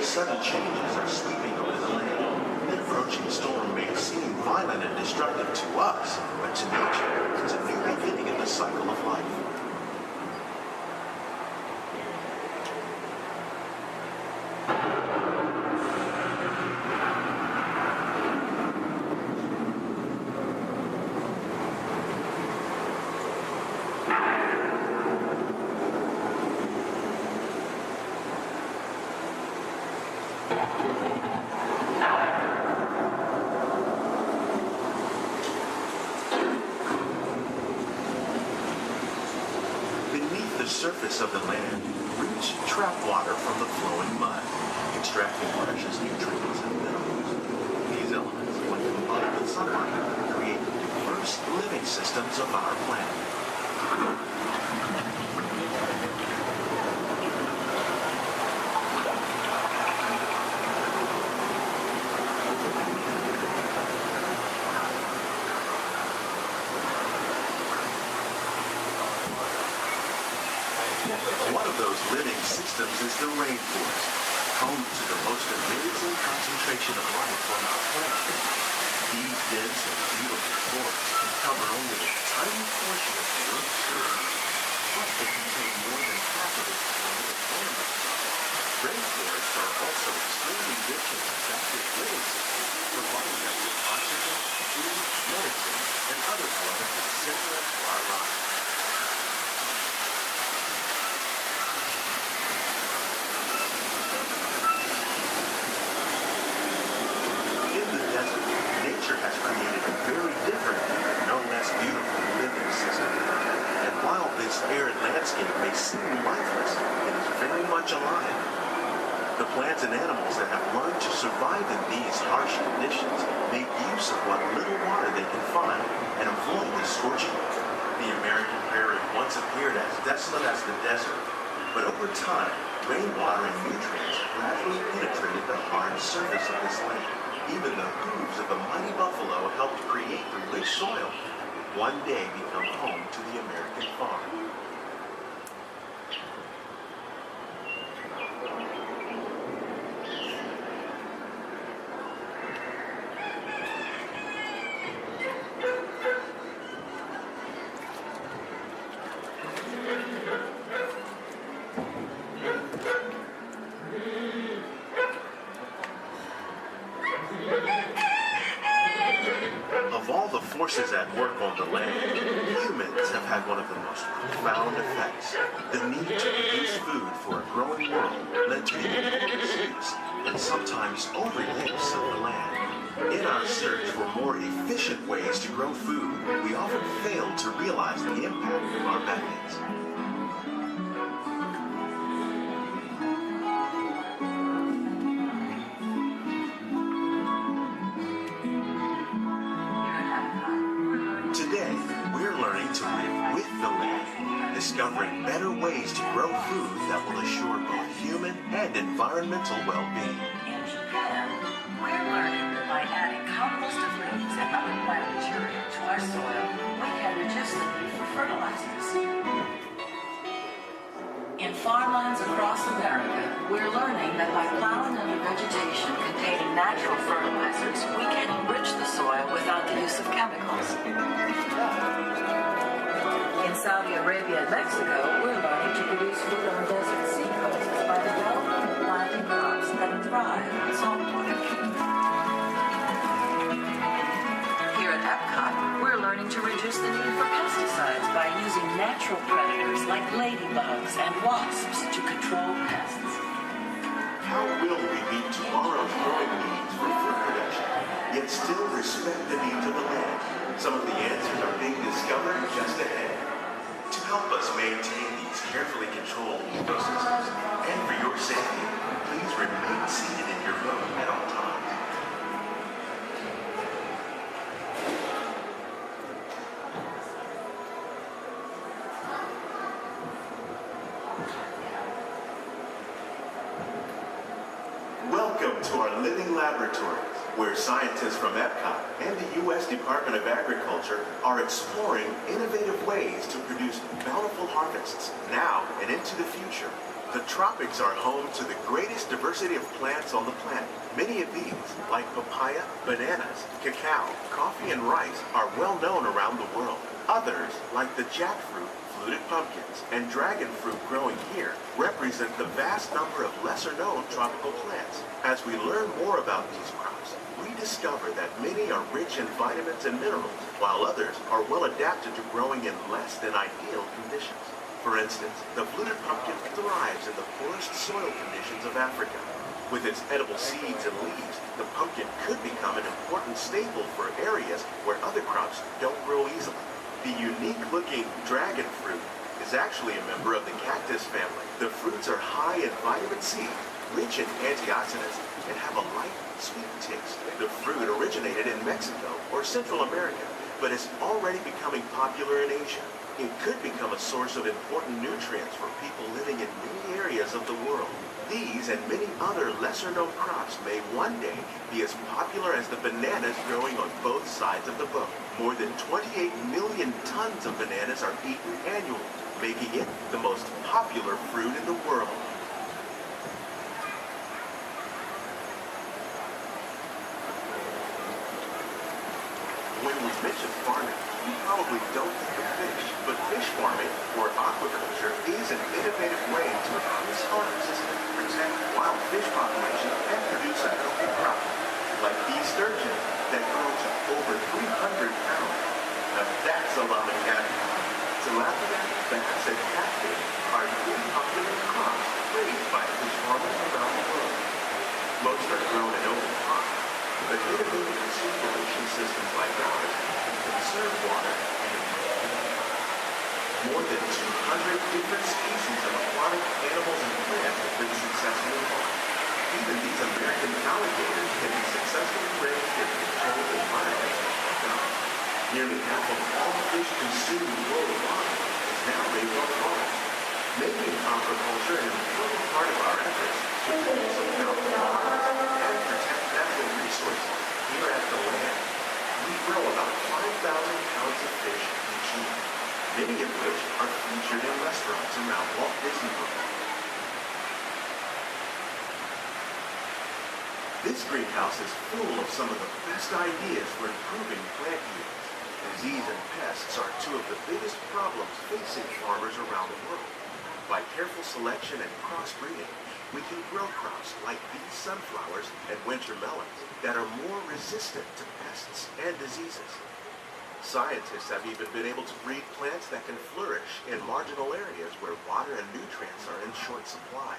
Sudden changes are sweeping over the approaching storm may seem violent and destructive to us, but to nature, it's a new beginning in the cycle of life. Beneath the surface of the land, roots trap water from the flowing mud, extracting precious nutrients and minerals. These elements, when combined with sunlight, create the diverse living systems of our planet. One of those living systems is the rainforest, home to the most amazing concentration of life on our planet. These dense and beautiful forests cover only a tiny portion of the Earth's surface, but they contain more than half of its climate and land. Rainforests are also extremely rich in adaptive living systems, providing us with oxygen, food, medicine, and other elements essential to our lives. Nature has created a very different, no less beautiful living system. And while this arid landscape may seem lifeless, it is very much alive. The plants and animals that have learned to survive in these harsh conditions make use of what little water they can find and avoid the scorching. The American prairie once appeared as desolate as the desert, but over time, rainwater and nutrients gradually penetrated the hard surface of this land. Even the hooves of a mighty buffalo helped create the rich soil, one day become home to the American farm. Of all the forces at work on the land, humans have had one of the most profound effects. The need to produce food for a growing world led to the enormous use and sometimes overuse of the land. In our search for more efficient ways to grow food, we often fail to realize the impact of our methods. Today, we're learning to live with the land, discovering better ways to grow food that will assure both human and environmental well-being. In Japan, we're learning that by adding composted leaves and other plant material to our soil, we can reduce the need for fertilizers. In farmlands across America, we're learning that by plowing under vegetation containing natural fertilizers, we can enrich the soil without the use of chemicals. In Saudi Arabia and Mexico, we're learning to produce food on desert seacoasts by developing and planting crops that thrive on saltwater. Here at Epcot, we're learning to reduce the need for pesticides by using natural predators like ladybugs and wasps to control pests. How will we meet tomorrow's growing needs for food production, yet still respect the needs of the land? Some of the answers are being discovered just ahead. To help us maintain these carefully controlled ecosystems, and for your safety, please remain seated in your boat at all times. Welcome to our living laboratories, where scientists from Epcot and the U.S. Department of Agriculture are exploring innovative ways to produce bountiful harvests now and into the future. The tropics are home to the greatest diversity of plants on the planet. Many of these, like papaya, bananas, cacao, coffee, and rice, are well known around the world. Others, like the jackfruit, fluted pumpkins, and dragon fruit growing here, represent the vast number of lesser-known tropical plants. As we learn more about these crops, we discover that many are rich in vitamins and minerals, while others are well adapted to growing in less than ideal conditions. For instance, the fluted pumpkin thrives in the poorest soil conditions of Africa. With its edible seeds and leaves, the pumpkin could become an important staple for areas where other crops don't grow easily. The unique-looking dragon fruit is actually a member of the cactus family. The fruits are high in vitamin C, rich in antioxidants, and have a light, sweet taste. The fruit originated in Mexico or Central America, but is already becoming popular in Asia. It could become a source of important nutrients for people living in many areas of the world. These and many other lesser-known crops may one day be as popular as the bananas growing on both sides of the boat. More than 28 million tons of bananas are eaten annually, making it the most popular fruit in the world. When we mention farming, you probably don't think of fish, but fish farming, or aquaculture, is an innovative way to increase harvests, protect wild fish populations, and produce a healthy crop, like these sturgeons that grow to over 300 pounds. Now that's a lot of cattle. Tilapia, bass, and catfish are really popular crops raised by fish farmers around the world. Most are grown in open ponds, but innovative recirculation systems like ours conserve water and more than 200 different species of aquatic animals and plants have been successfully farmed. Even these American alligators can be successfully raised in controlled environments. Nearly half of all fish consumed worldwide is now raised on farms, making aquaculture an important part of our efforts to produce healthy products and protect natural resources here at the land. We grow about 5,000 pounds of fish each year, many of which are featured in restaurants around Walt Disney World. This greenhouse is full of some of the best ideas for improving plant yields. Disease and pests are two of the biggest problems facing farmers around the world. By careful selection and crossbreeding, we can grow crops like these sunflowers and winter melons that are more resistant to pests and diseases. Scientists have even been able to breed plants that can flourish in marginal areas where water and nutrients are in short supply.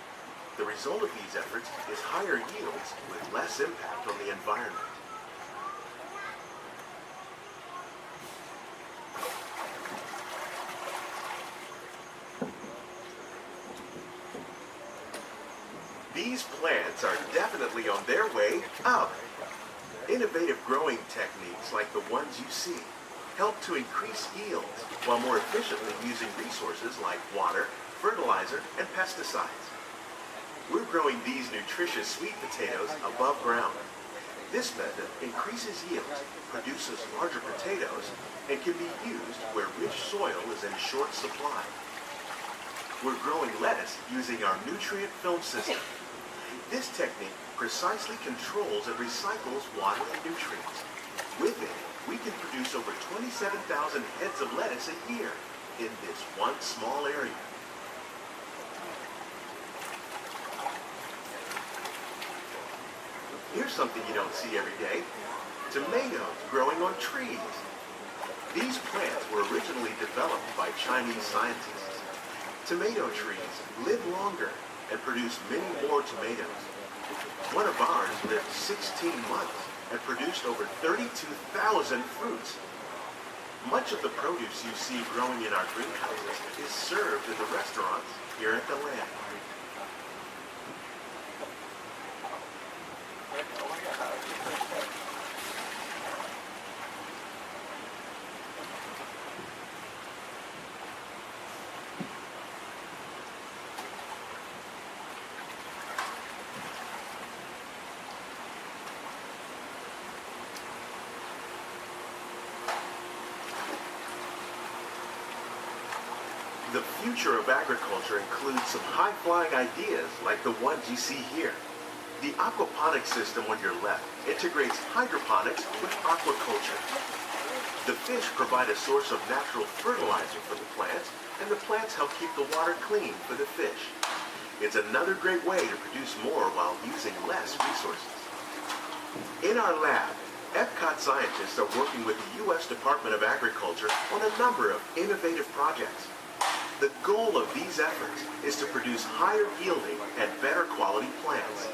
The result of these efforts is higher yields with less impact on the environment. These plants are definitely on their way up. Innovative growing techniques like the ones you see help to increase yields while more efficiently using resources like water, fertilizer, and pesticides. We're growing these nutritious sweet potatoes above ground. This method increases yields, produces larger potatoes, and can be used where rich soil is in short supply. We're growing lettuce using our nutrient film system. This technique precisely controls and recycles water and nutrients. With it, we can produce over 27,000 heads of lettuce a year in this one small area. Here's something you don't see every day. Tomatoes growing on trees. These plants were originally developed by Chinese scientists. Tomato trees live longer and produce many more tomatoes. One of ours lived 16 months and produced over 32,000 fruits. Much of the produce you see growing in our greenhouses is served in the restaurants here at the land. The future of agriculture includes some high-flying ideas like the ones you see here. The aquaponics system on your left integrates hydroponics with aquaculture. The fish provide a source of natural fertilizer for the plants, and the plants help keep the water clean for the fish. It's another great way to produce more while using less resources. In our lab, Epcot scientists are working with the U.S. Department of Agriculture on a number of innovative projects. The goal of these efforts is to produce higher yielding and better quality plants.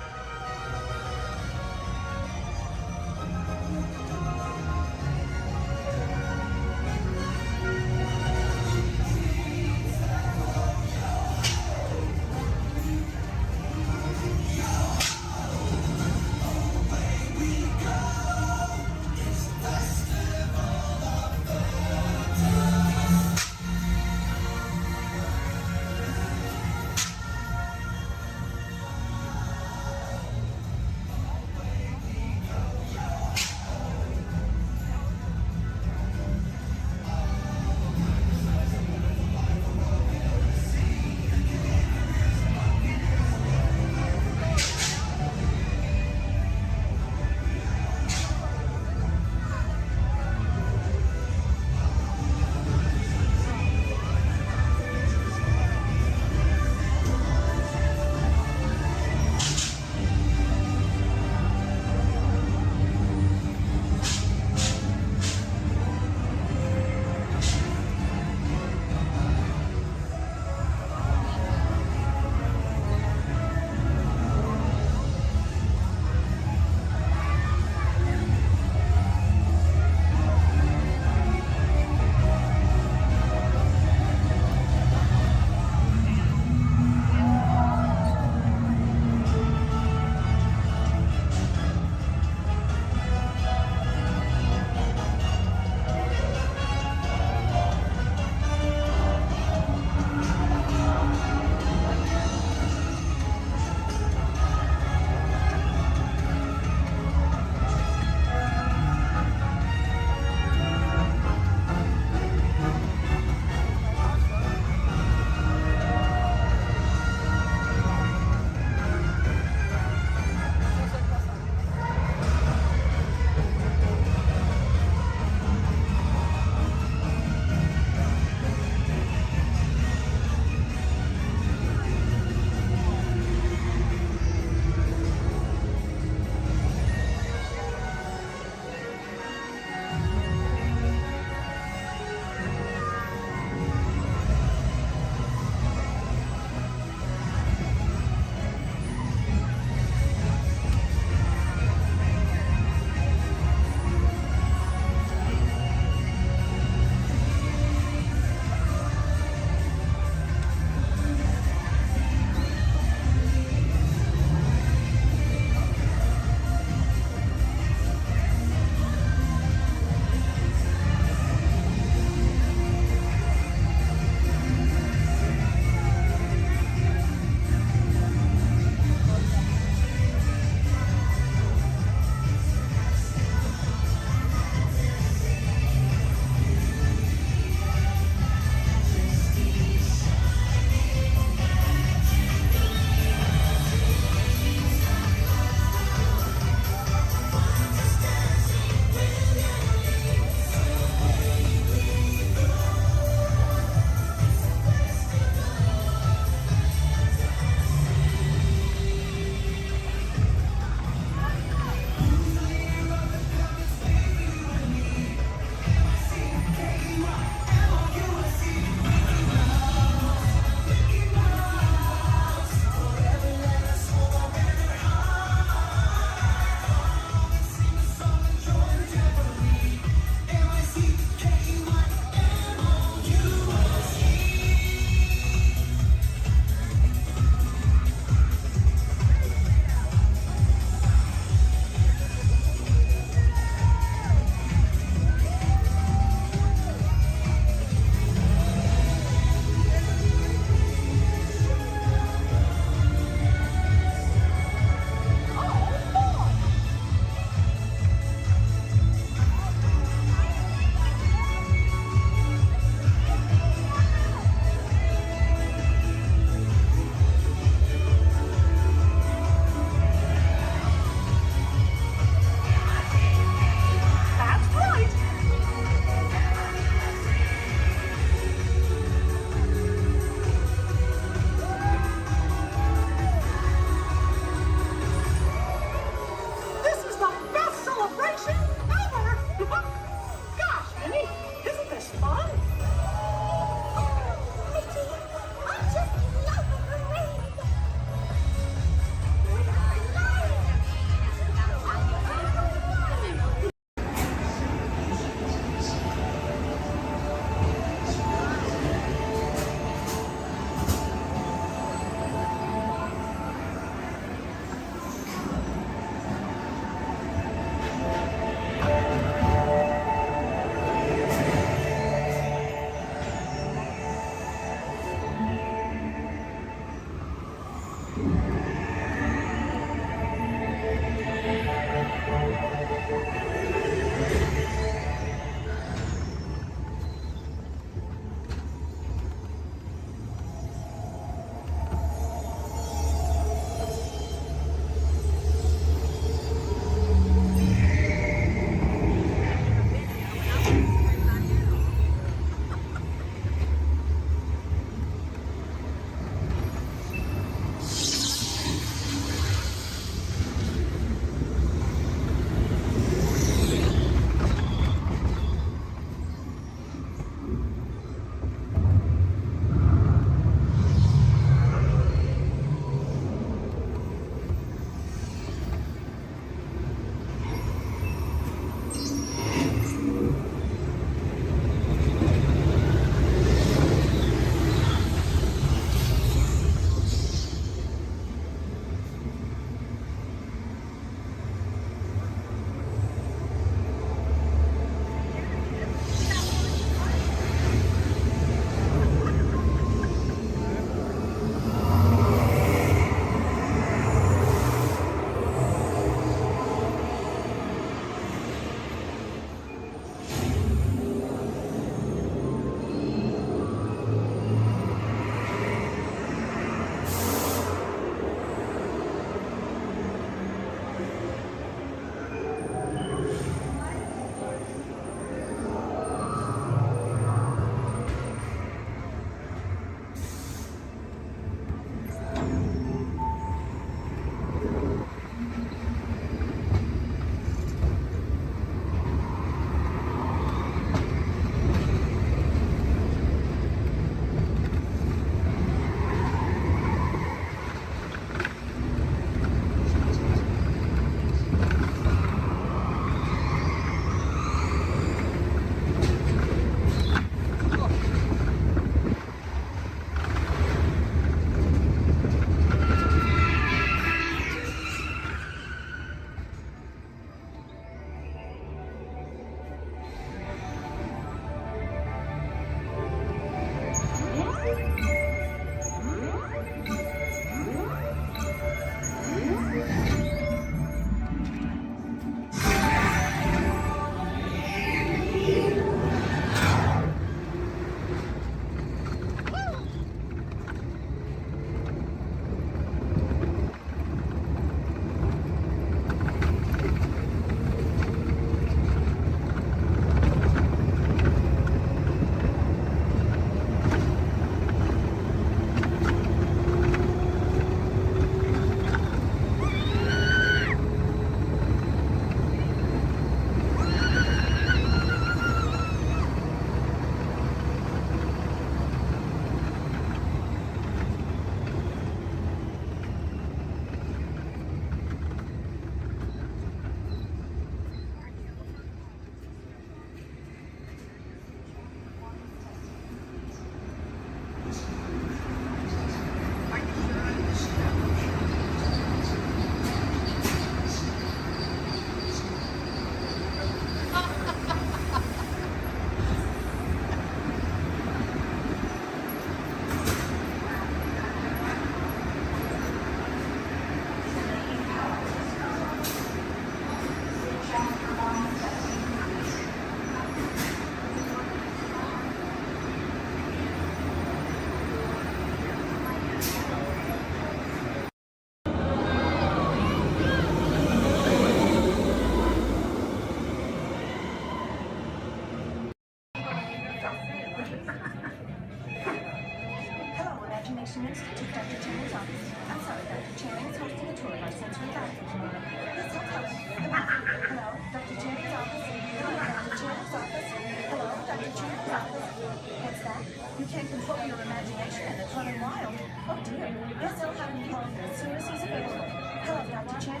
We still have calling services available. Hello, Dr. Chen.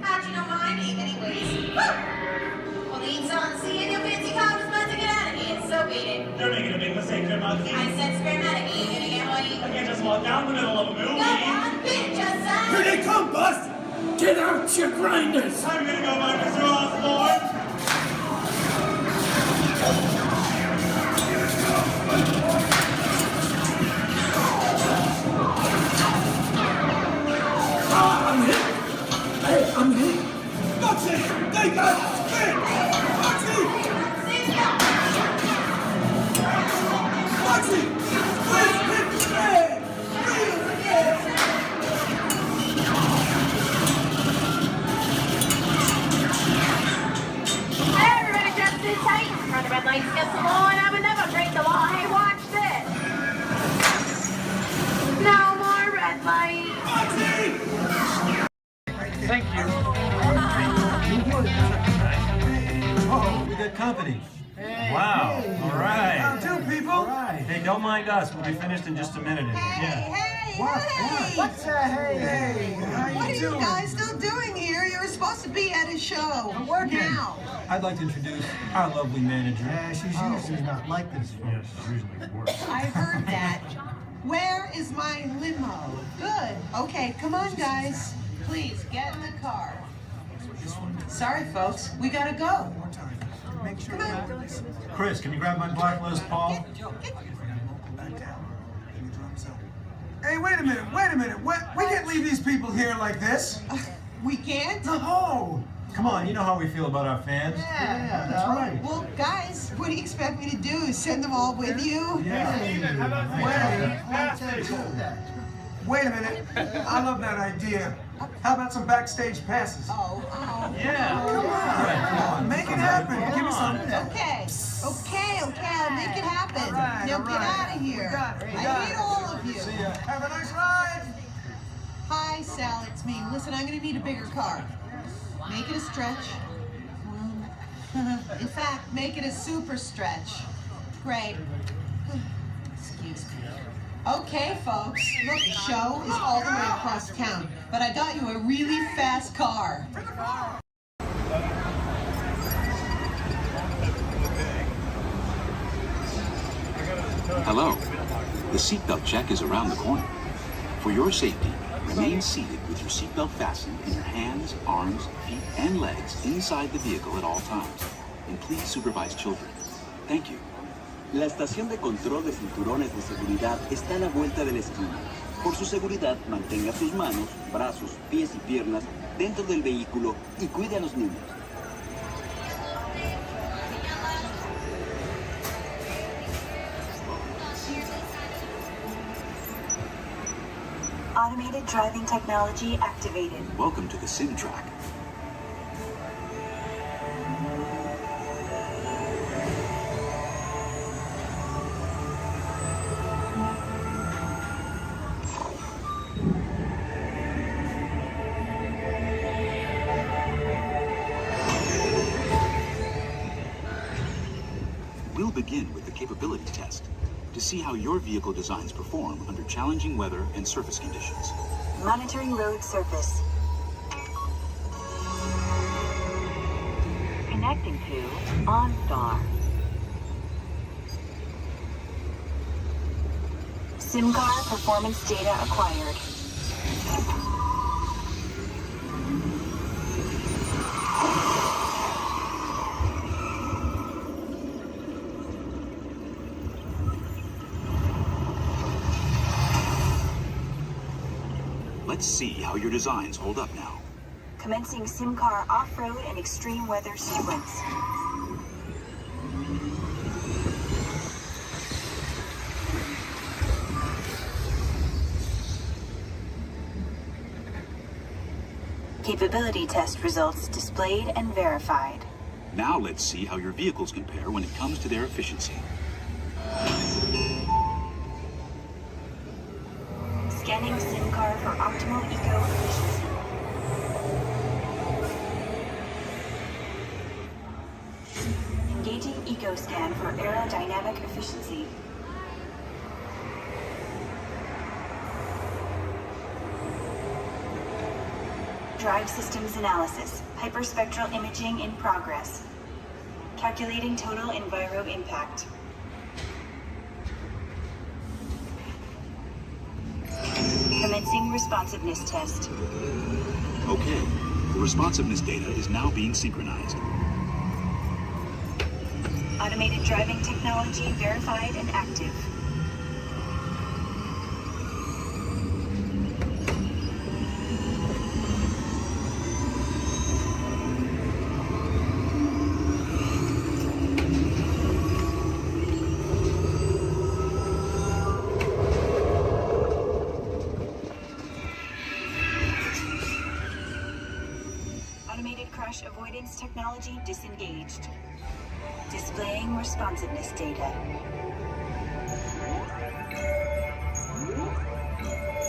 How'd you know my name anyways? Well, the eats on seeing your fancy car was about to get out of here, so beat it. You're making a big mistake there, Monkey. I said grammatically, you're gonna get what you... I can't just walk down the middle of a movie. Go on, bitch, aside! Here they come, Bust! Get out your grinders! I'm gonna go by Mr. Osborne! I'm hit! Hey, I'm hit! Foxy! They got spin! Foxy! Foxy! Please hit the bed! Reel again! Hey, everybody, grab this tight. Run the red lights against the law, and I would never break the law. Hey, watch this. No more red light. Thank you. Oh, we got company. Wow. All right. How do, people? Hey, don't mind us. We'll be finished in just a minute. What's a hey? What are you guys still doing here? You're supposed to be at a show. I'm working. Now. I'd like to introduce our lovely manager. She's usually not like this. Yeah, she's usually worse. I heard that. Where is my limo? Good. Okay, come on, guys. Please, get in the car. Sorry, folks. We gotta go. Make sure. Come on. Chris, can you grab my black list, Paul? Hey, wait a minute. We can't leave these people here like this. We can't? No! Come on, you know how we feel about our fans. Yeah, that's right. Well, guys, what do you expect me to do? Send them all with you? Wait a minute. I love that idea. How about some backstage passes? Yeah. Come on. Make it happen. Give me some. Okay, I'll make it happen. Now get out of here. I hate all of you. See ya. Have a nice ride. Hi, Sal, it's me. Listen, I'm gonna need a bigger car. Make it a stretch. In fact, make it a super stretch. Great. Excuse me. Okay, folks. Look, the show is all the way across town, but I got you a really fast car. Hello. The seatbelt check is around the corner. For your safety, remain seated with your seatbelt fastened in your hands, arms, feet, and legs inside the vehicle at all times. And please supervise children. Thank you. La estación de control de cinturones de seguridad está a la vuelta de la esquina. Por su seguridad, mantenga sus manos, brazos, pies y piernas dentro del vehículo y cuide a los niños. Automated driving technology activated. Welcome to the Sim Track. We'll begin with the capability test to see how your vehicle designs perform under challenging weather and surface conditions. Monitoring road surface. Connecting to OnStar. SIM-car performance data acquired. Let's see how your designs hold up now. Commencing SIM-car off-road and extreme weather sequence. Capability test results displayed and verified. Now let's see how your vehicles compare when it comes to their efficiency. Scanning SIM-car for optimal eco-efficiency. Engaging eco-scan for aerodynamic efficiency. drive systems analysis. Hyperspectral imaging in progress. Calculating total enviro impact. Commencing responsiveness test. Okay, the responsiveness data is now being synchronized. Automated driving technology verified and active. Automated crash avoidance technology disengaged. Displaying responsiveness data.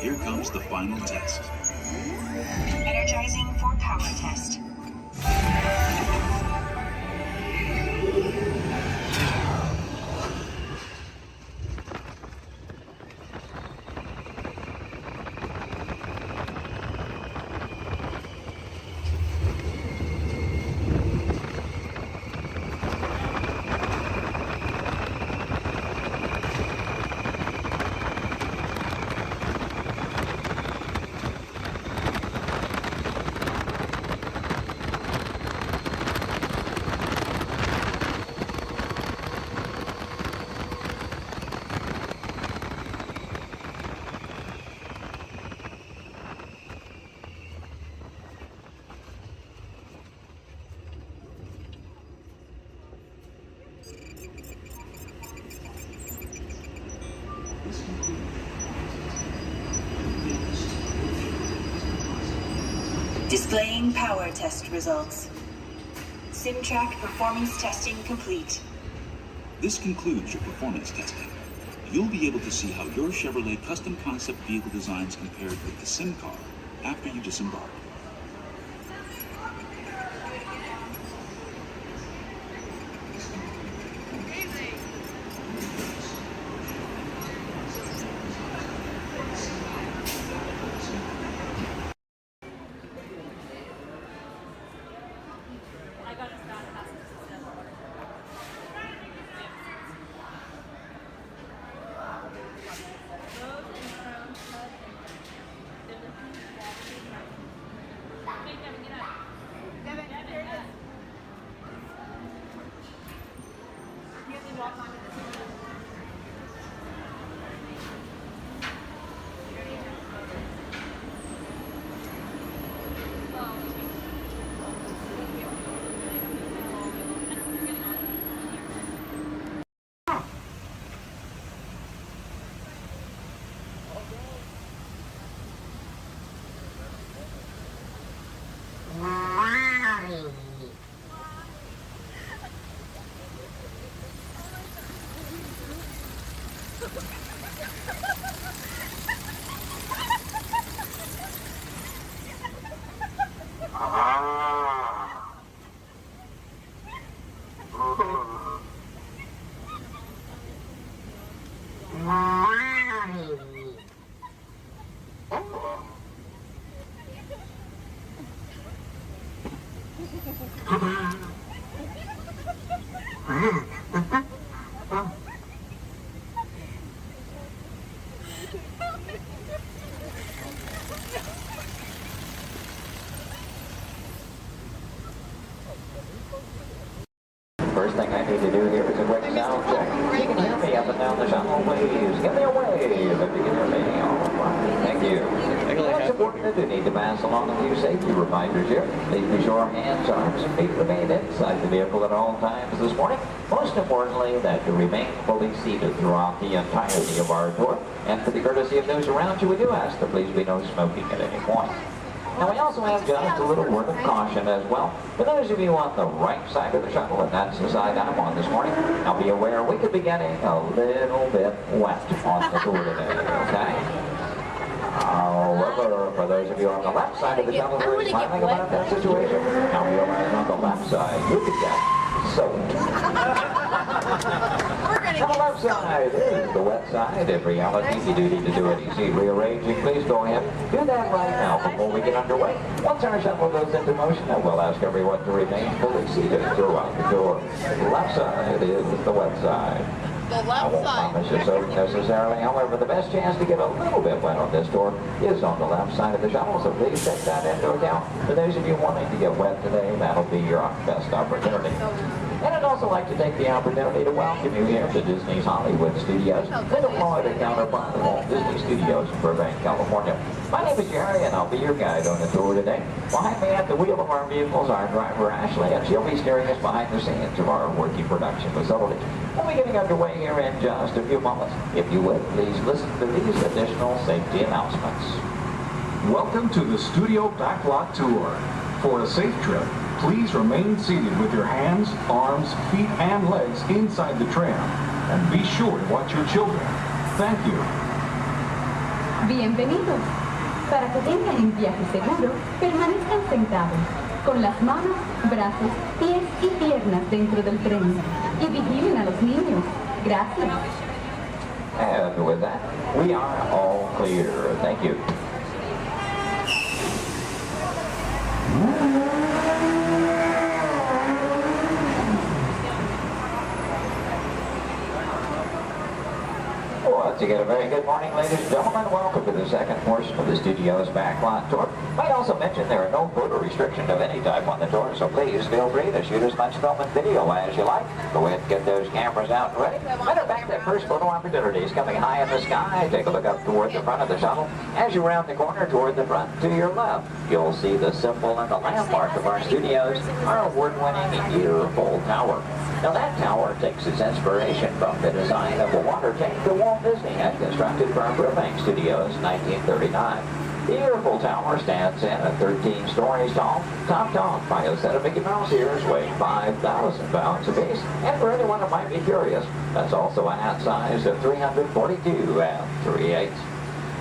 Here comes the final test. Energizing for power test. Displaying power test results. SimTrack performance testing complete. This concludes your performance testing. You'll be able to see how your Chevrolet custom concept vehicle designs compared with the sim car after you disembark. First thing I need to do here is a quick sound check. You can hear me up and down the shuttle waves. Give me a wave if you can hear me. All right. Thank you. It's important that we need to pass along a few safety reminders here. Please be sure hands, arms, and feet remain inside the vehicle at all times this morning. Most importantly, that you remain fully seated throughout the entirety of our tour. And for the courtesy of those around you, we do ask that please be no smoking at any point. Now we also have just a little word of caution as well. For those of you on the right side of the shuttle, and that's the side I'm on this morning, now be aware we could be getting a little bit wet on the tour today, okay? However, for those of you on the left side of the shuttle who are smiling about that situation, now realize on the left side, you could get soaked. We're gonna On the left side is the wet side. In reality, you do need to do any seat rearranging. Please go ahead. Do that right now before we get underway. Once our shuttle goes into motion, then we'll ask everyone to remain fully seated throughout the tour. The left side is the wet side. The I left won't side. promise you so necessarily. However, the best chance to get a little bit wet on this tour is on the left side of the shuttle, so please take that into account. For those of you wanting to get wet today, that'll be your best opportunity. And I'd also like to take the opportunity to welcome you here to Disney's Hollywood Studios, the Florida counterpart of Walt Disney Studios in Burbank, California. My name is Jerry, and I'll be your guide on the tour today. Behind me at the wheel of our vehicles, our driver Ashley, and she'll be steering us behind the scenes of our working production facility. We'll be getting underway here in just a few moments. If you would, please listen to these additional safety announcements. Welcome to the Studio Backlot Tour. For a safe trip, please remain seated with your hands, arms, feet, and legs inside the tram. And be sure to watch your children. Thank you. Bienvenidos. Para que tengan un viaje seguro, permanezcan sentados, con las manos, brazos, pies y piernas dentro del tren. Y vigilen a los niños. Gracias. And with that, we are all clear. Thank you. Once again, a very good morning, ladies and gentlemen. Welcome to the second portion of the Studio's Backlot Tour. Might also mention there are no photo restrictions of any type on the tour, so please feel free to shoot as much film and video as you like. Go ahead and get those cameras out and ready. Matter of fact, that first photo opportunity is coming high in the sky. Take a look up toward the front of the shuttle. As you round the corner toward the front to your left, you'll see the symbol and the landmark of our studios, our award-winning year-old tower. Now that tower takes its inspiration from the design of a water tank that Walt Disney had constructed for our Burbank Studios in 1939. The Yearful Tower stands in at 13 stories tall, topped off by a set of Mickey Mouse ears weighing 5,000 pounds apiece. And for anyone who might be curious, that's also a hat size of 342 3/8.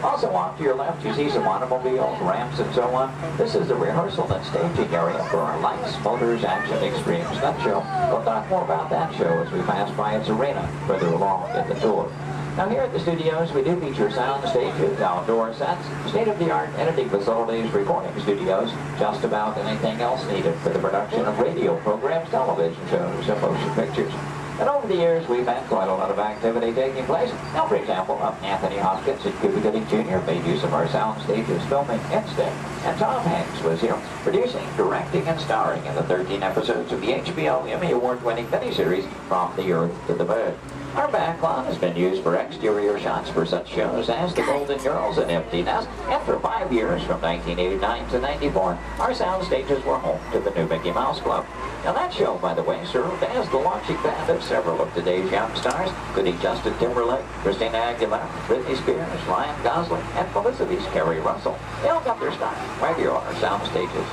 Also off to your left, you see some automobiles, ramps, and so on. This is the rehearsal and staging area for our Lights, Motors, Action Extreme Stunt Show. We'll talk more about that show as we pass by its arena further along in the tour. Now here at the studios, we do feature sound stages, outdoor sets, state-of-the-art editing facilities, recording studios, just about anything else needed for the production of radio programs, television shows, and motion pictures. And over the years, we've had quite a lot of activity taking place. Now, for example, Anthony Hopkins and Cuba Gooding Jr. made use of our sound stages filming Instinct. And Tom Hanks was here, producing, directing, and starring in the 13 episodes of the HBO Emmy Award-winning miniseries From the Earth to the Moon. Our backlot has been used for exterior shots for such shows as The Golden Girls and Empty Nest, and for 5 years, from 1989 to 94, our sound stages were home to the new Mickey Mouse Club. Now that show, by the way, served as the launching pad of several of today's young stars, including Justin Timberlake, Christina Aguilera, Britney Spears, Ryan Gosling, and Felicity's Kerry Russell. They all got their start right here on our sound stages.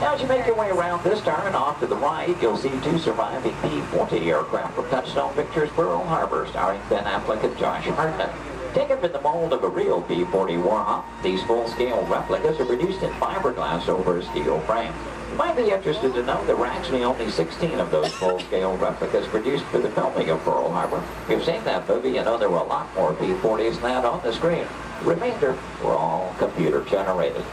Now, as you make your way around this turn off to the right, you'll see 2 surviving P-40 aircraft from Touchstone Pictures Pearl Harbor, starring Ben Affleck and Josh Hartnett. Taken from the mold of a real P-40 Warhawk, these full-scale replicas are produced in fiberglass over a steel frame. You might be interested to know there were actually only 16 of those full-scale replicas produced for the filming of Pearl Harbor. You've seen that movie and know there were a lot more P-40s than that on the screen. The remainder were all computer-generated.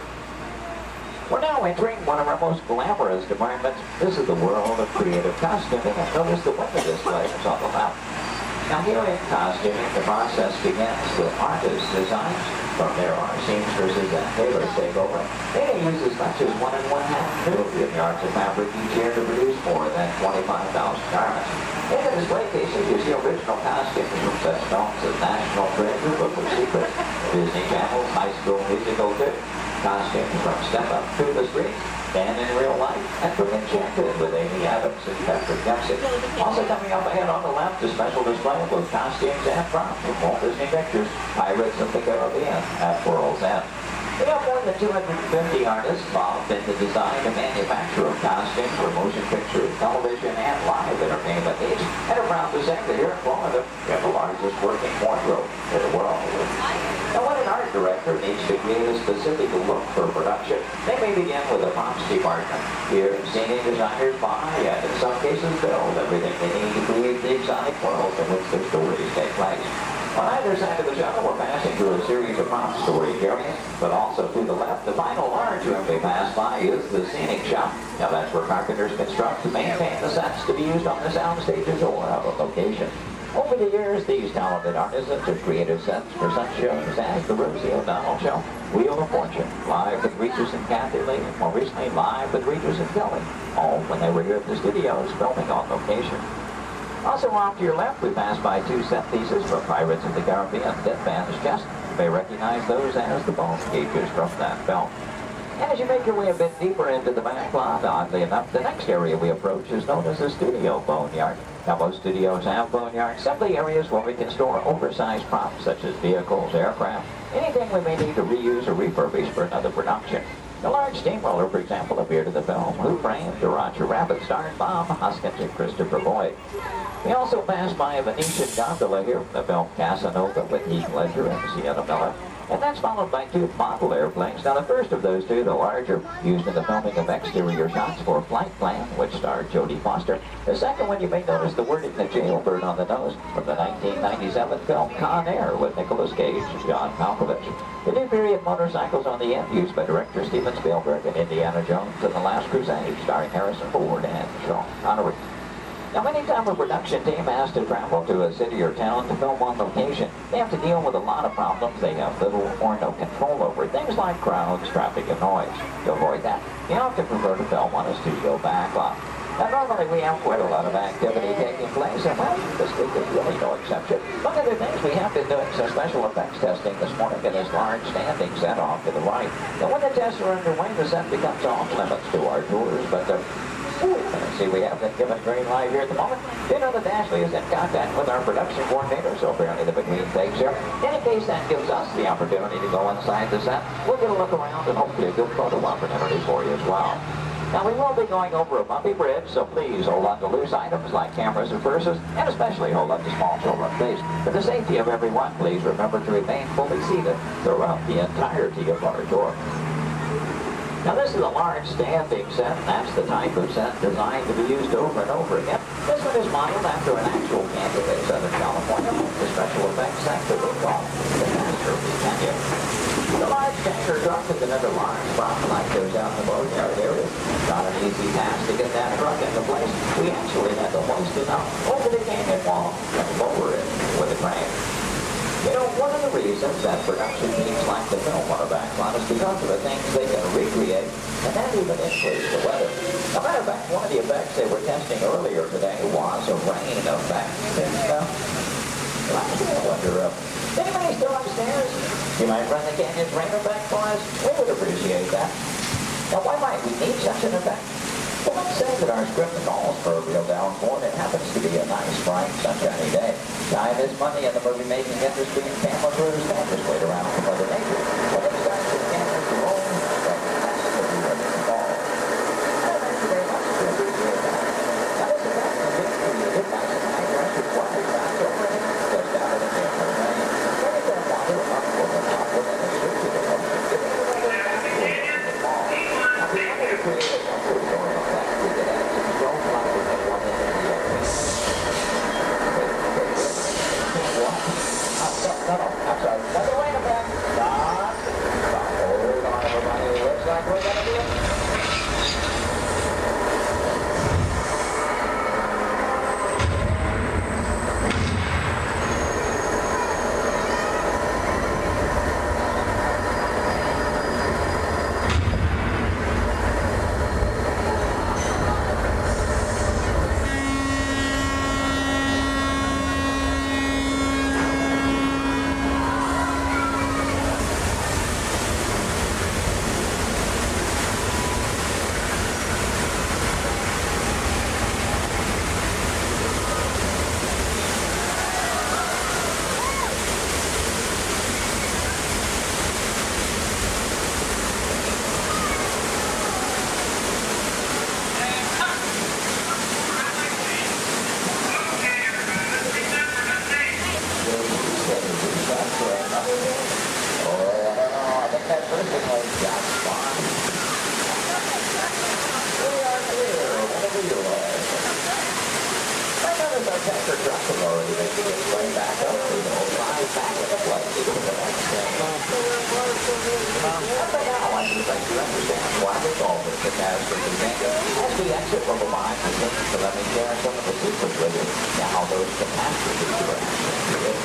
We're now entering one of our most glamorous departments. This is the world of creative costuming, and notice the window display is on the left. Now here in costuming, the process begins with artist designs. From there, our seamstresses and tailors take over. They may use as much as 1 1/2 million yards of fabric each year to produce more than 25,000 garments. In the display cases, you see original costumes from such films as National Treasure, Book of Secrets, Disney Channel's High School Musical 2. Costumes from Step Up to the Street, Dan in Real Life, and from Enchanted with Amy Adams and Patrick Dempsey. Also coming up ahead on the left, a special display of both costumes and props from Walt Disney Pictures, Pirates of the Caribbean at World's End. We have more than 250 artists involved in the design and manufacture of costumes for motion picture, television, and live entertainment needs. And I'm proud to say that here in Florida, we have the largest working wardrobe in the world. Now, when an art director needs to create a specific look for production, They may begin with the props department. Here, scenic designers buy and in some cases build everything they need to create the exotic world in which their stories take place. On either side of the shuttle, we're passing through a series of prop storage areas, but also to the left, the final large room we pass by is the scenic shop. Now that's where carpenters construct to maintain the sets to be used on the sound stages or out of location. Over the years, these talented artisans have created sets for such shows as the Rosie O'Donnell Show, Wheel of Fortune, Live with Regis and Kathy Lee, and more recently Live with Regis and Kelly, all when they were here at the studios filming on location. Also off to your left, we pass by two set pieces from Pirates of the Caribbean, Dead Man's Chest. You may recognize those as the bone cages from that film. As you make your way a bit deeper into the back lot, oddly enough, the next area we approach is known as the studio boneyard. Now, most studios have boneyards, simply areas where we can store oversized props such as vehicles, aircraft, anything we may need to reuse or refurbish for another production. The large steamroller, for example, appeared in the film Who Framed Roger Rabbit, starring Bob Hoskins and Christopher Lloyd. We also passed by a Venetian gondola here from the film Casanova with Heath Ledger and Sienna Miller. And that's followed by two model airplanes. Now the first of those two, the larger, used in the filming of exterior shots for Flight Plan, which starred Jodie Foster. The second one, you may notice the wording, the jailbird on the nose, from the 1997 film Con Air with Nicolas Cage and John Malkovich. The new period motorcycles on the end, used by director Steven Spielberg in Indiana Jones and The Last Crusade, starring Harrison Ford and Sean Connery. Now, anytime a production team has to travel to a city or town to film on location, they have to deal with a lot of problems they have little or no control over. Things like crowds, traffic, and noise. To avoid that, you often prefer to film on a studio backlot. Now, normally we have quite a lot of activity taking place, and well, this week is really no exception. One of the things, we have been doing some special effects testing this morning in this large standing set off to the right. Now, when the tests are underway, the set becomes off limits to our tours, but see, we have been given green light here at the moment. You know that Ashley is in contact with our production coordinator, so apparently the between takes here. In any case, that gives us the opportunity to go inside the set. We'll get a look around and hopefully a good photo opportunity for you as well. Now, we will be going over a bumpy bridge, so please hold on to loose items like cameras and purses, and especially hold on to small children, please. For the safety of everyone, please remember to remain fully seated throughout the entirety of our tour. Now, this is a large standing set. That's the type of set designed to be used over and over again. This one is modeled after an actual canyon in Southern California, the special effects set that we call the Masterpiece Canyon. The large tanker truck is another large prop like those out in the boatyard area. Not an easy task to get that truck into place. We actually had to hoist it up over the canyon wall and lower it with a crane. You know, one of the reasons that production teams like to film on a backlot is because of the things they can recreate and then even increase the weather. As a matter of fact, one of the effects they were testing earlier today was a rain effect. And I wonder, anybody still upstairs? You might run the canyon's rain effect for us? We would appreciate that. Now, why might we need such an effect? Well, let's say that our script calls for a real downpour and it happens to be a nice, bright, sunshiny day. Time is money in the movie-making industry, and camera crews can't just wait around for Mother Nature. When it starts with cameras to roll, then that's the view of the fall. Well, thank you very much. We appreciate that. Now, this effect can be created by some high-pressure water shots over it, just out of the camera rain. Then it can wander upward and upward in a circular motion, giving it a little downpour in the fall. Now, we wanted to create a comfort zone effect. We could add some strobe lighting at one end of the other. No, I'm sorry. Let the rain effect. fantastic canyon. As we exit from behind the scenes, so let me share some of the secrets with you and how those catastrophes were actually created.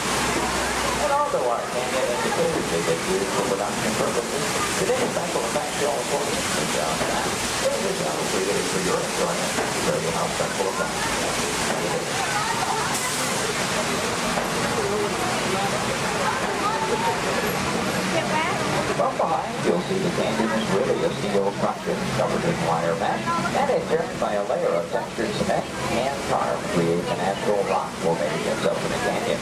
And although our canyon indicators may get used for production purposes, today's special effects show for you to show that. Here's a show created for your enjoyment to show you how special effects From behind, you'll see the canyon is really a steel structure covered in wire mesh, and adjoined by a layer of textured cement and tar creates a natural rock formations up in the canyon.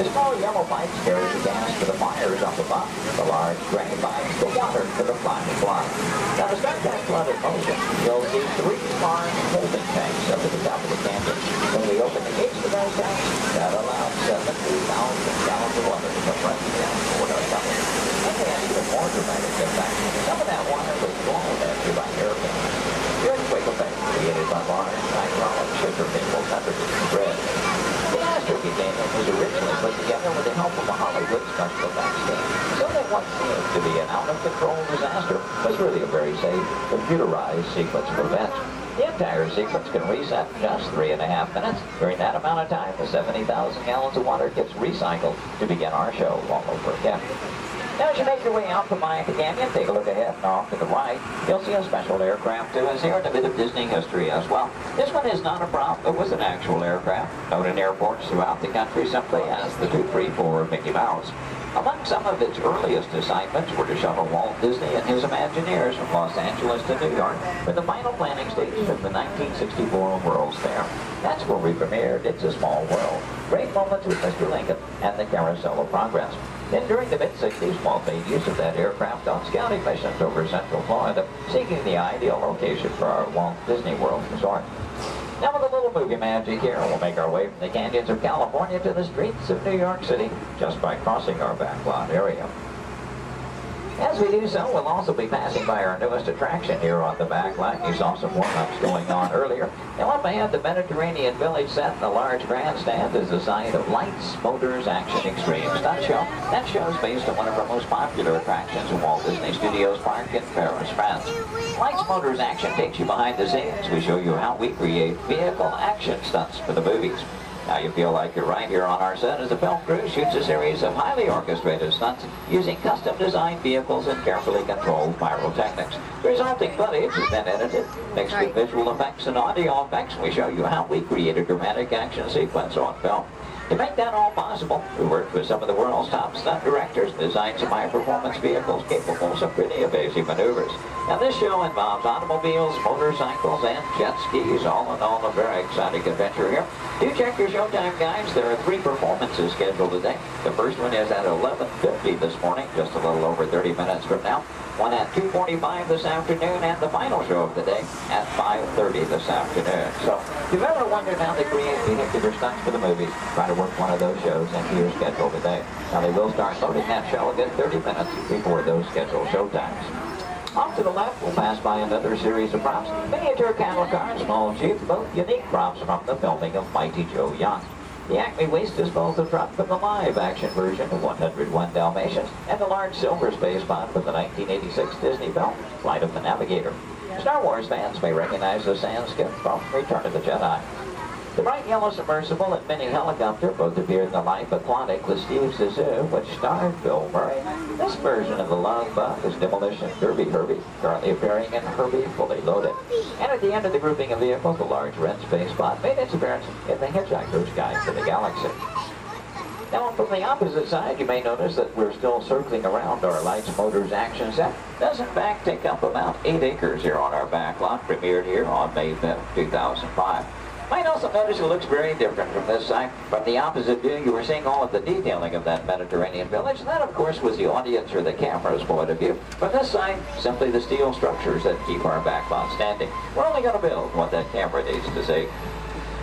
The small yellow pipes carry the gas to the fires up above. The large gray pipes the water to the flying blood. Now to start that flood in motion, you'll see 3 large holding tanks up at the top of the canyon. When we open the gates to those tanks, that allows 70,000 gallons of water to come running down toward our tunnel. Even more dramatic impact. Some of that water was blown after by hurricanes. The earthquake effect created by large hydraulic sugar cables under the bridge. The Astrophy Canyon was originally put together with the help of a Hollywood special effects team. So that what seemed to be an out-of-control disaster was really a very safe, computerized sequence of events. The entire sequence can reset in just 3.5 minutes. During that amount of time, the 70,000 gallons of water gets recycled to begin our show all over again. Now, as you make your way out from behind the canyon, take a look ahead and off to the right. You'll see a special aircraft to us here in a bit of Disney history as well. This one is not a prop, it was an actual aircraft, known in airports throughout the country simply as the 234 Mickey Mouse. Among some of its earliest assignments were to shuttle Walt Disney and his Imagineers from Los Angeles to New York for the final planning stages of the 1964 World's Fair. That's where we premiered It's a Small World. Great moments with Mr. Lincoln and the Carousel of Progress. Then during the mid-60s, Walt made use of that aircraft on scouting missions over Central Florida, seeking the ideal location for our Walt Disney World resort. Now with a little movie magic here, we'll make our way from the canyons of California to the streets of New York City, just by crossing our backlot area. As we do so, we'll also be passing by our newest attraction here on the backlot. You saw some warm-ups going on earlier. Now up ahead, the Mediterranean Village set in the large grandstand is the site of Lights, Motors, Action Extreme Stunt Show. That show is based on one of our most popular attractions in Walt Disney Studios Park in Paris, France. Lights, Motors, Action takes you behind the scenes. We show you how we create vehicle action stunts for the movies. Now you feel like you're right here on our set as the film crew shoots a series of highly orchestrated stunts using custom-designed vehicles and carefully controlled pyrotechnics. The resulting footage has been edited, mixed with visual effects and audio effects, and we show you how we create a dramatic action sequence on film. To make that all possible, we worked with some of the world's top stunt directors and designed some high-performance vehicles capable of some pretty evasive maneuvers. Now this show involves automobiles, motorcycles, and jet skis, all in all a very exciting adventure here. Do check your showtime guides. There are 3 performances scheduled today. The first one is at 11:50 this morning, just a little over 30 minutes from now. One at 2:45 this afternoon, and the final show of the day at 5:30 this afternoon. So, if you've ever wondered how they create vehicular stunts for the movies, try to work one of those shows into your schedule today. Now, they will start loading that show again 30 minutes before those scheduled showtimes. Off to the left, we'll pass by another series of props. Miniature cattle cars, small jeep, both unique props from the filming of Mighty Joe Young. The Acme Waste Disposal Truck from the live-action version of 101 Dalmatians, and the large silver space pod from the 1986 Disney film, Flight of the Navigator. Star Wars fans may recognize the sand skip from Return of the Jedi. The bright yellow submersible and mini helicopter both appeared in the Life Aquatic with Steve Zissou, which starred Bill Murray. This version of the Love Bug is Demolition Derby Herbie, currently appearing in Herbie Fully Loaded. And at the end of the grouping of vehicles, the large red space pod made its appearance in The Hitchhiker's Guide to the Galaxy. Now, from the opposite side, you may notice that we're still circling around our Lights, Motors action set. It does, in fact, take up about 8 acres here on our backlot, premiered here on May 5th, 2005. Might also notice it looks very different from this side. From the opposite view, you were seeing all of the detailing of that Mediterranean village. And that, of course, was the audience or the camera's point of view. From this side, simply the steel structures that keep our backlot standing. We're only going to build what that camera needs to see.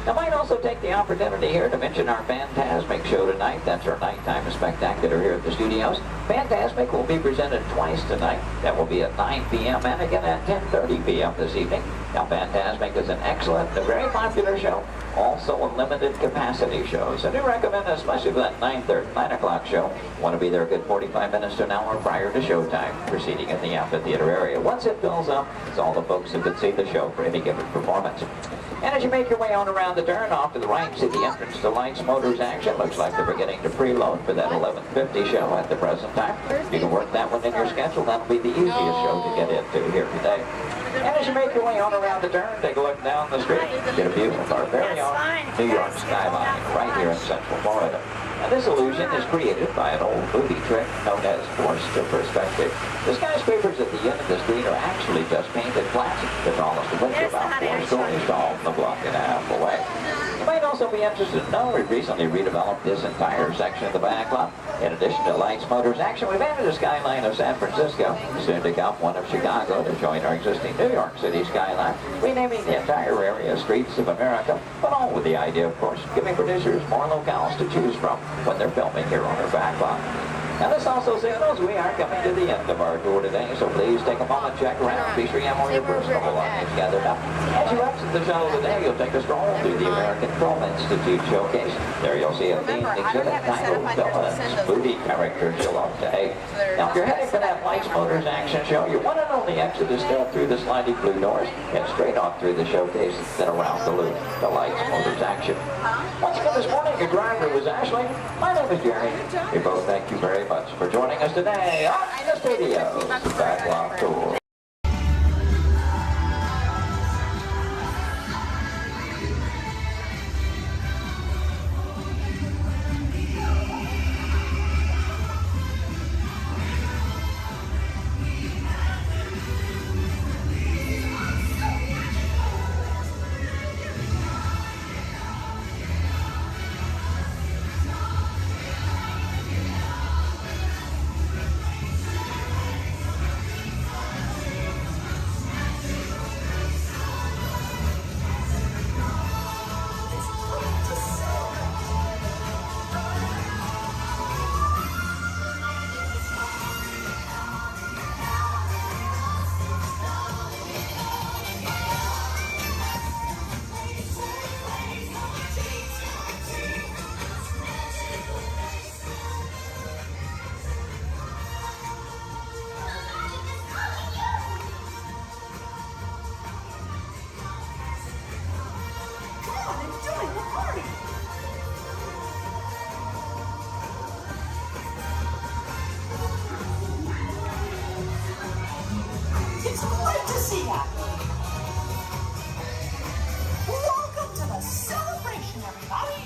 I might also take the opportunity here to mention our Phantasmic show tonight. That's our nighttime spectacular here at the studios. Phantasmic will be presented twice tonight. That will be at 9 p.m. and again at 10:30 p.m. this evening. Now, Fantasmic is an excellent, a very popular show, also a limited capacity show. So I do recommend, especially for that 9 o'clock show, want to be there a good 45 minutes to an hour prior to showtime, proceeding in the amphitheater area. Once it fills up, it's all the folks who could see the show for any given performance. And as you make your way on around the turn, off to the right, see the entrance to Lights, Motors, Action. Looks like they're beginning to preload for that 11:50 show at the present time. You can work that one in your schedule. That'll be the easiest show to get into here today. And as you make your way on around the turn, take a look down the street. Get a view of our very own New York skyline right here in Central Florida. And this illusion is created by an old movie trick known as forced perspective. The skyscrapers at the end of the street are actually just painted plastic. The tallest of which are about 4 stories tall from a block and a half away. You might also be interested to know we've recently redeveloped this entire section of the back lot. In addition to Lights, Motors, Action, we've added a skyline of San Francisco, soon to come one of Chicago to join our existing New York City skyline, renaming the entire area Streets of America, but all with the idea, of course, giving producers more locales to choose from when they're filming here on our back lot. Now this also signals we are coming to the end of our tour today, so please take a moment, check around, be sure you have all your personal belongings gathered up. As you exit the shuttle today, you'll take a stroll through the American Film Institute showcase. There you'll see a themed exhibit titled Villains, movie characters you'll love to hate. Now if you're heading for that Lights, Motors, Action show, your one and only exit is still through the sliding blue doors and straight on through the showcase, then around the loop, the Lights, Motors, Action. Once again this morning, your driver was Ashley. My name is Jerry. We both thank you very much for joining us today on the Studios Backlot Tour. It's great to see ya! Welcome to the celebration, everybody!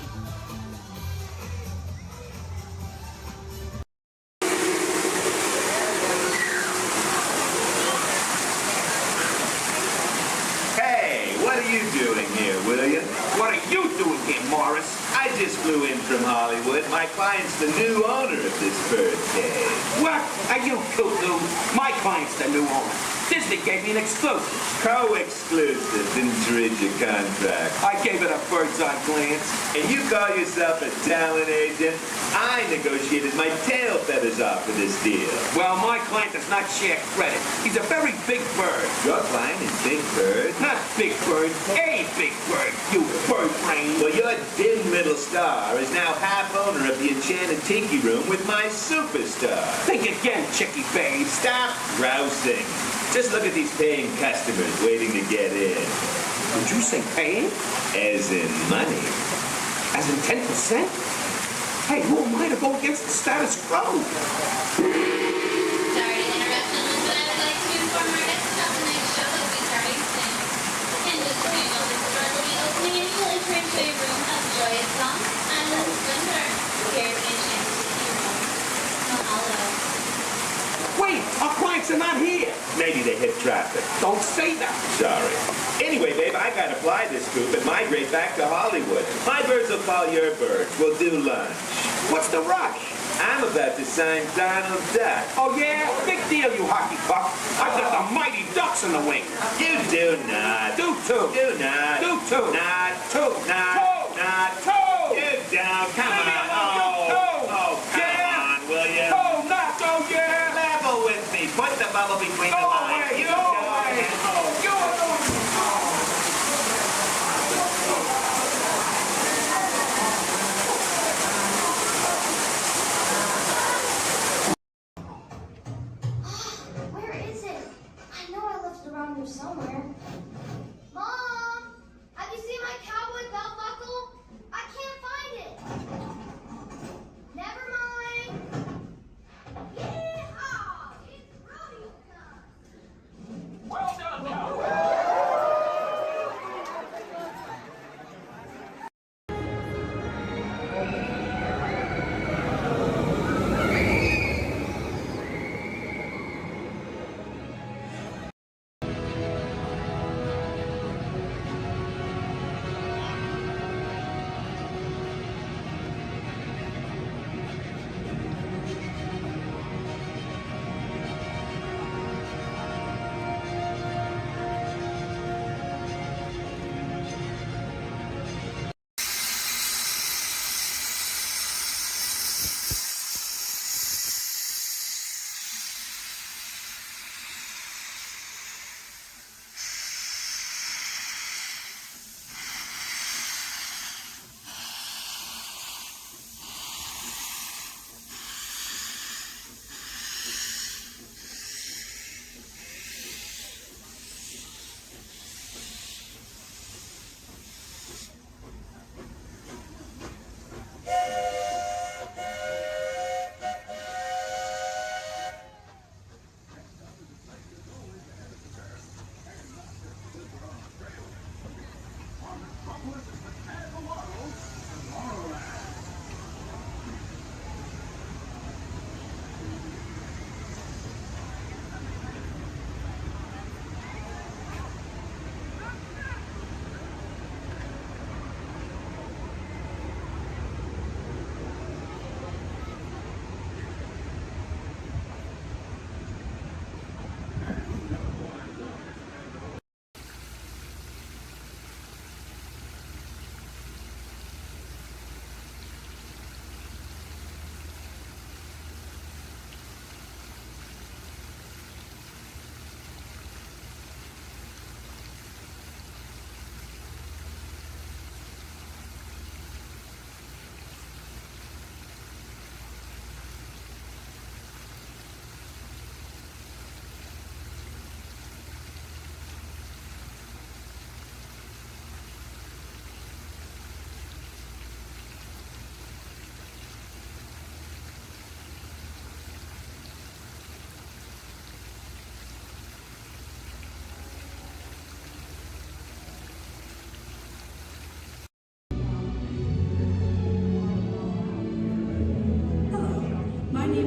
Hey, what are you doing here, William? What are you doing here, Morris? I just flew in from Hollywood. My client's the new owner of this birthday. What? Are you cuckoo? My client's the new owner. Disney gave me an exclusive. Co-exclusive. Didn't you read your contract? I gave it a bird's eye glance. And you call yourself a talent agent? I negotiated my tail feathers off for this deal. Well, my client does not share credit. He's a very big bird. Your client is Big Bird? Not Big Bird, a Big Bird, you bird brain. Well, your dim middle star is now half owner of the Enchanted Tiki Room with my superstar. Think again, Chicky babe. Stop grousing. Just look at these paying customers waiting to get in. Did you say paying? As in money. As in 10%? Hey, who am I to go against the status quo? Sorry to interrupt, but I would like to inform our guests about the next show that will be starting soon. In just a few moments, the door will be opening and you will enter into a room of joyous songs and the splendor. Here's the Enchanted Tiki Room. Mahalo. Wait, our clients are not here. Maybe they hit traffic. Don't say that. Sorry. Anyway, babe, I gotta fly this scoop and migrate back to Hollywood. My birds will follow your birds. We'll do lunch. What's the rush? I'm about to sign Donald Duck. Oh, yeah? Big deal, you hockey puck. I've got the mighty Ducks in the wing. You do not. Do too. Do not. Do too. Not. Two. Not. Two. Not. Two. You don't. Come Leave me on. alone. Oh, come on, William. Two. Not go, yeah. Level with me. Put the bubble between Go the lines. away. You Go don't. away. Oh, You're doing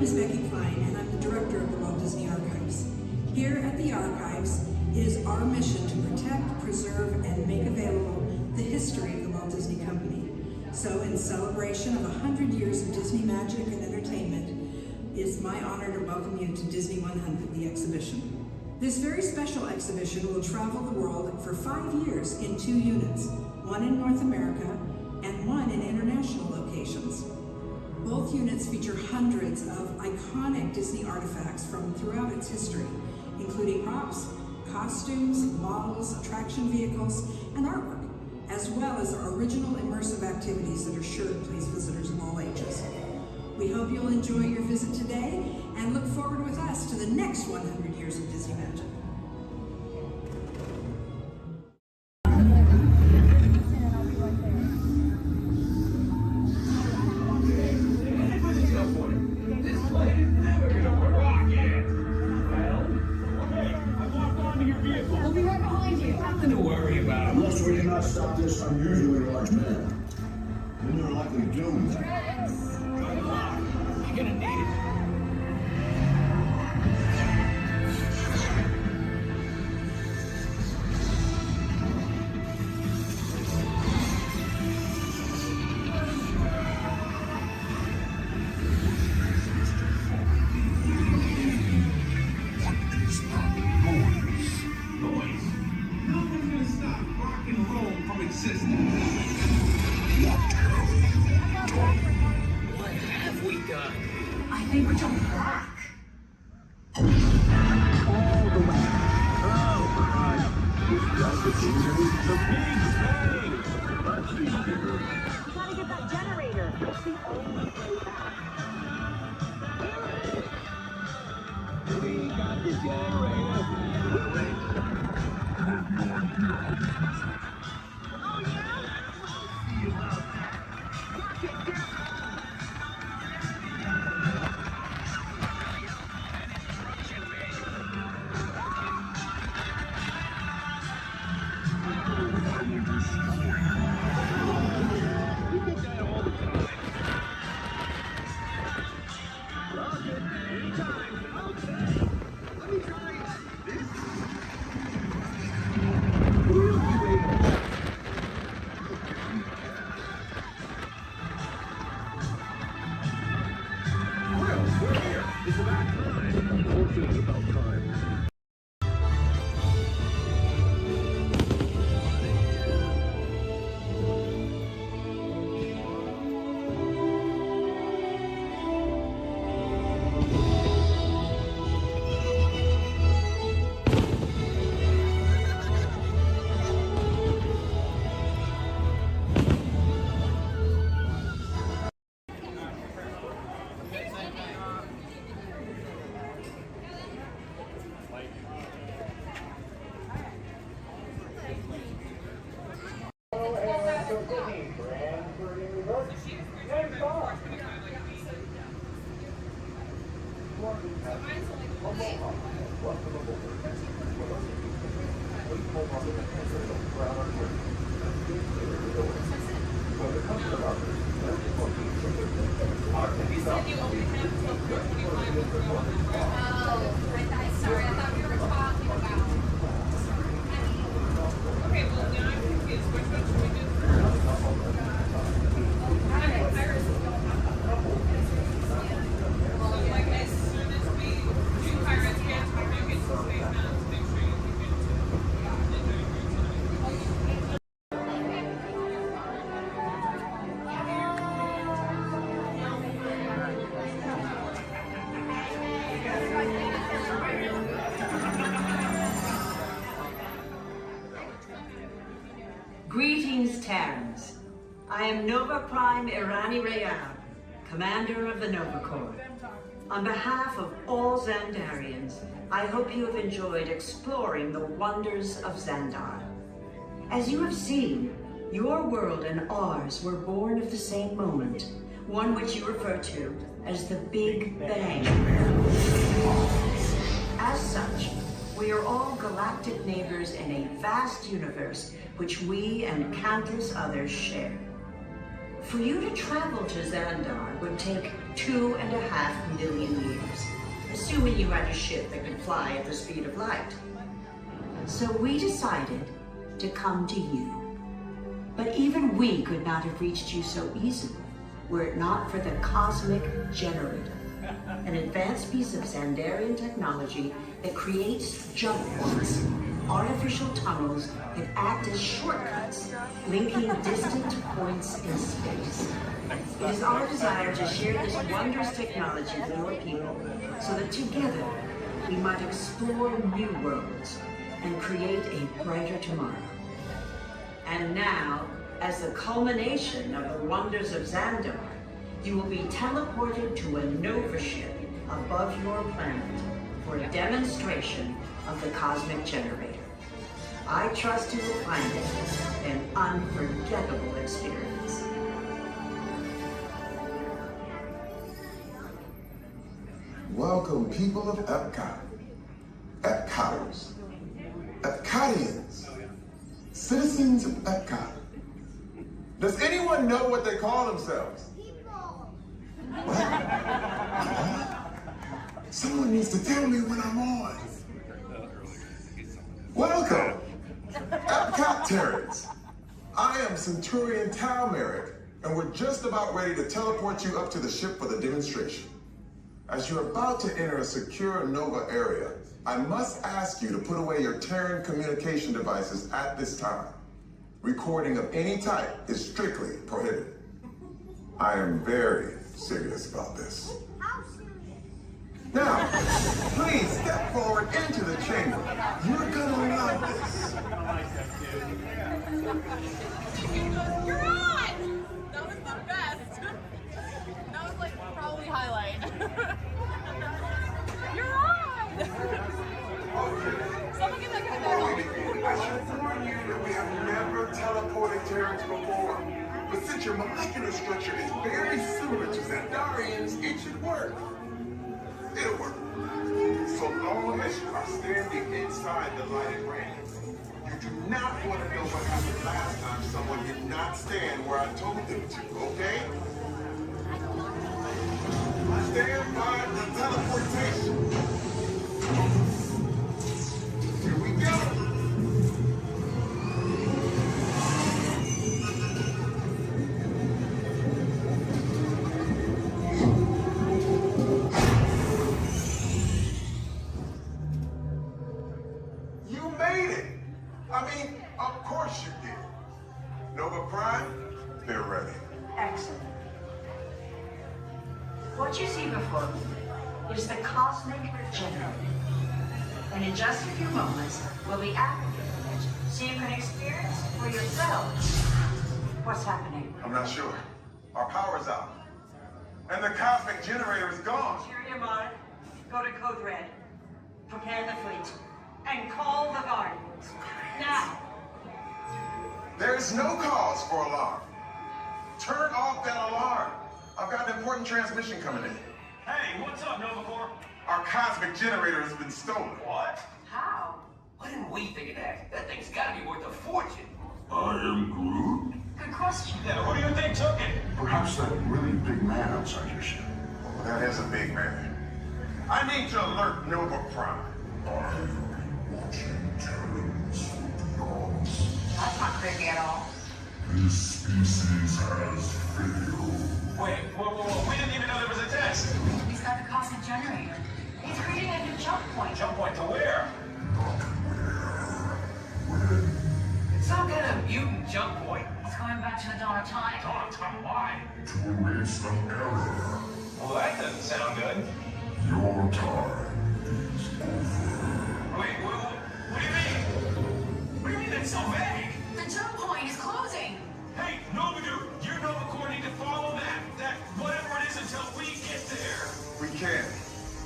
name is Becky Klein, and I'm the director of the Walt Disney Archives. Here at the Archives, it is our mission to protect, preserve, and make available the history of the Walt Disney Company. So in celebration of 100 years of Disney magic and entertainment, it's my honor to welcome you to Disney 100, the exhibition. This very special exhibition will travel the world for 5 years in 2 units, one in North America and one in international locations. Both units feature hundreds of iconic Disney artifacts from throughout its history, including props, costumes, models, attraction vehicles, and artwork, as well as original immersive activities that are sure to please visitors of all ages. We hope you'll enjoy your visit today and look forward with us to the next 100 years of Disney magic. Unless we cannot stop this unusually large man, then you're likely doomed. You're gonna need it. What have we done? I think we're jumping back. All the way. Oh, God. This guy is the big bang. Let's see here. You gotta get that generator. It's the only way back. We got the generator. We're ready. Oh, yeah? See about that. Watch it, get It's about time. Unfortunately, it's about time. Greetings, Terrans. I am Nova Prime Irani Rayab, Commander of the Nova Corps. On behalf of all Xandarians, I hope you have enjoyed exploring the wonders of Xandar. As you have seen, your world and ours were born of the same moment, one which you refer to as the Big Bang. As such, we are all galactic neighbors in a vast universe which we and countless others share. For you to travel to Xandar would take 2.5 million years, assuming you had a ship that could fly at the speed of light. So we decided to come to you. But even we could not have reached you so easily were it not for the Cosmic Generator, an advanced piece of Xandarian technology that creates jump points, artificial tunnels that act as shortcuts, linking distant points in space. It is our desire to share this wondrous technology with your people so that together we might explore new worlds and create a brighter tomorrow. And now, as the culmination of the wonders of Xandar, you will be teleported to a Nova ship above your planet for a demonstration of the Cosmic Generator. I trust you will find it an unforgettable experience. Welcome, people of Epcot, Epcoters, Epcotians, citizens of Epcot. Does anyone know what they call themselves? What? Someone needs to tell me when I'm on. Welcome, Epcot Terrans. I am Centurion Tal Merrick, and we're just about ready to teleport you up to the ship for the demonstration. As you're about to enter a secure Nova area, I must ask you to put away your Terran communication devices at this time. Recording of any type is strictly prohibited. I am very serious about this. Now, please step forward into the chamber. You're gonna love this. You're on! That was the best. That was like probably highlight. You're on! Someone get that guy back. I should warn you that we have never teleported Terrans before. But since your molecular structure is very similar to Xandarians, it should work. It'll work. So long as you are standing inside the lighted range. You do not want to know what happened last time someone did not stand where I told them to, okay? Stand by the teleportation. Here we go. You made it. I mean, of course you did. Nova Prime, they're ready. Excellent. What you see before you is the Cosmic Generator. And in just a few moments, we'll be activating it so you can experience for yourselves what's happening. I'm not sure. Our power's out. And the Cosmic Generator is gone. Interior Mod, go to Code Red. Prepare the fleet. And call the Guardians. Now. There is no cause for alarm. Turn off that alarm. I've got an important transmission coming in. Hey, what's up, Nova Corps? Our Cosmic Generator has been stolen. What? How? Why didn't we think of that? That thing's gotta be worth a fortune. I am Groot. Good question. Yeah, who do you think took it? Perhaps that really big man outside your ship. Oh, that is a big man. I need to alert Nova Prime. I'm watching Terrans for dogs. That's not creepy at all. This species has failed. Wait, whoa, we didn't even know there was a test. He's got the Cosmic Generator. He's creating a new jump point. Jump point to where? Not where. When? It's some kind of mutant jump point. He's going back to the dawn of time. Dawn of time, why? To erase the error. Well, that doesn't sound good. Your time is over. Wait, what do you mean? What do you mean that's so vague? The jump point is closing. Hey, Nova Dude, you Nova Corps need to follow that whatever it is until we get there. We can.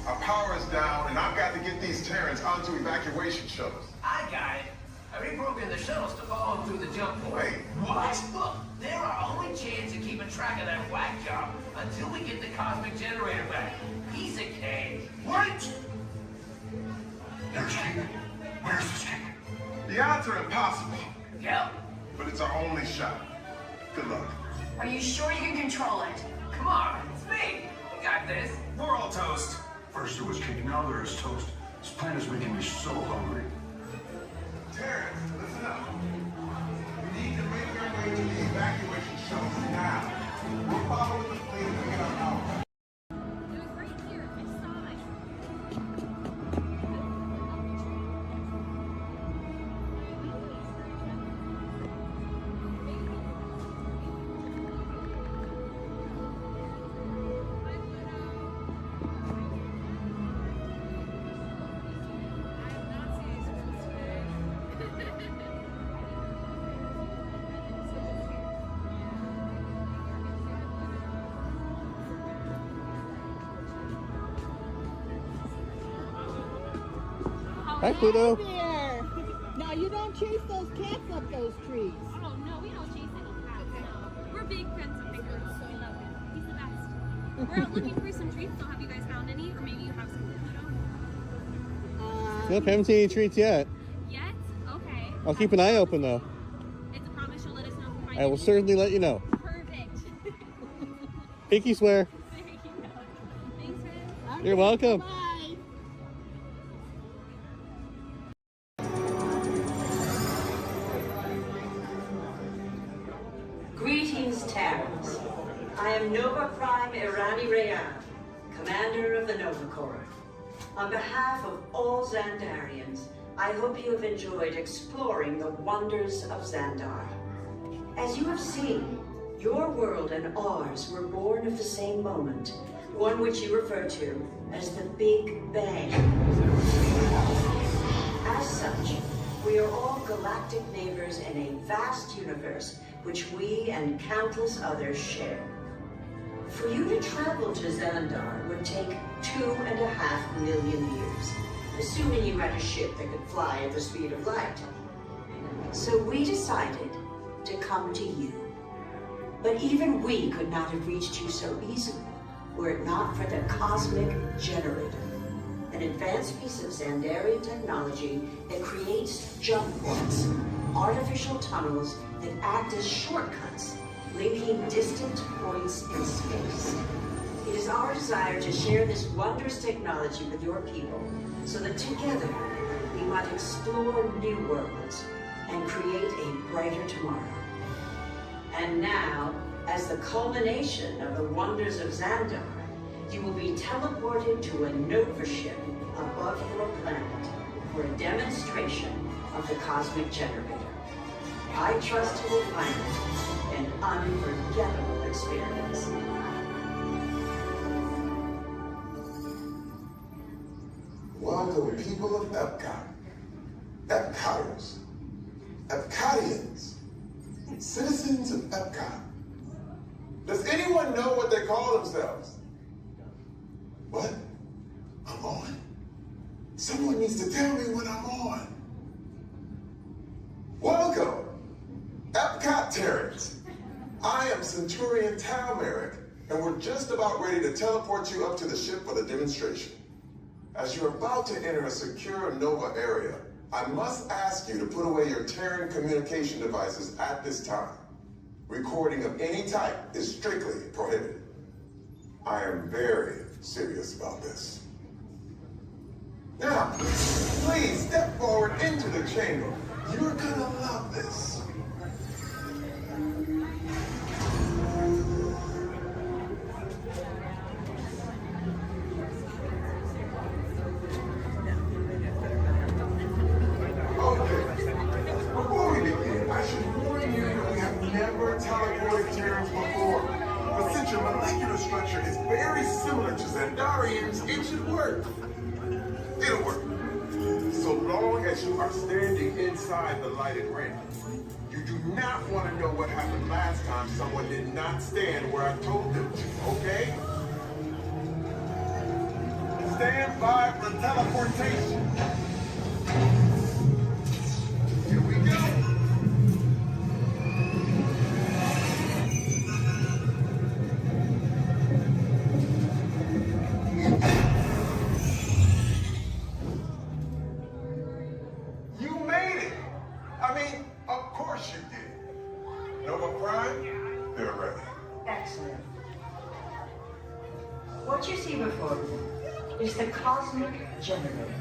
Our power is down, and I've got to get these Terrans onto evacuation shuttles. I got it. I reprogrammed the shuttles to follow them through the jump point. Wait, What? Look, they're our only chance of keeping track of that whack job until we get the Cosmic Generator back. Piece of cake. Wait! There's King. Where's this King? The odds are impossible, Yep. but it's our only shot. Good luck. Are you sure you can control it? Come on, it's me. We got this. We're all toast. First there was cake, now there is toast. This plan is making me so hungry. Terrence, listen up. You need to make your way to the evacuation shelter now. We're following the plane to get our out. Hi, Pluto. There. Now you don't chase those cats up those trees. Oh no, we don't chase any cats. No. We're big friends of Big Girl. We love him. He's the best. We're out looking for some treats, so have you guys found any? Or maybe you have some Pluto? Nope, haven't seen any treats yet. Yet? Okay. I'll keep an eye open though. It's a promise you'll let us know if you find I will certainly let you know. Perfect. Pinky swear. There you go. Thanks, Riz. You're welcome. Bye. Greetings, Terrans. I am Nova Prime Irani Rayan, Commander of the Nova Corps. On behalf of all Xandarians, I hope you have enjoyed exploring the wonders of Xandar. As you have seen, your world and ours were born of the same moment, one which you refer to as the Big Bang. As such, we are all galactic neighbors in a vast universe which we and countless others share. For you to travel to Xandar would take 2.5 million years, assuming you had a ship that could fly at the speed of light. So we decided to come to you. But even we could not have reached you so easily were it not for the Cosmic Generator, an advanced piece of Xandarian technology that creates jump points, artificial tunnels that act as shortcuts, linking distant points in space. It is our desire to share this wondrous technology with your people, so that together we might explore new worlds and create a brighter tomorrow. And now, as the culmination of the wonders of Xandar, you will be teleported to a Nova ship above your planet for a demonstration of the Cosmic Generator. I trust you will find it an unforgettable experience. Welcome, people of Epcot. Epcoters. Epcotians. Citizens of Epcot. Does anyone know what they call themselves? What? I'm on? Someone needs to tell me when I'm on. Welcome, Epcot Terrans. I am Centurion Talmeric, and we're just about ready to teleport you up to the ship for the demonstration. As you're about to enter a secure Nova area, I must ask you to put away your Terran communication devices at this time. Recording of any type is strictly prohibited. I am very serious about this. Now, please step forward into the chamber. You're gonna love this. Before we begin, I should warn you that we have never teleported Terrans before. But since your molecular structure is very similar to Xandarians, it should work. It'll work. So long as you are standing inside the lighted ring. You do not want to know what happened last time someone did not stand where I told them to, okay? Stand by for teleportation. Here we go. You made it. I mean, of course you did. Nova Prime, Excellent. What you see before you is the cosmic generator.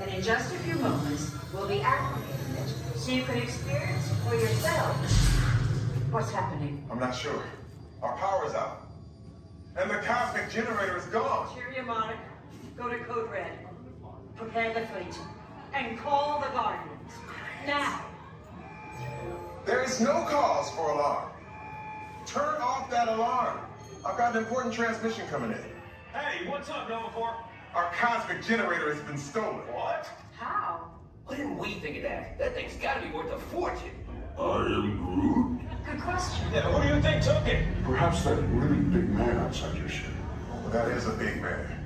And in just a few moments, we'll be activating it so you can experience for yourself what's happening. I'm not sure. Our power's out. And the cosmic generator is gone. Cheerio, Monica. Go to Code Red. Prepare the fleet. And call the Guardians. Now. There is no cause for alarm. Turn off that alarm. I've got an important transmission coming in. Hey, what's up, Nova Corps? Our cosmic generator has been stolen. What? How? Why didn't we think of that? That thing's gotta be worth a fortune. I am Groot. Good question. Yeah, who do you think took it? Perhaps that really big man outside your ship. Well, that is a big man.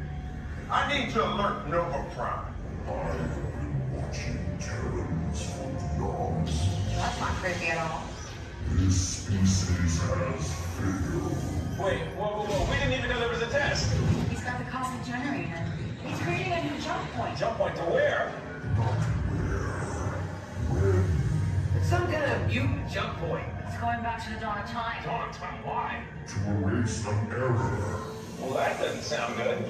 I need to alert Nova Prime. I've been watching Terrans for dogs. That's not creepy at all. This species has failed. Wait, whoa. We didn't even know there was a test. He's got the cosmic generator. He's creating a new jump point. Jump point to where? Not where. It's some kind of mutant jump point. It's going back to the dawn of time. Dawn of time, why? To erase an error. Well, that doesn't sound good.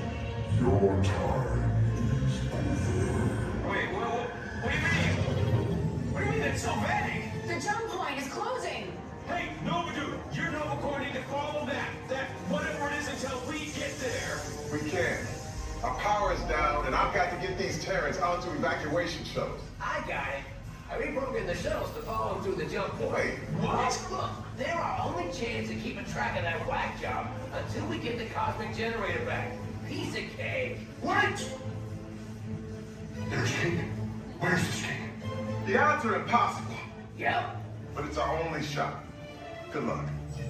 Your time is over. Wait, what do you mean? What do you mean it's so vague? The jump point is closing. Hey, Nova Dude, you're Nova Corps need to follow that whatever it is until we get there. We can't. Our power is down, and I've got to get these Terrans onto evacuation shuttles. I got it. I reprogrammed the shuttles to follow them through the jump point. Wait, what? Look, they're our only chance of keeping track of that whack job until we get the cosmic generator back. Piece of cake. Wait! There's cake. Where's this cake? The odds are impossible, Yep. but it's our only shot. Good luck.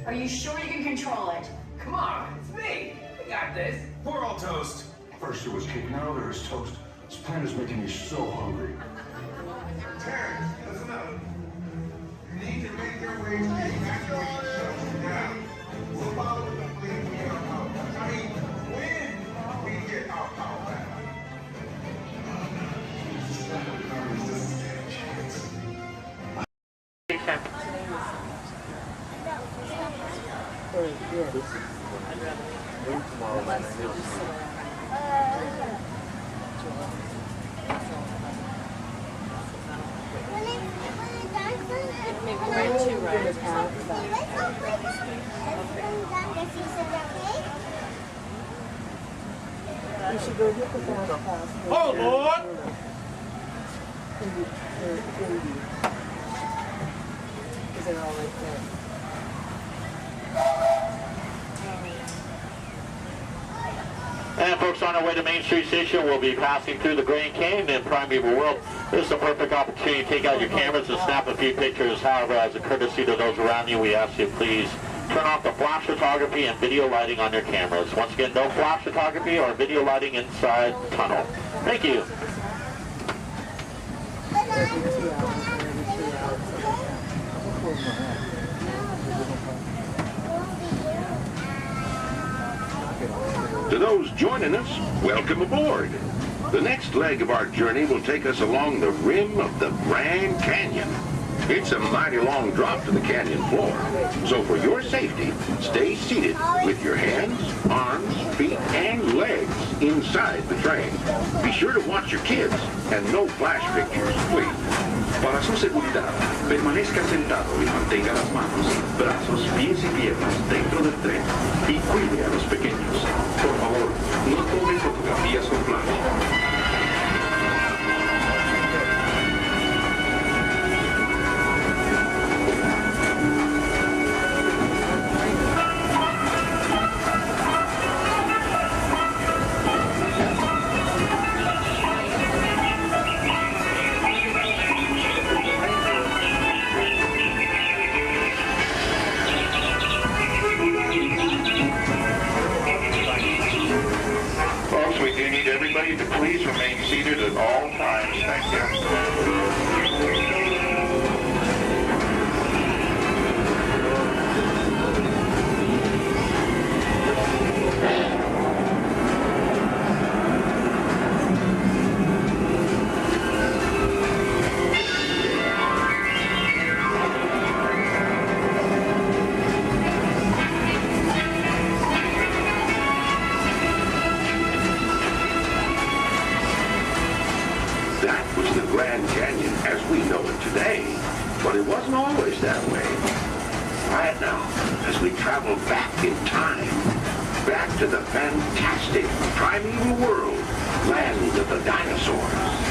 Are you sure you can control it? Come on, it's me. I got this. We're all toast. First there was cake, now there is toast. This plan is making me so hungry. Terrans, listen up. You need to make your way to the evacuation shuttles now. We'll follow the fleet when we get our power back. I mean, when we get our power back. You should go hit the fast pass. Oh, Lord! Because they're all right there. And folks, on our way to Main Street Station, we'll be passing through the Grand Canyon in Primeval World. This is a perfect opportunity to take out your cameras and snap a few pictures. However, as a courtesy to those around you, we ask you please turn off the flash photography and video lighting on your cameras. Once again, no flash photography or video lighting inside the tunnel. Thank you. To those joining us, welcome aboard. The next leg of our journey will take us along the rim of the Grand Canyon. It's a mighty long drop to the canyon floor. So for your safety, stay seated with your hands, arms, feet, and legs inside the train. Be sure to watch your kids and no flash pictures, please. Para su seguridad, permanezca sentado y mantenga las manos, brazos, pies y piernas dentro del tren y cuide a los pequeños. Por favor, no tome fotografías con flash. Everybody to please remain seated at all times. Thank you. as we travel back in time. Back to the fantastic primeval world, land of the dinosaurs.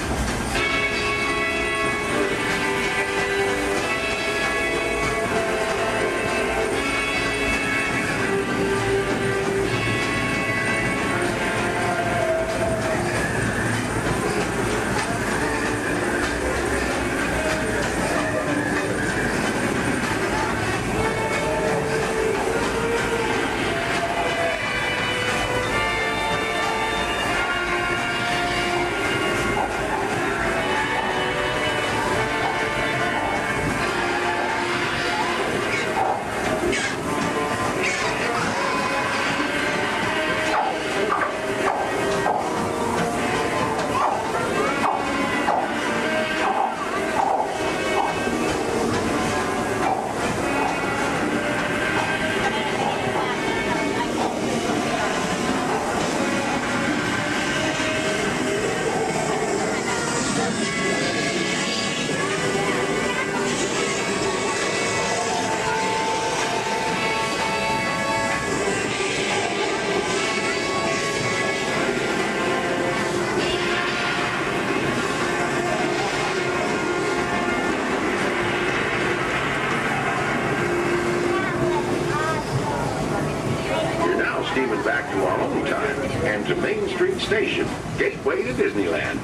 Steaming back to our own time and to Main Street Station, gateway to Disneyland.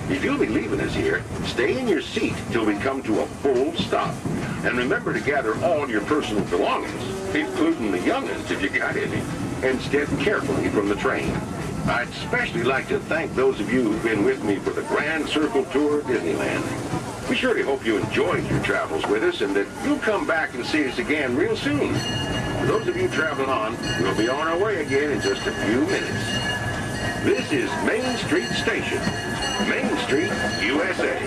If you'll be leaving us here, stay in your seat till we come to a full stop. And remember to gather all your personal belongings, including the young'uns if you got any, and step carefully from the train. I'd especially like to thank those of you who've been with me for the Grand Circle Tour of Disneyland. We surely hope you enjoyed your travels with us and that you'll come back and see us again real soon. For those of you traveling on, we'll be on our way again in just a few minutes. This is Main Street Station, Main Street, USA.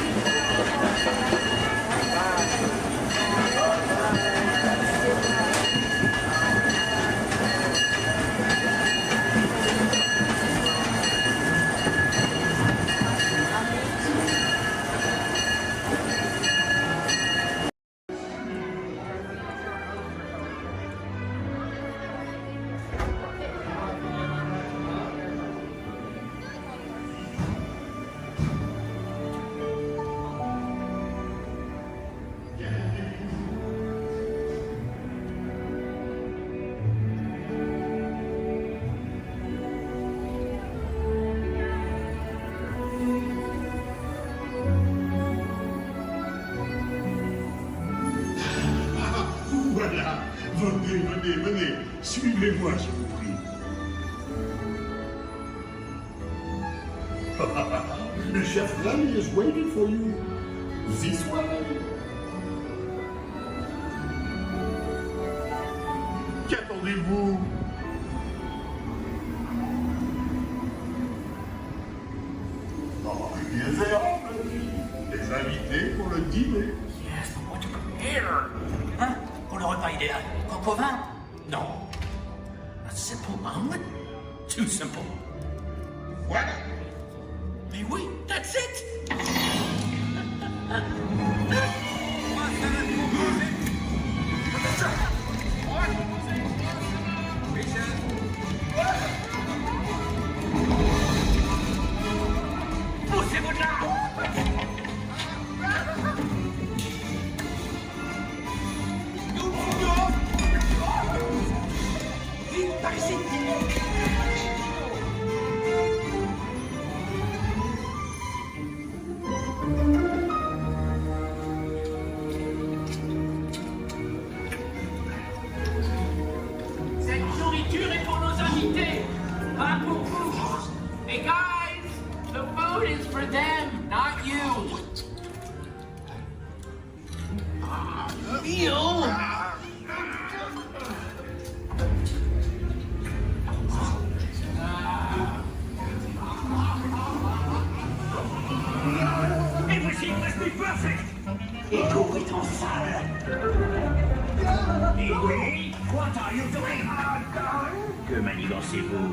Voilà, venez, suivez-moi, je vous prie. Le chef Granny is waiting for you. This way. Qu'attendez-vous? Oh, bienvenue, les invités pour le dîner. Yes, but what to prepare? Hein? Pour le repas idéal, coq au vin? Non. A simple omelet? Too simple. Voilà. Mais oui, that's it! Poussez-vous de là! Vite, par ici! Cette nourriture est pour nos invités, pas pour vous. Hey guys, the food is for them, not you. Meal? Everything must be perfect! Ego est en salle! Oui, what are you doing? Que manigancez-vous?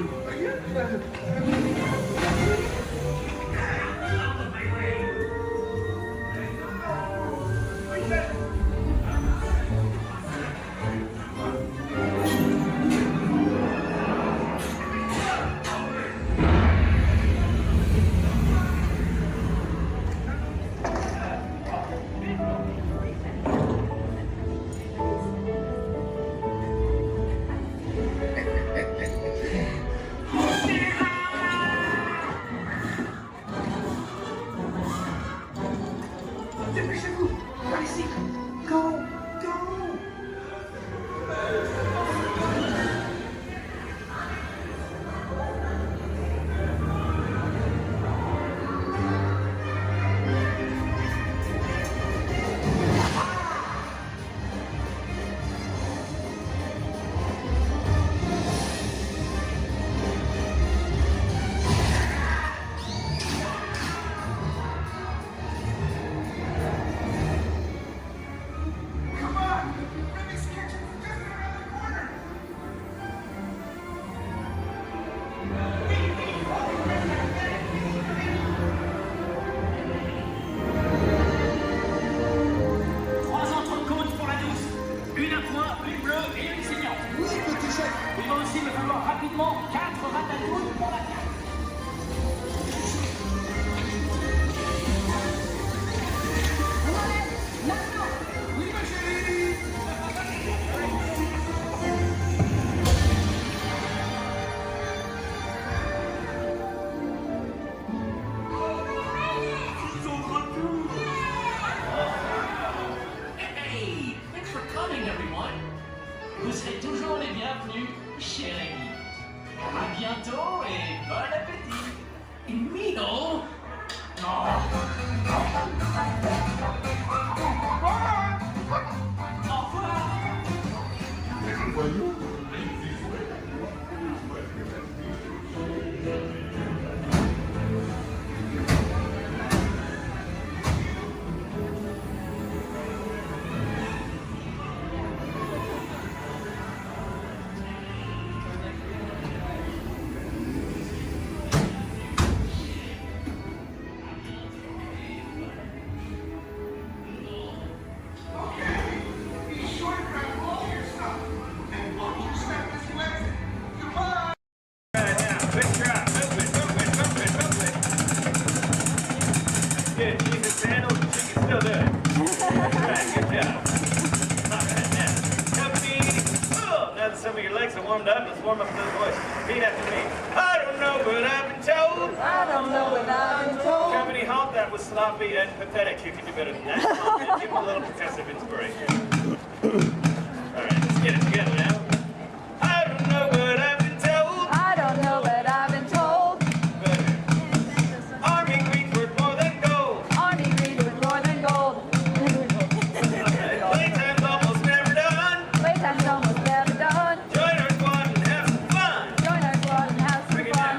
point bleu et une saignante. Oui, petit chef. Il va aussi me falloir rapidement 4 ratatouilles pour la carte. Oui, ma chérie. Hey, thanks for coming, everyone. Vous serez toujours les bienvenus chez Rémi. À bientôt et bon appétit. Mino. Au revoir. Some of your legs are warmed up. Let's warm up those voices. Repeat after me. I don't know, but I've been told. I don't know, but I've been told. Company halt, that was sloppy and pathetic. You can do better than that. Give him a little progressive inspiration. All right, let's get it together now. I don't know, but I've been told. I don't know, but I've been told. Army green's worth more than gold. Army green's worth more than gold. Playtime's almost never done. Playtime's almost never done. Join our squad and have some fun. Join our squad and have some fun.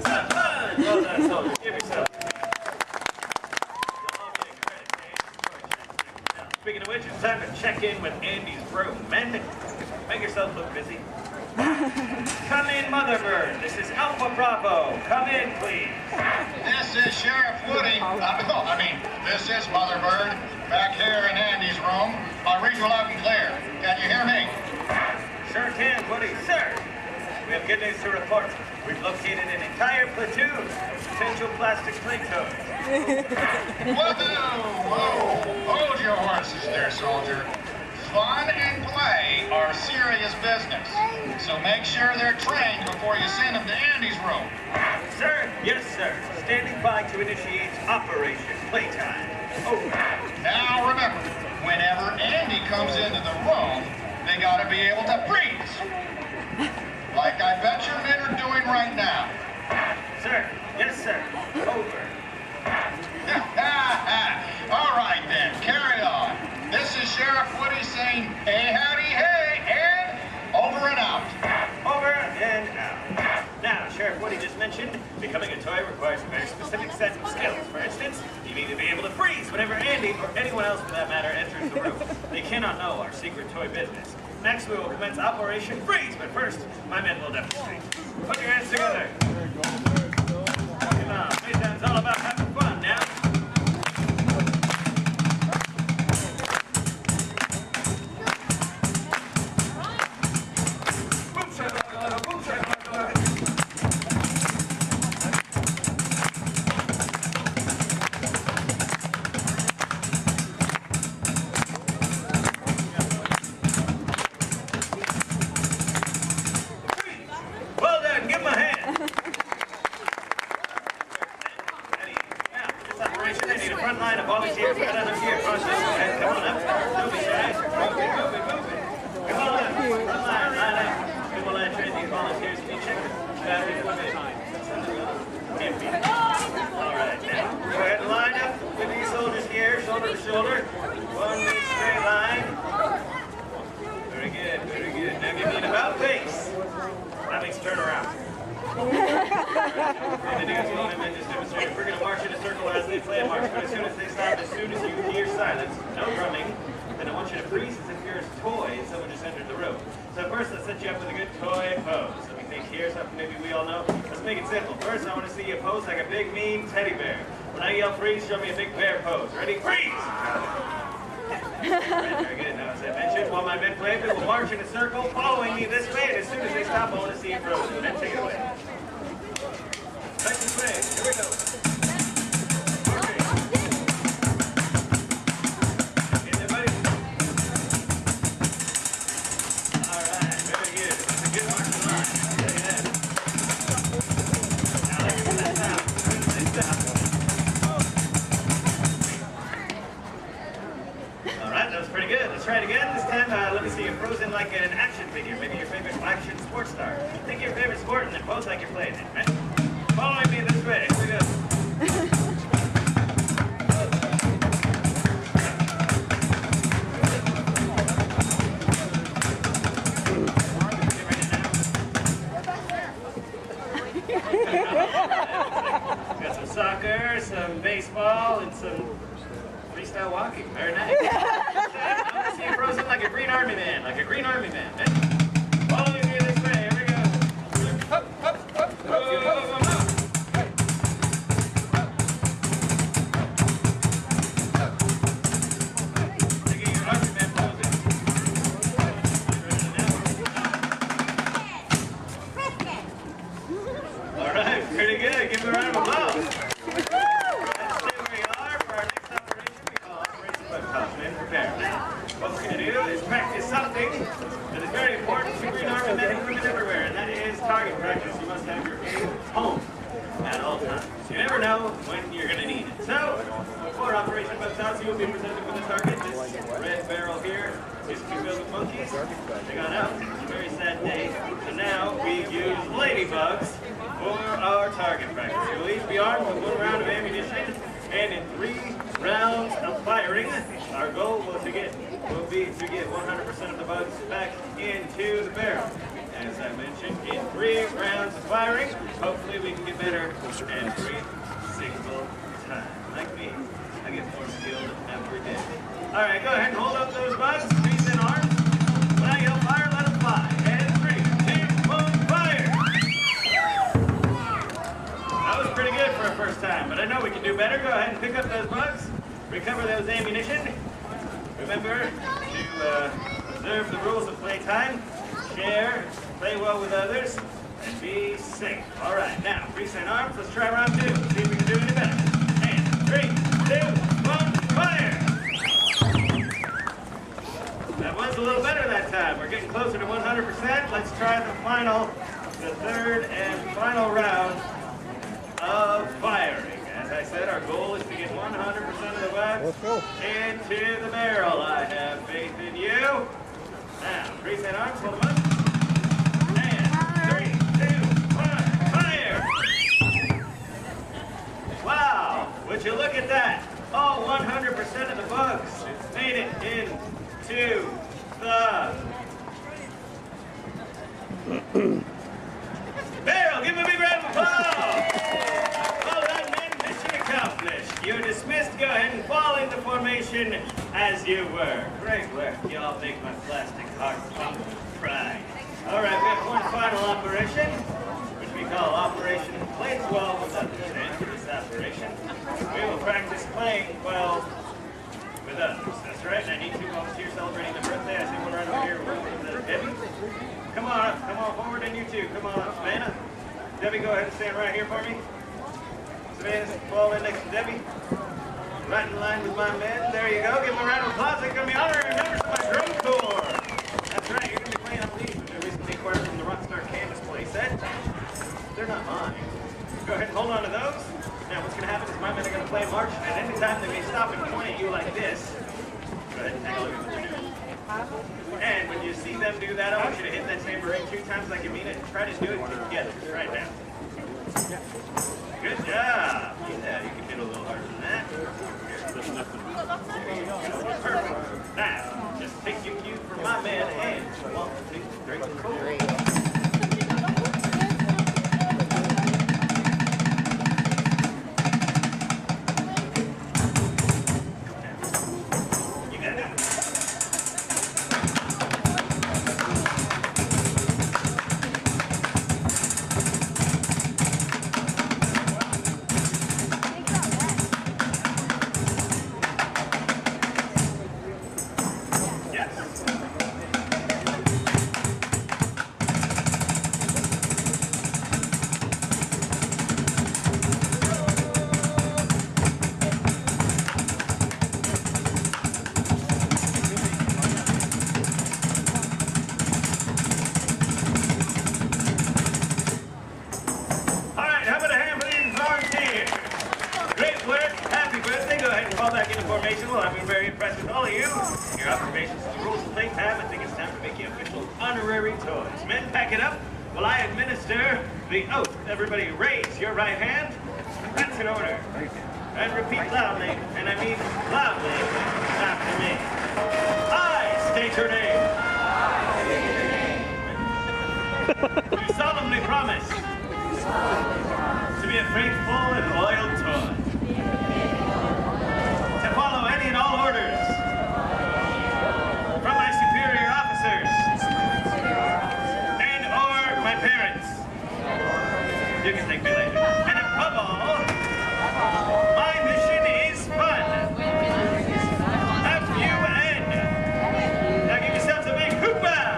Have fun. Well done, soldier. Give yourself. Speaking of which, it's time to check in with Andy's room. Men, make yourself look busy. Come in, Motherbird. This is Alpha Bravo. Come in, please. This is Sheriff Woody. This is Motherbird. Back here in Andy's room. I'll read you loud and clear. Can you hear me? Sure can, Woody. Sir, we have good news to report. We've located an entire platoon of potential plastic play toys. Whoa! Hold your horses there, soldier. Fun and play are serious business. So make sure they're trained before you send them to Andy's room. Sir? Yes, sir. Standing by to initiate Operation Playtime. Over. Now remember, whenever Andy comes into the room, they gotta be able to freeze. Like I bet your men are doing right now. Sir? Yes, sir. Over. All right then, carry on. This is Sheriff Woody saying, hey, howdy, hey, and over and out. Over and out. Now, Sheriff Woody just mentioned becoming a toy requires a very specific set of skills. For instance, you need to be able to freeze whenever Andy, or anyone else for that matter, enters the room. They cannot know our secret toy business. Next, we will commence Operation Freeze, but first, my men will demonstrate. Put your hands together. Come on, Playtime's all about having fun now. Well done, give him a hand. This operation, I need a front line of volunteers right on up here. Come on up. Don't be shy. Move it. Come on up. Front line up. We will train these volunteers to be checked. Battery equipment. Can't beat it. All right, now go ahead and line up with these soldiers here, shoulder to shoulder. One big straight line. Very good. Now give me an about face. That means turn around. We're going to march in a circle as they play a march, but as soon as they stop, as soon as you hear silence, no drumming, then I want you to freeze as if you're a toy and someone just entered the room. So first, let's set you up with a good toy pose. Let me think here, something maybe we all know. Let's make it simple. First, I want to see you pose like a big, mean teddy bear. When I yell freeze, show me a big bear pose. Ready? Freeze! Right, very good. Now, as I mentioned, while my men play, we will march in a circle, following me this way, and as soon as they stop, I want to see you frozen. Men, take it away. Right this way. Here we go. Try it again. This time, let me see you frozen like an action figure. Maybe your favorite action sports star. Think your favorite sport and then pose like you're playing it, right? Following me this way. Here we go. Got some soccer, some baseball, and some freestyle walking. Very nice. I see you frozen like a green army man, Following me this way, here we go. Up, up, up, up, up, Taking your army man poses. All right, pretty good. Give him a round of applause. Let's stay where you are for our next operation. We call Operation Butt Men Prepare. Now, what we're going to do is practice something that is very important to Green Army men and women everywhere, and that is target practice. You must have your aim home at all times. You never know when you're going to need it. So, for Operation Butt you will be presented with a target. This red barrel here is to filled with monkeys. They got out. It's a very sad day. So now we use ladybugs for our target practice. You'll each be armed with 1 round of ammunition, and in 3 rounds of firing, our goal will be to get 100% of the bugs back into the barrel. As I mentioned, in 3 rounds of firing, hopefully we can get better every single time. Like me, I get more skilled every day. All right, go ahead and hold up those bugs. Squeeze in arms. When I yell fire, let them fly. And 3, 2, 1, fire! That was pretty good for a first time, but I know we can do better. Go ahead and pick up those bugs. Recover those ammunition. Remember to observe the rules of playtime, share, play well with others, and be safe. All right, now, freeze in arms. Let's try round 2. See if we can do any better. And 3, 2, 1, fire! That was a little better that time. We're getting closer to 100%. Let's try the 3rd and final round of firing. As I said, our goal is to get 100% of the bugs into the barrel. I have faith in you. Now, freeze in arms, hold them up. And 3, 2, 1, fire! Wow, would you look at that? All 100% of the bugs made it into the barrel. Give him a big round of applause. You're dismissed. Go ahead and fall into formation as you were. Great work. Y'all make my plastic heart pump pride. All right, we have one final operation, which we call Operation Play 12 with others. And for this operation, we will practice playing 12 with others. That's right. And I need 2 volunteers celebrating their birthday. I see one right over here with Debbie. Come on up. Come on forward, and you too. Come on up, Savannah. Debbie, go ahead and stand right here for me. Savannah, fall in next to Debbie. Right in line with my men. There you go. Give them a round of applause. They're going to be honoring members of my drum corps. That's right. You're going to be playing on these, which I recently acquired from the Rockstar Canvas play set. They're not mine. Go ahead and hold on to those. Now, what's going to happen is my men are going to play march, and any time they may stop and point at you like this. Go ahead and take a look at what they're doing. And when you see them do that, I want you to hit that tambourine 2 times like you mean it. Try to do it together right now. Good job. Yeah, you can hit a little harder than that. Perfect. Now, just take your cue from my man and 1, 2, 3, 4. patience with the rules of playtime, I think it's time to make you official honorary toys. Men, pack it up while I administer the oath. Everybody raise your right hand. That's in order. And repeat loudly, and I mean loudly, after me. I state your name. You solemnly promise to be a faithful and loyal toy. To follow any and all orders from my superior officers and or my parents. You can thank me later. And above all, my mission is fun. F-U-N. Now give yourselves a big hoopah!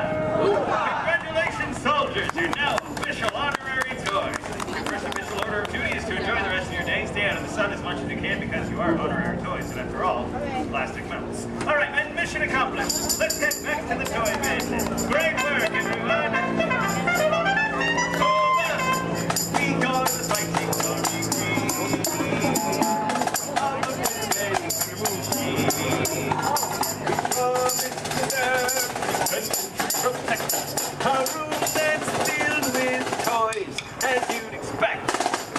Congratulations, soldiers. You're now official honorary toys. Your first official order of duty is to enjoy the rest of your day. Stay out of the sun as much as you can because you are honorary toys. And after all, plastic melts. All right, and mission accomplished. Let's get back to the toy business. Great work, everyone. We got the fighting army. Our room that's filled with toys, as you'd expect.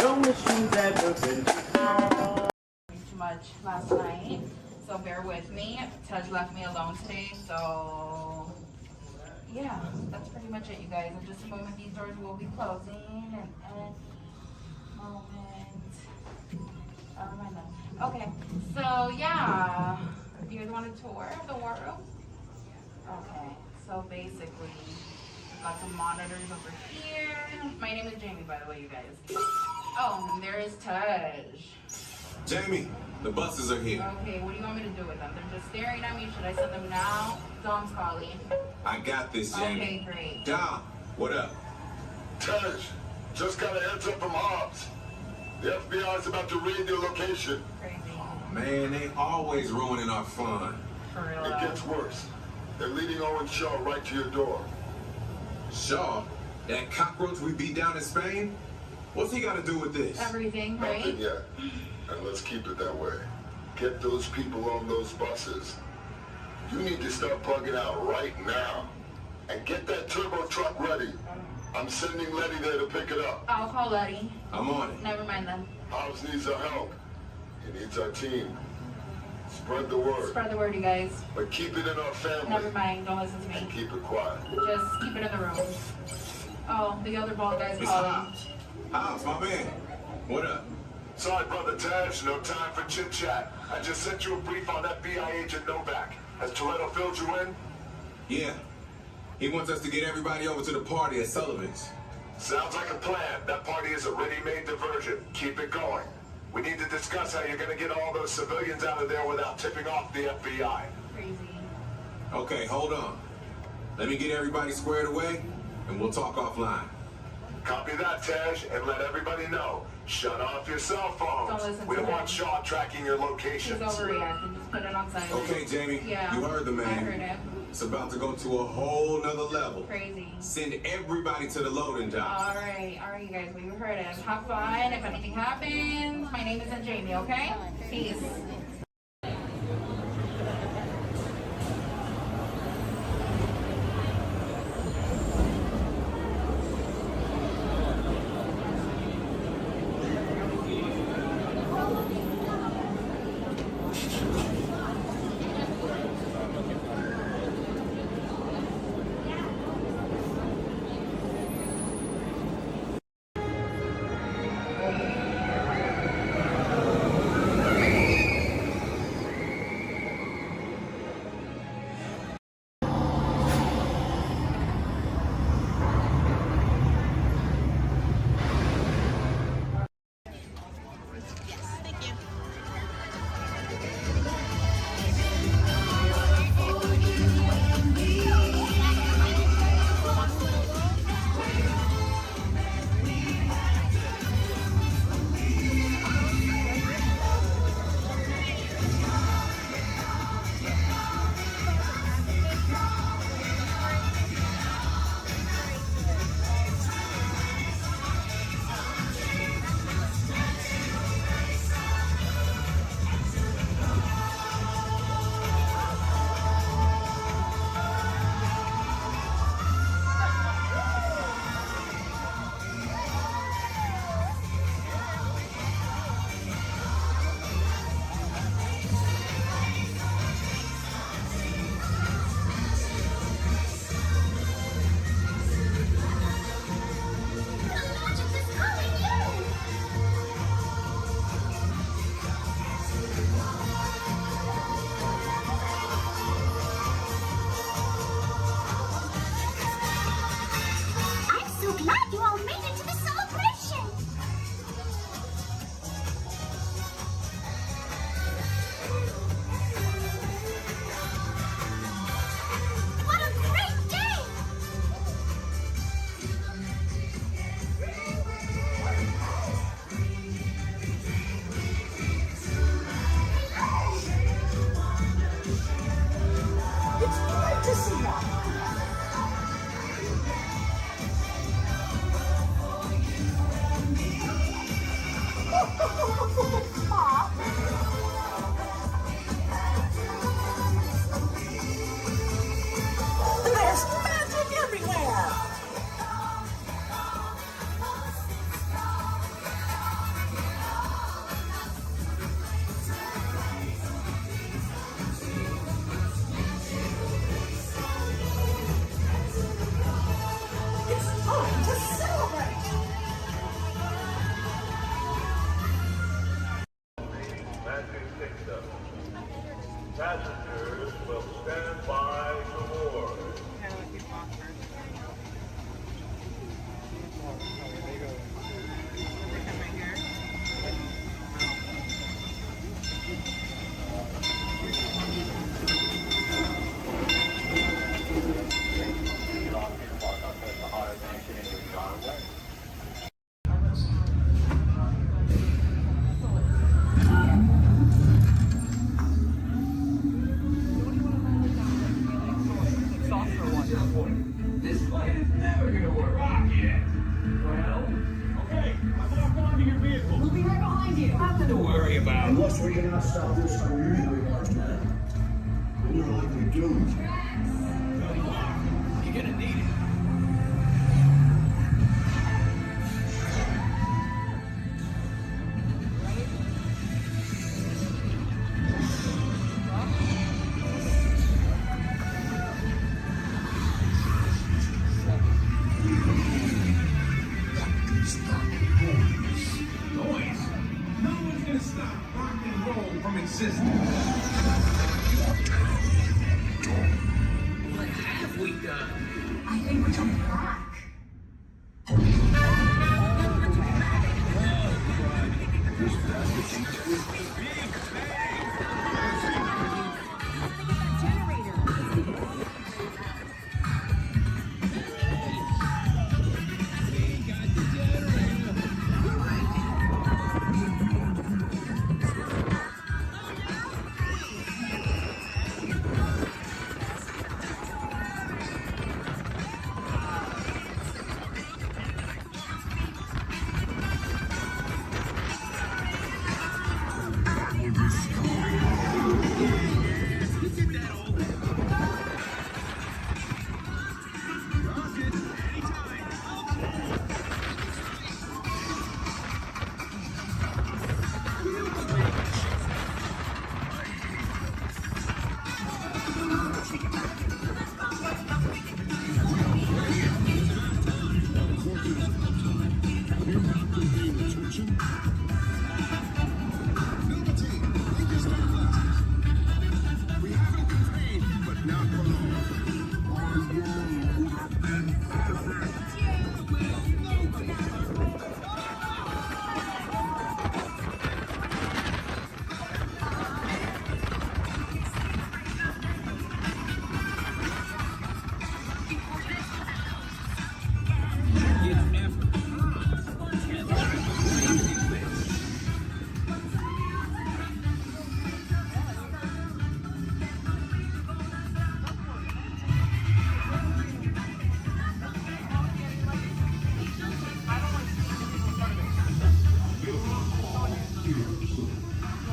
No mission's ever been too much last night, so bear with me. Tej left me alone today, so yeah, that's pretty much it, you guys. In just a moment, these doors will be closing, and okay, so yeah, you guys want a tour of the wardrobe? Okay, so basically, got some monitors over here. My name is Jamie, by the way, you guys. Oh, and there is Tej. Jamie, the buses are here. Okay, what do you want me to do with them? They're just staring at me. Should I send them now? Dom's calling. I got this, Jamie. Okay, great. Dom, what up? Tej, just got a heads up from Hobbs. The FBI's about to raid your location. Crazy. Man, they always ruining our fun. For real. It gets worse. They're leading Owen Shaw right to your door. Shaw? That cockroach we beat down in Spain? What's he got to do with this? Everything, right? Nothing yet. And let's keep it that way. Get those people on those buses. You need to start plugging out right now. And get that turbo truck ready. I'm sending Letty there to pick it up. I'll call Letty. I'm on it. Never mind then. Hobbs needs our help. He needs our team. Spread the word. Spread the word, you guys. But keep it in our family. Never mind. Don't listen to me. And keep it quiet. Just keep it in the room. Oh, the other bald guy's calling. Hobbs, my man. What up? Sorry, Brother Tej, no time for chit-chat. I just sent you a brief on FBI agent Novak. Has Toretto filled you in? Yeah. He wants us to get everybody over to the party at Sullivan's. Sounds like a plan. That party is a ready-made diversion. Keep it going. We need to discuss how you're going to get all those civilians out of there without tipping off the FBI. Crazy. Okay, hold on. Let me get everybody squared away, and we'll talk offline. Copy that, Tej, and let everybody know. Shut off your cell phones. Don't listen We to don't him. want Shaw tracking your locations. He's overreacting. Just put it on silent. Okay, Jamie. Yeah. You heard the man. I heard him. It's about to go to a whole nother level. Crazy. Send everybody to the loading dock. All right, you guys. We heard him. Have fun. If anything happens, my name isn't Jamie. Okay? Peace. want to see one. There's magic everywhere! It's time to celebrate! Passengers will stand by to board. This flight is never gonna work. Rocket! Well, okay, I've locked onto your vehicle. We'll be right behind you. Nothing to worry about. Unless we cannot stop this unusually large man, then you're likely doomed. You're gonna need it. Noise? No one's gonna stop rock and roll from existing. What have we done? I think we're jumping back.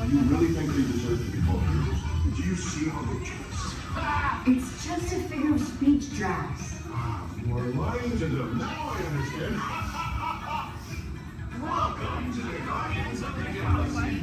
You really think they deserve to be called heroes? Did you see how they dress? It's just a figure of speech, Drax. You are lying to them. Now I understand. Welcome to the Guardians of the Galaxy.